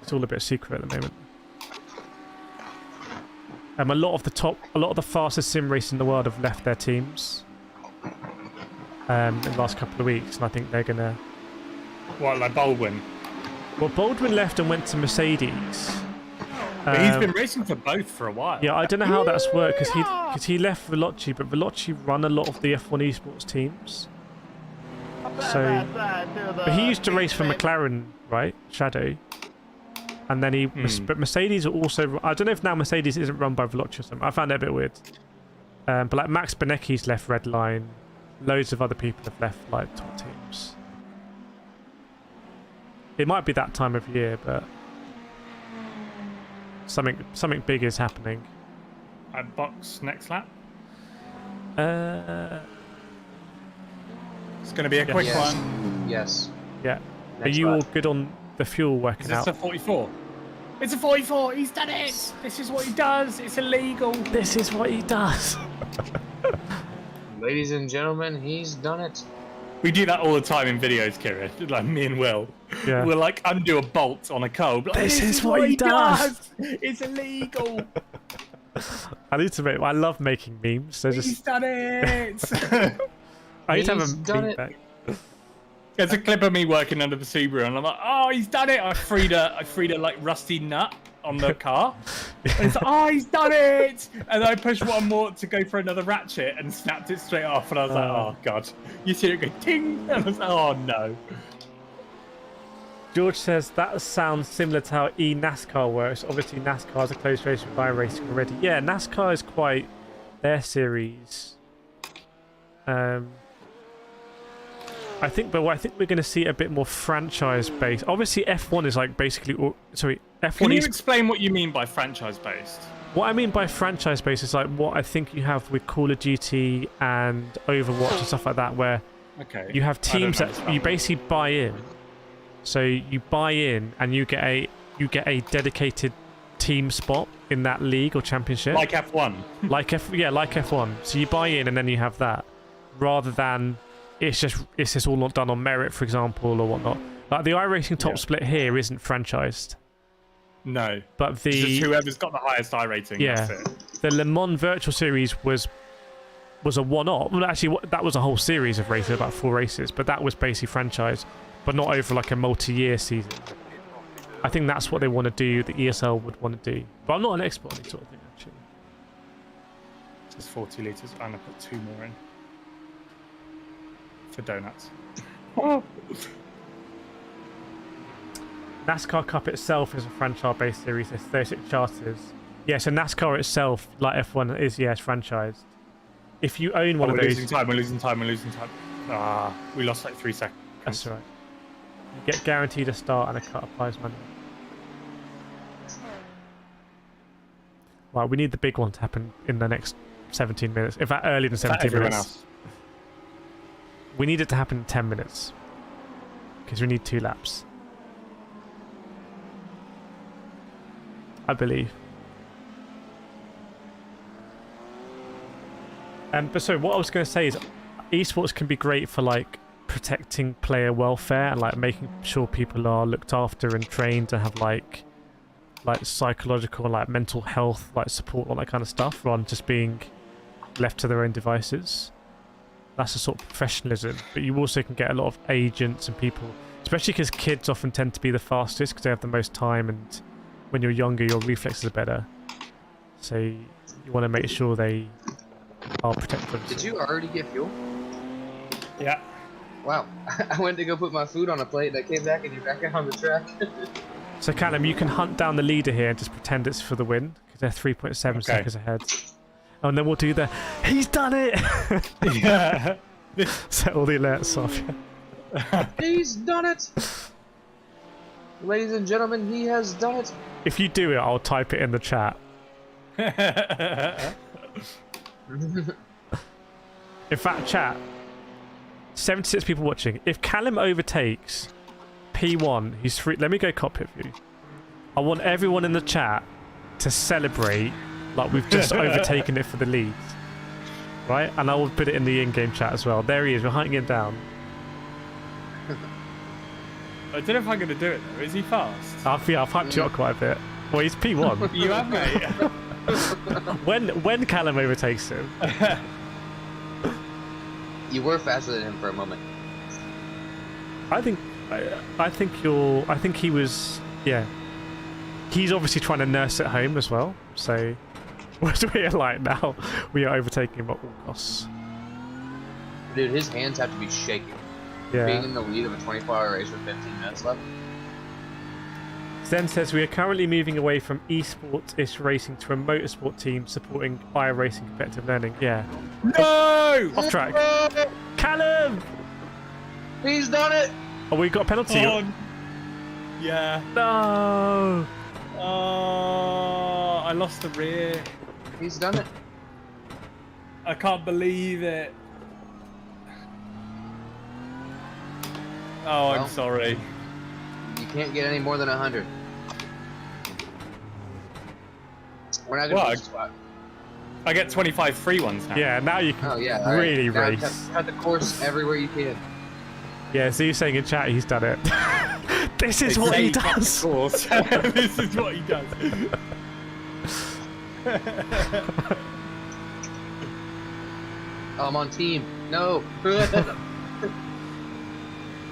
It's all a bit secret at the moment. A lot of the fastest sim racers in the world have left their teams in the last couple of weeks, and I think they're gonna. What, like Baldwin? Well, Baldwin left and went to Mercedes. But he's been racing for both for a while. Yeah, I don't know how that's worked because he left Veloci, but Veloci run a lot of the F1 esports teams. So, but he used to race for McLaren, right? Shadow. And then but Mercedes are also. I don't know if now Mercedes isn't run by Veloci or something. I found that a bit weird. But like Max Benecki's left Redline. Loads of other people have left like top teams. It might be that time of year, but something big is happening. At box next lap. It's going to be a quick one. Yes. Yeah. Next Are you lap. all good on the fuel working Is this out? a 44? It's a 44. He's done it. This is what he does. It's illegal. This is what he does. Ladies and gentlemen, he's done it. We do that all the time in videos, Kireth. Like me and Will. Yeah. We'll like undo a bolt on a cob. Like, This is what he does. It's illegal. I love making memes. He's done it. I need to have He's a done meme it. back. There's a clip of me working under the Subaru, and I'm like, oh, he's done it. I freed a like rusty nut on the car. And it's like, oh, he's done it. And I pushed one more to go for another ratchet and snapped it straight off. And I was like, oh god. You see it go ting. And I was like, oh no. George says that sounds similar to how NASCAR works. Obviously, NASCAR is a close race with iRacing already. Yeah, NASCAR is quite their series. I think we're going to see a bit more franchise-based. Obviously, F1 is like basically... F1 Can you is... explain what you mean by franchise-based? What I mean by franchise-based is like what I think you have with Call of Duty and Overwatch and stuff like that, where you have teams that you basically buy in. So you buy in and you get a dedicated team spot in that league or championship. Like F1. like F1. So you buy in and then you have that, rather than it's just all not done on merit, for example, or whatnot. Like the iRacing top split here isn't franchised. No. But It's just whoever's got the highest I rating. yeah, That's it. the Le Mans Virtual Series was a one-off. Well, actually, that was a whole series of races, about 4 races, but that was basically franchised, but not over like a multi-year season. I think that's what they want to do. The ESL would want to do, but I'm not an expert on this sort of thing actually. It's 40 litres. I'm going to put 2 more in. For donuts. NASCAR Cup itself is a franchise-based series. There's 36 charters. Yeah, so NASCAR itself, like F1, is it's franchised. If you own one of we're those, we're losing time. Ah, we lost like 3 seconds. that's right. You get guaranteed a start and a cut of prize money. Right, we need the big one to happen in the next 17 minutes. In fact, earlier than 17 minutes. Else? We need it to happen in 10 minutes. Because we need 2 laps. I believe. But so what I was going to say is esports can be great for like protecting player welfare and like making sure people are looked after and trained and have like like psychological and like mental health like support, all that kind of stuff, rather than just being left to their own devices. That's a sort of professionalism. But you also can get a lot of agents and people, especially because kids often tend to be the fastest because they have the most time, and when you're younger your reflexes are better, so you want to make sure they are protected. Did you already get fuel? Yeah. Wow. I went to go put my food on a plate and I came back and you're back out on the track. So Callum, you can hunt down the leader here and just pretend it's for the win, because they're 3.7 seconds ahead. Oh, and then we'll do the, he's done it! Yeah. Set all the alerts off. He's done it! Ladies and gentlemen, he has done it! If you do it, I'll type it in the chat. In fact, chat, 76 people watching. If Callum overtakes P1, he's free. Let me go cockpit view. I want everyone in the chat to celebrate like we've just overtaken it for the lead. Right? And I will put it in the in-game chat as well. There he is. We're hunting him down. I don't know if I'm going to do it though. Is he fast? I've hyped you up quite a bit. Well, he's P1. You have, mate. When Callum overtakes him. You were faster than him for a moment. I think he was, yeah. He's obviously trying to nurse it home as well. So what we're like now, we are overtaking him at all costs. Dude, his hands have to be shaking. Yeah. Being in the lead of a 24-hour race with 15 minutes left. Zen says we are currently moving away from esports-ish racing to a motorsport team supporting iRacing competitive learning. Yeah. No! Off track. Callum! He's done it! Oh, we got a penalty. Yeah. No! Oh, I lost the rear. He's done it. I can't believe it. Oh, I'm sorry. You can't get any more than 100. We're not gonna lose a spot. I get 25 free ones now. Yeah, now you can really race. Cut the course everywhere you can. Yeah, so you're saying in chat he's done it. This is what he does. This is what he does. I'm on team. No.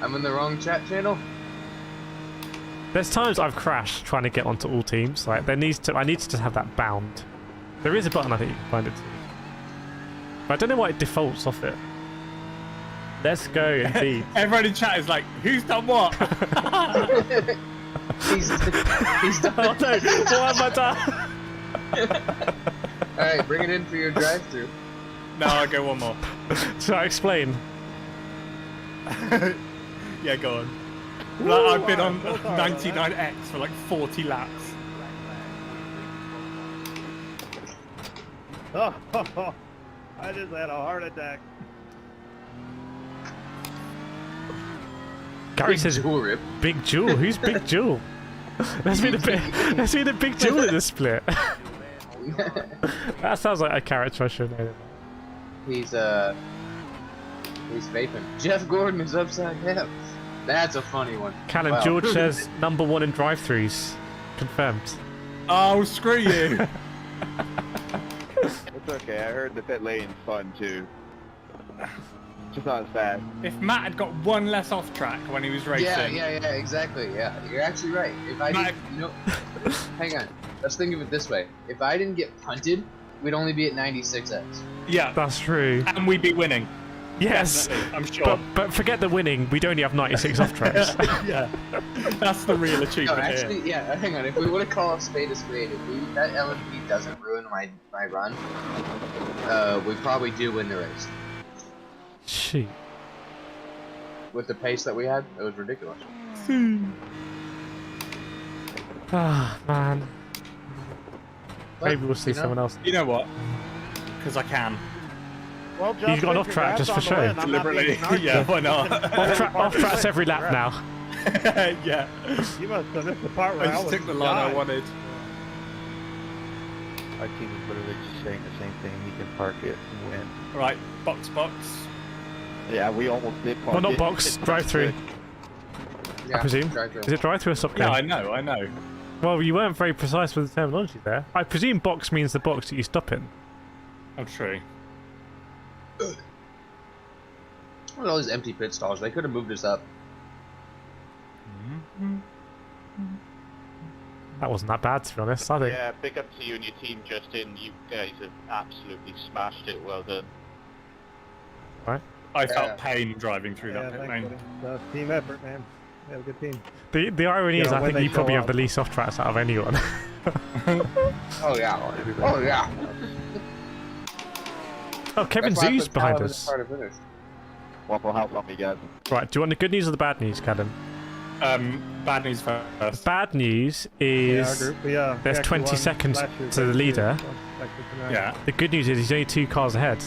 I'm in the wrong chat channel. There's times I've crashed trying to get onto all teams. Like I need to just have that bound. There is a button I think you can find it to. But I don't know why it defaults off it. Let's go, indeed. Everyone in chat is like, who's done what? he's done. Oh no, what have I done? Alright, bring it in for your drive-thru. No, I'll go one more. Should I explain? Yeah, go on. Like, I've been on 99X for like 40 laps. Oh, I just had a heart attack. Gary says, Big Jewel? Who's Big Jewel? There's been a big Jewel in the split. That sounds like a character I should know. He's vaping. Jeff Gordon is upside down. That's a funny one. Callum, wow. George says #1 in drive-thrus. Confirmed. Oh, screw you. It's okay, I heard the pit lane's fun too. Just not as fast. If Matt had got one less off track when he was racing. Yeah, exactly. Yeah, you're actually right. If I didn't, hang on. Let's think of it this way. If I didn't get punted, we'd only be at 96x. Yeah, that's true. And we'd be winning. Yes, definitely, I'm sure. But forget the winning. We'd only have 96 off tracks. Yeah, that's the real achievement. No, actually, yeah. Hang on. If we would have called a spade, if that LMP doesn't ruin my run, we probably do win the race. Shoot. With the pace that we had, it was ridiculous. Ah, man. Maybe we'll see someone else. You know what? Because I can. Well, He's gone off track just for show. Deliberately. Yeah, why not? off track's every lap now. Yeah. You must have missed the part where I just took the line I wanted. Our team is literally just saying the same thing. We can park it and win. Right, box. Yeah, we almost did park it. Well, not box, drive-through. Yeah, I presume. drive-through. Is it drive-through or stop Yeah, game? I know. Well, you weren't very precise with the terminology there. I presume box means the box that you stop in. Oh, true. Look at all these empty pit stalls. They could have moved us up. That wasn't that bad, to be honest. I think. Yeah, big up to you and your team, Justin. You guys have absolutely smashed it. Well done. Right. I felt pain driving through that pit lane. Team effort, man. We have a good team. The irony is, I think you probably have the least off tracks out of anyone. Oh yeah. Oh yeah. Oh, Kevin Zoo's behind us. What will help on me, guys? Right, do you want the good news or the bad news, Callum? Bad news first. Bad news is there's 20 seconds to the leader. Yeah. The good news is he's only 2 cars ahead.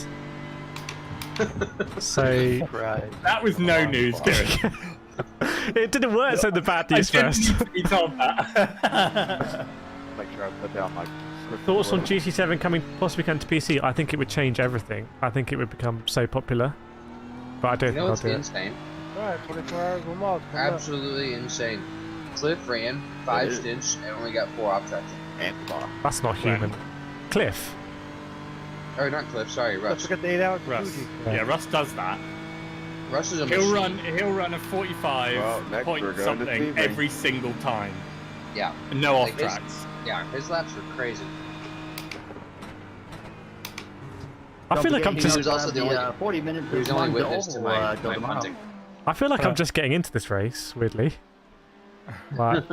So that was no news, Kireth. It didn't work, so the bad news first. I didn't need to be told that. Make sure I put down my... Thoughts on GT7 possibly coming to PC? I think it would change everything. I think it would become so popular. But I don't think I'll do it. Insane. Alright, 24 hours with mods. Absolutely insane. Cliff ran 5 stints and only got 4 off tracks. That's not human. Cliff. Or not Cliff, sorry, Russ. Look at the 8 hours. Russ. Yeah, Russ does that. Russ is a he'll machine. run a 45 point something every single time. Yeah. No off tracks. Yeah, his laps were crazy. I feel like I'm just. He was also the only 40 minutes. He was the only witness to my punting. I feel like I'm just getting into this race, weirdly. Like,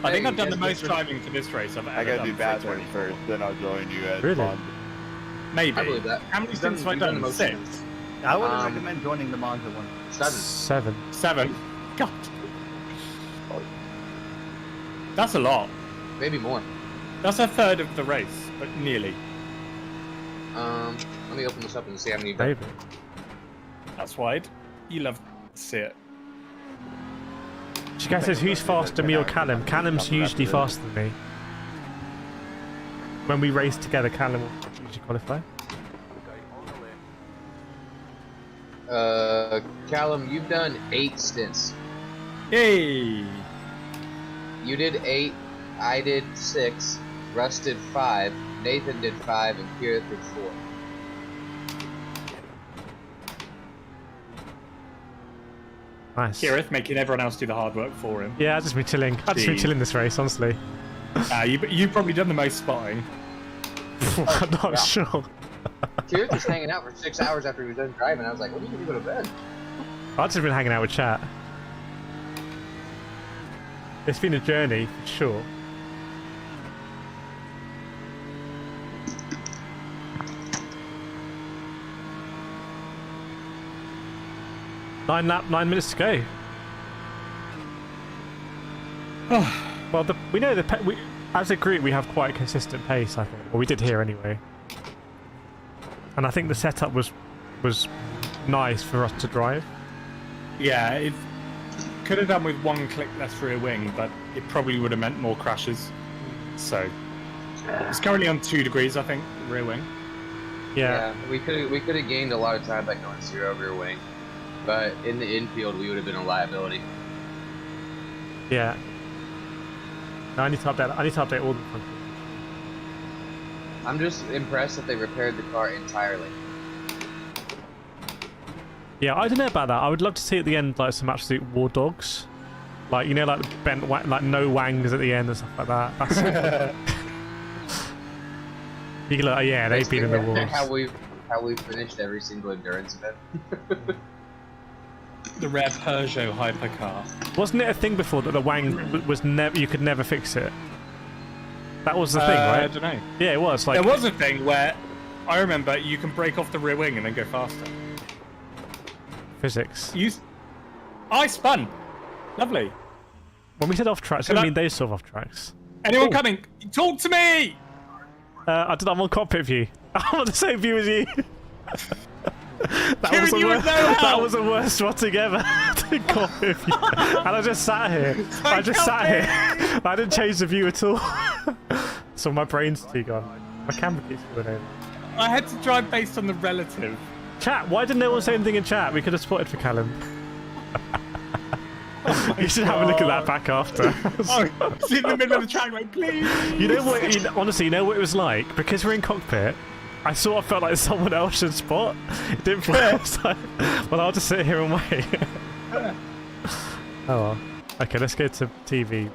I think I've done the most driving for this race I've ever done. I gotta do Biafron first, then I'll join you as really? fun. Maybe. I believe that. How many stints have I done? 6? I would recommend joining the Monza one. 7. 7. God. That's a lot. Maybe more. That's a third of the race, but nearly. Let me open this up and see how many. Maybe. That's wide. You love to see it. She guys says, who's faster, me or Callum? Callum's usually faster than me. When we race together, Callum will usually qualify. Callum, you've done 8 stints. Yay! You did 8, I did 6, Russ did 5, Nathan did 5, and Kireth did 4. Nice. Kireth making everyone else do the hard work for him. Yeah, I've just been chilling. I've just been chilling this race, honestly. You've probably done the most spotting. I'm not sure. Kireth was hanging out for 6 hours after he was done driving. I was like, when are you going to go to bed? I've just been hanging out with chat. It's been a journey, for sure. Nine minutes to go. Well, we know as a group we have quite a consistent pace, I think. Well, we did here anyway. And I think the setup was nice for us to drive. Yeah, it could have done with 1 click less rear wing, but it probably would have meant more crashes. So it's currently on 2 degrees, I think, rear wing. Yeah, we could have gained a lot of time by going 0 rear wing, but in the infield we would have been a liability. Yeah. No, I need to update all the functions. I'm just impressed that they repaired the car entirely. Yeah, I don't know about that. I would love to see at the end like some absolute war dogs, like you know, like bent like no wangs at the end and stuff like that. That's you can like, yeah, they've been in the wars. How we finished every single endurance event. The rare Peugeot hypercar. Wasn't it a thing before that the wang was never? You could never fix it. That was the thing, right? I don't know. Yeah, it was. Like there was a thing where I remember you can break off the rear wing and then go faster. Physics. I spun. Lovely. When we said off tracks, I mean those sort of off tracks. Anyone coming? Talk to me! I'm on cockpit view. I'm on the same view as you. That was the worst spotting ever. Cockpit view. And I just sat here. I didn't change the view at all. So my brain's too gone. My camera keeps going in. I had to drive based on the relative. Chat, why didn't no one say anything in chat? We could have spotted for Callum. You should have a look at that back after. Oh, it's in the middle of the track, like, please. You know what? Honestly, you know what it was like? Because we're in cockpit, I sort of felt like someone else should spot. It didn't feel like, well, I'll just sit here and wait. Oh well. Okay, let's go to TV.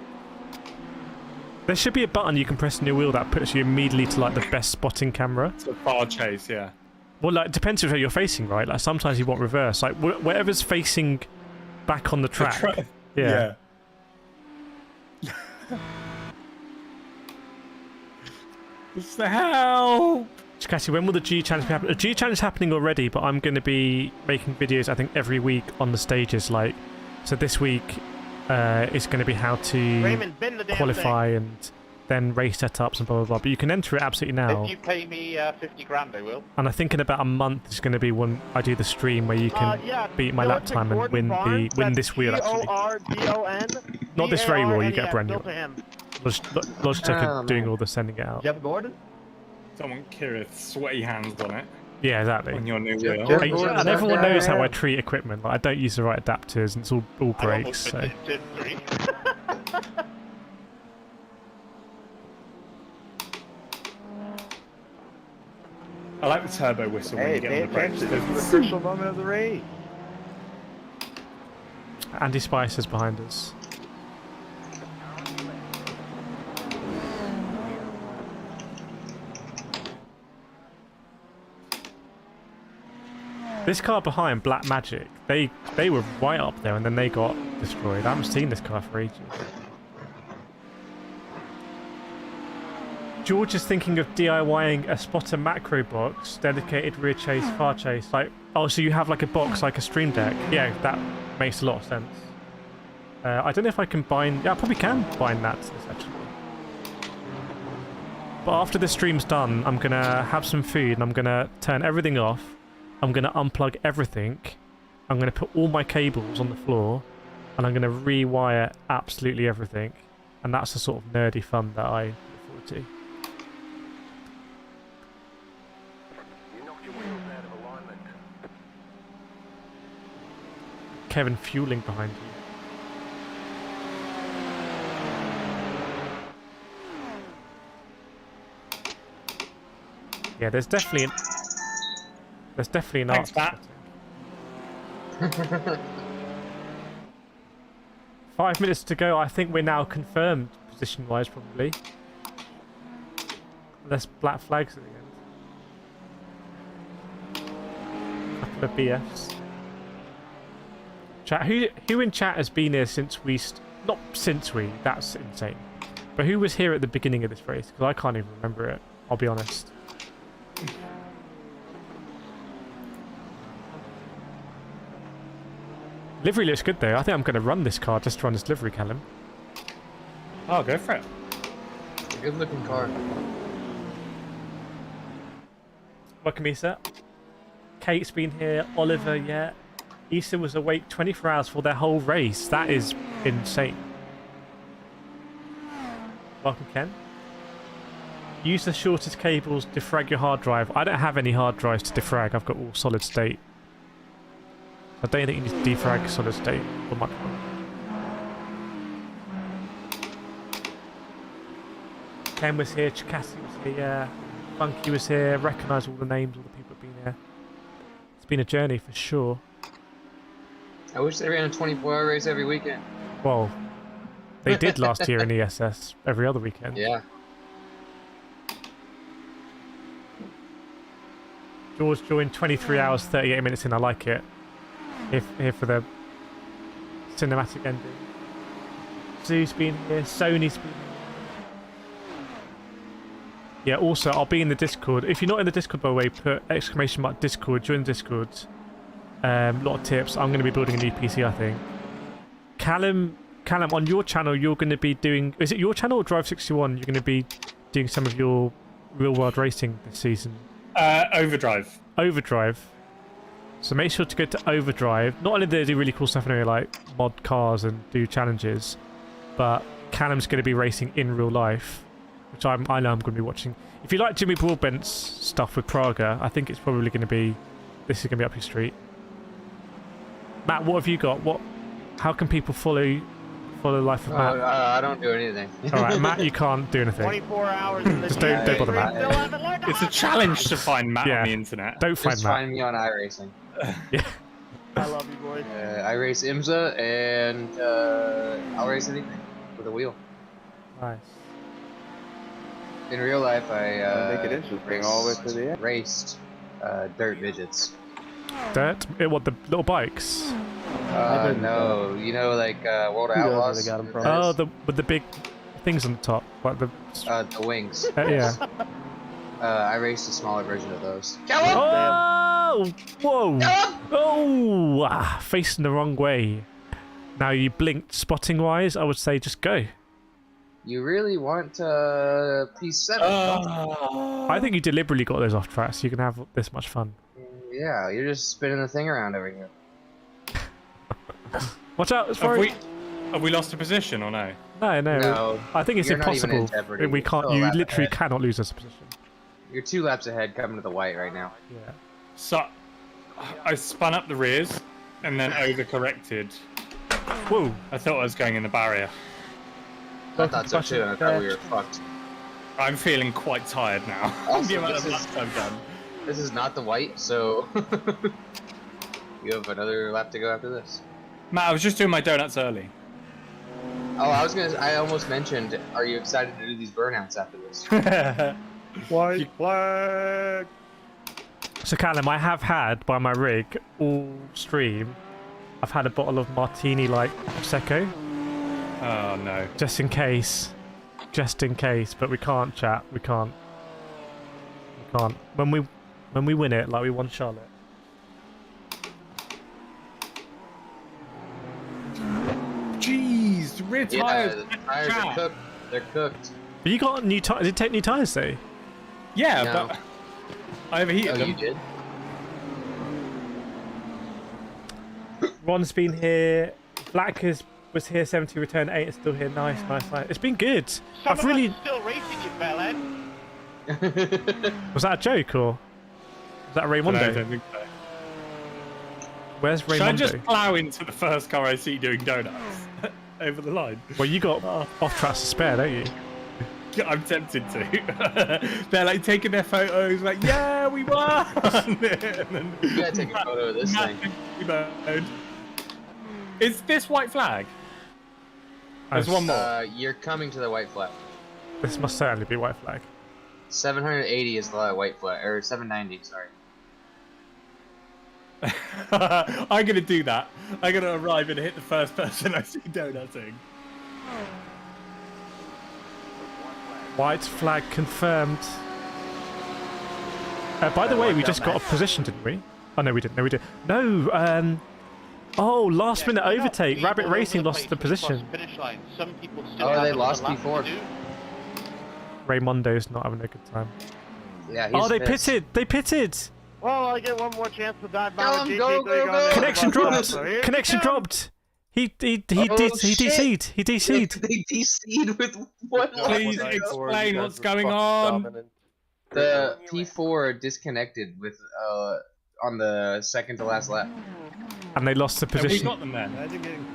There should be a button you can press on your wheel that puts you immediately to like the best spotting camera. It's a bar chase, yeah. Well, like, it depends on where you're facing, right? Like, sometimes you want reverse. Like, whatever's facing back on the track. Yeah. What's the hell? Cassie, when will the G Challenge be happening? The G Challenge is happening already, but I'm going to be making videos, I think, every week on the stages. Like, so this week is going to be how to Raymond, bend the damn qualify thing. and then race setups and blah, blah, blah. But you can enter it absolutely now. If you pay me 50 grand, I will. And I think in about a month is going to be when I do the stream where you can beat my lap time and win this wheel, actually. Not this very wheel, you get a brand new one. Logitech are doing all the sending it out. Jeff Gordon? Someone Kireth's sweaty hands on it. Yeah, exactly. On your new wheel. And everyone knows how I treat equipment. Like, I don't use the right adapters, and it's all breaks. So. I like the turbo whistle when you get on the brakes. This is the crucial moment of the race. Andy Spicer's behind us. This car behind, Black Magic, they were right up there and then they got destroyed. I haven't seen this car for ages. George is thinking of DIYing a spotter macro box, dedicated rear chase, far chase. Like, oh, so you have like a box like a Stream Deck? Yeah, that makes a lot of sense. I don't know if I can bind. Yeah, I probably can bind that to this actually. But after the stream's done, I'm gonna have some food and I'm gonna turn everything off. I'm going to unplug everything. I'm going to put all my cables on the floor. And I'm going to rewire absolutely everything. And that's the sort of nerdy fun that I look forward to. You knocked your wheels out of alignment. Kevin fueling behind you. Yeah, there's definitely an art. Thanks, Matt. 5 minutes to go. I think we're now confirmed position-wise, probably. Less black flags at the end. Couple of BFs. Chat. Who in chat has been here since we? Not since we. That's insane. But who was here at the beginning of this race? Because I can't even remember it. I'll be honest. Livery looks good though. I think I'm going to run this car just to run this livery, Callum. Oh, go for it. Good looking car. Welcome, Issa. Kate's been here. Oliver, yeah. Issa was awake 24 hours for their whole race. That is insane. Welcome, Ken. Use the shortest cables, defrag your hard drive. I don't have any hard drives to defrag. I've got all solid state. I don't think you need to defrag solid state for much more. Ken was here, Chikassi was here, Funky was here, recognise all the names, all the people have been here. It's been a journey for sure. I wish they ran a 24-hour race every weekend. Well, they did last year in ESS every other weekend. Yeah. George joined 23 hours, 38 minutes in, I like it. Here for the cinematic ending. Zoo's been here, Sony's been here. Yeah, also, I'll be in the Discord. If you're not in the Discord, by the way, put ! Discord, join the Discord. Lot of tips. I'm going to be building a new PC, I think. Callum, on your channel, you're going to be doing... Is it your channel or Drive61? You're going to be doing some of your real-world racing this season? Overdrive. Overdrive. So make sure to go to Overdrive. Not only do they do really cool stuff in there, like mod cars and do challenges, but Callum's going to be racing in real life, which I know I'm going to be watching. If you like Jimmy Broadbent's stuff with Praga, I think it's probably going to be... This is going to be up your street. Matt, what have you got? What How can people follow life of Matt? I don't do anything. All right, Matt, you can't do anything. 24 hours in the Just don't bother Matt. It's a challenge to find Matt on the internet. Don't find Just Matt. find me on iRacing. Yeah. I love you, boys. I race IMSA, and I'll race anything with a wheel. Nice. In real life, I make it interesting all the way to the end. Raced dirt midgets. Dirt? What, the little bikes? No, you know, like World of Outlaws. They got 'em from. Oh, with the big things on the top, like the wings. yeah. I raced a smaller version of those. Oh! Whoa! Oh! Facing the wrong way. Now you blinked spotting wise. I would say just go. You really want P7? I think you deliberately got those off track so you can have this much fun. Yeah, you're just spinning the thing around over here. Watch out! It's far. Have we lost a position or no? No. I think it's you're not even in impossible. jeopardy. We can't. You're still a You lap literally ahead. cannot lose this position. You're 2 laps ahead, coming to the white right now. Yeah. So, I spun up the rears and then overcorrected. Whoa! I thought I was going in the barrier. I thought so too, and I thought we were fucked. I'm feeling quite tired now. Also, The amount this of is- laps I've done. This is not the white, so you have another lap to go after this. Matt, I was just doing my donuts early. Oh, I almost mentioned, are you excited to do these burnouts after this? White flag! So Callum, I have had by my rig all stream. I've had a bottle of martini like Prosecco. Oh no. Just in case. Just in case, but we can't chat. We can't. We can't. When we win it, like we won Charlotte. Jeez, rear tires. Yeah, the tires are cooked. They're cooked. But you got new tires. Did you take new tires though? Yeah, No. but I overheated Oh, them. you did? Ron's been here. Black was here. 70 return 8 is still here. Nice. It's been good. I've really. Still racing you, fella. Was that a joke or was that Raymondo? I don't think so. Where's Raymondo? Should I just plow into the first car I see doing donuts over the line? Well, you got off tracks to spare, don't you? I'm tempted to. They're like taking their photos, like, yeah, we won! And then, You gotta take a photo of this thing. mode. Is this white flag? There's one more. You're coming to the white flag. This must certainly be white flag. 780 is the white flag, or 790, sorry. I'm gonna do that. I'm gonna arrive and hit the first person I see donutting. White flag confirmed. By the way, we just got a position, didn't we? Oh no, we didn't. No, we did. No. Oh, last minute overtake. Rabbit Racing lost the position. Finish line. Some people still Oh, they have lost a lap before. to do. Raymondo's not having a good time. Yeah, he's Oh, they pissed. pitted. They pitted. Well, I get one more chance to dive Tell down. him, go, go, go. Connection dropped. So here Connection we go. dropped. He shit. DC'd. He DC'd. They DC'd with what? Please explain what's going on. The P4 disconnected with on the second to last lap. And they lost the Have we position. got them then?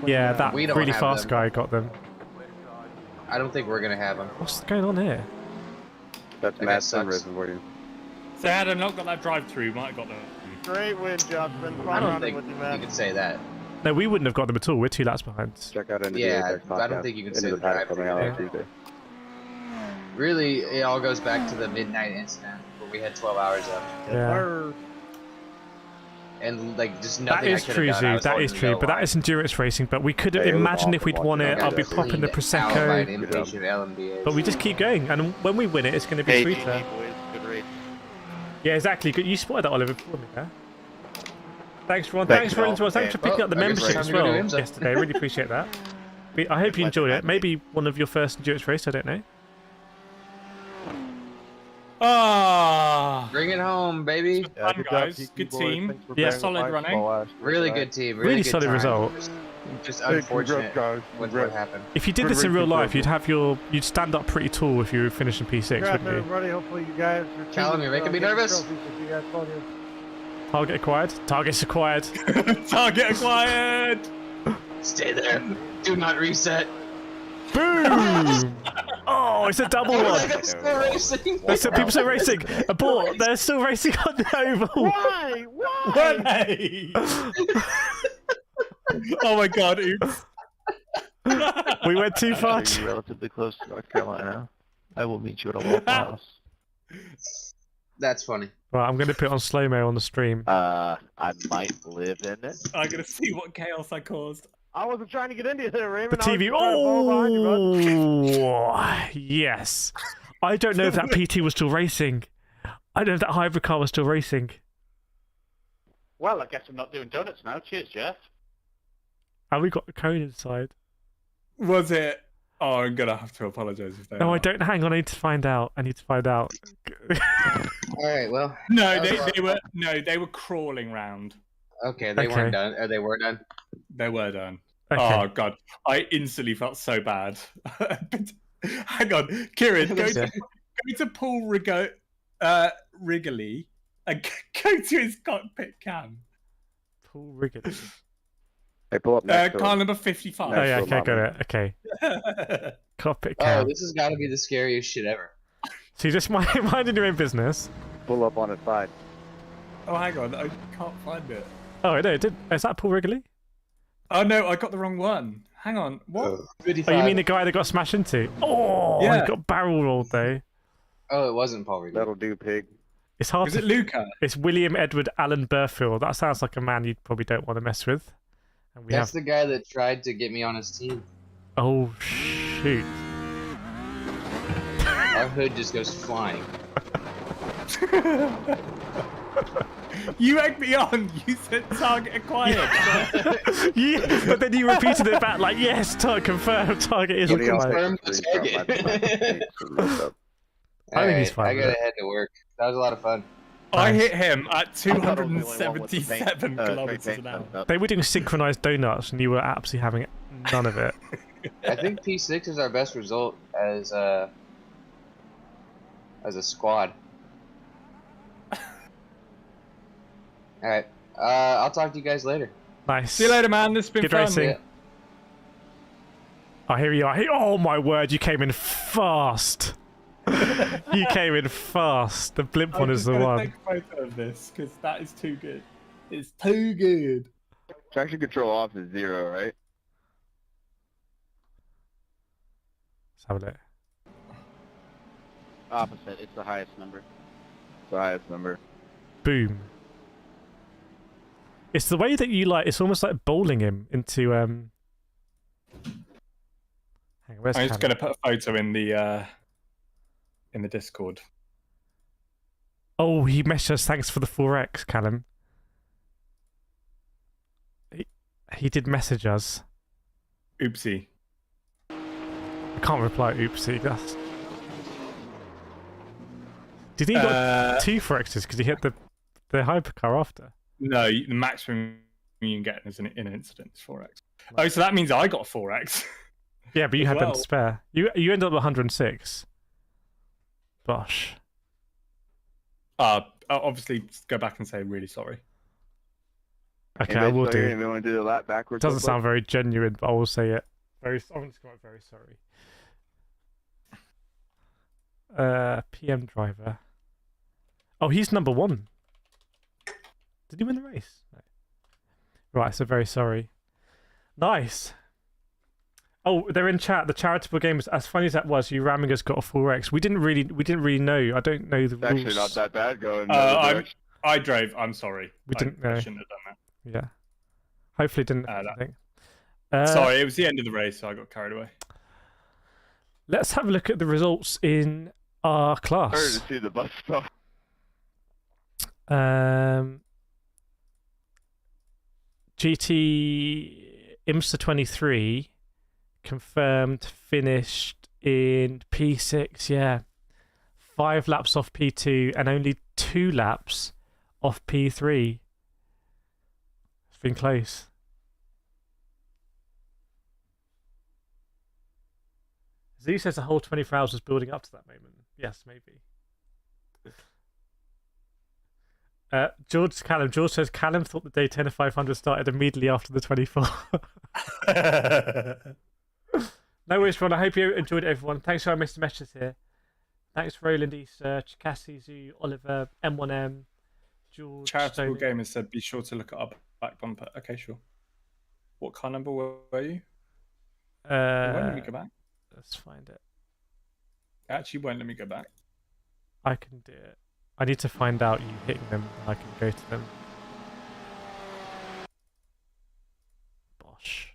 Yeah, that We don't really have fast them. guy got them. I don't think we're gonna have them. What's going on here? That's That Matt sucks. Sunrise for you. So had I not got that drive-through, we might have got them. Great win, Justin. I Fun don't running think with you, you man. could say that. No, we wouldn't have got them at all. We're 2 laps behind. Check out into Yeah, the I don't think you can say into the the paddock drive coming out on through Tuesday. Really, it all goes back to the midnight incident where we had 12 hours left. Yeah. And like just That nothing is I could true, have done. I Zoo. was That holding is the true. yellow But that line. is endurance racing. But we could Yeah, it was imagine if awesome we'd won watching it. that. I'll be Just popping the cleaned out by an Prosecco. impatient LMDA. But we just keep going. And when we win it, it's going to be Hey, sweeter. GG, boys. Good race. Yeah, exactly. You spotted that, Oliver, before me, yeah? Thanks, Ron. Thanks, Thanks for Al. as well. Thanks for picking Well, up the I guess membership it's as time to go well to IMSA. yesterday. I really appreciate that. I hope you enjoyed it. Maybe one of your first endurance race. I don't know. Ah, Bring it home, baby. fun, good job, guys. Kiki Good boys. team. Thanks for Yeah, bearing solid with running. my last Really race. good team. Really good solid time. result. Just Hey, unfortunate congrats, guys. with Congrats. what happened. If you did Good this in race, real good life, race. you'd stand up pretty tall if you were finishing P6, Congrats, wouldn't you? everybody. Hopefully you guys are Callum, you're making me nervous. Target acquired. Targets acquired. Target acquired. Stay there. Do not reset. Boom! Oh, it's a double one. They're still racing. There's still people still racing. Abort. They're still racing on the oval. Why? Why? Oh my god, oops. We went too far. You're relatively close to North Carolina. I will meet you at a local house. That's funny. Right, I'm going to put it on slow-mo on the stream. I might live in it. I'm gonna see what chaos I caused. I wasn't trying to get into there, Raymond. The TV. Oh, yes. I don't know if that PT was still racing. I don't know if that hybrid car was still racing. Well, I guess I'm not doing donuts now. Cheers, Jeff. And we got the cone inside. Was it? Oh, I'm gonna have to apologise if they No, are. I don't. Hang on, I need to find out. All right, well. No, they were crawling round. Okay, they weren't done. Or they were done. They were done. Okay. Oh god, I instantly felt so bad. Hang on, Kireth, go to Paul Wrigley and go to his cockpit cam. Paul Wrigley. Hey, pull up next car number 55. Oh yeah, okay, got it. Okay. Cockpit cam. Oh, this has got to be the scariest shit ever. So you just minding your own business. Pull up on its side. Oh, hang on, I can't find it. Oh no, it did. Is that Paul Wrigley? Oh no, I got the wrong one. Hang on, what? Oh, you mean the guy that got smashed into? Oh, yeah. He got barrel rolled though. Oh, it wasn't Paul Wrigley. That'll do, pig. It's hard. Is it Luca? It's William Edward Allen Burfield. That sounds like a man you probably don't want to mess with. And That's the guy that tried to get me on his team. Oh shoot! Our hood just goes flying. You egged me on. You said target acquired. Yeah, but then you repeated it back like, yes, target confirmed. Target is acquired. I think he's fine. I gotta head to work. That was a lot of fun. I hit him at 277 kilometers an hour. They were doing synchronized donuts, and you were absolutely having none of it. I think P6 is our best result as a squad. All right, I'll talk to you guys later. Nice. See you later, man. This has been Good fun. racing. Yeah. Oh, here you are. Oh my word, you came in fast. You came in fast. The blimp one is the one. Take a photo of this because that is too good. It's too good. Traction control off is 0, right? Let's have a look. Opposite. It's the highest number. It's the highest number. Boom. It's the way that you like. It's almost like bowling him into. Hang on, where's I'm just Callum? going to put a photo in the Discord. Oh, he messaged us. Thanks for the 4x, Callum. He did message us. Oopsie. I can't reply. Oopsie. That's. Do you think he got 2 4x's because he hit the hypercar after? No, the maximum you can get is in an incident is 4x. Oh, so that means I got 4x. Yeah, but you had them well. to spare. You ended up with 106. Bosh. Obviously, go back and say really sorry. Okay, I will do. You want to do the lap backwards? Doesn't sound very genuine, but I will say it. I'm just going to write very sorry. PM driver. Oh, he's number 1. Did he win the race? No. Right, so very sorry. Nice. Oh, they're in chat. The charitable games. As funny as that was, you ramming us got a 4x. We didn't really know. I don't know the rules. Actually, not that bad going. I drove. I'm sorry. We didn't know. I shouldn't have done that. Yeah. Hopefully, it didn't. I think. Sorry, it was the end of the race, so I got carried away. Let's have a look at the results in our class. Sorry to see the bus stop. GT IMSA 23 confirmed finished in P6, yeah. 5 laps off P2 and only 2 laps off P3. It's been close. Z says the whole 24 hours was building up to that moment. Yes, maybe. George says Callum thought the Daytona 500 started immediately after the 24. No worries, Ron. I hope you enjoyed it, everyone. Thanks for our Mr. Meshes here. Thanks, Roland, Easter, Cassie, Zoo, Oliver, M1M, George. Charitable Gamers said, be sure to look at our back bumper. Okay, sure. What car number were you? It won't let me go back. Let's find it. It actually won't let me go back. I can do it. I need to find out you hitting them, and I can go to them. Bosh.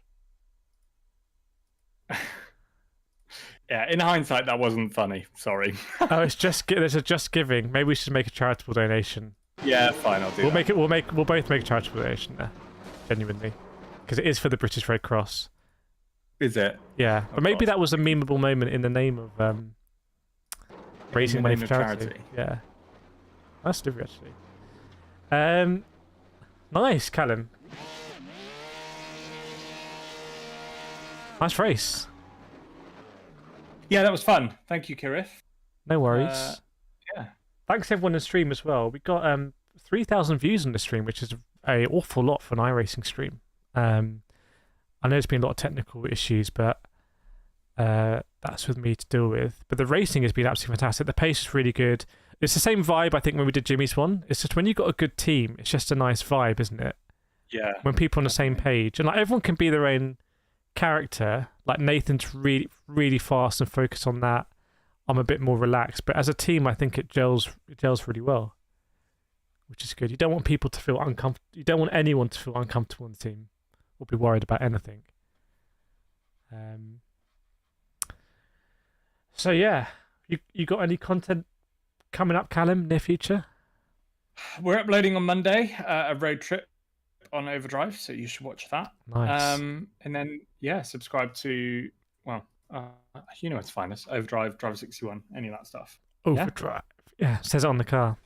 Yeah, in hindsight, that wasn't funny. Sorry. Oh, it's there's a Just Giving. Maybe we should make a charitable donation. Yeah, fine. I'll do that. We'll both make a charitable donation there, genuinely, because it is for the British Red Cross. Is it? Yeah, but maybe that was a memeable moment in the name of raising money for charity. Yeah, that's different actually. Nice, Callum. Nice race. Yeah, that was fun. Thank you, Kireth. No worries. Yeah. Thanks everyone in stream as well. We got 3,000 views on the stream, which is an awful lot for an iRacing stream. I know there's been a lot of technical issues, but that's with me to deal with. But the racing has been absolutely fantastic. The pace is really good. It's the same vibe, I think, when we did Jimmy's one. It's just when you've got a good team, it's just a nice vibe, isn't it? Yeah. When people are on the same page. And like everyone can be their own character. Like Nathan's really, really fast and focused on that. I'm a bit more relaxed. But as a team, I think it gels really well, which is good. You don't want people to feel uncomfortable. You don't want anyone to feel uncomfortable in the team or be worried about anything. So yeah, you got any content coming up, Callum, near future? We're uploading on Monday a road trip on Overdrive, so you should watch that. Nice. And then yeah, subscribe to you know where to find us: Overdrive, Driver 61, any of that stuff. Overdrive. Yeah, says it on the car.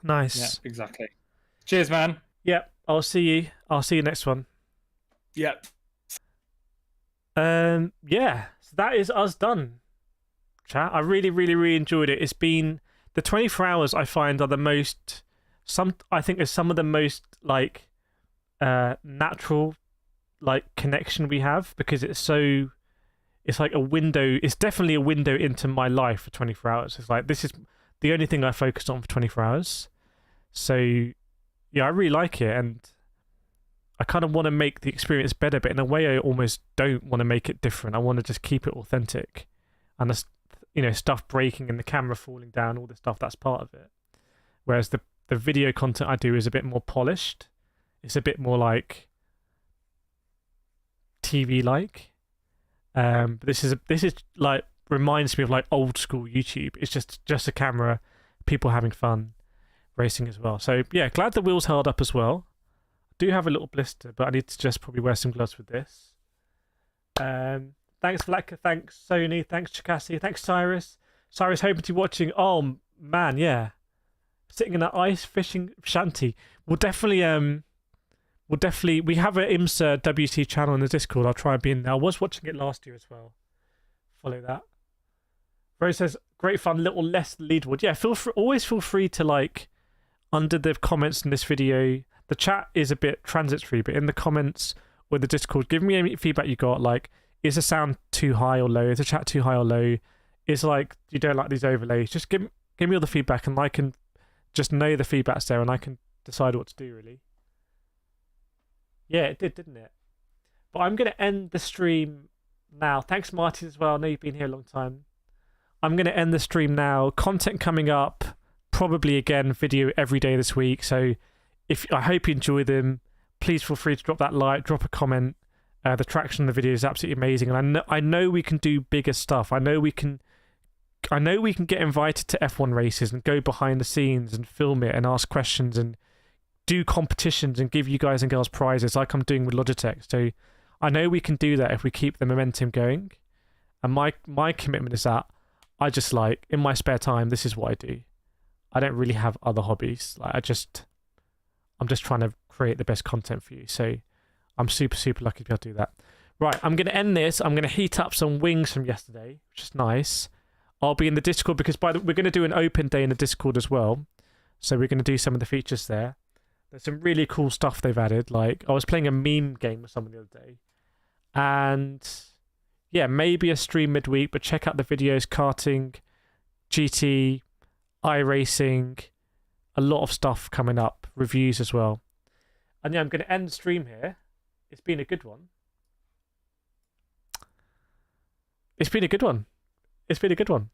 Nice. Yeah, exactly. Cheers, man. Yep. I'll see you. I'll see you next one. Yep. Yeah. So that is us done. Chat. I really, really, really enjoyed it. It's been the 24 hours I find are the most. I think is some of the most like natural like connection we have, because it's like a window. It's definitely a window into my life for 24 hours. It's like this is the only thing I focused on for 24 hours. So yeah, I really like it, and I kind of want to make the experience better, but in a way I almost don't want to make it different. I want to just keep it authentic, and the stuff breaking and the camera falling down, all the stuff, that's part of it. Whereas the video content I do is a bit more polished. It's a bit more like TV like. But this is like reminds me of like old school YouTube. It's just a camera, people having fun, racing as well. So yeah, glad the wheels held up as well. I do have a little blister, but I need to just probably wear some gloves with this. Thanks Vlaka, thanks Sony, thanks Chakassi, thanks Cyrus. Cyrus hoping to be watching. Oh man, yeah. Sitting in an ice fishing shanty. We'll definitely we have an IMSA WC channel in the Discord. I'll try and be in there. I was watching it last year as well. Follow that. Rose says, great fun, little less leaderboard. Yeah, always feel free to like under the comments in this video. The chat is a bit transitory, but in the comments or the Discord, give me any feedback you got. Like, is the sound too high or low? Is the chat too high or low? Is like you don't like these overlays? Just give me all the feedback, and I can just know the feedback's there, and I can decide what to do, really. Yeah, it did, didn't it? But I'm going to end the stream now. Thanks, Martin, as well. I know you've been here a long time. I'm going to end the stream now. Content coming up, probably again, video every day this week. So I hope you enjoy them. Please feel free to drop that like, drop a comment. The traction on the video is absolutely amazing. And I know we can do bigger stuff. I know we can get invited to F1 races and go behind the scenes and film it and ask questions and do competitions and give you guys and girls prizes like I'm doing with Logitech. So I know we can do that if we keep the momentum going. And my commitment is that I just like, in my spare time, this is what I do. I don't really have other hobbies. Like I'm just trying to create the best content for you. So I'm super, super lucky to be able to do that. Right, I'm going to end this. I'm going to heat up some wings from yesterday, which is nice. I'll be in the Discord because we're going to do an open day in the Discord as well. So we're going to do some of the features there. There's some really cool stuff they've added. Like, I was playing a meme game with someone the other day, And yeah, maybe a stream midweek, but check out the videos, karting, GT, iRacing, a lot of stuff coming up, reviews as well. And yeah, I'm going to end the stream here. It's been a good one. It's been a good one.